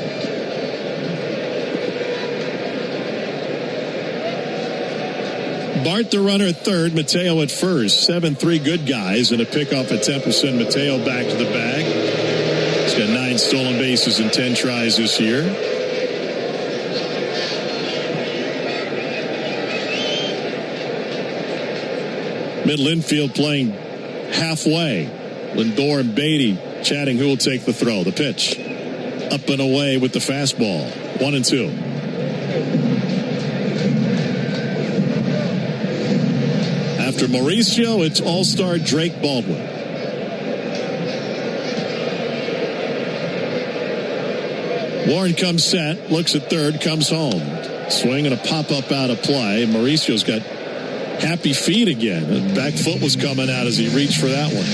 Bart the runner at third, Mateo at first. 7-3 good guys and a pickoff attempt to send Mateo back to the bag. He's got 9 stolen bases in 10 tries this year. Middle infield playing halfway. Lindor and Beatty chatting who will take the throw. The pitch up and away with the fastball. 1-2. After Mauricio, it's all-star Drake Baldwin. Warren comes set, looks at third, comes home. Swing and a pop-up out of play. Mauricio's got happy feet again. The back foot was coming out as he reached for that one.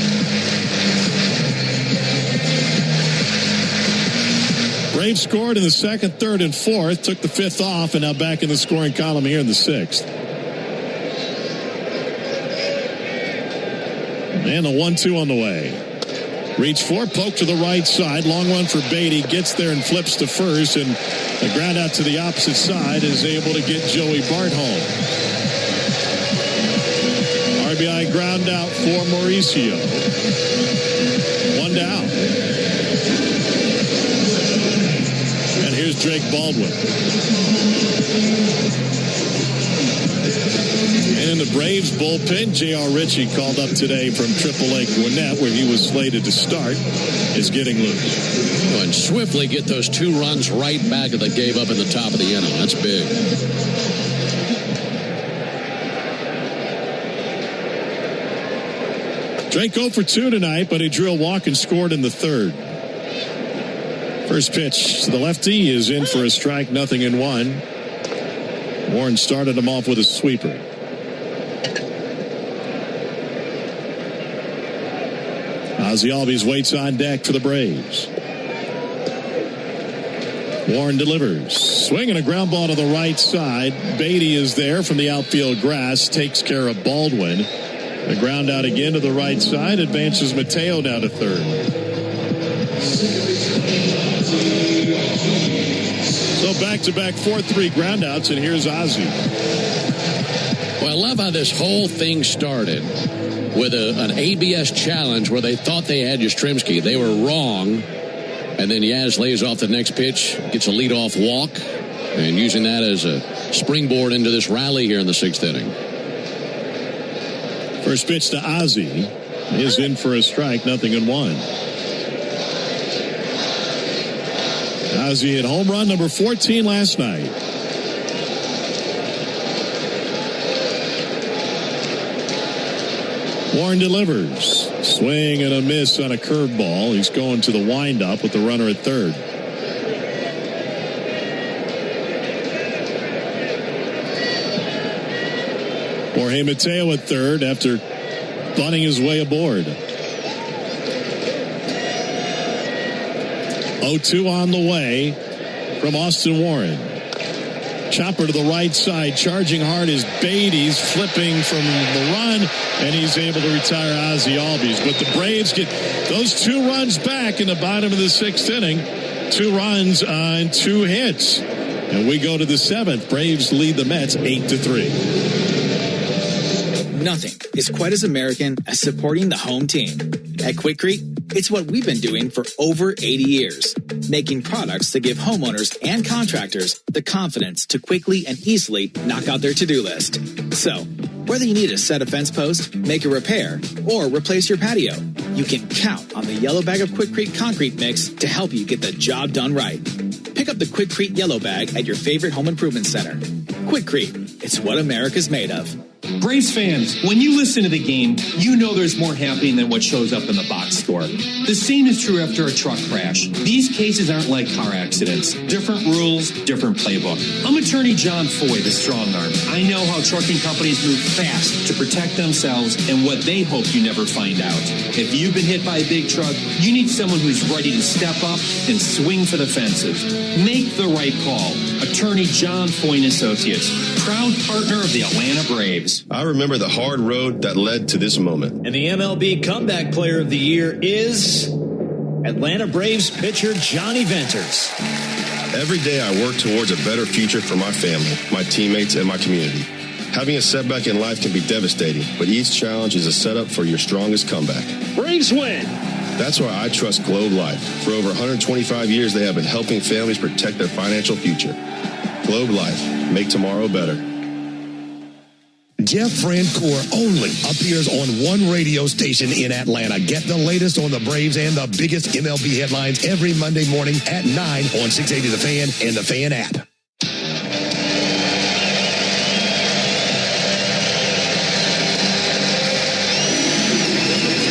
Braves scored in the 2nd, 3rd, and 4th. Took the 5th off, and now back in the scoring column here in the 6th. And the 1-2 on the way. Reach for, poke to the right side. Long run for Beatty. Gets there and flips to first. And the ground out to the opposite side is able to get Joey Bart home. swinging ground out for Mauricio. One down. And here's Drake Baldwin. And in the Braves bullpen, J.R. Ritchie, called up today from AAA Gwinnett, where he was slated to start, is getting loose. And swiftly get those 2 runs right back that they gave up in the top of the inning. That's big. Drake 0 for 2 tonight, but he drew a walk and scored in the third. First pitch to the lefty is in for a strike, 0-1. Warren started him off with a sweeper. Ozzie Albies waits on deck for the Braves. Warren delivers. Swinging a ground ball to the right side. Beatty is there from the outfield grass. Takes care of Baldwin. The ground out again to the right side. Advances Mateo down to third. So back-to-back 4-3 groundouts, and here's Ozzie. Well, I love how this whole thing started with an ABS challenge where they thought they had Yastrzemski. They were wrong. And then Yaz lays off the next pitch, gets a leadoff walk, and using that as a springboard into this rally here in the 6th inning. First pitch to Ozzie is in for a strike, 0-1. Ozzie hit home run number 14 last night. Warren delivers. Swing and a miss on a curveball. He's going to the windup with the runner at third. Jorge Mateo at third after bunting his way aboard. 0-2 on the way from Austin Warren. Chopper to the right side, charging hard is Beatty's, flipping from the run, and he's able to retire Ozzie Albies. But the Braves get those 2 runs back in the bottom of the 6th inning. 2 runs on 2 hits. And we go to the 7th. Braves lead the Mets 8-3. Nothing is quite as American as supporting the home team. At Quikrete, it's what we've been doing for over 80 years, making products that give homeowners and contractors the confidence to quickly and easily knock out their to-do list. So, whether you need a set a fence post, make a repair, or replace your patio, you can count on the yellow bag of Quikrete concrete mix to help you get the job done right. Pick up the Quikrete yellow bag at your favorite home improvement center. Quikrete, it's what America's made of. Braves fans, when you listen to the game, you know there's more happening than what shows up in the box score. The same is true after a truck crash. These cases aren't like car accidents. Different rules, different playbook. I'm attorney John Foy, the strong arm. I know how trucking companies move fast to protect themselves and what they hope you never find out. If you've been hit by a big truck, you need someone who's ready to step up and swing for the fences. Make the right call. Attorney John Foy and Associates, proud partner of the Atlanta Braves. I remember the hard road that led to this moment. And the MLB Comeback Player of the Year is Atlanta Braves pitcher Johnny Venters. Every day I work towards a better future for my family, my teammates, and my community. Having a setback in life can be devastating, but each challenge is a setup for your strongest comeback. Braves win! That's why I trust Globe Life. For over 125 years, they have been helping families protect their financial future. Globe Life. Make tomorrow better. Jeff Francoeur only appears on one radio station in Atlanta. Get the latest on the Braves and the biggest MLB headlines every Monday morning at 9 on 680 The Fan and the Fan app.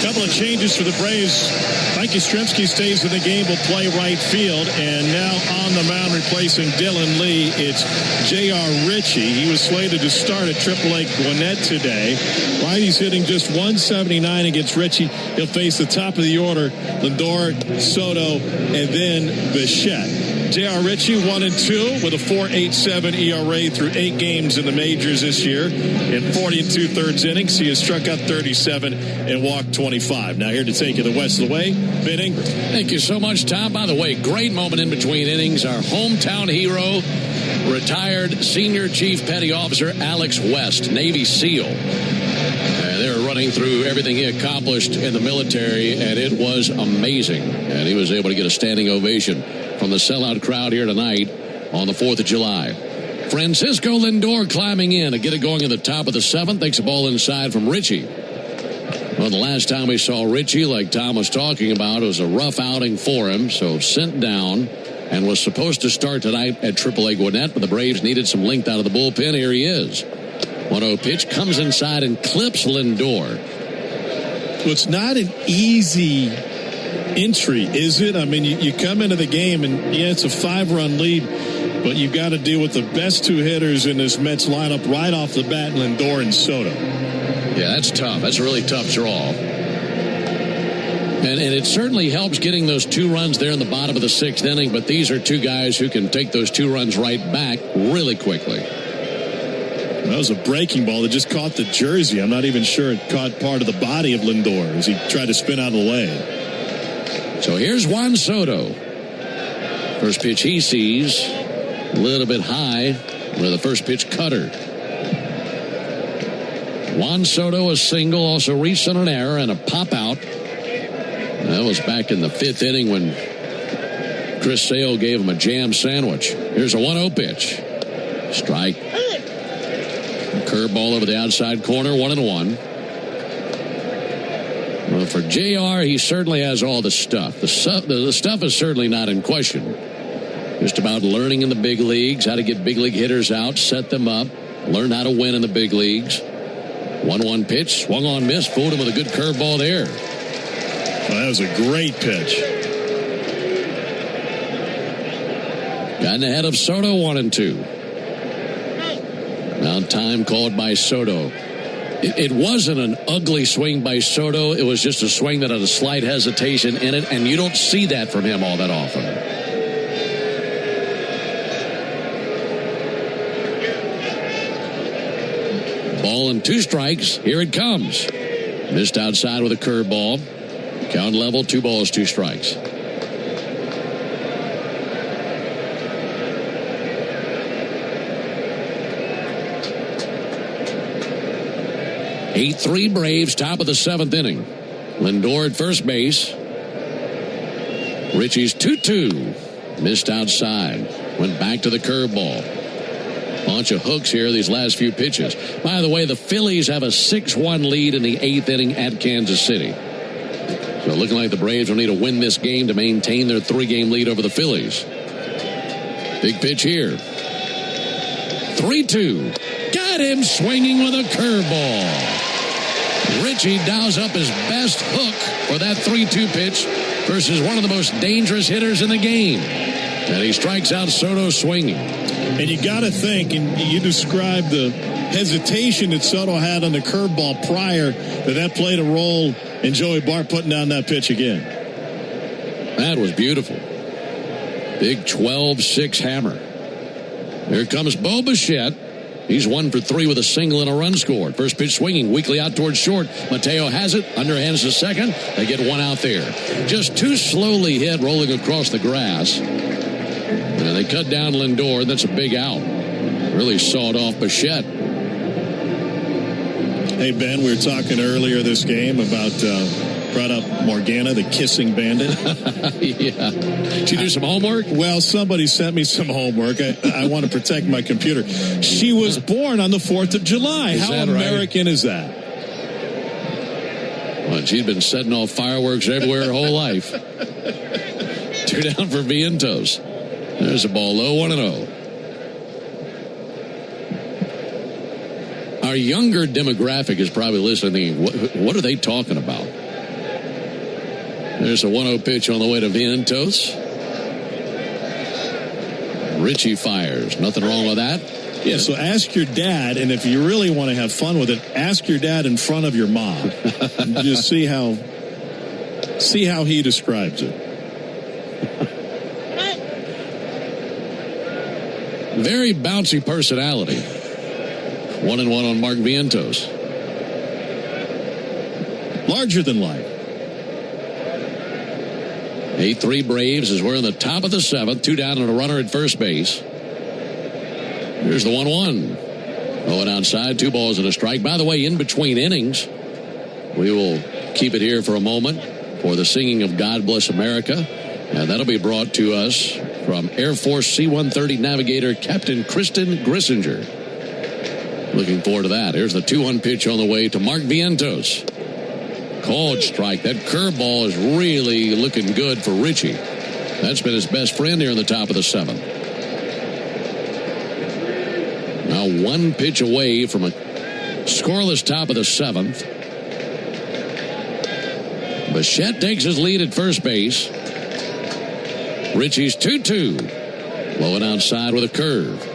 Couple of changes for the Braves. Mike Yastrzemski stays in the game, will play right field. And now on the mound replacing Dylan Lee, it's J.R. Ritchie. He was slated to start at AAA Gwinnett today. Righty's hitting just 179 against Ritchie. He'll face the top of the order, Lindor, Soto, and then Bichette. J.R. Ritchie 1-2 with a 4.87 ERA through 8 games in the majors this year. In 40 2/3 innings, he has struck out 37 and walked 25. Now here to take you the rest of the way, Ben Ingram. Thank you so much, Tom. By the way, great moment in between innings. Our hometown hero, retired Senior Chief Petty Officer Alex West, Navy SEAL. They were running running through everything he accomplished in the military, and it was amazing. And he was able to get a standing ovation from the sellout crowd here tonight on the 4th of July. Francisco Lindor climbing in to get it going in the top of the 7th. Takes the ball inside from Richie. Well, the last time we saw Richie, like Tom was talking about, it was a rough outing for him. So sent down and was supposed to start tonight at AAA Gwinnett, but the Braves needed some length out of the bullpen. Here he is. 1-0 pitch comes inside and clips Lindor. Well, it's not an easy entry, is it? I mean, you come into the game and, yeah, it's a 5-run lead, but you've got to deal with the best 2 hitters in this Mets lineup right off the bat, Lindor and Soto. Yeah, that's tough. That's a really tough draw. And it certainly helps getting those 2 runs there in the bottom of the 6th inning, but these are 2 guys who can take those 2 runs right back really quickly. That was a breaking ball that just caught the jersey. I'm not even sure it caught part of the body of Lindor as he tried to spin out of the way. So here's Juan Soto. First pitch he sees, a little bit high with the first pitch cutter. Juan Soto, a single, also reached on an error and a pop out. That was back in the 5th inning when Chris Sale gave him a jam sandwich. Here's a 1-0 pitch. Strike. Curveball over the outside corner, 1-1. Well, for JR, he certainly has all the stuff. The stuff is certainly not in question. Just about learning in the big leagues, how to get big league hitters out, set them up, learn how to win in the big leagues. 1-1 pitch, swung on, missed, fooled him with a good curveball there. Well, that was a great pitch. Gotten ahead of Soto, 1-2. Now time called by Soto. It wasn't an ugly swing by Soto. It was just a swing that had a slight hesitation in it, and you don't see that from him all that often. Ball and 2 strikes. Here it comes. Missed outside with a curveball. Count level, 2 balls, 2 strikes. Eight-3 Braves, top of the 7th inning. Lindor at first base. Richie's 2-2. Missed outside. Went back to the curveball. Bunch of hooks here these last few pitches. By the way, the Phillies have a 6-1 lead in the 8th inning at Kansas City. So looking like the Braves will need to win this game to maintain their 3-game lead over the Phillies. Big pitch here. 3-2. Got him swinging with a curveball. Richie dials up his best hook for that 3-2 pitch versus one of the most dangerous hitters in the game. And he strikes out Soto swinging. And you got to think, and you described the hesitation that Soto had on the curveball prior, that played a role in Joey Bart putting down that pitch again. That was beautiful. Big 12-6 hammer. Here comes Bo Bichette. He's 1 for 3 with a single and a run scored. First pitch swinging, weakly out towards short. Mateo has it, underhands to second. They get 1 out there. Just too slowly hit, rolling across the grass. And they cut down Lindor. That's a big out. Really sawed off Bichette. Hey, Ben, we were talking earlier this game about, brought up Morgana, the kissing bandit. Yeah. Did you do some homework? Well, somebody sent me some homework. I want to protect my computer. She was born on the 4th of July. How American is that? Well, she's been setting off fireworks everywhere her whole life. 2 down for Vientos. There's a ball low, 1-0. Our younger demographic is probably listening. What are they talking about? There's a 1-0 pitch on the way to Vientos. Richie fires. Nothing wrong with that. Yeah, so ask your dad, and if you really want to have fun with it, ask your dad in front of your mom. And just see how he describes it. Very bouncy personality. 1-1 on Mark Vientos. Larger than life. 8-3 Braves as we're in the top of the 7th. 2 down and a runner at first base. Here's the 1-1. Going outside, 2 balls and a strike. By the way, in between innings, we will keep it here for a moment for the singing of God Bless America. And that'll be brought to us from Air Force C-130 Navigator Captain Kristen Grissinger. Looking forward to that. Here's the 2-1 pitch on the way to Mark Vientos. Called strike. That curveball is really looking good for Richie. That's been his best friend here in the top of the 7th. Now 1 pitch away from a scoreless top of the 7th. Bichette takes his lead at first base. Richie's 2-2. Blowing outside with a curve.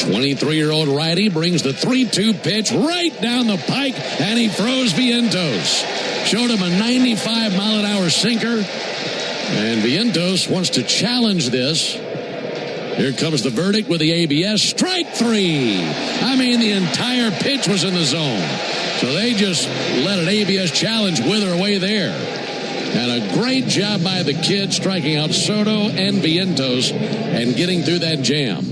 '23-year-old righty brings the 3-2 pitch right down the pike, and he throws Vientos. Showed him a 95-mile-an-hour sinker, and Vientos wants to challenge this. Here comes the verdict with the ABS. Strike 3. I mean, the entire pitch was in the zone. So they just let an ABS challenge wither away there. And a great job by the kid striking out Soto and Vientos and getting through that jam.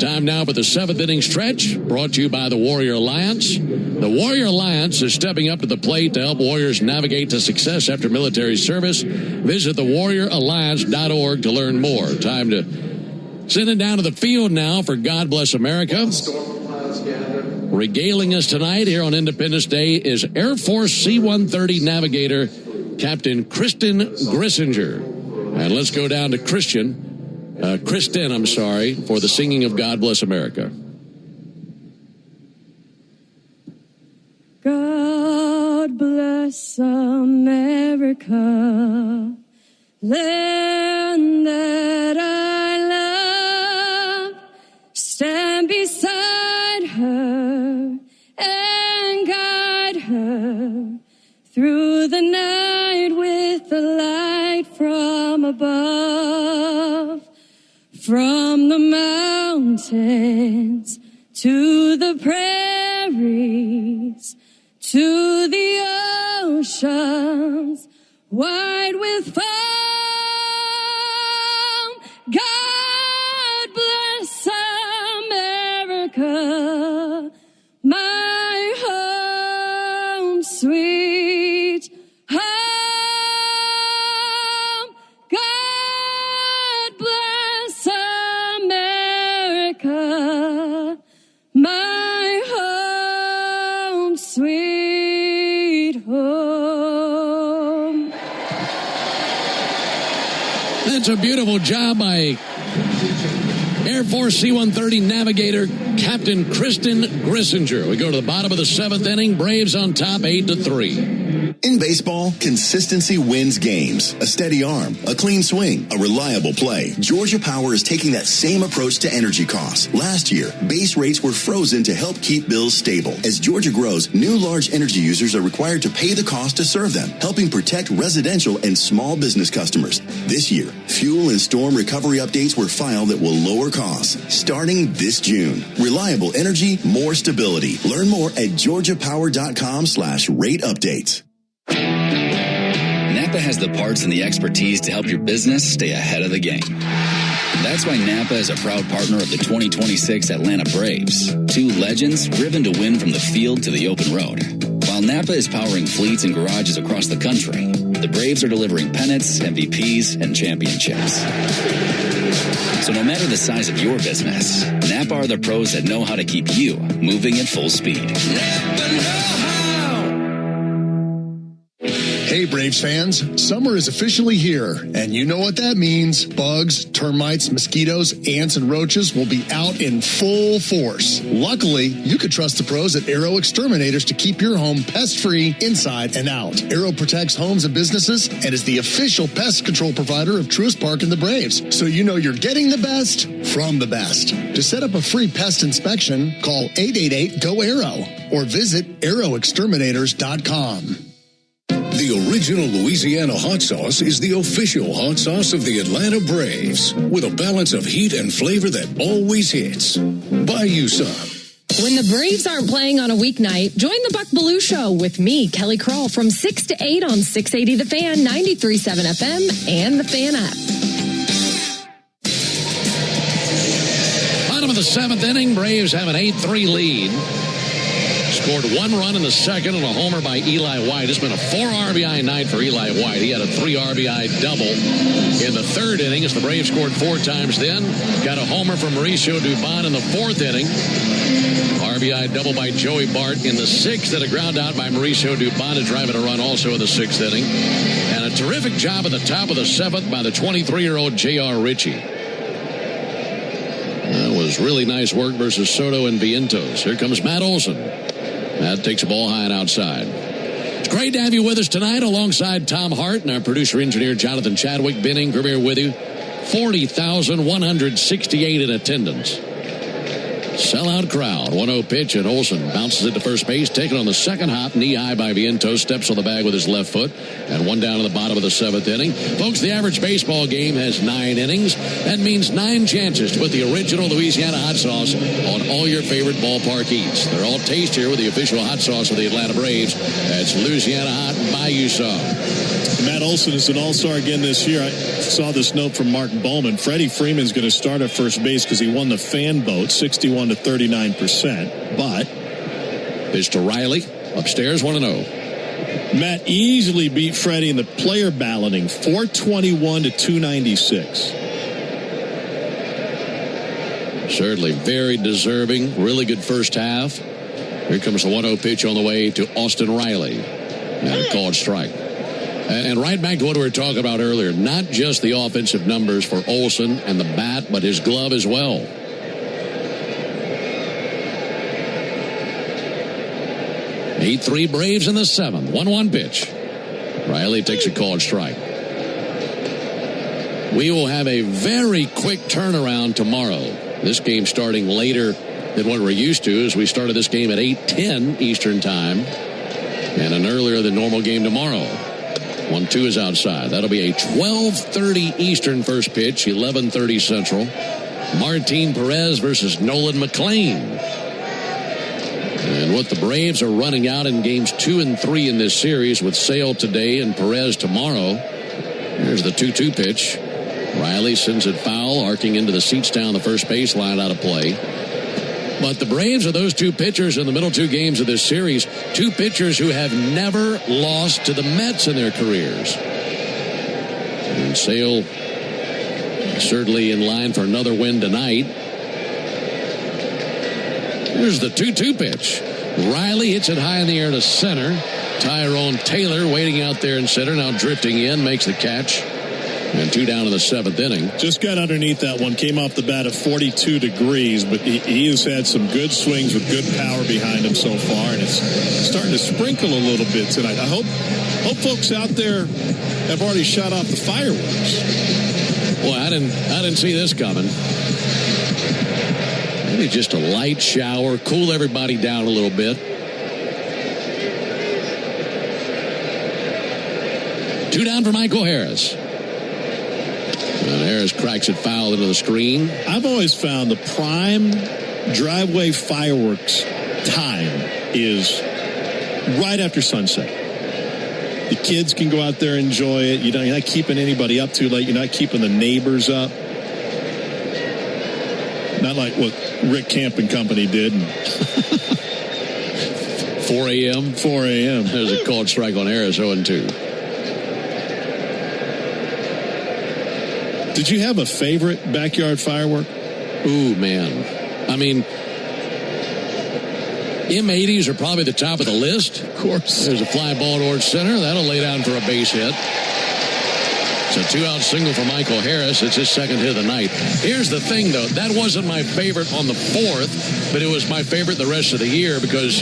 Time now for the 7th inning stretch, brought to you by the Warrior Alliance. The Warrior Alliance is stepping up to the plate to help Warriors navigate to success after military service. Visit thewarrioralliance.org to learn more. Time to send it down to the field now for God Bless America. Regaling us tonight here on Independence Day is Air Force C-130 Navigator Captain Kristen Grissinger. And let's go down to Kristen, for the singing of God Bless America. God bless America, land that I love. Stand beside her and guide her through the night with the light from above. From the mountains to the prairies to the oceans wide with foam. God bless America, my home sweet home. God bless America, my home sweet home. That's a beautiful job by Air Force C-130 Navigator Captain Kristen Grissinger. We go to the bottom of the 7th inning. Braves on top 8-3. In baseball, consistency wins games. A steady arm, a clean swing, a reliable play. Georgia Power is taking that same approach to energy costs. Last year, base rates were frozen to help keep bills stable. As Georgia grows, new large energy users are required to pay the cost to serve them, helping protect residential and small business customers. This year, fuel and storm recovery updates were filed that will lower costs starting this June. Reliable energy, more stability. Learn more at georgiapower.com/rate updates. Napa has the parts and the expertise to help your business stay ahead of the game. That's why Napa is a proud partner of the 2026 Atlanta Braves. 2 legends driven to win from the field to the open road. While Napa is powering fleets and garages across the country, the Braves are delivering pennants, MVPs, and championships. So no matter the size of your business, Napa are the pros that know how to keep you moving at full speed. Hey, Braves fans, summer is officially here, and you know what that means. Bugs, termites, mosquitoes, ants, and roaches will be out in full force. Luckily, you could trust the pros at Arrow Exterminators to keep your home pest-free inside and out. Arrow protects homes and businesses and is the official pest control provider of Truist Park and the Braves, so you know you're getting the best from the best. To set up a free pest inspection, call 888-GO-ARROW or visit arrowexterminators.com. The original Louisiana hot sauce is the official hot sauce of the Atlanta Braves, with a balance of heat and flavor that always hits. Buy you some. When the Braves aren't playing on a weeknight, join the Buck Belue Show with me, Kelly Kroll, from 6 to 8 on 680 The Fan, 93.7 FM, and the Fan app. Bottom of the seventh inning, Braves have an 8-3 lead. Scored one run in the second and a homer by Eli White. It's been a 4 RBI night for Eli White. He had a 3 RBI double in the third inning as the Braves scored 4 times then. Got a homer from Mauricio Dubon in the fourth inning. RBI double by Joey Bart in the sixth, and a ground out by Mauricio Dubon to drive in a run also in the sixth inning. And a terrific job at the top of the seventh by the 23-year-old J.R. Ritchie. That was really nice work versus Soto and Vientos. Here comes Matt Olson. Matt takes a ball high and outside. It's great to have you with us tonight alongside Tom Hart and our producer-engineer Jonathan Chadwick. Ben Ingram here with you. 40,168 in attendance. Sellout crowd. 1-0 pitch, and Olson bounces it to first base. Taken on the second hop, knee high by Vientos. Steps on the bag with his left foot. And one down to the bottom of the seventh inning. Folks, the average baseball game has 9 innings. That means 9 chances to put the original Louisiana hot sauce on all your favorite ballpark eats. They're all tastier with the official hot sauce of the Atlanta Braves. That's Louisiana Hot Bayou Sauce. Matt Olson is an all-star again this year. I saw this note from Mark Bowman. Freddie Freeman's going to start at first base because he won the fan vote, 61 to 39%. But pitch to Riley, upstairs, 1-0. Matt easily beat Freddie in the player balloting, 421 to 296. Certainly very deserving. Really good first half. Here comes the 1-0 pitch on the way to Austin Riley. And a called strike. And right back to what we were talking about earlier, not just the offensive numbers for Olson and the bat, but his glove as well. 8-3 Braves in the seventh. 1-1 pitch. Riley takes a called strike. We will have a very quick turnaround tomorrow. This game starting later than what we're used to, as we started this game at 8:10 Eastern Time. And an earlier than normal game tomorrow. 1-2 is outside. That'll be a 12:30 Eastern first pitch, 11:30 Central. Martin Perez versus Nolan McLean. And what the Braves are running out in games 2 and 3 in this series, with Sale today and Perez tomorrow. Here's the 2-2 pitch. Riley sends it foul, arcing into the seats down the first baseline, out of play. But the Braves are those 2 pitchers in the middle 2 games of this series, 2 pitchers who have never lost to the Mets in their careers. And Sale certainly in line for another win tonight. Here's the 2-2 pitch. Riley hits it high in the air to center. Tyrone Taylor waiting out there in center, now drifting in, makes the catch. And 2 down in the 7th inning. Just got underneath that one. Came off the bat at 42 degrees, but he has had some good swings with good power behind him so far, and it's starting to sprinkle a little bit tonight. I hope folks out there have already shut off the fireworks. Boy, I didn't see this coming. Maybe just a light shower, cool everybody down a little bit. 2 down for Michael Harris. And Harris cracks it foul into the screen. I've always found the prime driveway fireworks time is right after sunset. The kids can go out there and enjoy it. You're not keeping anybody up too late. You're not keeping the neighbors up. Not like what Rick Camp and company did. 4 a.m.? 4 a.m. There's a called strike on Harris, 0-2. Did you have a favorite backyard firework? Ooh, man. I mean, M80s are probably the top of the list. Of course. There's a fly ball towards center. That'll lay down for a base hit. It's a 2-out single for Michael Harris. It's his second hit of the night. Here's the thing, though. That wasn't my favorite on the 4th, but it was my favorite the rest of the year because,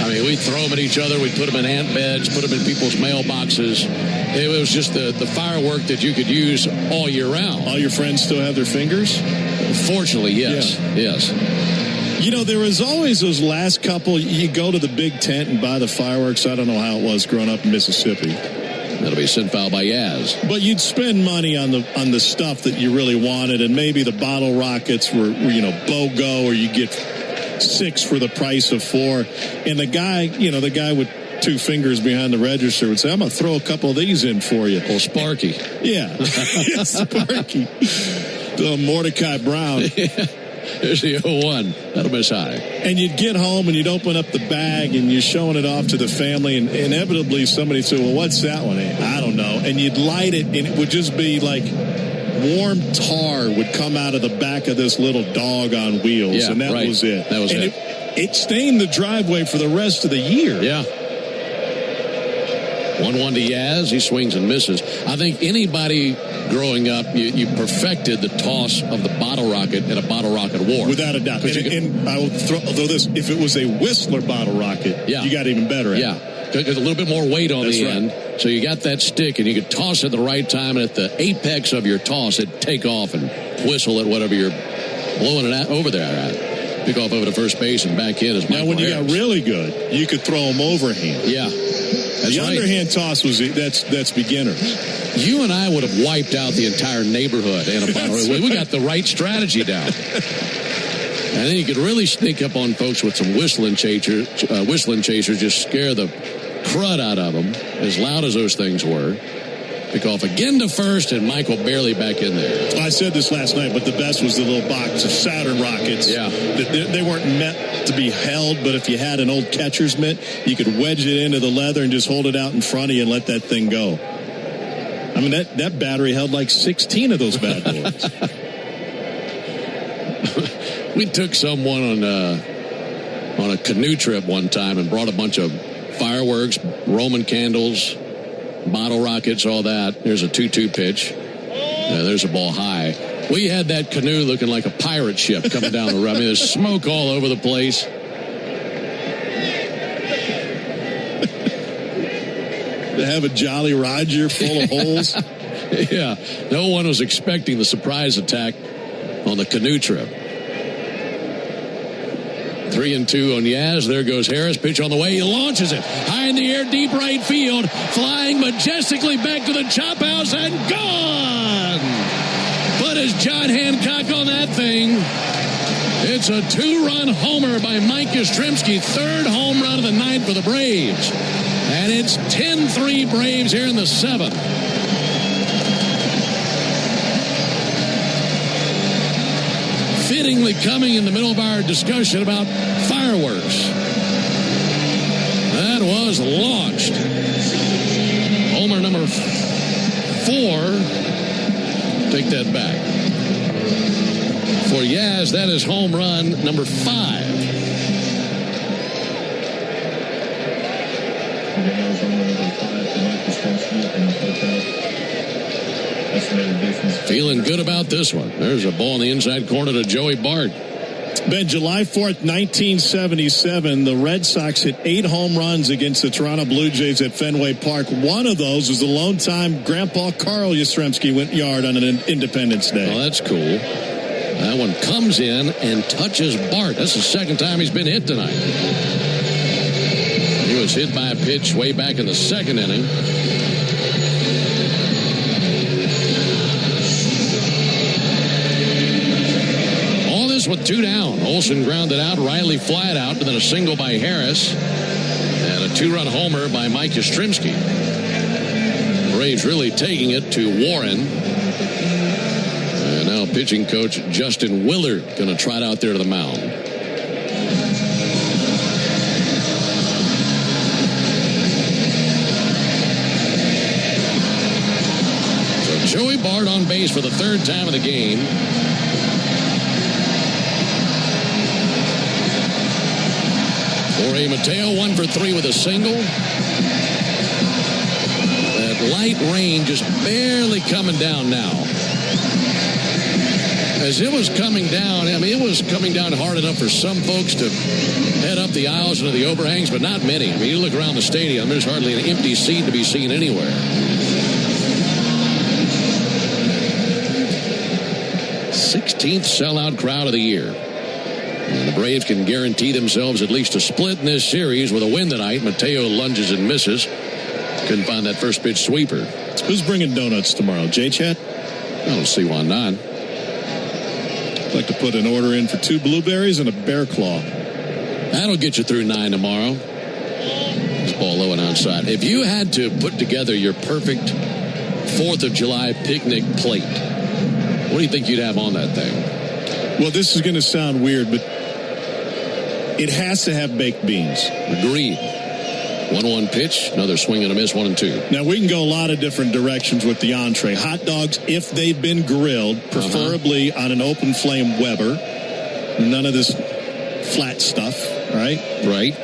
I mean, we'd throw them at each other. We'd put them in ant beds, put them in people's mailboxes. It was just the firework that you could use all year round. All your friends still have their fingers? Fortunately, yes. Yeah. Yes. You know, there was always those last couple. You go to the big tent and buy the fireworks. I don't know how it was growing up in Mississippi. That'll be sent foul by Yaz. But you'd spend money on the stuff that you really wanted, and maybe the bottle rockets were BOGO, or you get 6 for the price of 4. And the guy with 2 fingers behind the register would say, I'm going to throw a couple of these in for you. Well, Sparky. Yeah. Sparky. Mordecai Brown. There's the 0-1. That'll miss high. And you'd get home and you'd open up the bag and you're showing it off to the family, and inevitably somebody would say, well, what's that one? I don't know. And you'd light it, and it would just be like warm tar would come out of the back of this little dog on wheels. Yeah, and that right. was it. That was and it. It stained the driveway for the rest of the year. Yeah. 1-1 to Yaz. He swings and misses. I think anybody growing up, you perfected the toss of the bottle rocket at a bottle rocket war. Without a doubt. And I will throw this, if it was a Whistler bottle rocket, you got even better at it. Yeah. There's a little bit more weight on the end. Right. So you got that stick, and you could toss it at the right time, and at the apex of your toss, it'd take off and whistle at whatever you're blowing it at over there at. Pick off over to first base and back in as Michael Now, when you Harris. got really good, you could throw them overhand. Yeah. The underhand toss that's beginner. You and I would have wiped out the entire neighborhood in a bottle. We got the right strategy down. And then you could really sneak up on folks with some whistling chasers, just scare the crud out of them, as loud as those things were. Pick off again to first, and Michael barely back in there. I said this last night, but the best was the little box of Saturn rockets. Yeah. They weren't meant to be held, but if you had an old catcher's mitt, you could wedge it into the leather and just hold it out in front of you and let that thing go. I mean, that battery held like 16 of those bad boys. We took someone on a canoe trip one time and brought a bunch of fireworks, Roman candles, bottle rockets, all that. There's a 2-2 pitch. There's a ball high. We had that canoe looking like a pirate ship coming down the road. I mean, there's smoke all over the place. To have a Jolly Roger full of holes. Yeah. No one was expecting the surprise attack on the canoe trip. 3-2 on Yaz. There goes Harris. Pitch on the way. He launches it high in the air, deep right field, flying majestically back to the chop house and gone. But as John Hancock on that thing, it's a 2-run homer by Mike Yastrzemski. 3rd home run of the night for the Braves. And it's 10-3 Braves here in the 7th. Fittingly coming in the middle of our discussion about fireworks. That was launched. Homer number 4. Take that back. For Yaz, that is home run number 5. Feeling good about this one. There's a ball in the inside corner to Joey Bart. Ben, July 4th, 1977, the Red Sox hit 8 home runs against the Toronto Blue Jays at Fenway Park. One of those was the lone time Grandpa Carl Yastrzemski went yard on an Independence Day. Oh, that's cool. That one comes in and touches Bart. That's the second time he's been hit tonight. He was hit by a pitch way back in the 2nd inning. With 2 down. Olsen grounded out, Riley flat out, and then a single by Harris, and a 2-run homer by Mike Yastrzemski. Braves really taking it to Warren. And now pitching coach Justin Willard going to trot out there to the mound. So Joey Bart on base for the 3rd time of the game. Jorge Mateo 1 for 3 with a single. That light rain just barely coming down now. As it was coming down, I mean, it was coming down hard enough for some folks to head up the aisles into the overhangs, but not many. I mean, you look around the stadium, there's hardly an empty seat to be seen anywhere. 16th sellout crowd of the year. And the Braves can guarantee themselves at least a split in this series with a win tonight. Mateo lunges and misses. Couldn't find that first pitch sweeper. Who's bringing donuts tomorrow? J-Chat? I don't see why not. I'd like to put an order in for 2 blueberries and a bear claw. That'll get you through 9 tomorrow. This ball low and outside. If you had to put together your perfect 4th of July picnic plate, what do you think you'd have on that thing? Well, this is going to sound weird, but it has to have baked beans. Agreed. 1-1 pitch, another swing and a miss, 1-2. Now, we can go a lot of different directions with the entree. Hot dogs, if they've been grilled, preferably on an open flame Weber. None of this flat stuff, right? Right.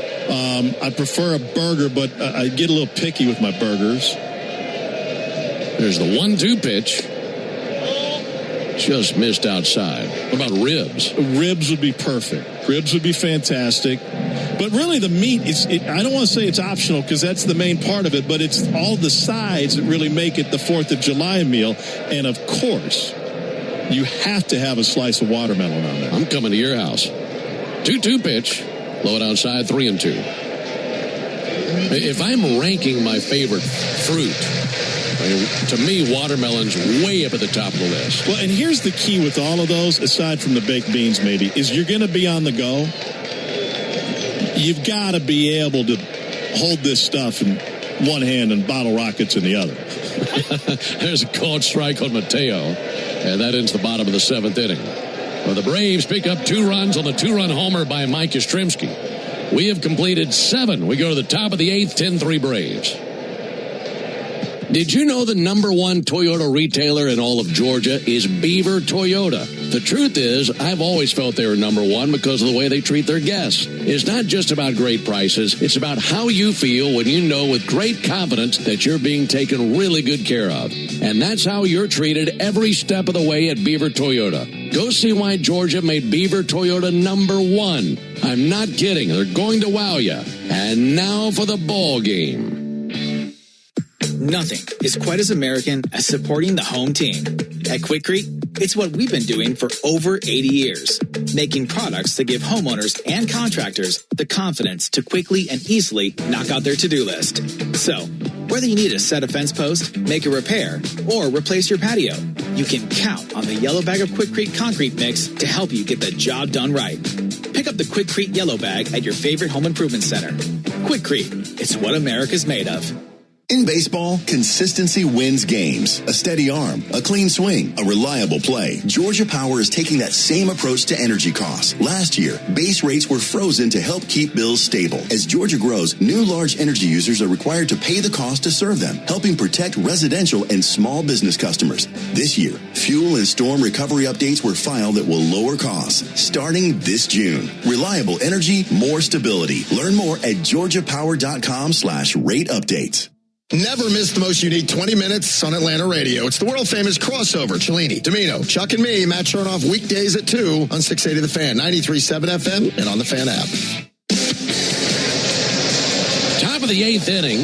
I prefer a burger, but I get a little picky with my burgers. There's the 1-2 pitch. Just missed outside. What about ribs? Ribs would be perfect. Ribs would be fantastic. But really the meat, I don't want to say it's optional because that's the main part of it, but it's all the sides that really make it the 4th of July meal. And, of course, you have to have a slice of watermelon on there. I'm coming to your house. 2-2 pitch. Low it outside, 3-2. If I'm ranking my favorite fruit, to me, watermelon's way up at the top of the list. Well, and here's the key with all of those, aside from the baked beans maybe, is you're going to be on the go. You've got to be able to hold this stuff in one hand and bottle rockets in the other. There's a called strike on Mateo, and that ends the bottom of the 7th inning. Well, the Braves pick up 2 runs on the 2-run homer by Mike Yastrzemski. We have completed 7. We go to the top of the 8th, 10-3 Braves. Did you know the #1 Toyota retailer in all of Georgia is Beaver Toyota? The truth is, I've always felt they were #1 because of the way they treat their guests. It's not just about great prices. It's about how you feel when you know with great confidence that you're being taken really good care of. And that's how you're treated every step of the way at Beaver Toyota. Go see why Georgia made Beaver Toyota #1. I'm not kidding. They're going to wow you. And now for the ball game. Nothing is quite as American as supporting the home team. At Quikrete, it's what we've been doing for over 80 years, making products that give homeowners and contractors the confidence to quickly and easily knock out their to-do list. So, whether you need a set a fence post, make a repair, or replace your patio, you can count on the yellow bag of Quikrete concrete mix to help you get the job done right. Pick up the Quikrete yellow bag at your favorite home improvement center. Quikrete, it's what America's made of. In baseball, consistency wins games. A steady arm, a clean swing, a reliable play. Georgia Power is taking that same approach to energy costs. Last year, base rates were frozen to help keep bills stable. As Georgia grows, new large energy users are required to pay the cost to serve them, helping protect residential and small business customers. This year, fuel and storm recovery updates were filed that will lower costs starting this June. Reliable energy, more stability. Learn more at georgiapower.com/rate updates. Never miss the most unique 20 minutes on Atlanta radio. It's the world-famous crossover. Cellini, Domino, Chuck and me, Matt Chernoff, weekdays at 2 on 680 The Fan, 93.7 FM, and on the Fan app. Top of the 8th inning,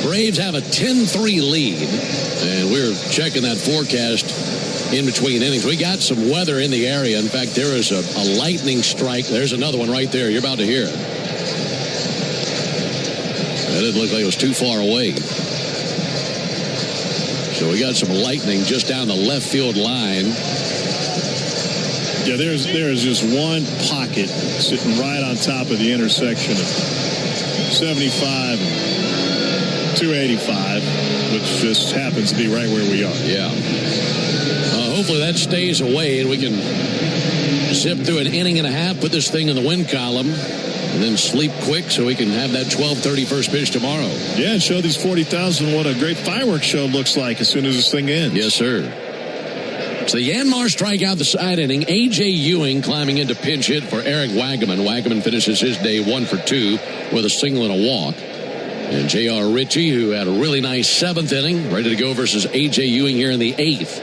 Braves have a 10-3 lead, and we're checking that forecast in between innings. We got some weather in the area. In fact, there is a lightning strike. There's another one right there. You're about to hear it. That didn't look like it was too far away. So we got some lightning just down the left field line. Yeah, there is just one pocket sitting right on top of the intersection of 75 and 285, which just happens to be right where we are. Yeah. Hopefully that stays away and we can zip through an inning and a half, put this thing in the win column, and then sleep quick so we can have that 12:30 first pitch tomorrow. Yeah, and show these 40,000 what a great fireworks show looks like as soon as this thing ends. Yes, sir. So the Yanmar strike out the side inning. A.J. Ewing climbing into pinch hit for Eric Wagaman. Wagaman finishes his day 1 for 2 with a single and a walk. And J.R. Ritchie, who had a really nice 7th inning, ready to go versus A.J. Ewing here in the 8th.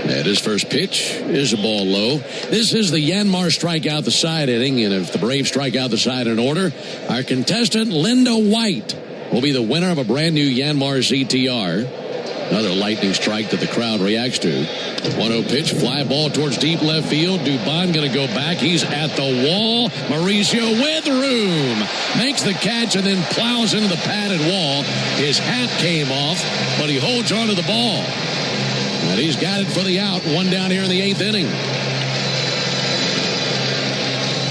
And his first pitch is a ball low. This is the Yanmar strike out the side inning, and if the Braves strike out the side in order, our contestant, Linda White, will be the winner of a brand new Yanmar ZTR. Another lightning strike that the crowd reacts to. 1-0 pitch, fly ball towards deep left field. Dubon going to go back. He's at the wall. Mauricio with room. Makes the catch and then plows into the padded wall. His hat came off, but he holds on to the ball. And he's got it for the out. 1 down here in the 8th inning.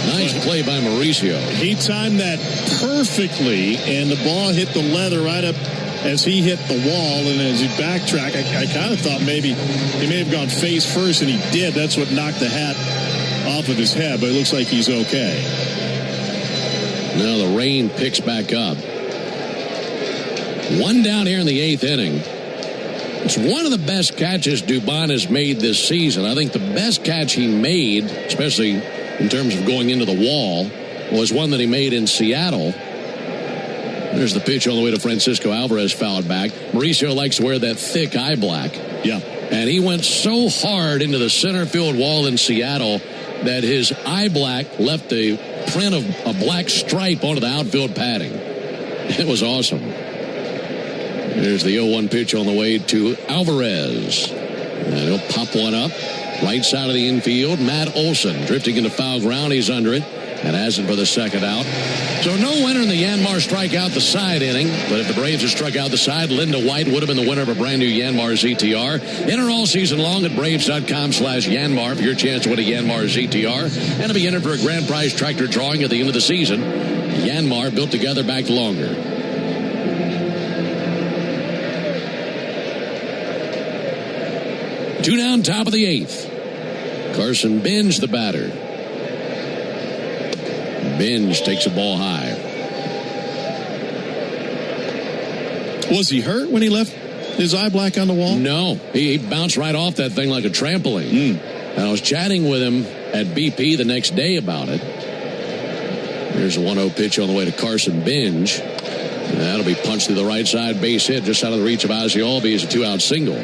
Nice play by Mauricio. He timed that perfectly, and the ball hit the leather right up as he hit the wall. And as he backtracked, I kind of thought maybe he may have gone face first, and he did. That's what knocked the hat off of his head, but it looks like he's okay. Now the rain picks back up. One down here in the 8th inning. It's one of the best catches Dubon has made this season. I think the best catch he made, especially in terms of going into the wall, was one that he made in Seattle. There's the pitch all the way to Francisco Alvarez, fouled back. Mauricio likes to wear that thick eye black. Yeah. And he went so hard into the center field wall in Seattle that his eye black left a print of a black stripe onto the outfield padding. It was awesome. There's the 0-1 pitch on the way to Alvarez. And he'll pop one up. Right side of the infield, Matt Olson drifting into foul ground. He's under it and has it for the second out. So no winner in the Yanmar strikeout the side inning. But if the Braves had struck out the side, Linda White would have been the winner of a brand new Yanmar ZTR. Enter all season long at Braves.com/Yanmar for your chance to win a Yanmar ZTR and to be entered for a grand prize tractor drawing at the end of the season. Yanmar, built together, back longer. 2 down, top of the 8th. Carson Benj, the batter. Benj takes a ball high. Was he hurt when he left his eye black on the wall? No. He bounced right off that thing like a trampoline. And I was chatting with him at BP the next day about it. Here's a 1-0 pitch on the way to Carson Benj. That'll be punched to the right side, base hit just out of the reach of Ozzie Albies as a 2-out single.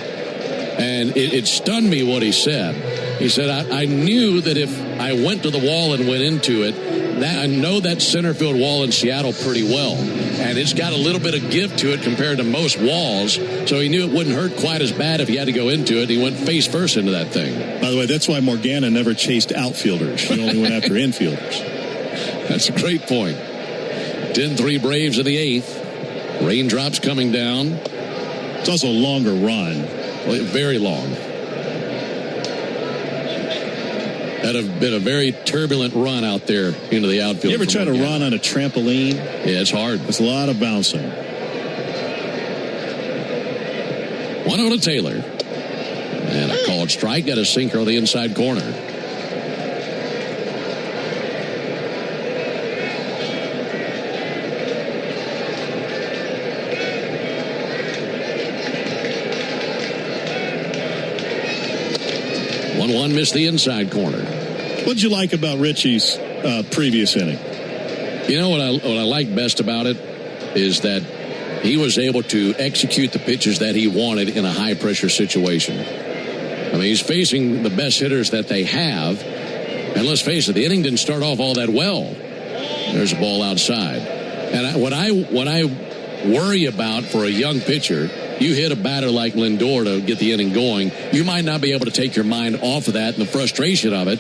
And it stunned me what he said. He said, I knew that if I went to the wall and went into it, that I know that center field wall in Seattle pretty well. And it's got a little bit of give to it compared to most walls. So he knew it wouldn't hurt quite as bad if he had to go into it. He went face first into that thing. By the way, that's why Morgana never chased outfielders. She only went after infielders. That's a great point. 10-3 Braves in the 8th. Raindrops coming down. It's also a longer run. Very long. Had been a very turbulent run out there into the outfield. You ever try to run on a trampoline? Yeah, it's hard. It's a lot of bouncing. 1-0 to Taylor. And a called strike. Got a sinker on the inside corner. One missed the inside corner. What'd you like about Richie's previous inning? You know what I like best about it is that he was able to execute the pitches that he wanted in a high pressure situation. I mean, he's facing the best hitters that they have, and let's face it, the inning didn't start off all that well. There's a ball outside, and what I worry about for a young pitcher. You hit a batter like Lindor to get the inning going, you might not be able to take your mind off of that and the frustration of it,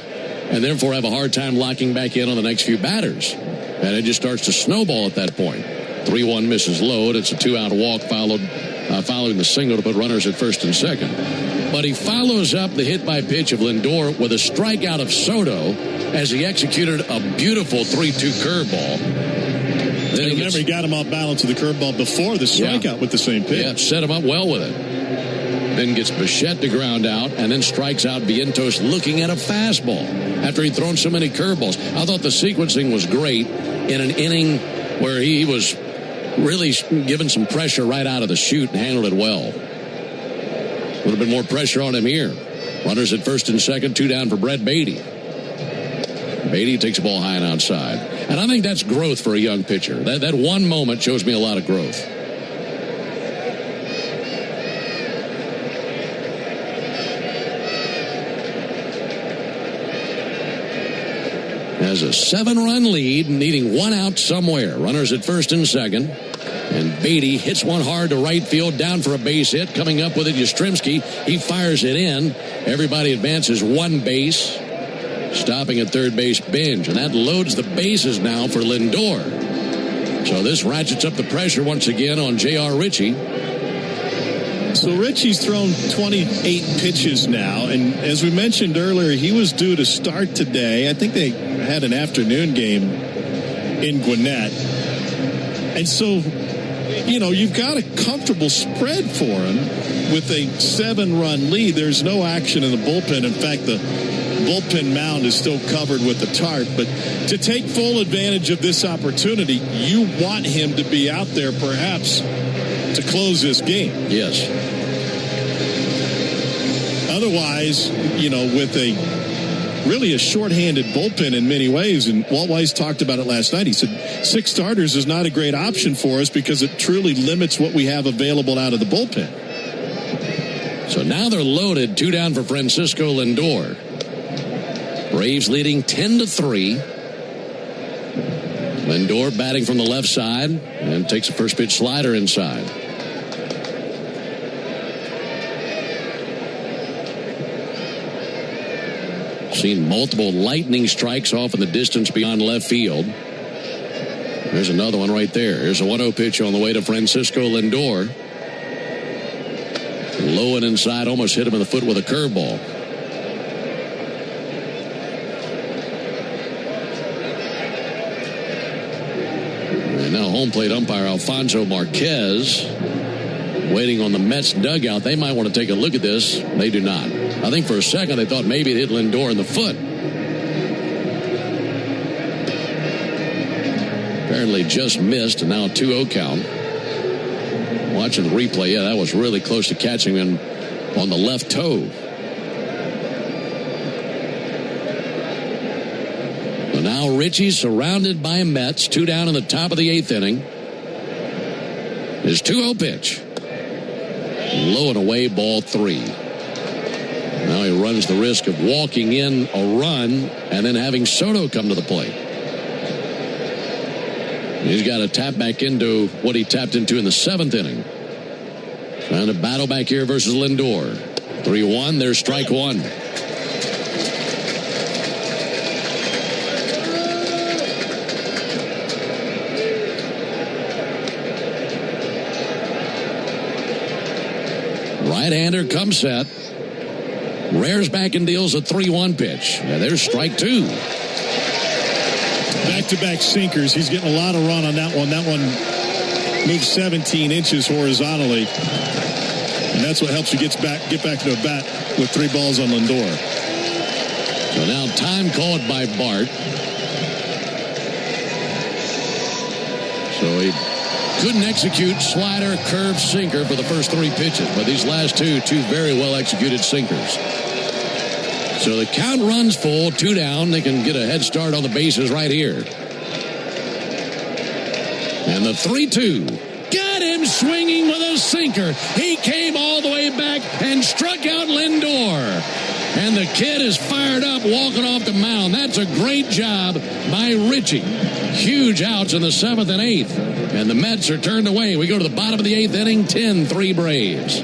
and therefore have a hard time locking back in on the next few batters. And it just starts to snowball at that point. 3-1 misses load. It's a 2-out walk following the single to put runners at first and second. But he follows up the hit by pitch of Lindor with a strikeout of Soto as he executed a beautiful 3-2 curveball. Then remember, he got him off balance with the curveball before the strikeout with the same pitch. Yeah, set him up well with it. Then gets Bichette to ground out and then strikes out Vientos looking at a fastball after he'd thrown so many curveballs. I thought the sequencing was great in an inning where he was really given some pressure right out of the chute and handled it well. A little bit more pressure on him here. Runners at first and second, 2 down for Brett Beatty. Beatty takes a ball high and outside. And I think that's growth for a young pitcher. That one moment shows me a lot of growth. Has a 7-run lead, needing 1 out somewhere. Runners at first and second. And Beatty hits one hard to right field, down for a base hit. Coming up with it, Yastrzemski. He fires it in. Everybody advances 1 base. Stopping at third base, Benj. And that loads the bases now for Lindor. So this ratchets up the pressure once again on J.R. Ritchie. So Ritchie's thrown 28 pitches now. And as we mentioned earlier, he was due to start today. I think they had an afternoon game in Gwinnett. And so, you've got a comfortable spread for him with a 7-run lead. There's no action in the bullpen. In fact, the bullpen mound is still covered with the tarp. But to take full advantage of this opportunity, you want him to be out there perhaps to close this game. Yes. Otherwise, with really a shorthanded bullpen in many ways, and Walt Weiss talked about it last night. He said 6 starters is not a great option for us because it truly limits what we have available out of the bullpen. So now they're loaded, 2 down for Francisco Lindor. Braves leading 10-3. Lindor batting from the left side and takes a first pitch slider inside. Seen multiple lightning strikes off in the distance beyond left field. There's another one right there. Here's a 1-0 pitch on the way to Francisco Lindor. Low and inside, almost hit him in the foot with a curveball. And now home plate umpire Alfonso Marquez waiting on the Mets dugout. They might want to take a look at this. They do not. I think for a second they thought maybe it hit Lindor in the foot. Apparently just missed, and now a 2-0 count. Watching the replay, yeah, that was really close to catching him on the left toe. So now Richie surrounded by Mets, 2 down in the top of the 8th inning. His 2-0 pitch. Low and away, ball 3. Now he runs the risk of walking in a run and then having Soto come to the plate. He's got to tap back into what he tapped into in the 7th inning. Trying to battle back here versus Lindor. 3-1, there's strike 1. Right-hander comes set. Rares back and deals a 3-1 pitch. Yeah, there's strike 2. Back-to-back sinkers. He's getting a lot of run on that one. That one moves 17 inches horizontally. And that's what helps you get back to a bat with 3 balls on Lindor. So now time called by Bart. So he couldn't execute slider, curve, sinker for the first 3 pitches. But these last two very well executed sinkers. So the count runs full, 2 down. They can get a head start on the bases right here. And the 3-2. Got him swinging with a sinker. He came all the way back and struck out Lindor. And the kid is fired up walking off the mound. That's a great job by Richie. Huge outs in the 7th and 8th. And the Mets are turned away. We go to the bottom of the 8th inning, 10-3 Braves.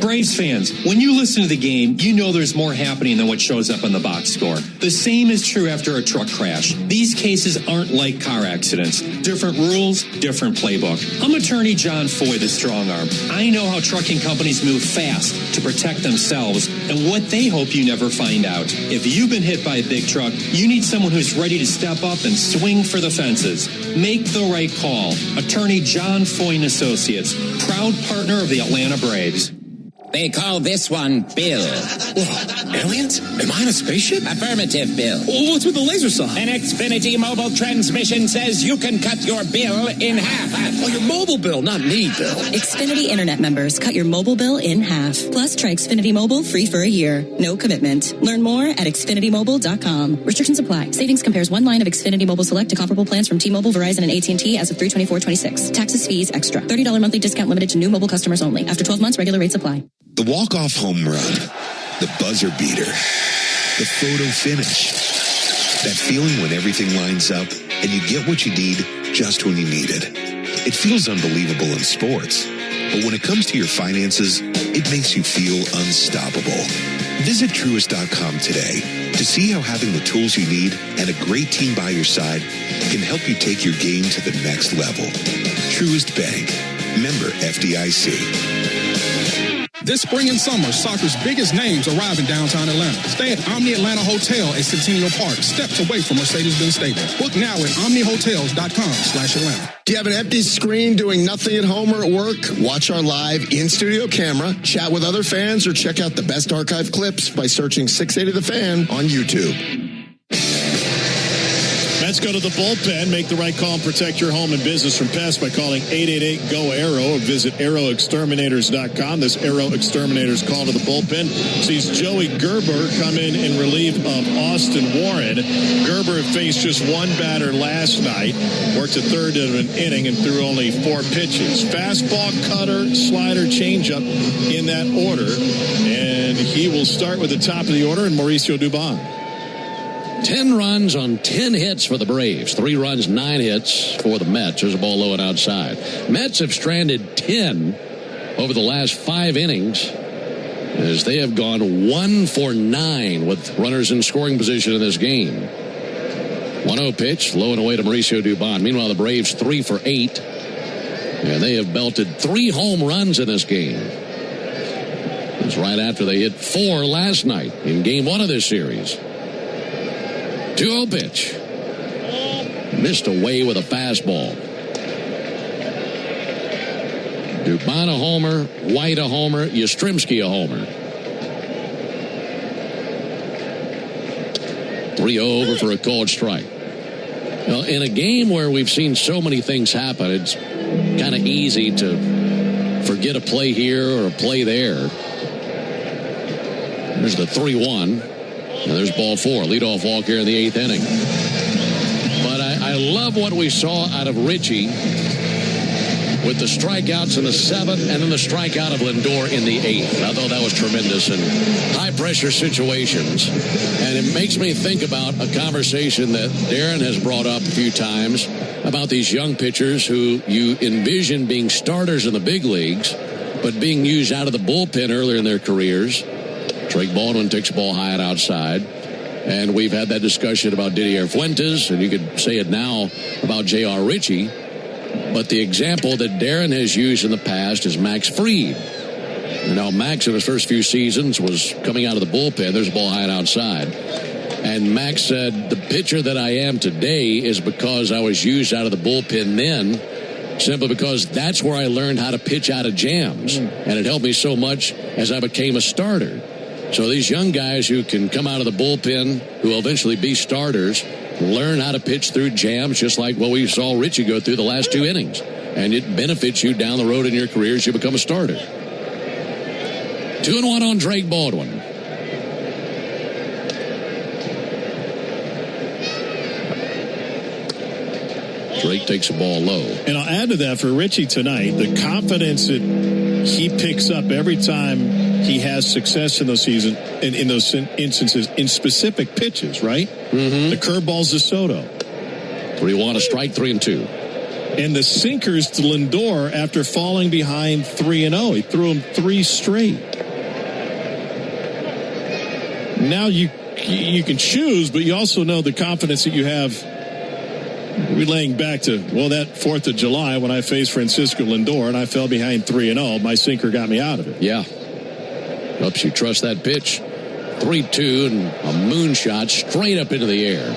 Braves fans, when you listen to the game, you know there's more happening than what shows up on the box score. The same is true after a truck crash. These cases aren't like car accidents. Different rules, different playbook. I'm attorney John Foy, the strong arm. I know how trucking companies move fast to protect themselves and what they hope you never find out. If you've been hit by a big truck, you need someone who's ready to step up and swing for the fences. Make the right call. Attorney John Foy and Associates, proud partner of the Atlanta Braves. They call this one Bill. Whoa, aliens? Am I on a spaceship? Affirmative, Bill. Well, what's with the laser sign? An Xfinity mobile transmission says you can cut your bill in half. Oh, your mobile bill, not me, Bill. Xfinity Internet members cut your mobile bill in half. Plus, try Xfinity Mobile free for a year. No commitment. Learn more at XfinityMobile.com. Restrictions apply. Savings compares one line of Xfinity Mobile Select to comparable plans from T-Mobile, Verizon, and AT&T as of 3/24/26. Taxes, fees, extra. $30 monthly discount limited to new mobile customers only. After 12 months, regular rates apply. The walk-off home run, the buzzer beater, the photo finish, that feeling when everything lines up and you get what you need just when you need it. It feels unbelievable in sports, but when it comes to your finances, it makes you feel unstoppable. Visit Truist.com today to see how having the tools you need and a great team by your side can help you take your game to the next level. Truist Bank, member FDIC. This spring and summer, soccer's biggest names arrive in downtown Atlanta. Stay at Omni Atlanta Hotel at Centennial Park, steps away from Mercedes-Benz Stadium. Book now at omnihotels.com/Atlanta. Do you have an empty screen doing nothing at home or at work? Watch our live in-studio camera, chat with other fans, or check out the best archive clips by searching 680 The Fan on YouTube. Let's go to the bullpen. Make the right call and protect your home and business from pests by calling 888-GO-ARROW or visit arrowexterminators.com. This Arrow Exterminators call to the bullpen sees Joey Gerber come in relief of Austin Warren. Gerber faced just one batter last night, worked a third of an inning and threw only 4 pitches. Fastball, cutter, slider, changeup in that order. And he will start with the top of the order and Mauricio Dubon. 10 runs on 10 hits for the Braves. 3 runs, 9 hits for the Mets. There's a ball low and outside. Mets have stranded 10 over the last 5 innings as they have gone 1 for 9 with runners in scoring position in this game. 1-0 pitch, low and away to Mauricio Dubon. Meanwhile, the Braves 3 for 8. And they have belted 3 home runs in this game. It's right after they hit 4 last night in game 1 of this series. 2-0 pitch. Missed away with a fastball. Dubon a homer, White a homer, Yastrzemski a homer. 3-0 over for a called strike. Well, in a game where we've seen so many things happen, it's kind of easy to forget a play here or a play there. There's the 3-1. And there's ball 4, leadoff walk here in the 8th inning. But I love what we saw out of Richie with the strikeouts in the 7th and then the strikeout of Lindor in the 8th. I thought that was tremendous in high-pressure situations. And it makes me think about a conversation that Darren has brought up a few times about these young pitchers who you envision being starters in the big leagues, but being used out of the bullpen earlier in their careers. Drake Baldwin takes the ball high and outside. And we've had that discussion about Didier Fuentes, and you could say it now about J.R. Ritchie. But the example that Darren has used in the past is Max Fried. And now Max in his first few seasons was coming out of the bullpen. There's a ball high and outside. And Max said, the pitcher that I am today is because I was used out of the bullpen then, simply because that's where I learned how to pitch out of jams. And it helped me so much as I became a starter. So these young guys who can come out of the bullpen, who will eventually be starters, learn how to pitch through jams, just like what we saw Richie go through the last 2 innings. And it benefits you down the road in your career as you become a starter. 2-1 on Drake Baldwin. Drake takes the ball low. And I'll add to that for Richie tonight, the confidence that he picks up every time he has success in those seasons, in those instances, in specific pitches, right? Mm-hmm. The curveballs to Soto. 3-1, a strike, 3-2. And the sinkers to Lindor after falling behind 3-0. He threw him 3 straight. Now you can choose, but you also know the confidence that you have relaying back to, that 4th of July when I faced Francisco Lindor and I fell behind 3-0. My sinker got me out of it. Yeah. Helps you trust that pitch. 3-2 and a moonshot straight up into the air.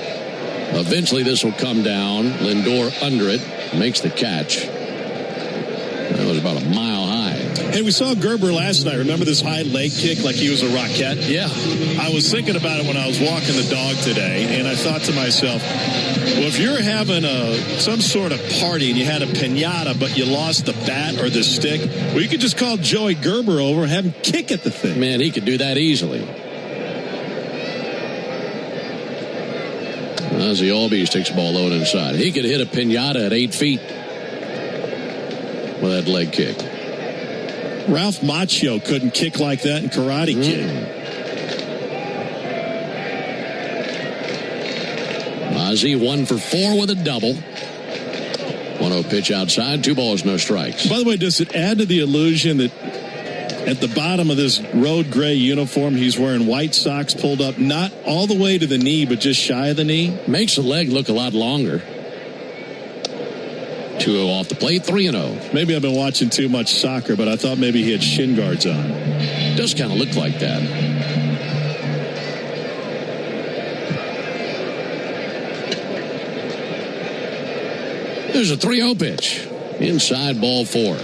Eventually this will come down. Lindor under it. Makes the catch. That was about a mile high. Hey, we saw Gerber last night. Remember this high leg kick like he was a rocket? Yeah. I was thinking about it when I was walking the dog today, and I thought to myself, well, if you're having some sort of party and you had a piñata, but you lost the bat or the stick, well, you could just call Joey Gerber over and have him kick at the thing. Man, he could do that easily. Ozzie Albies takes the ball low and inside. He could hit a piñata at 8 feet with that leg kick. Ralph Macchio couldn't kick like that in Karate Kid. Ozzie 1 for 4 with a double. 1-0 pitch outside, 2 balls, no strikes. By the way, does it add to the illusion that at the bottom of this road gray uniform, he's wearing white socks pulled up, not all the way to the knee, but just shy of the knee? Makes the leg look a lot longer. 2-0 off the plate, 3-0. Maybe I've been watching too much soccer, but I thought maybe he had shin guards on. Does kind of look like that. There's a 3-0 pitch. Inside, ball 4.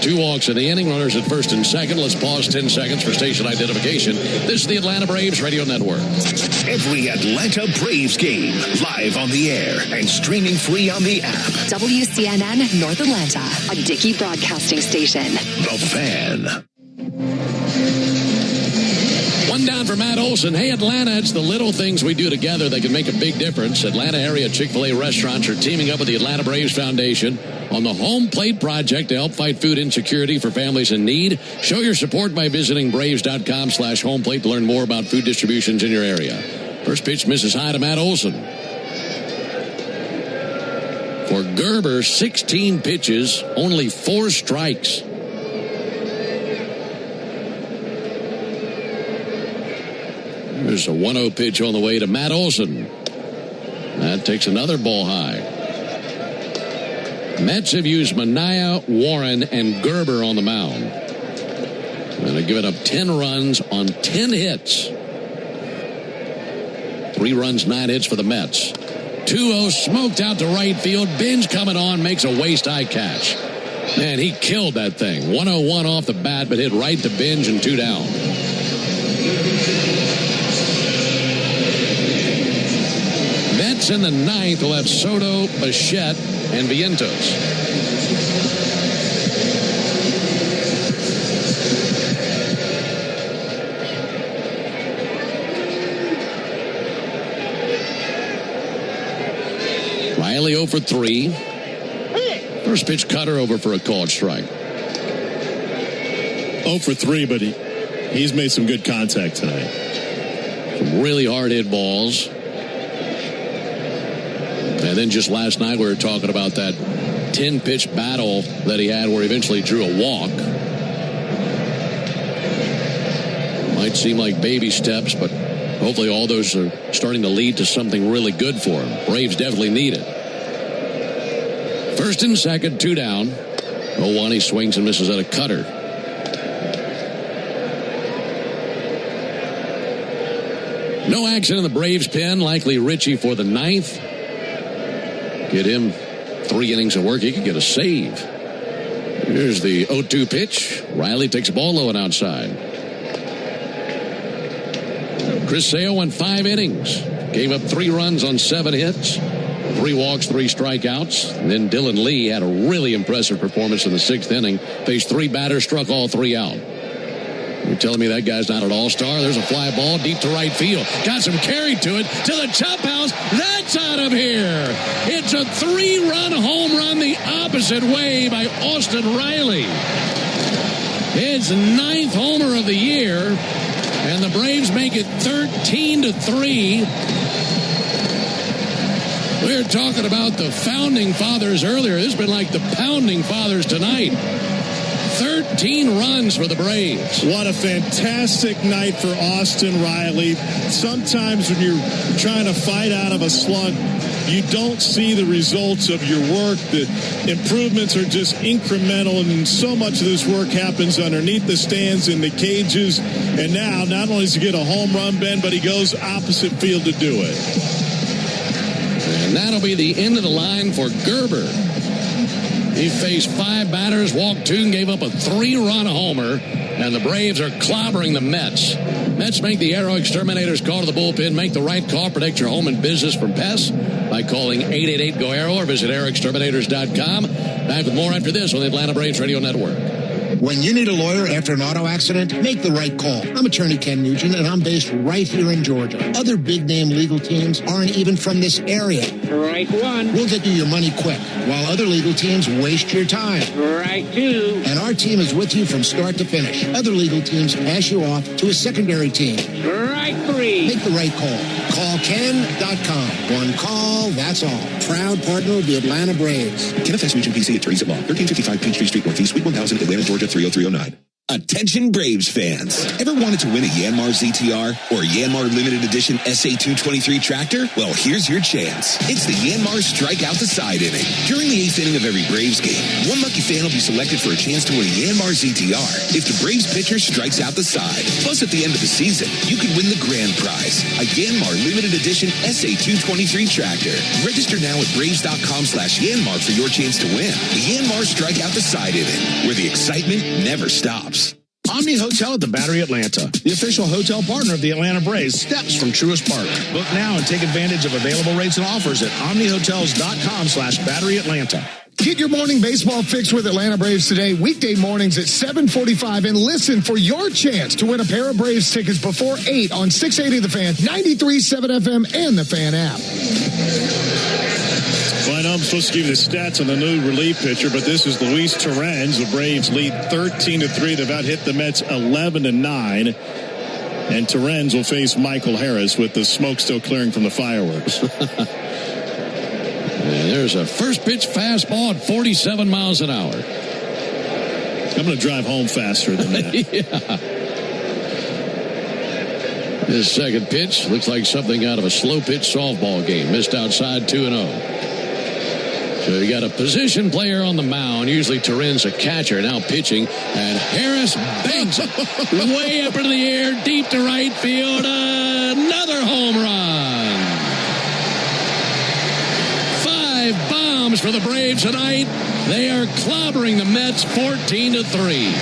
2 walks in the inning. Runners at first and second. Let's pause 10 seconds for station identification. This is the Atlanta Braves Radio Network. Every Atlanta Braves game live on the air and streaming free on the app. WCNN North Atlanta, a Dickey broadcasting station. The Fan. One down for Matt Olson. Hey, Atlanta, it's the little things we do together that can make a big difference. Atlanta area Chick-fil-A restaurants are teaming up with the Atlanta Braves Foundation on the Home Plate Project to help fight food insecurity for families in need. Show your support by visiting braves.com/homeplate to learn more about food distributions in your area. First pitch misses high to Matt Olson. For Gerber, 16 pitches, only 4 strikes. There's a 1-0 pitch on the way to Matt Olson. That takes another ball high. Mets have used Manaea, Warren, and Gerber on the mound. And they've given up 10 runs on 10 hits. 3 runs, 9 hits for the Mets. 2-0 smoked out to right field. Binge coming on, makes a waist-high catch. Man, he killed that thing. 101 off the bat, but hit right to Binge and 2 down. Mets in the 9th will have Soto, Bichette, and Vientos. Riley 0 for 3. First pitch cutter over for a called strike. 0 for 3, but he's made some good contact tonight. Some really hard hit balls. And then just last night we were talking about that 10-pitch battle that he had where he eventually drew a walk. Might seem like baby steps, but hopefully all those are starting to lead to something really good for him. Braves definitely need it. First and second, 2 down. 0-1, he swings and misses at a cutter. No action in the Braves pen. Likely Richie for the 9th. Get him 3 innings of work. He could get a save. Here's the 0-2 pitch. Riley takes a ball low and outside. Chris Sale went 5 innings. Gave up 3 runs on 7 hits. 3 walks, 3 strikeouts. And then Dylan Lee had a really impressive performance in the 6th inning. Faced 3 batters, struck all 3 out. You're telling me that guy's not an all-star? There's a fly ball deep to right field. Got some carry to it, to the chop house. That's out of here. It's a 3-run home run the opposite way by Austin Riley. His 9th homer of the year, and the Braves make it 13-3. We were talking about the founding fathers earlier. This has been like the pounding fathers tonight. 13 runs for the Braves. What a fantastic night for Austin Riley. Sometimes when you're trying to fight out of a slug, you don't see the results of your work. The improvements are just incremental, and so much of this work happens underneath the stands in the cages. And now, not only does he get a home run, Ben, but he goes opposite field to do it. And that'll be the end of the line for Gerber. He faced 5 batters, walked 2, and gave up a 3-run homer. And the Braves are clobbering the Mets. Mets make the Aero Exterminators call to the bullpen. Make the right call. Protect your home and business from pests by calling 888-GO-AERO or visit aeroexterminators.com. Back with more after this on the Atlanta Braves Radio Network. When you need a lawyer after an auto accident, make the right call. I'm attorney Ken Nugent, and I'm based right here in Georgia. Other big-name legal teams aren't even from this area. Right one. We'll get you your money quick, while other legal teams waste your time. Right two. And our team is with you from start to finish. Other legal teams pass you off to a secondary team. Right three. Make the right call. Call Ken.com. One call, that's all. Proud partner of the Atlanta Braves. Kenneth S. Nugent, PC, attorneys at law. 1355 Peachtree Street Northeast, Suite 1000, Atlanta, Georgia, 30309. Attention Braves fans. Ever wanted to win a Yanmar ZTR or a Yanmar limited edition SA223 tractor? Well, here's your chance. It's the Yanmar Strike Out the Side inning. During the 8th inning of every Braves game, one lucky fan will be selected for a chance to win a Yanmar ZTR if the Braves pitcher strikes out the side. Plus, at the end of the season, you can win the grand prize, a Yanmar limited edition SA223 tractor. Register now at Braves.com/Yanmar for your chance to win. The Yanmar Strike Out the Side inning, where the excitement never stops. Omni Hotel at the Battery Atlanta, the official hotel partner of the Atlanta Braves, steps from Truist Park. Book now and take advantage of available rates and offers at omnihotels.com/Battery Atlanta. Get your morning baseball fix with Atlanta Braves today, weekday mornings at 7:45, and listen for your chance to win a pair of Braves tickets before 8 on 680 The Fan, 93.7 FM, and the Fan app. Well, I know I'm supposed to give you the stats on the new relief pitcher, but this is Luis Torrens. The Braves lead 13-3. They've out-hit the Mets 11-9. And Torrens will face Michael Harris with the smoke still clearing from the fireworks. And there's a first pitch fastball at 47 miles an hour. I'm going to drive home faster than that. Yeah. His second pitch looks like something out of a slow pitch softball game. Missed outside 2-0. So you got a position player on the mound, usually Torrens a catcher, now pitching, and Harris bangs it way up into the air, deep to right field. Another home run. 5 bombs for the Braves tonight. They are clobbering the Mets 14-3.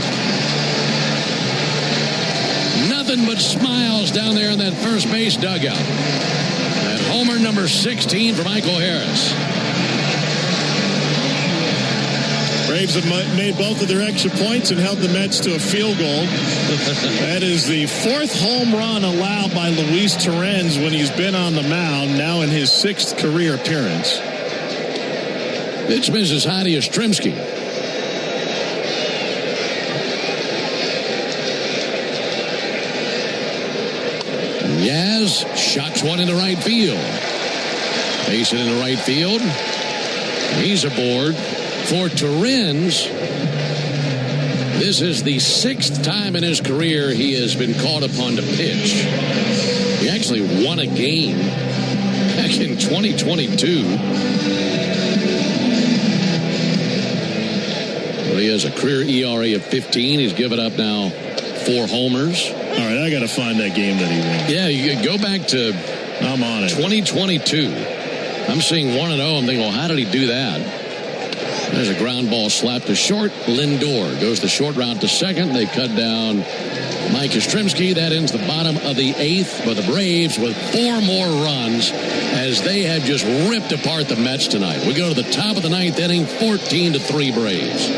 Nothing but smiles down there in that first base dugout. And homer number 16 for Michael Harris. Braves have made both of their extra points and held the Mets to a field goal. That is the 4th home run allowed by Luis Torrens when he's been on the mound, now in his 6th career appearance. Pitch misses high to Yastrzemski. Yaz shots one into right field. Base it into right field. He's aboard. For Torrens, this is the 6th time in his career he has been called upon to pitch. He actually won a game back in 2022. Well, he has a career ERA of 15. He's given up now 4 homers. All right, I got to find that game that he won. Yeah, you go back to I'm on it. 2022. I'm seeing 1-0. I'm thinking, well, how did he do that? There's a ground ball slapped to short. Lindor goes the short route to second. They cut down Mike Yastrzemski. That ends the bottom of the 8th. But the Braves with 4 more runs as they have just ripped apart the Mets tonight. We go to the top of the 9th inning, 14-3 Braves.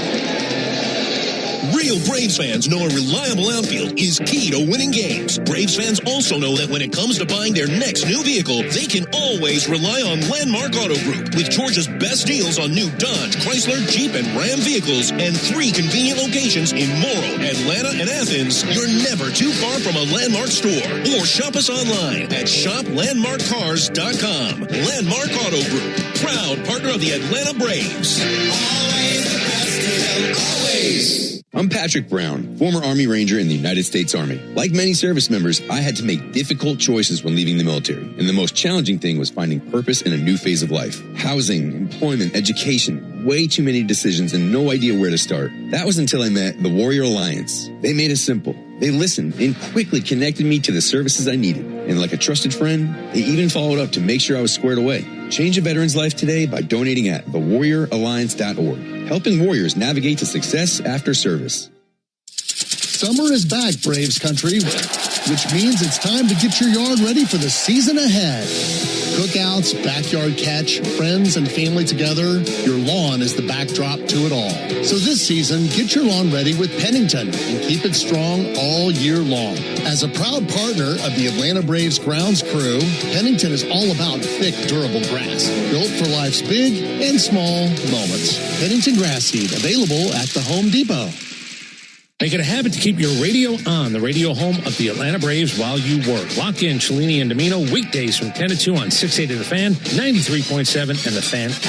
Real Braves fans know a reliable outfield is key to winning games. Braves fans also know that when it comes to buying their next new vehicle, they can always rely on Landmark Auto Group. With Georgia's best deals on new Dodge, Chrysler, Jeep, and Ram vehicles, and 3 convenient locations in Morrow, Atlanta, and Athens, you're never too far from a Landmark store. Or shop us online at shoplandmarkcars.com. Landmark Auto Group, proud partner of the Atlanta Braves. Always the best deal, always. I'm Patrick Brown, former Army Ranger in the United States Army. Like many service members, I had to make difficult choices when leaving the military. And the most challenging thing was finding purpose in a new phase of life. Housing, employment, education, way too many decisions and no idea where to start. That was until I met the Warrior Alliance. They made it simple. They listened and quickly connected me to the services I needed. And like a trusted friend, they even followed up to make sure I was squared away. Change a veteran's life today by donating at thewarrioralliance.org, helping warriors navigate to success after service. Summer is back, Braves country, which means it's time to get your yard ready for the season ahead. Cookouts, backyard catch, friends and family together, your lawn is the backdrop to it all. So this season, get your lawn ready with Pennington and keep it strong all year long. As a proud partner of the Atlanta Braves grounds crew, Pennington is all about thick, durable grass, built for life's big and small moments. Pennington grass seed, available at the Home Depot. Make it a habit to keep your radio on, the radio home of the Atlanta Braves while you work. Lock in Cellini and Domino weekdays from 10 to 2 on 680 The Fan, 93.7, and the Fan app.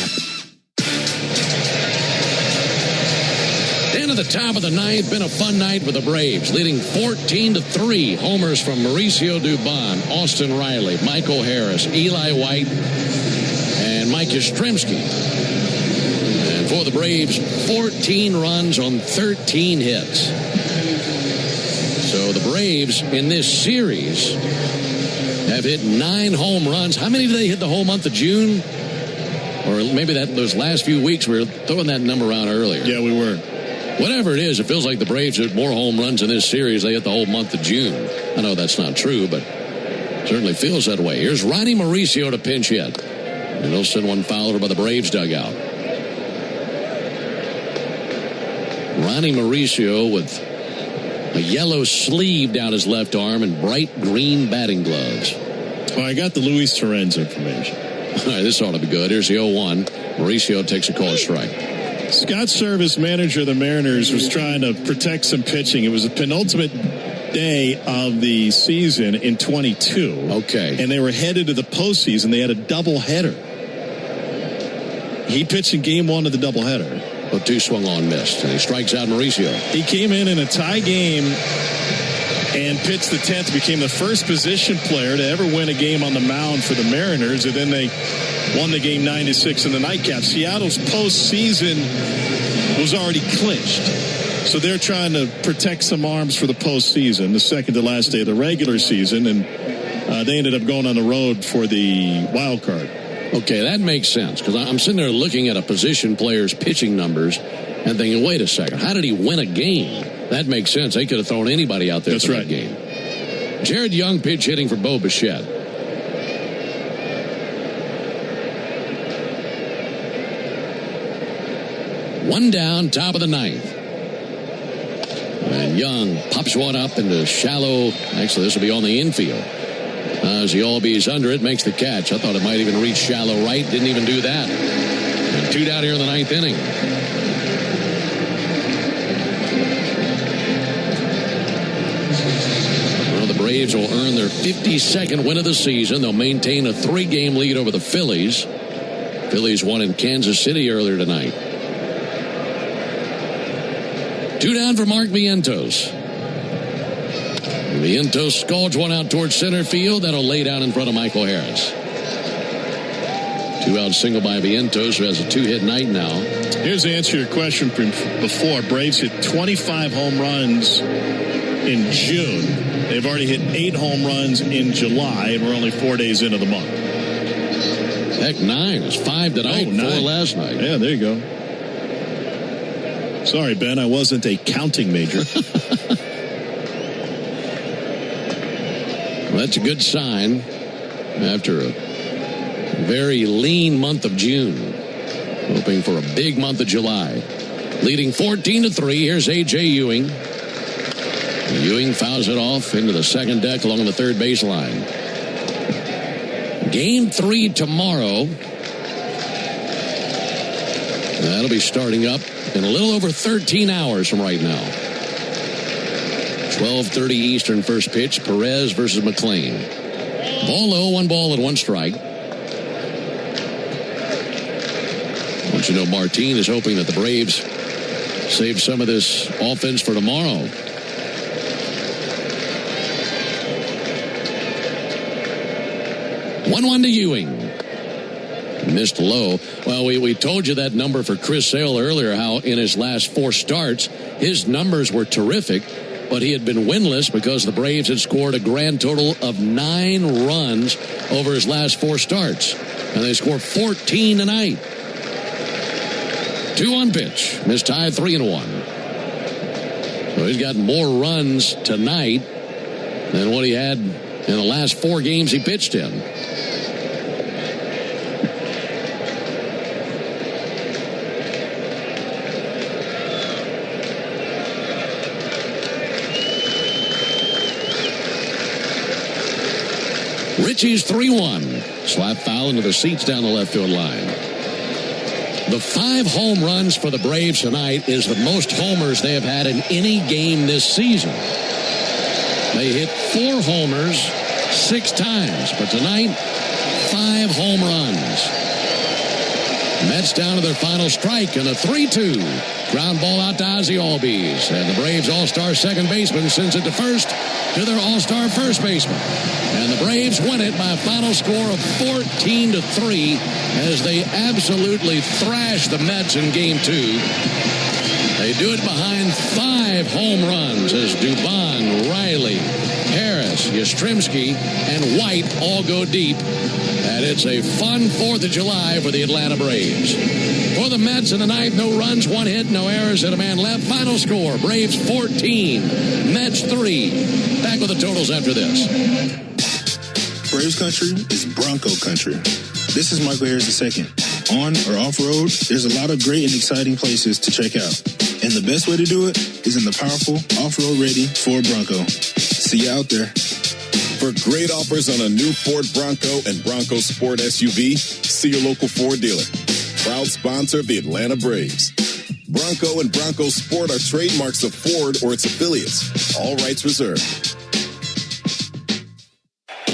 10 at the top of the ninth. Been a fun night for the Braves, leading 14-3. Homers from Mauricio Dubon, Austin Riley, Michael Harris, Eli White, and Mike Yastrzemski. And for the Braves, 14 runs on 13 hits. So the Braves in this series have hit 9 home runs. How many did they hit the whole month of June? Or maybe those last few weeks, we were throwing that number around earlier. Yeah, we were. Whatever it is, it feels like the Braves hit more home runs in this series than they hit the whole month of June. I know that's not true, but it certainly feels that way. Here's Ronnie Mauricio to pinch hit. And he'll send one foul over by the Braves dugout. Ronnie Mauricio with a yellow sleeve down his left arm and bright green batting gloves. Well, I got the Luis Torrens information. All right, this ought to be good. Here's the 0-1. Mauricio takes a called strike. Scott Service, manager of the Mariners, was trying to protect some pitching. It was the penultimate day of the season in 22. Okay. And they were headed to the postseason. They had a doubleheader. He pitched in game 1 of the doubleheader. But 2 swung on, missed, and he strikes out Mauricio. He came in a tie game and pitched the 10th, became the first position player to ever win a game on the mound for the Mariners, and then they won the game 9-6 in the nightcap. Seattle's postseason was already clinched, so they're trying to protect some arms for the postseason, the second to last day of the regular season, and they ended up going on the road for the wild card. Okay, that makes sense, because I'm sitting there looking at a position player's pitching numbers and thinking, wait a second, how did he win a game? That makes sense. They could have thrown anybody out there for that game. Jared Young pitch hitting for Bo Bichette. One down, top of the ninth. And Young pops one up into shallow. Actually, this will be on the infield. As the Albies under it, makes the catch. I thought it might even reach shallow right. Didn't even do that. And 2 down here in the ninth inning. Well, the Braves will earn their 52nd win of the season. They'll maintain a 3-game lead over the Phillies. Phillies won in Kansas City earlier tonight. 2 down for Mark Vientos. Vientos scalds one out towards center field. That'll lay down in front of Michael Harris. 2-out single by Vientos, who has a 2-hit night now. Here's the answer to your question from before. Braves hit 25 home runs in June. They've already hit 8 home runs in July, and we're only 4 days into the month. Heck, 9. It's 5 tonight, 4 last night. Yeah, there you go. Sorry, Ben, I wasn't a counting major. Well, that's a good sign after a very lean month of June. Hoping for a big month of July. Leading 14-3. Here's A.J. Ewing. Ewing fouls it off into the second deck along the third baseline. Game 3 tomorrow. That'll be starting up in a little over 13 hours from right now. 12:30 Eastern first pitch. Perez versus McLean. Ball low, 1 ball and 1 strike. Once you know, Martin is hoping that the Braves save some of this offense for tomorrow. One to Ewing. Missed low. Well, we told you that number for Chris Sale earlier, how in his last 4 starts, his numbers were terrific, but he had been winless because the Braves had scored a grand total of 9 runs over his last 4 starts. And they scored 14 tonight. 2-1 pitch. Missed high, 3-1. So he's got more runs tonight than what he had in the last 4 games he pitched in. Richie's 3-1. Slap foul into the seats down the left field line. The 5 home runs for the Braves tonight is the most homers they have had in any game this season. They hit 4 homers 6 times, but tonight, 5 home runs. Mets down to their final strike and a 3-2. Ground ball out to Ozzie Albies. And the Braves all-star second baseman sends it to first to their all-star first baseman. And the Braves win it by a final score of 14-3 as they absolutely thrash the Mets in Game 2. They do it behind 5 home runs as Dubon, Riley, Harris, Yastrzemski, and White all go deep. And it's a fun 4th of July for the Atlanta Braves. For the Mets in the ninth, no runs, 1 hit, no errors, and a man left. Final score, Braves 14, Mets 3. Back with the totals after this. Braves country is Bronco country. This is Michael Harris II. On or off-road, there's a lot of great and exciting places to check out. And the best way to do it is in the powerful, off-road ready Ford Bronco. See you out there. For great offers on a new Ford Bronco and Bronco Sport SUV, see your local Ford dealer. Proud sponsor of the Atlanta Braves. Bronco and Bronco Sport are trademarks of Ford or its affiliates. All rights reserved.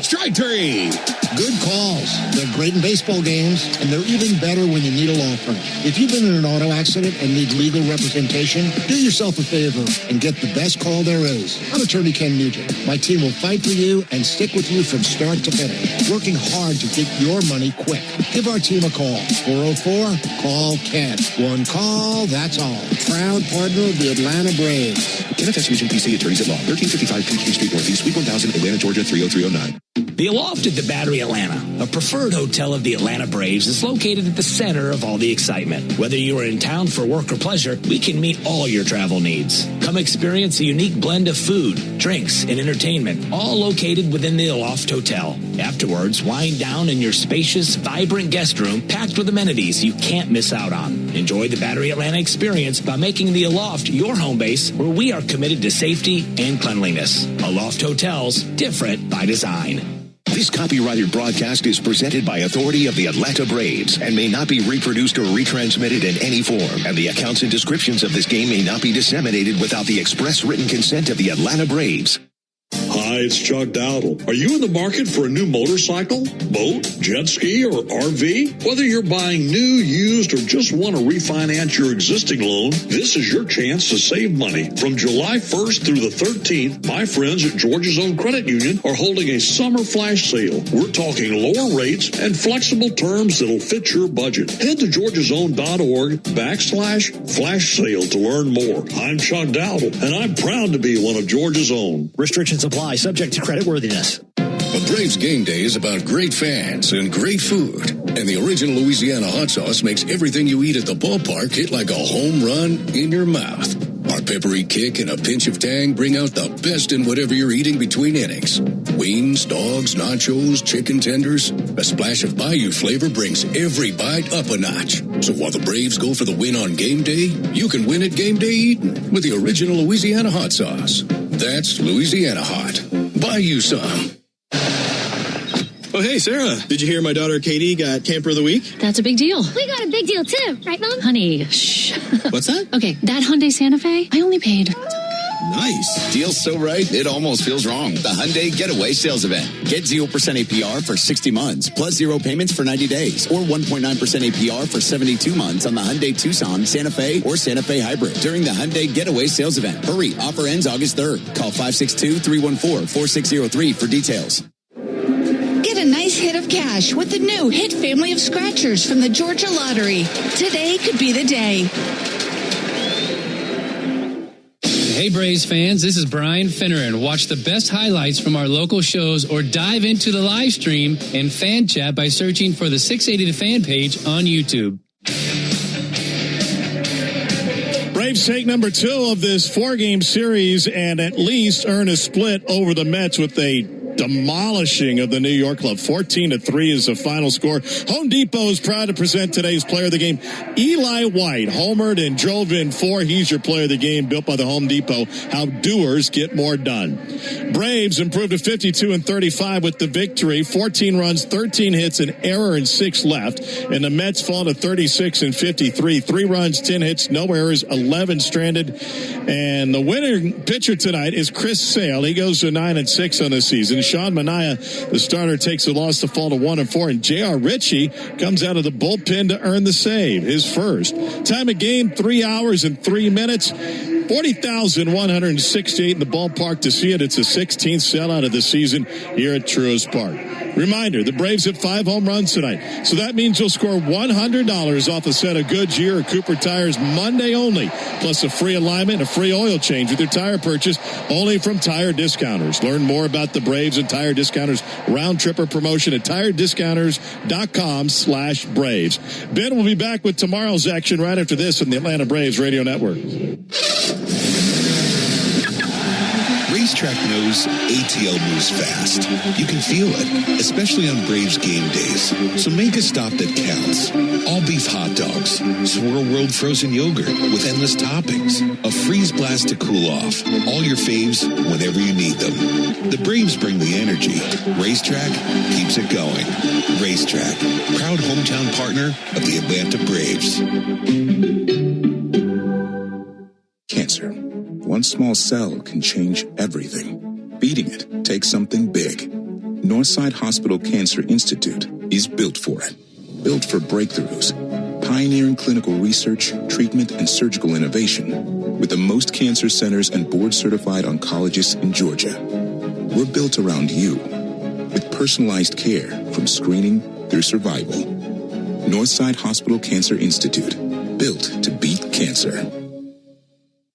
Strike three. Good calls. They're great in baseball games, and they're even better when you need a law firm. If you've been in an auto accident and need legal representation, do yourself a favor and get the best call there is. I'm attorney Ken Nugent. My team will fight for you and stick with you from start to finish, working hard to get your money quick. Give our team a call. 404-CALL-KEN. One call, that's all. Proud partner of the Atlanta Braves. NFS Vision PC Attorneys at Law, 1355 Peachtree Street Northeast, Suite 1000, Atlanta, Georgia, 30309. The Aloft at the Battery Atlanta, a preferred hotel of the Atlanta Braves, is located at the center of all the excitement. Whether you are in town for work or pleasure, we can meet all your travel needs. Come experience a unique blend of food, drinks, and entertainment, all located within the Aloft Hotel. Afterwards, wind down in your spacious, vibrant guest room packed with amenities you can't miss out on. Enjoy the Battery Atlanta experience by making the Aloft your home base, where we are committed to safety and cleanliness. Aloft Hotels, different by design. This copyrighted broadcast is presented by authority of the Atlanta Braves and may not be reproduced or retransmitted in any form. And the accounts and descriptions of this game may not be disseminated without the express written consent of the Atlanta Braves. Hi, it's Chuck Dowdle. Are you in the market for a new motorcycle, boat, jet ski, or RV? Whether you're buying new, used, or just want to refinance your existing loan, this is your chance to save money. From July 1st through the 13th, my friends at Georgia's Own Credit Union are holding a summer flash sale. We're talking lower rates and flexible terms that'll fit your budget. Head to georgiasown.org/flash sale to learn more. I'm Chuck Dowdle, and I'm proud to be one of Georgia's Own. Restrictions apply, subject to creditworthiness. A Braves game day is about great fans and great food. And the original Louisiana hot sauce makes everything you eat at the ballpark hit like a home run in your mouth. Our peppery kick and a pinch of tang bring out the best in whatever you're eating between innings. Wings, dogs, nachos, chicken tenders. A splash of Bayou flavor brings every bite up a notch. So while the Braves go for the win on game day, you can win at game day eating with the original Louisiana hot sauce. That's Louisiana hot. Buy you some. Oh, hey, Sarah. Did you hear my daughter Katie got Camper of the Week? That's a big deal. We got a big deal, too. Right, Mom? Honey, shh. What's that? Okay, that Hyundai Santa Fe, I only paid... Nice. Deal's so right, it almost feels wrong. The Hyundai Getaway Sales Event. Get 0% APR for 60 months, plus 0 payments for 90 days, or 1.9% APR for 72 months on the Hyundai Tucson, Santa Fe, or Santa Fe Hybrid during the Hyundai Getaway Sales Event. Hurry, offer ends August 3rd. Call 562-314-4603 for details. Get a nice hit of cash with the new Hit Family of Scratchers from the Georgia Lottery. Today could be the day. Hey Braves fans, this is Brian Finneran. Watch the best highlights from our local shows or dive into the live stream and fan chat by searching for the 680 The Fan page on YouTube. Braves take number 2 of this 4-game series and at least earn a split over the Mets with a demolishing of the New York club. 14-3 is the final score. Home Depot is proud to present today's player of the game. Eli White homered and drove in 4. He's your player of the game, built by the Home Depot. How doers get more done. Braves improved to 52-35 with the victory. 14 runs, 13 hits, an error, and 6 left. And the Mets fall to 36-53. 3 runs, 10 hits, no errors, 11 stranded. And the winning pitcher tonight is Chris Sale. He goes to 9-6 on the season. Sean Manaea, the starter, takes the loss to fall to 1-4, and J.R. Ritchie comes out of the bullpen to earn the save, his first. Time of game, 3 hours and 3 minutes. 40,168 in the ballpark to see it. It's the 16th sellout of the season here at Truist Park. Reminder, the Braves hit 5 home runs tonight, so that means you'll score $100 off a set of Goodyear or Cooper tires Monday only, plus a free alignment and a free oil change with your tire purchase only from Tire Discounters. Learn more about the Braves and Tire Discounters round-tripper promotion at tirediscounters.com/Braves. Ben will be back with tomorrow's action right after this on the Atlanta Braves Radio Network. Racetrack knows ATL moves fast. You can feel it, especially on Braves game days. So make a stop that counts. All beef hot dogs, Swirl World frozen yogurt with endless toppings, a freeze blast to cool off. All your faves whenever you need them. The Braves bring the energy. Racetrack keeps it going. Racetrack, proud hometown partner of the Atlanta Braves. Cancer. One small cell can change everything. Beating it takes something big. Northside Hospital Cancer Institute is built for it. Built for breakthroughs, pioneering clinical research, treatment, and surgical innovation, with the most cancer centers and board-certified oncologists in Georgia. We're built around you, with personalized care from screening through survival. Northside Hospital Cancer Institute, built to beat cancer.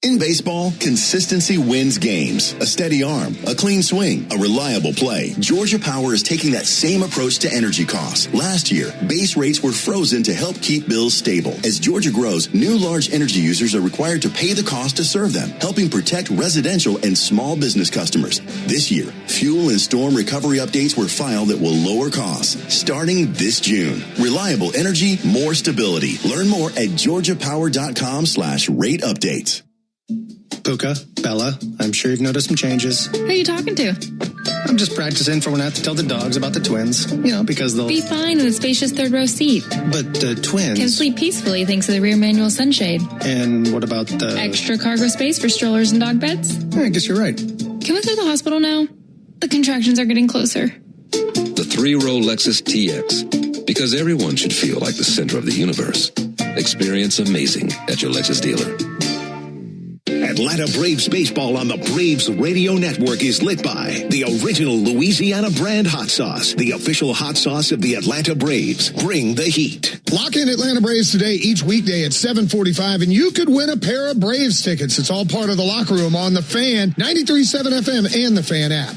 In baseball, consistency wins games. A steady arm, a clean swing, a reliable play. Georgia Power is taking that same approach to energy costs. Last year, base rates were frozen to help keep bills stable. As Georgia grows, new large energy users are required to pay the cost to serve them, helping protect residential and small business customers. This year, fuel and storm recovery updates were filed that will lower costs starting this June. Reliable energy, more stability. Learn more at georgiapower.com/rate updates. Puka, Bella, I'm sure you've noticed some changes. Who are you talking to? I'm just practicing for when I have to tell the dogs about the twins. Because they'll... Be fine in the spacious third row seat. But the twins... Can sleep peacefully thanks to the rear manual sunshade. And what about the... Extra cargo space for strollers and dog beds? I guess you're right. Can we go to the hospital now? The contractions are getting closer. The 3-row Lexus TX. Because everyone should feel like the center of the universe. Experience amazing at your Lexus dealer. Atlanta Braves baseball on the Braves Radio Network is lit by the original Louisiana brand hot sauce, the official hot sauce of the Atlanta Braves. Bring the heat. Lock in Atlanta Braves today each weekday at 7:45, and you could win a pair of Braves tickets. It's all part of the locker room on The Fan, 93.7 FM, and the Fan app.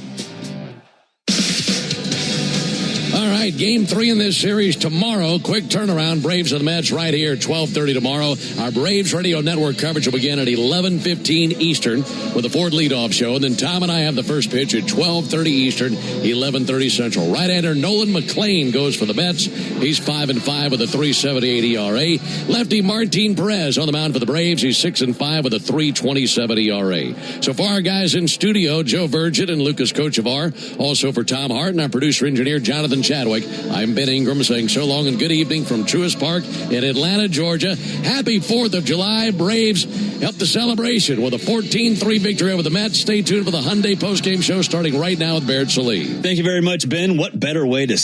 All right, game 3 in this series tomorrow. Quick turnaround. Braves and the Mets right here, 12:30 tomorrow. Our Braves Radio Network coverage will begin at 11:15 Eastern with the Ford leadoff show. And then Tom and I have the first pitch at 12:30 Eastern, 11:30 Central. Right-hander Nolan McLean goes for the Mets. He's 5-5 with a 3.78 ERA. Lefty Martin Perez on the mound for the Braves. He's 6-5 with a 3.27 ERA. So for our guys in studio, Joe Virgin and Lucas Kochevar. Also for Tom Hart and our producer-engineer, Jonathan Chadwick. I'm Ben Ingram saying so long and good evening from Truist Park in Atlanta, Georgia. Happy 4th of July. Braves help the celebration with a 14-3 victory over the Mets. Stay tuned for the Hyundai postgame show starting right now with Barrett Salee. Thank you very much, Ben. What better way to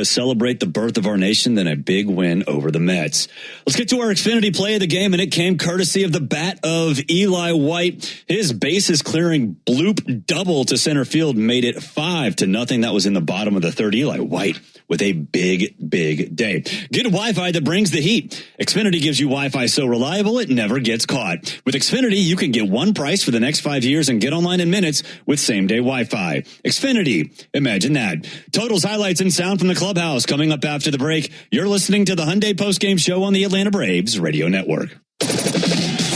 celebrate the birth of our nation than a big win over the Mets? Let's get to our Xfinity play of the game, and it came courtesy of the bat of Eli White. His bases clearing bloop double to center field made it 5-0. That was in the bottom of the third. Eli White with a big day. Get Wi-Fi that brings the heat. Xfinity gives you Wi-Fi so reliable it never gets caught. With Xfinity, you can get one price for the next 5 years and get online in minutes with same-day Wi-Fi. Xfinity, imagine that. Totals, highlights, and sound from the clubhouse coming up after the break. You're listening to the Hyundai postgame show on the Atlanta Braves Radio Network.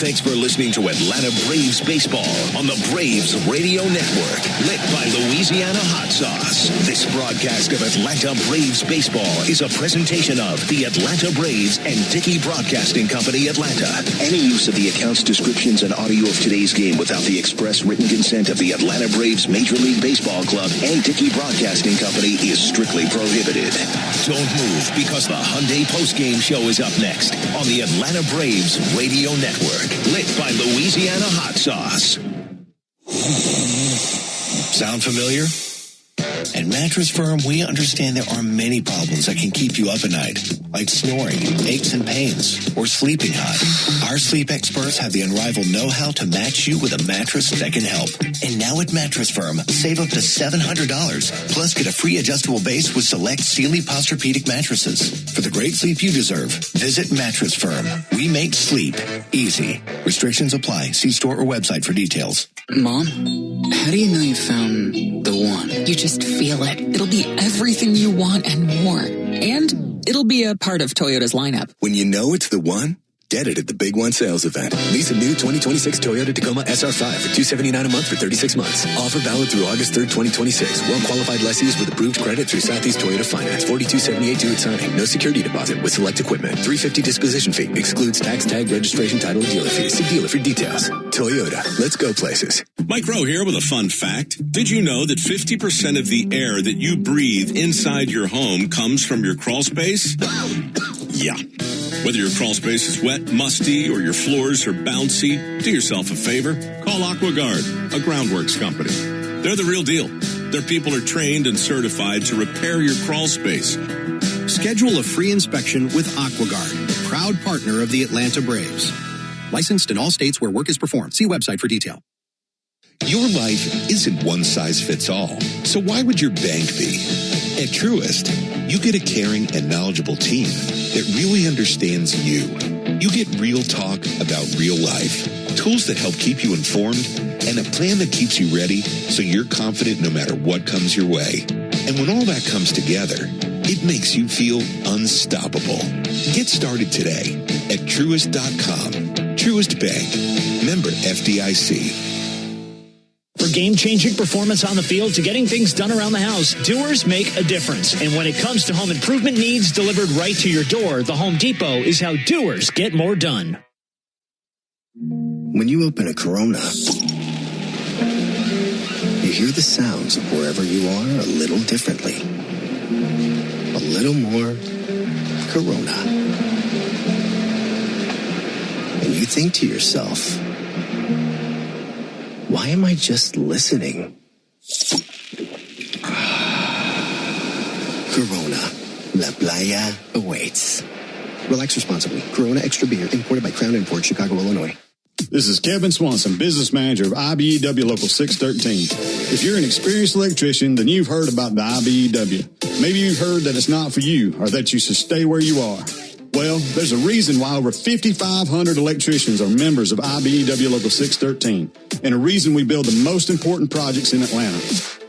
Thanks for listening to Atlanta Braves baseball on the Braves Radio Network, lit by Louisiana Hot Sauce. This broadcast of Atlanta Braves baseball is a presentation of the Atlanta Braves and Dickey Broadcasting Company, Atlanta. Any use of the accounts, descriptions, and audio of today's game without the express written consent of the Atlanta Braves Major League Baseball Club and Dickey Broadcasting Company is strictly prohibited. Don't move, because the Hyundai postgame show is up next on the Atlanta Braves Radio Network. Lit by Louisiana Hot Sauce. Sound familiar? At Mattress Firm, we understand there are many problems that can keep you up at night, like snoring, aches and pains, or sleeping hot. Our sleep experts have the unrivaled know-how to match you with a mattress that can help. And now at Mattress Firm, save up to $700, plus get a free adjustable base with select Sealy Posturepedic mattresses. For the great sleep you deserve, visit Mattress Firm. We make sleep easy. Restrictions apply. See store or website for details. Mom, how do you know you found the one? You just feel it. It'll be everything you want and more. And it'll be a part of Toyota's lineup. When you know it's the one, get it at the Big One sales event. Lease a new 2026 Toyota Tacoma SR5 for $279 a month for 36 months. Offer valid through August 3rd, 2026. Well-qualified lessees with approved credit through Southeast Toyota Finance. $42.78 due at signing. No security deposit with select equipment. $350 disposition fee. Excludes tax, tag, registration, title, and dealer fees. See dealer for details. Toyota. Let's go places. Mike Rowe here with a fun fact. Did you know that 50% of the air that you breathe inside your home comes from your crawl space? Yeah. Whether your crawl space is wet, musty, or your floors are bouncy, do yourself a favor. Call AquaGuard, a groundworks company. They're the real deal. Their people are trained and certified to repair your crawl space. Schedule a free inspection with AquaGuard, proud partner of the Atlanta Braves. Licensed in all states where work is performed. See website for detail. Your life isn't one size fits all. So why would your bank be? At Truist, you get a caring and knowledgeable team that really understands you. You get real talk about real life, tools that help keep you informed, and a plan that keeps you ready so you're confident no matter what comes your way. And when all that comes together, it makes you feel unstoppable. Get started today at Truist.com. Truist Bank. Member FDIC. For game-changing performance on the field to getting things done around the house, Doers make a difference. And when it comes to home improvement needs delivered right to your door, the Home Depot is how Doers get more done. When you open a Corona, you hear the sounds of wherever you are a little differently. A little more Corona. And you think to yourself, why am I just listening? Corona. La Playa awaits. Relax responsibly. Corona Extra Beer, imported by Crown Imports, Chicago, Illinois. This is Kevin Swanson, business manager of IBEW Local 613. If you're an experienced electrician, then you've heard about the IBEW. Maybe you've heard that it's not for you or that you should stay where you are. Well, there's a reason why over 5,500 electricians are members of IBEW Local 613, and a reason we build the most important projects in Atlanta.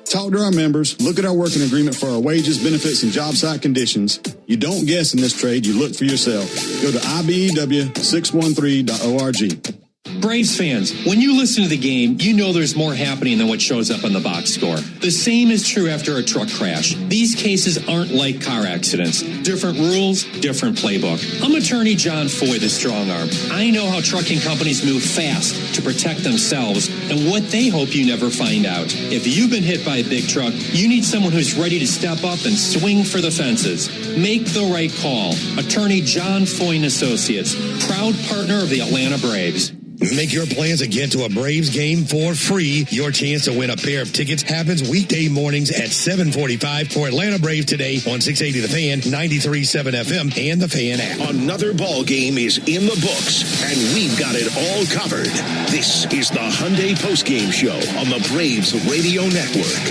Talk to our members, look at our working agreement for our wages, benefits, and job site conditions. You don't guess in this trade, you look for yourself. Go to IBEW613.org. Braves fans, when you listen to the game, you know there's more happening than what shows up on the box score. The same is true after a truck crash. These cases aren't like car accidents. Different rules, different playbook. I'm attorney John Foy, the strong arm. I know how trucking companies move fast to protect themselves and what they hope you never find out. If you've been hit by a big truck, you need someone who's ready to step up and swing for the fences. Make the right call. Attorney John Foy and Associates, proud partner of the Atlanta Braves. Make your plans and get to a Braves game for free. Your chance to win a pair of tickets happens weekday mornings at 7:45 for Atlanta Braves today on 680 The Fan, 93.7 FM, and The Fan app. Another ball game is in the books, and we've got it all covered. This is the Hyundai Postgame Show on the Braves Radio Network.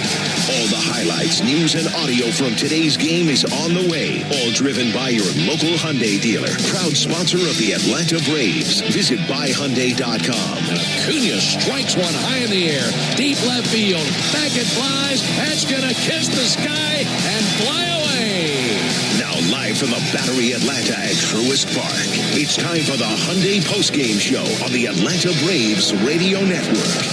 All the highlights, news, and audio from today's game is on the way. All driven by your local Hyundai dealer. Proud sponsor of the Atlanta Braves. Visit buyhyundai.com. And Acuna strikes one high in the air. Deep left field. Back it flies. That's going to kiss the sky and fly away. Now live from the Battery Atlanta at Truist Park. It's time for the Hyundai Postgame Show on the Atlanta Braves Radio Network.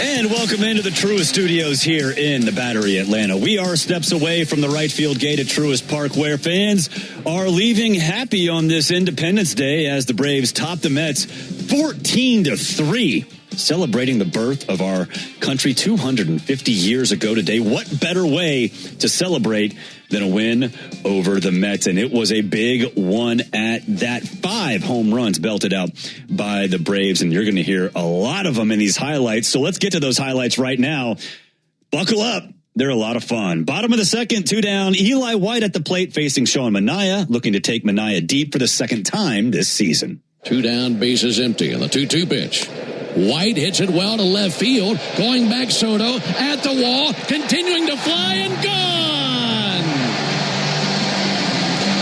And welcome into the Truist Studios here in the Battery Atlanta. We are steps away from the right field gate at Truist Park, where fans are leaving happy on this Independence Day as the Braves top the Mets 14-3, celebrating the birth of our country 250 years ago today. What better way to celebrate than a win over the Mets? And it was a big one at that. 5 home runs belted out by the Braves, and you're going to hear a lot of them in these highlights. So let's get to those highlights right now. Buckle up. They're a lot of fun. Bottom of the second, 2 down. Eli White at the plate facing Sean Manaea, looking to take Manaea deep for the second time this season. 2 down, bases empty, and the 2-2 pitch. White hits it well to left field. Going back, Soto at the wall, continuing to fly and gone.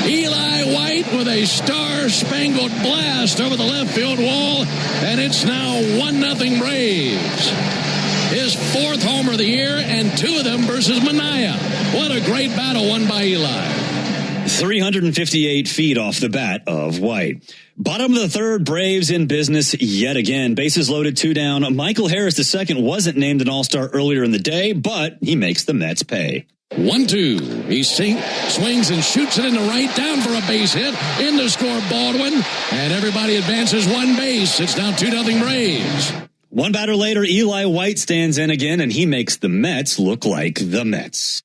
Eli White with a star-spangled blast over the left field wall, and it's now 1-0 Braves. His 4th homer of the year, and 2 of them versus Manaea. What a great battle won by Eli. 358 feet off the bat of White. Bottom of the third, Braves in business yet again. Bases loaded, 2 down. Michael Harris II wasn't named an All-Star earlier in the day, but he makes the Mets pay. 1-2. He swings and shoots it into right, down for a base hit. In to score Baldwin, and everybody advances 1 base. It's now 2-0 Braves. One batter later, Eli White stands in again, and he makes the Mets look like the Mets.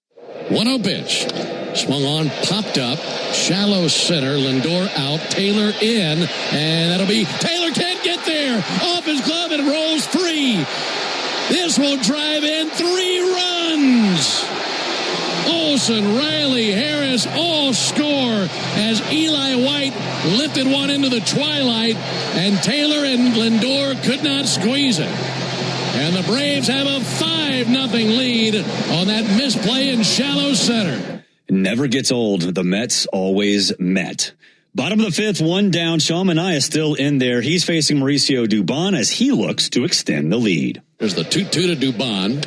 1-0 pitch. Swung on, popped up, shallow center, Lindor out, Taylor in, and that'll be, Taylor can't get there, off his glove, and rolls free. This will drive in 3 runs. Olsen, Riley, Harris all score as Eli White lifted one into the twilight, and Taylor and Lindor could not squeeze it. And the Braves have a 5-0 lead on that misplay in shallow center. Never gets old. The Mets always met. Bottom of the 5th, 1 down. Sean Manaea still in there. He's facing Mauricio Dubon as he looks to extend the lead. There's the 2-2 to Dubon.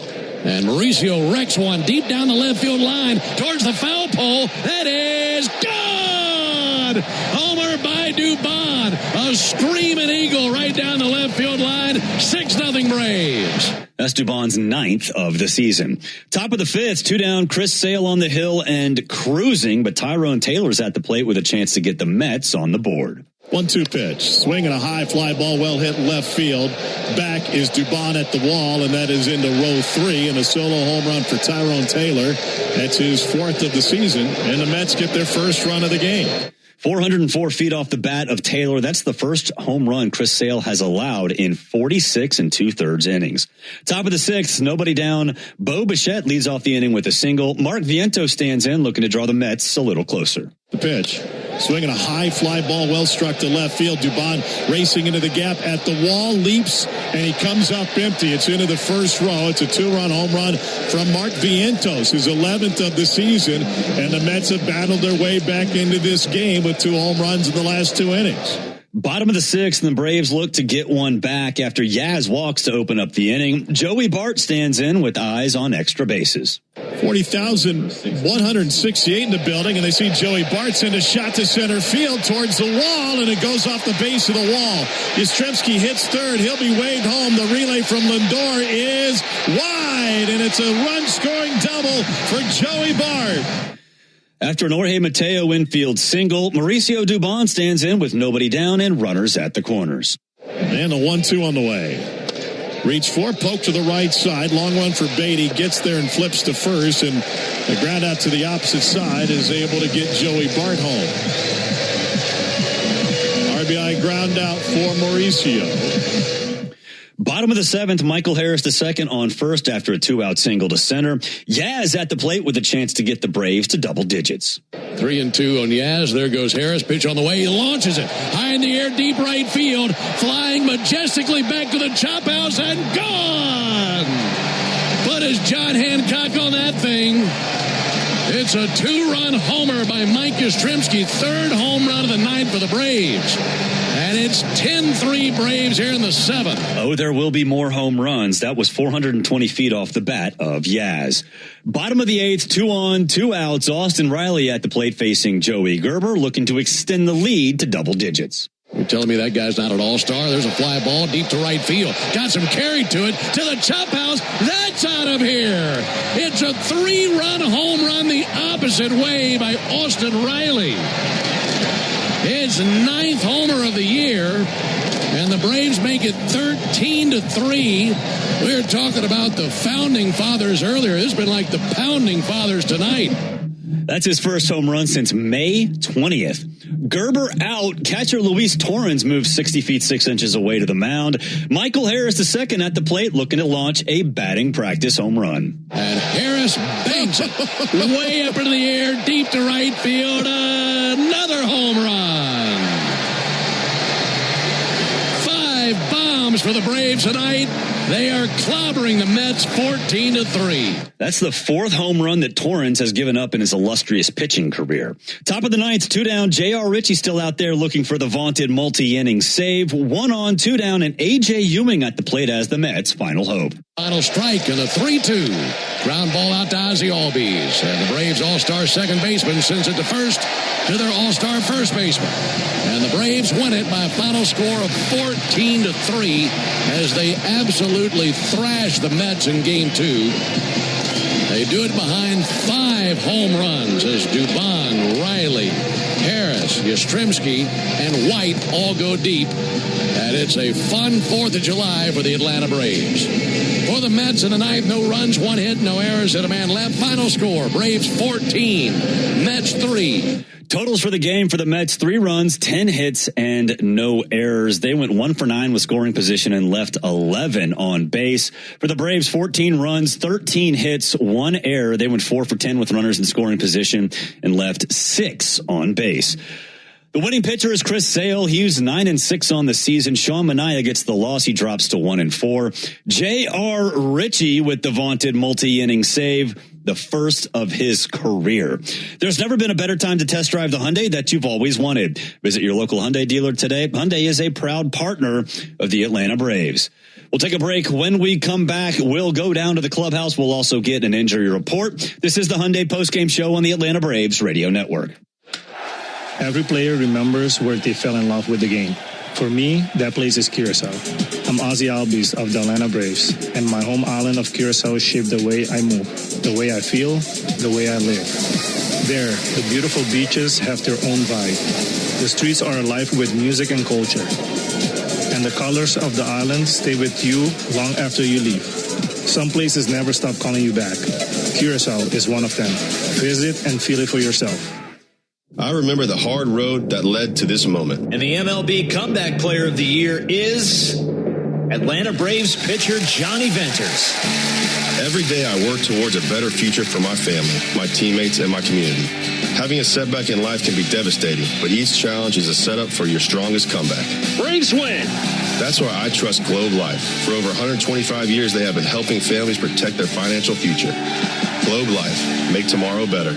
And Mauricio wrecks one deep down the left field line towards the foul pole. That is gone! Homer by Dubon. A screaming eagle right down the left field line. 6-0 Braves. That's Dubon's 9th of the season. Top of the 5th, 2 down. Chris Sale on the hill and cruising, but Tyrone Taylor's at the plate with a chance to get the Mets on the board. 1-2 pitch. Swinging a high fly ball, well hit left field. Back is Dubon at the wall, and that is into row 3, and a solo home run for Tyrone Taylor. That's his 4th of the season, and the Mets get their first run of the game. 404 feet off the bat of Taylor. That's the first home run Chris Sale has allowed in 46 2/3 innings. Top of the 6th, nobody down. Bo Bichette leads off the inning with a single. Mark Vientos stands in, looking to draw the Mets a little closer. The pitch. Swinging a high fly ball, well struck to left field. Dubon racing into the gap at the wall, leaps, and he comes up empty. It's into the first row. It's a 2-run home run from Mark Vientos, his 11th of the season, and the Mets have battled their way back into this game with 2 home runs in the last 2 innings. Bottom of the 6th, and the Braves look to get one back after Yaz walks to open up the inning. Joey Bart stands in with eyes on extra bases. 40,168 in the building, and they see Joey Bart send a shot to center field towards the wall, and it goes off the base of the wall. Yastrzemski hits third. He'll be waved home. The relay from Lindor is wide, and it's a run-scoring double for Joey Bart. After an Jorge Mateo infield single, Mauricio Dubon stands in with nobody down and runners at the corners. And the 1-2 on the way. Reach for, poke to the right side. Long run for Beatty. Gets there and flips to first. And the ground out to the opposite side is able to get Joey Bart home. RBI ground out for Mauricio. Bottom of the 7th, Michael Harris II on first after a 2-out single to center. Yaz at the plate with a chance to get the Braves to double digits. 3-2 on Yaz. There goes Harris. Pitch on the way. He launches it high in the air, deep right field, flying majestically back to the chop house and gone. But as John Hancock on that thing, it's a 2-run homer by Mike Yastrzemski. 3rd home run of the night for the Braves. And it's 10-3 Braves here in the 7th. Oh, there will be more home runs. That was 420 feet off the bat of Yaz. Bottom of the 8th, 2 on, 2 outs. Austin Riley at the plate facing Joey Gerber, looking to extend the lead to double digits. You're telling me that guy's not an all-star? There's a fly ball deep to right field. Got some carry to it, to the chop house. That's out of here. It's a 3-run home run the opposite way by Austin Riley. His 9th homer of the year, and the Braves make it 13-3. We were talking about the founding fathers earlier. This has been like the pounding fathers tonight. That's his first home run since May 20th. Gerber out. Catcher Luis Torrens moves 60 feet 6 inches away to the mound. Michael Harris II at the plate looking to launch a batting practice home run. And Harris banks it way up into the air, deep to right field. Another home run. 5 bombs for the Braves tonight. They are clobbering the Mets 14-3. That's the 4th home run that Torrens has given up in his illustrious pitching career. Top of the 9th, 2 down. J.R. Ritchie still out there looking for the vaunted multi-inning save. 1 on, 2 down, and A.J. Ewing at the plate as the Mets' final hope. Final strike and a 3-2. Ground ball out to Ozzie Albies. And the Braves all-star second baseman sends it to first to their all-star first baseman. And the Braves win it by a final score of 14-3 as they absolutely thrash the Mets in Game 2. They do it behind 5 home runs as Dubon, Riley, Harris, Yastrzemski, and White all go deep. And it's a fun 4th of July for the Atlanta Braves. For the Mets in the 9th, no runs, 1 hit, no errors, and a man left. Final score, Braves 14, Mets 3. Totals for the game for the Mets, 3 runs, 10 hits, and no errors. They went 1 for 9 with scoring position and left 11 on base. For the Braves, 14 runs, 13 hits, 1 error. They went 4 for 10 with runners in scoring position and left 6 on base. The winning pitcher is Chris Sale. He was 9-6 on the season. Sean Manaea gets the loss. He drops to 1-4. J.R. Ritchie with the vaunted multi-inning save, the first of his career. There's never been a better time to test drive the Hyundai that you've always wanted. Visit your local Hyundai dealer today. Hyundai is a proud partner of the Atlanta Braves. We'll take a break. When we come back, we'll go down to the clubhouse. We'll also get an injury report. This is the Hyundai postgame show on the Atlanta Braves Radio Network. Every player remembers where they fell in love with the game. For me, that place is Curacao. I'm Ozzie Albies of the Atlanta Braves, and my home island of Curacao shaped the way I move, the way I feel, the way I live. There, the beautiful beaches have their own vibe. The streets are alive with music and culture. And the colors of the island stay with you long after you leave. Some places never stop calling you back. Curacao is one of them. Visit and feel it for yourself. I remember the hard road that led to this moment. And the MLB Comeback Player of the Year is Atlanta Braves pitcher Johnny Venters. Every day I work towards a better future for my family, my teammates, and my community. Having a setback in life can be devastating, but each challenge is a setup for your strongest comeback. Braves win! That's why I trust Globe Life. For over 125 years, they have been helping families protect their financial future. Globe Life. Make tomorrow better.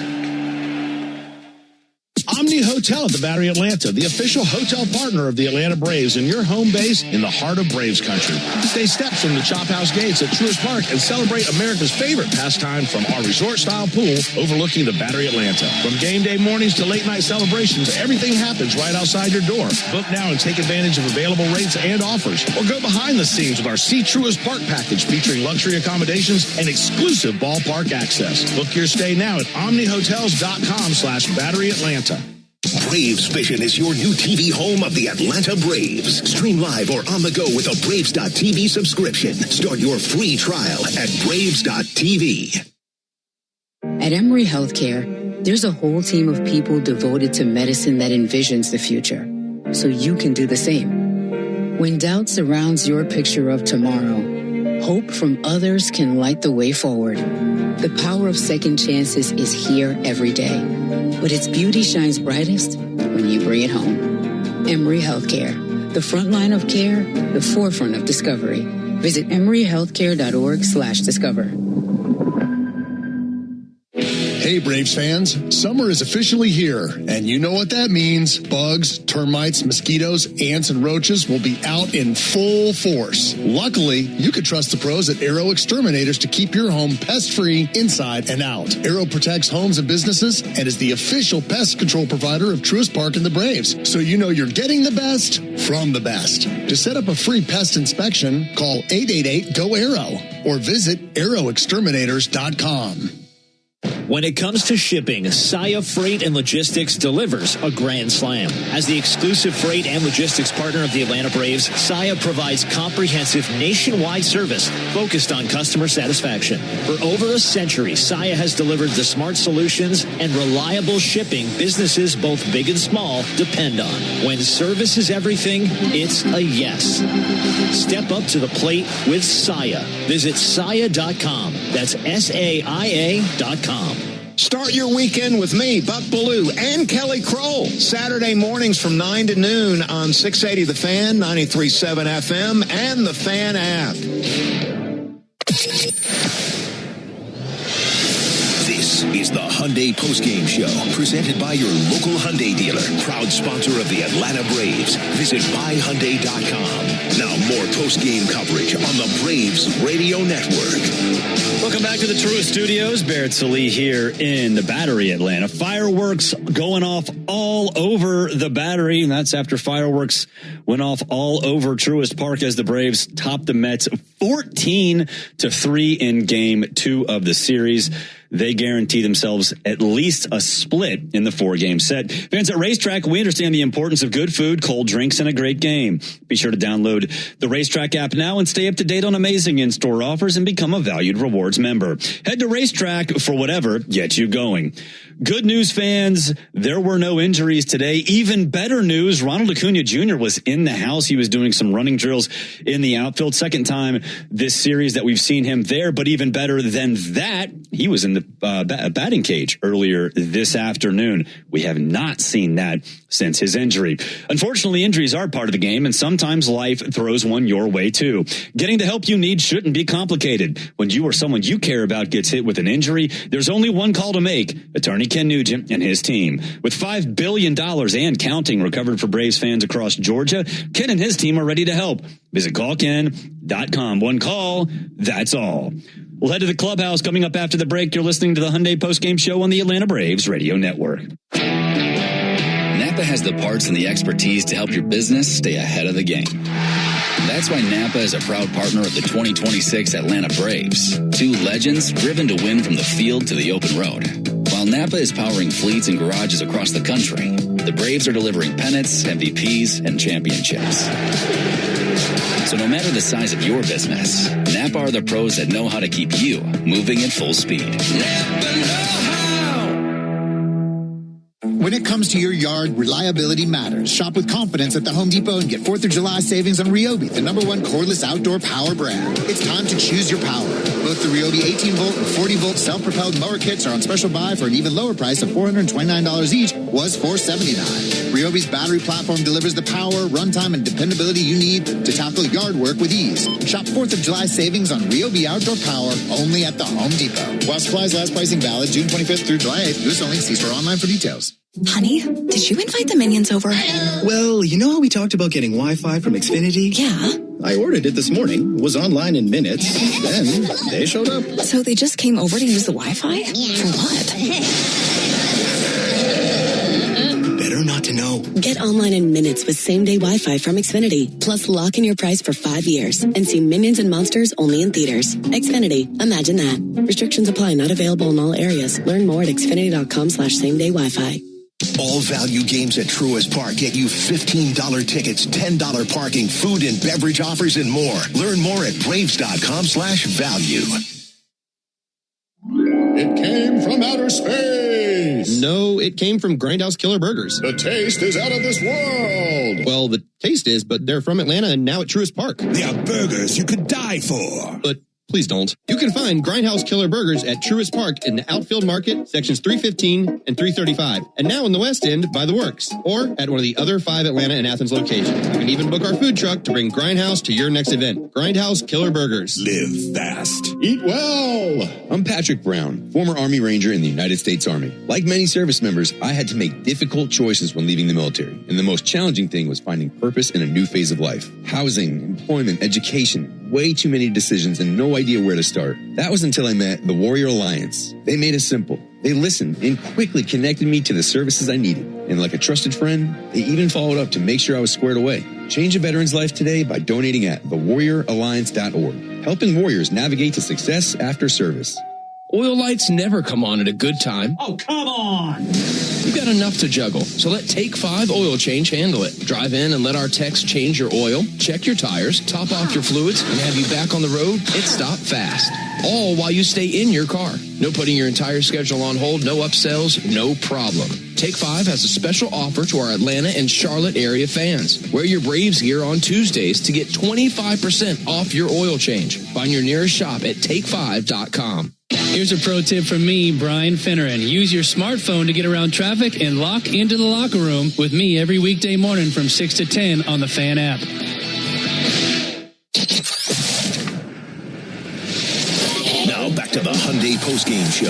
Omni Hotel at the Battery Atlanta, the official hotel partner of the Atlanta Braves and your home base in the heart of Braves country. Stay steps from the Chop House gates at Truist Park and celebrate America's favorite pastime from our resort-style pool overlooking the Battery Atlanta. From game day mornings to late-night celebrations, everything happens right outside your door. Book now and take advantage of available rates and offers. Or go behind the scenes with our See Truist Park package featuring luxury accommodations and exclusive ballpark access. Book your stay now at omnihotels.com/Battery Atlanta. Braves Vision is your new TV home of the Atlanta Braves. Stream live or on the go with a Braves.TV subscription. Start your free trial at Braves.TV. At Emory Healthcare, there's a whole team of people devoted to medicine that envisions the future, so you can do the same. When doubt surrounds your picture of tomorrow, hope from others can light the way forward. The power of second chances is here every day, but its beauty shines brightest when you bring it home. Emory Healthcare, the front line of care, the forefront of discovery. Visit emoryhealthcare.org/discover. Hey, Braves fans, summer is officially here, and you know what that means. Bugs, termites, mosquitoes, ants, and roaches will be out in full force. Luckily, you can trust the pros at Arrow Exterminators to keep your home pest-free inside and out. Arrow protects homes and businesses and is the official pest control provider of Truist Park and the Braves, so you know you're getting the best from the best. To set up a free pest inspection, call 888-GO-ARROW or visit arrowexterminators.com. When it comes to shipping, Saia Freight and Logistics delivers a grand slam. As the exclusive freight and logistics partner of the Atlanta Braves, Saia provides comprehensive nationwide service focused on customer satisfaction. For over a century, Saia has delivered the smart solutions and reliable shipping businesses both big and small depend on. When service is everything, it's a yes. Step up to the plate with Saia. Visit Saia.com. That's SAIA.com. Start your weekend with me, Buck Bellew, and Kelly Kroll. Saturday mornings from 9 to noon on 680 The Fan, 93.7 FM, and the Fan app. This is the Hyundai Postgame Show, presented by your local Hyundai dealer, proud sponsor of the Atlanta Braves. Visit buyhyundai.com. Now more postgame coverage on the Braves Radio Network. Welcome back to the Truist Studios. Barrett Sallee here in the Battery, Atlanta. Fireworks going off all over the Battery, and that's after fireworks went off all over Truist Park as the Braves topped the Mets 14-3 in Game 2 of the series. They guarantee themselves at least a split in the 4-game set. Fans at Racetrack, we understand the importance of good food, cold drinks, and a great game. Be sure to download the Racetrack app now and stay up to date on amazing in-store offers and become a valued rewards member. Head to Racetrack for whatever gets you going. Good news, fans. There were no injuries today. Even better news, Ronald Acuna Jr. was in the house. He was doing some running drills in the outfield. Second time this series that we've seen him there. But even better than that, he was in the batting cage earlier this afternoon. We have not seen that since his injury. Unfortunately, injuries are part of the game, and sometimes life throws one your way too. Getting the help you need shouldn't be complicated. When you or someone you care about gets hit with an injury, there's only one call to make. Attorney Ken Nugent and his team. With $5 billion and counting recovered for Braves fans across Georgia, Ken and his team are ready to help. Visit callken.com. One call, that's all. We'll head to the clubhouse coming up after the break. You're listening to the Hyundai Postgame Show on the Atlanta Braves Radio Network. Napa has the parts and the expertise to help your business stay ahead of the game. That's why Napa is a proud partner of the 2026 Atlanta Braves. Two legends driven to win from the field to the open road. While Napa is powering fleets and garages across the country, the Braves are delivering pennants, MVPs, and championships. So no matter the size of your business, Napa are the pros that know how to keep you moving at full speed. Napa know-how. When it comes to your yard, reliability matters. Shop with confidence at the Home Depot and get 4th of July savings on Ryobi, the #1 cordless outdoor power brand. It's time to choose your power. Both the Ryobi 18-volt and 40-volt self-propelled mower kits are on special buy for an even lower price of $429 each, was $479. Ryobi's battery platform delivers the power, runtime, and dependability you need to tackle yard work with ease. Shop 4th of July savings on Ryobi outdoor power only at the Home Depot. While supplies last, pricing valid June 25th through July 8th. This only. See store online for details. Honey, did you invite the minions over? Well, you know how we talked about getting Wi-Fi from Xfinity? Yeah. I ordered it this morning, was online in minutes, then they showed up. So they just came over to use the Wi-Fi? For what? Better not to know. Get online in minutes with same-day Wi-Fi from Xfinity. Plus, lock in your price for 5 years and see Minions and Monsters only in theaters. Xfinity. Imagine that. Restrictions apply. Not available in all areas. Learn more at xfinity.com/same-day Wi-Fi. All value games at Truist Park get you $15 tickets, $10 parking, food and beverage offers, and more. Learn more at braves.com/value. It came from outer space. No, it came from Grindhouse Killer Burgers. The taste is out of this world. Well, the taste is, but they're from Atlanta and now at Truist Park. They are burgers you could die for. But please don't. You can find Grindhouse Killer Burgers at Truist Park in the Outfield Market, sections 315 and 335. And now in the West End by the Works, or at one of the other 5 Atlanta and Athens locations. You can even book our food truck to bring Grindhouse to your next event. Grindhouse Killer Burgers. Live fast. Eat well. I'm Patrick Brown, former Army Ranger in the United States Army. Like many service members, I had to make difficult choices when leaving the military. And the most challenging thing was finding purpose in a new phase of life. Housing, employment, education. Way too many decisions and no idea where to start. That was until I met the Warrior Alliance. They made it simple. They listened and quickly connected me to the services I needed. And like a trusted friend, they even followed up to make sure I was squared away. Change a veteran's life today by donating at thewarrioralliance.org. Helping warriors navigate to success after service. Oil lights never come on at a good time. Oh, come on! You've got enough to juggle, so let Take 5 Oil Change handle it. Drive in and let our techs change your oil, check your tires, top off your fluids, and have you back on the road and stop fast. All while you stay in your car. No putting your entire schedule on hold, no upsells, no problem. Take 5 has a special offer to our Atlanta and Charlotte area fans. Wear your Braves gear on Tuesdays to get 25% off your oil change. Find your nearest shop at take5.com. Here's a pro tip from me, Brian Finneran. Use your smartphone to get around traffic and lock into the locker room with me every weekday morning from 6 to 10 on the Fan app. Now back to the Hyundai postgame show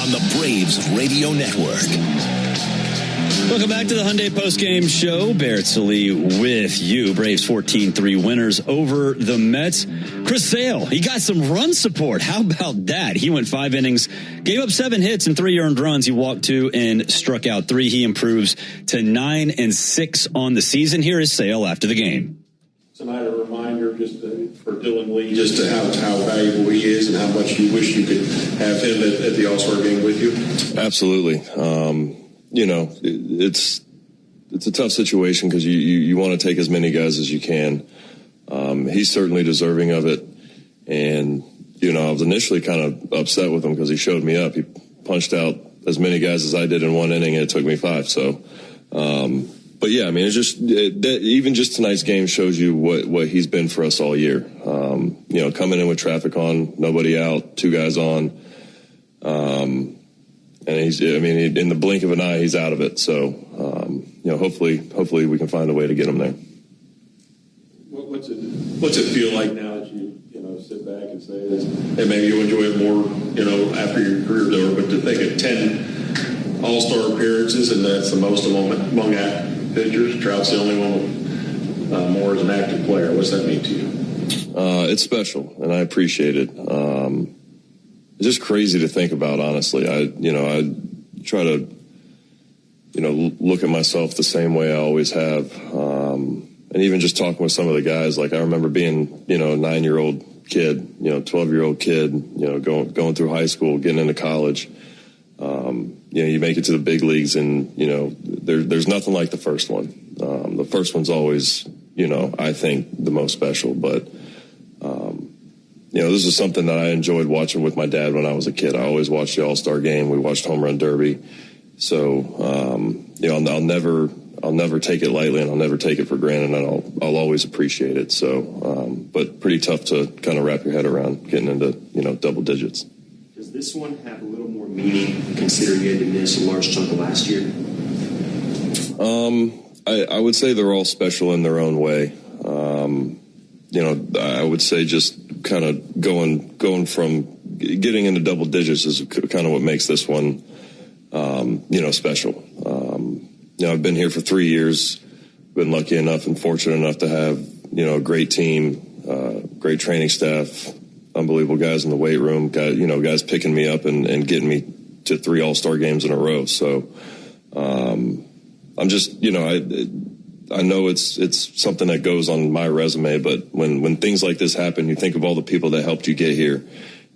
on the Braves Radio Network. Welcome back to the Hyundai postgame show. Barrett Sallee with you. Braves 14-3 winners over the Mets. Chris Sale, he got some run support. How about that? He went 5 innings, gave up 7 hits and 3 earned runs. He walked 2 and struck out 3. He improves to 9-6 on the season. Here is Sale after the game. Tonight, a reminder just for Dylan Lee, just to how valuable he is and how much you wish you could have him at the All-Star game with you. Absolutely. You know, it's a tough situation because you want to take as many guys as you can. He's certainly deserving of it. And, you know, I was initially kind of upset with him because he showed me up. He punched out as many guys as I did in 1 inning, and it took me 5. So, but yeah, I mean, it's just even just tonight's game shows you what he's been for us all year. You know, coming in with traffic on, nobody out, 2 guys on. And in the blink of an eye, he's out of it. So, you know, hopefully we can find a way to get him there. What's it feel like now that you sit back and say this? And maybe you'll enjoy it more, after your career's over. But to think of 10 All-Star appearances, and that's the most among active pitchers. Trout's the only one with more as an active player. What's that mean to you? It's special, and I appreciate it. It's just crazy to think about, honestly. I try to, look at myself the same way I always have. And even just talking with some of the guys, like I remember being, a 9-year-old kid, 12-year-old kid, going through high school, getting into college. You make it to the big leagues, and, there's nothing like the first one. The first one's always, I think the most special, but, this is something that I enjoyed watching with my dad when I was a kid. I always watched the All-Star game. We watched Home Run Derby. So, I'll never take it lightly, and I'll never take it for granted, and I'll always appreciate it. So, but pretty tough to kind of wrap your head around getting into, double digits. Does this one have a little more meaning considering you had to miss a large chunk of last year? I would say they're all special in their own way. I would say just kind of going from getting into double digits is kind of what makes this one, special. I've been here for 3 years, been lucky enough and fortunate enough to have, a great team, great training staff, unbelievable guys in the weight room, guys picking me up and getting me to 3 All-Star games in a row. So, I'm just, I know it's something that goes on my resume, but when things like this happen, you think of all the people that helped you get here.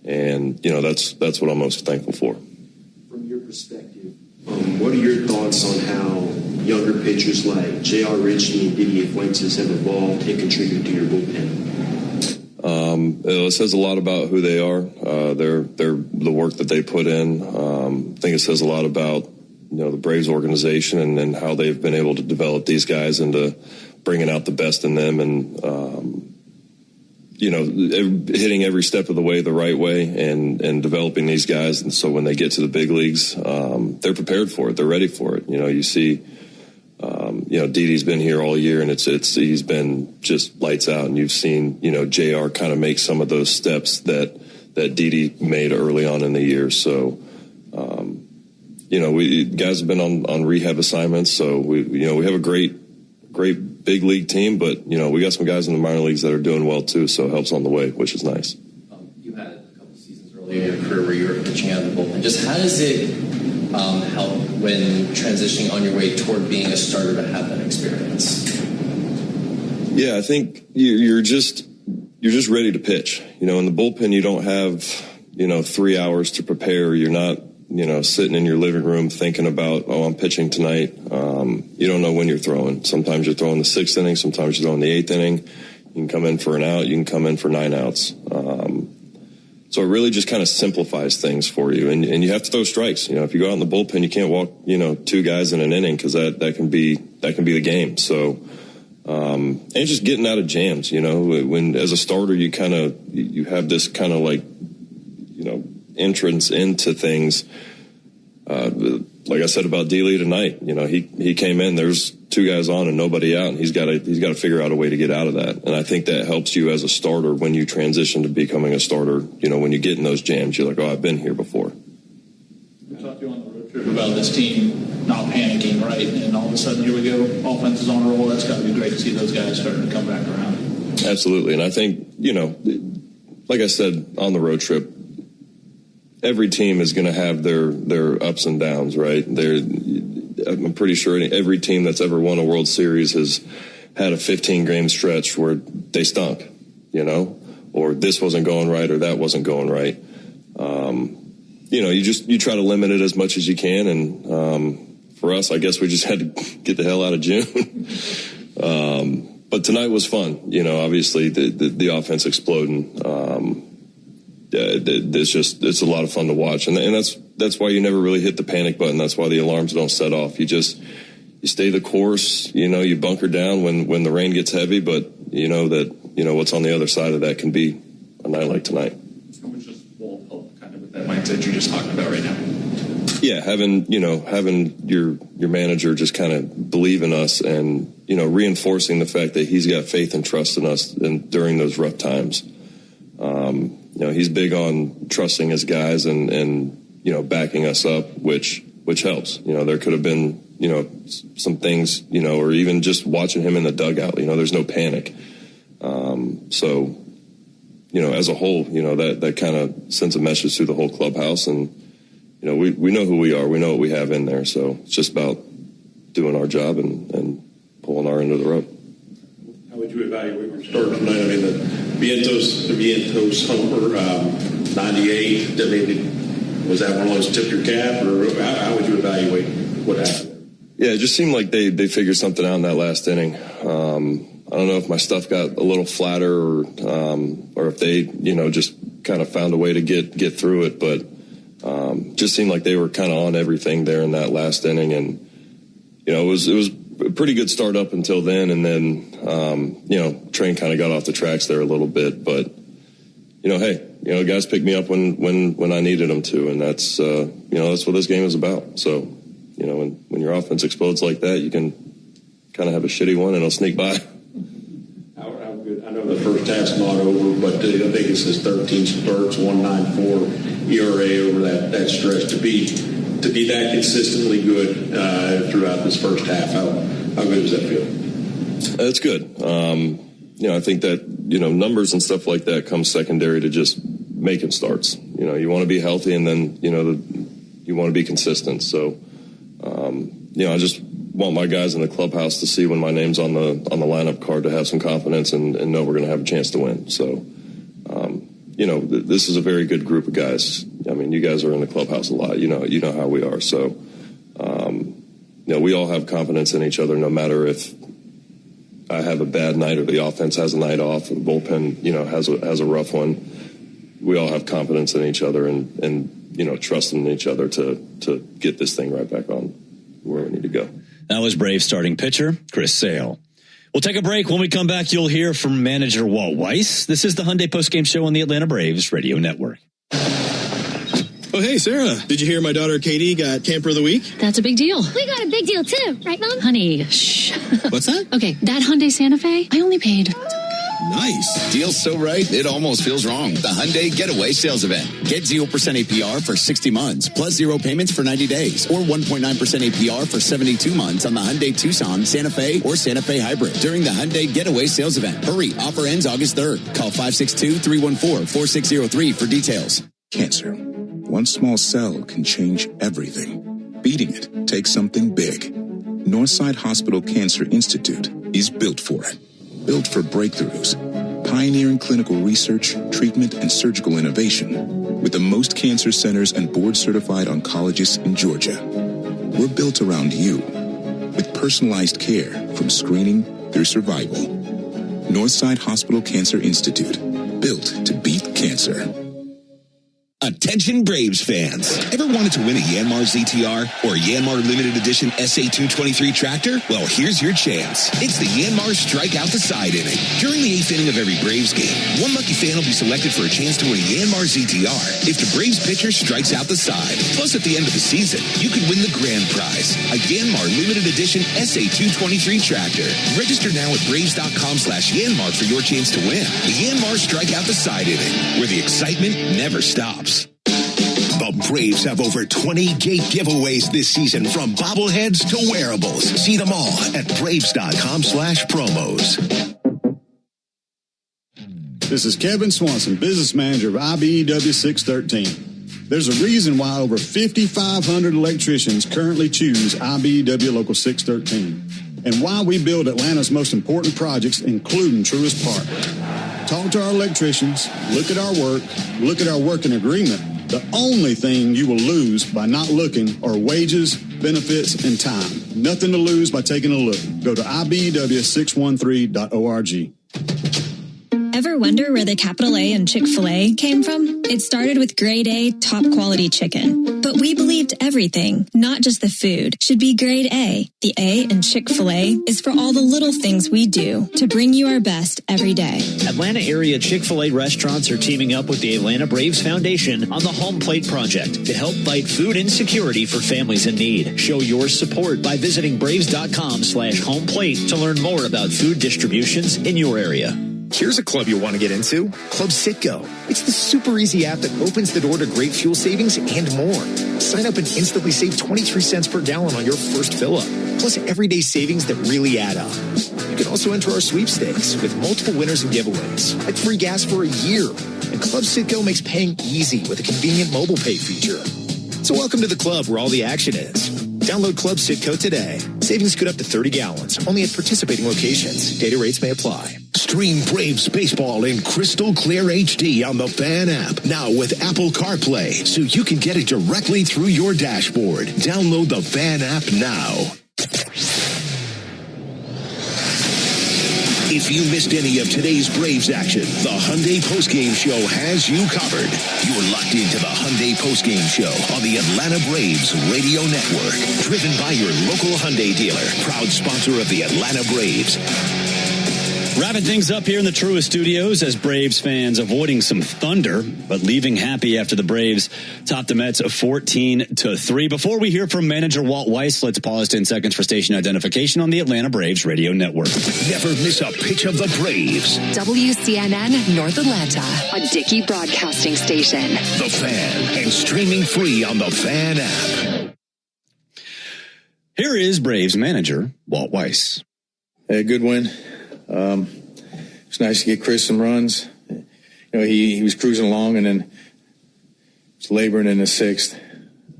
And, that's what I'm most thankful for. From your perspective, what are your thoughts on how younger pitchers like J.R. Ritchie and Didier Fuentes have evolved and contributed to your bullpen? It says a lot about who they are, they're the work that they put in. I think it says a lot about, the Braves organization and how they've been able to develop these guys into bringing out the best in them and, hitting every step of the way the right way and developing these guys. And so when they get to the big leagues, they're prepared for it. They're ready for it. You see, Didi's been here all year, and he's been just lights out. And you've seen, JR kind of make some of those steps that Didi made early on in the year. So, we guys have been on rehab assignments. So we have a great big league team, but we got some guys in the minor leagues that are doing well too. So it helps on the way, which is nice. You had a couple seasons earlier in your career where you were pitching out of the bullpen. Just how does it help when transitioning on your way toward being a starter to have that experience? Yeah, I think you're just ready to pitch. In the bullpen, you don't have 3 hours to prepare. You're not, sitting in your living room thinking about, I'm pitching tonight. You don't know when you're throwing. Sometimes you're throwing the 6th inning. Sometimes you're throwing the 8th inning. You can come in for an out. You can come in for 9 outs. So it really just kind of simplifies things for you. And you have to throw strikes. If you go out in the bullpen, you can't walk, 2 guys in an inning because that can be the game. So, and just getting out of jams, when as a starter, you have this kind of like, entrance into things. Like I said about D-Lee tonight, he came in, there's 2 guys on and nobody out, and he's got to figure out a way to get out of that. And I think that helps you as a starter when you transition to becoming a starter. When you get in those jams, you're like, I've been here before. We talked to you on the road trip about this team not panicking, right? And all of a sudden, here we go, offense is on a roll. That's got to be great to see those guys starting to come back around. Absolutely. And I think, like I said on the road trip, every team is going to have their ups and downs, right? I'm pretty sure every team that's ever won a World Series has had a 15-game stretch where they stunk, or this wasn't going right or that wasn't going right. You try to limit it as much as you can. And for us, I guess we just had to get the hell out of June. But tonight was fun. Obviously the offense exploding. It's a lot of fun to watch, and that's why you never really hit the panic button. That's why the alarms don't set off. You stay the course. You bunker down when the rain gets heavy, but what's on the other side of that can be a night like tonight. How much does Walt help kind of with that mindset you're just talking about right now? Yeah, having your manager just kind of believe in us and reinforcing the fact that he's got faith and trust in us and during those rough times. He's big on trusting his guys and backing us up, which helps. There could have been, some things, or even just watching him in the dugout, there's no panic. So, as a whole, that kind of sends a message through the whole clubhouse, and, we know who we are. We know what we have in there. So it's just about doing our job and pulling our end of the rope. How would you evaluate your start tonight? I mean, the Vientos homer, 98. Was that one of those tip your cap, or how would you evaluate what happened? Yeah, it just seemed like they figured something out in that last inning. I don't know if my stuff got a little flatter or if they, just kind of found a way to get through it, but just seemed like they were kind of on everything there in that last inning, and it was a pretty good start up until then, and then train kind of got off the tracks there a little bit, but hey, guys picked me up when I needed them to, and that's that's what this game is about. So when your offense explodes like that, you can kind of have a shitty one and it'll sneak by. How good? I know the first half's not over, but I think it says 13 starts, 1.94 ERA over that stretch. To be that consistently good throughout this first half, how good does that feel? It's good. I think that numbers and stuff like that come secondary to just making starts. You want to be healthy, and then you want to be consistent. So I just want my guys in the clubhouse to see when my name's on the lineup card to have some confidence and know we're going to have a chance to win. So this is a very good group of guys. I mean, you guys are in the clubhouse a lot. You know how we are. So, we all have confidence in each other, no matter if I have a bad night or the offense has a night off or the bullpen, has a rough one. We all have confidence in each other and trusting in each other to get this thing right back on where we need to go. That was Braves starting pitcher Chris Sale. We'll take a break. When we come back, you'll hear from manager Walt Weiss. This is the Hyundai Postgame Show on the Atlanta Braves Radio Network. Oh, hey, Sarah. Did you hear my daughter Katie got Camper of the Week? That's a big deal. We got a big deal, too. Right, Mom? Honey, shh. What's that? Okay, that Hyundai Santa Fe, I only paid... Nice. Deal's so right, it almost feels wrong. The Hyundai Getaway Sales Event. Get 0% APR for 60 months, plus 0 payments for 90 days, or 1.9% APR for 72 months on the Hyundai Tucson, Santa Fe, or Santa Fe Hybrid during the Hyundai Getaway Sales Event. Hurry, offer ends August 3rd. Call 562-314-4603 for details. Cancer. One small cell can change everything. Beating it takes something big. Northside Hospital Cancer Institute is built for it. Built for breakthroughs, pioneering clinical research, treatment, and surgical innovation. with the most cancer centers and board-certified oncologists in Georgia. We're built around you, with personalized care from screening through survival. Northside Hospital Cancer Institute, built to beat cancer. Attention Braves fans. Ever wanted to win a Yanmar ZTR or a Yanmar limited edition SA223 tractor? Well, here's your chance. It's the Yanmar Strike Out the Side inning. During the 8th inning of every Braves game, one lucky fan will be selected for a chance to win a Yanmar ZTR if the Braves pitcher strikes out the side. Plus, at the end of the season, you could win the grand prize, a Yanmar limited edition SA223 tractor. Register now at Braves.com/Yanmar for your chance to win. The Yanmar Strike Out the Side inning, where the excitement never stops. The Braves have over 20 gate giveaways this season, from bobbleheads to wearables. See them all at Braves.com/promos. This is Kevin Swanson, business manager of IBEW 613. There's a reason why over 5,500 electricians currently choose IBEW Local 613, and why we build Atlanta's most important projects, including Truist Park. Talk to our electricians, look at our work, look at our working agreement. The only thing you will lose by not looking are wages, benefits, and time. Nothing to lose by taking a look. Go to IBEW613.org. Ever wonder where the capital A in Chick-fil-A came from? It started with grade A, top quality chicken. But we believed everything, not just the food, should be grade A. The A in Chick-fil-A is for all the little things we do to bring you our best every day. Atlanta area Chick-fil-A restaurants are teaming up with the Atlanta Braves Foundation on the Home Plate Project to help fight food insecurity for families in need. Show your support by visiting Braves.com/homeplate to learn more about food distributions in your area. Here's a club you'll want to get into, Club Citgo. It's the super easy app that opens the door to great fuel savings and more. Sign up and instantly save 23 cents per gallon on your first fill-up, plus everyday savings that really add up. You can also enter our sweepstakes with multiple winners and giveaways, like free gas for a year. And Club Citgo makes paying easy with a convenient mobile pay feature. So welcome to the club where all the action is. Download Club Citgo today. Savings could up to 30 gallons, only at participating locations. Data rates may apply. Stream Braves baseball in crystal clear HD on the Fan app, now with Apple CarPlay, so you can get it directly through your dashboard. Download the Fan app now. If you missed any of today's Braves action, the Hyundai Postgame Show has you covered. You're locked into the Hyundai Postgame Show on the Atlanta Braves Radio Network. Driven by your local Hyundai dealer, proud sponsor of the Atlanta Braves. Wrapping things up here in the Truist Studios as Braves fans avoiding some thunder, but leaving happy after the Braves topped the Mets 14-3. Before we hear from manager Walt Weiss, let's pause 10 seconds for station identification on the Atlanta Braves Radio Network. Never miss a pitch of the Braves. WCNN North Atlanta, a Dickey broadcasting station. The Fan, and streaming free on the Fan app. Here is Braves manager Walt Weiss. A good win. It's nice to get Chris some runs. You know, he was cruising along and then was laboring in the sixth.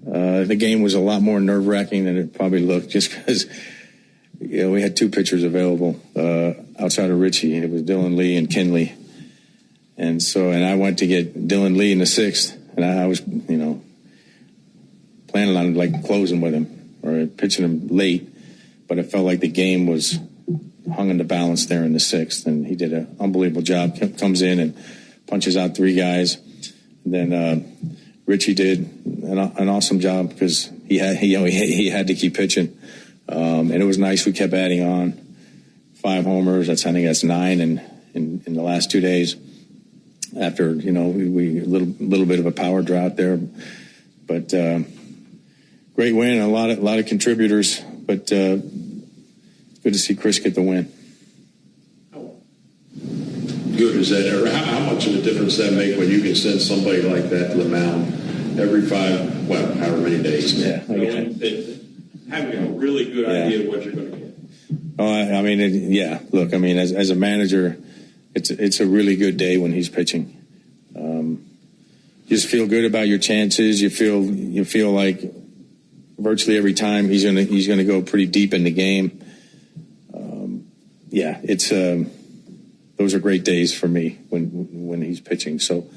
The game was a lot more nerve-wracking than it probably looked, just because we had two pitchers available outside of Richie. It was Dylan Lee and Kenley, and I went to get Dylan Lee in the sixth, and I was planning on closing with him or pitching him late, but it felt like the game was hung in the balance there in the sixth, and he did an unbelievable job. Comes in and punches out three guys. And then Richie did an awesome job because he had to keep pitching, and it was nice. We kept adding on 5 homers. I think that's 9 in the last 2 days. After we a little bit of a power drought there, but great win. A lot of contributors, but. Good to see Chris get the win. Good is that, or how much of a difference does that make when you can send somebody like that to the mound every however many days? Yeah, having a really good idea of what you're going to get. Oh, Look, as a manager, it's a really good day when he's pitching. You just feel good about your chances. You feel like virtually every time he's gonna go pretty deep in the game. It's those are great days for me when he's pitching. So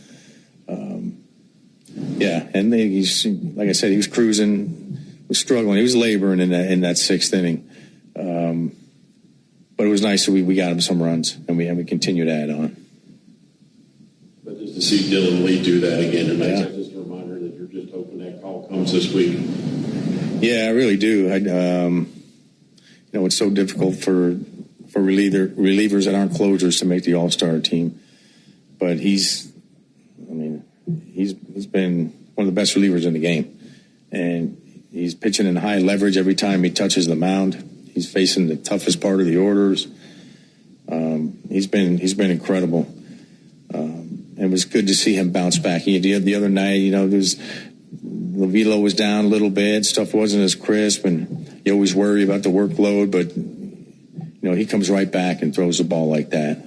Yeah, and he's, like I said, he was cruising, was struggling. He was laboring in that sixth inning. But it was nice that we got him some runs, and we continue to add on. But just to see Dylan Lee do that again tonight, that's just a reminder that you're just hoping that call comes this week. Yeah, I really do. It's so difficult for relievers that aren't closers to make the All-Star team. But he's been one of the best relievers in the game. And he's pitching in high leverage every time he touches the mound. He's facing the toughest part of the orders. He's been incredible. And it was good to see him bounce back. The other night, the velo was down a little bit. Stuff wasn't as crisp, and you always worry about the workload. But he comes right back and throws the ball like that.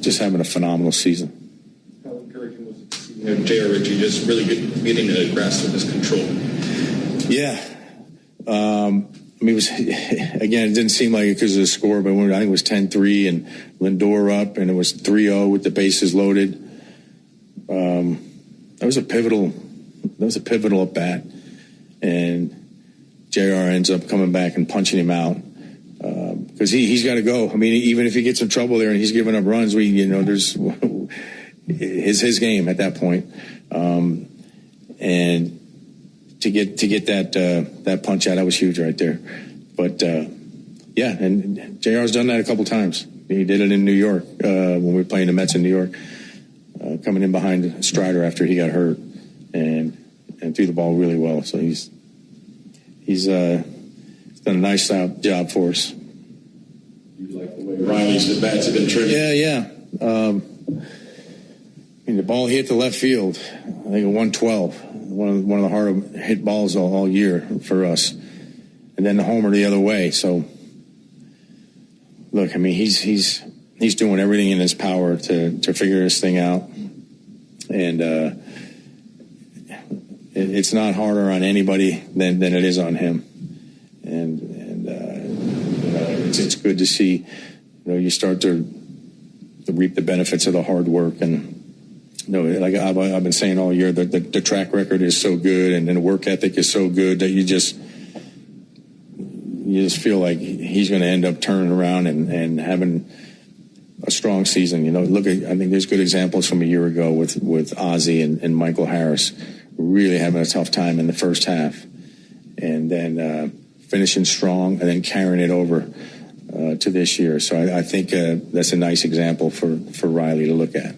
Just having a phenomenal season. How encouraging was it to see J.R. Ritchie just really getting the grasp of his control? Yeah. It didn't seem like it because of the score, but I think it was 10-3 and Lindor up, and it was 3-0 with the bases loaded. That was a pivotal at bat, and JR ends up coming back and punching him out because he's got to go. I mean, even if he gets in trouble there and he's giving up runs, there's his game at that point, and to get that punch out, that was huge right there. But and JR's done that a couple times. He did it in New York when we were playing the Mets in New York, coming in behind Strider after he got hurt and threw the ball really well. So he's done a nice job for us. You like the way Riley's bats have been trending? Yeah. The ball hit the left field. I think at 112. One of the harder hit balls all year for us, and then the homer the other way. So, look, he's doing everything in his power to figure this thing out, and it's not harder on anybody than it is on him, and it's good to see. You start to reap the benefits of the hard work and. Like I've been saying all year, that the track record is so good and the work ethic is so good that you just feel like he's going to end up turning around and having a strong season. I think there's good examples from a year ago with Ozzie and Michael Harris really having a tough time in the first half, and then finishing strong and then carrying it over to this year. So I think that's a nice example for Riley to look at.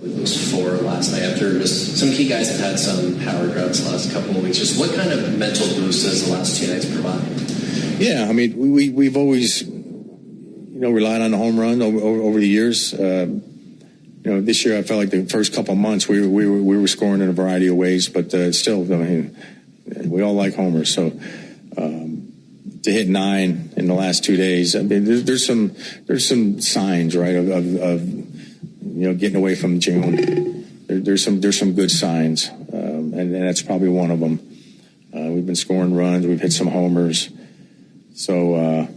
It was 4 last night after just some key guys have had some power droughts the last couple of weeks. Just what kind of mental boost does the last 2 nights provide? Yeah, we've always relied on the home run over the years. This year I felt like the first couple of months we were scoring in a variety of ways, but still, we all like homers. So to hit 9 in the last 2 days, there's some signs, right, of getting away from June. There's some good signs, and that's probably one of them. We've been scoring runs. We've hit some homers. So,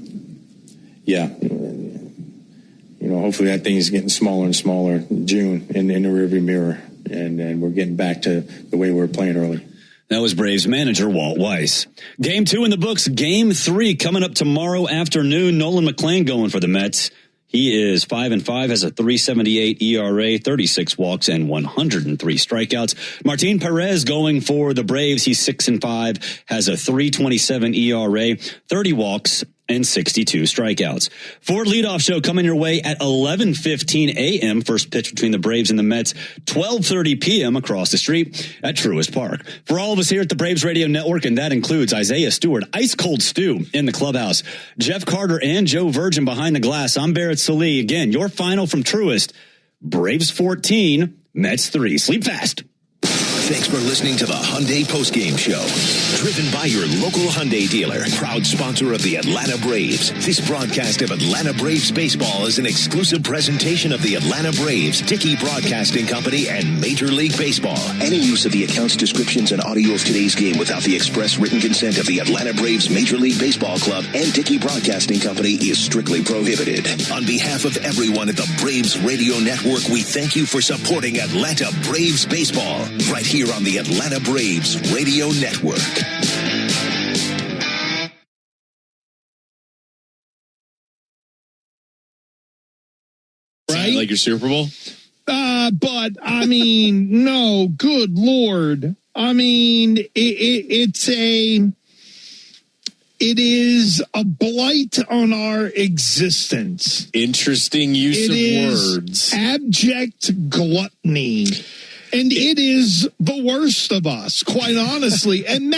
hopefully that thing is getting smaller and smaller in June in the rearview mirror, and we're getting back to the way we were playing early. That was Braves manager Walt Weiss. Game 2 in the books. Game 3 coming up tomorrow afternoon. Nolan McLean going for the Mets. He is 5-5, has a 3.78 ERA, 36 walks, and 103 strikeouts. Martin Perez going for the Braves. He's 6-5, has a 3.27 ERA, 30 walks, and 62 strikeouts. Ford Leadoff Show coming your way at 11:15 a.m. First pitch between the Braves and the Mets, 12:30 p.m. across the street at Truist Park. For all of us here at the Braves Radio Network, and that includes Isaiah Stewart, Ice Cold Stew in the clubhouse, Jeff Carter and Joe Virgin behind the glass. I'm Barrett Sallee. Again, your final from Truist: Braves 14, Mets 3. Sleep fast. Thanks for listening to the Hyundai Postgame Show. Driven by your local Hyundai dealer, proud sponsor of the Atlanta Braves. This broadcast of Atlanta Braves baseball is an exclusive presentation of the Atlanta Braves, Dickey Broadcasting Company, and Major League Baseball. Any use of the accounts, descriptions, and audio of today's game without the express written consent of the Atlanta Braves Major League Baseball Club and Dickey Broadcasting Company is strictly prohibited. On behalf of everyone at the Braves Radio Network, we thank you for supporting Atlanta Braves baseball right here on the Atlanta Braves Radio Network. Right? Like your Super Bowl? But, I mean, no, good Lord. I mean, it is a blight on our existence. Interesting use of words. Abject gluttony. And it is the worst of us, quite honestly. And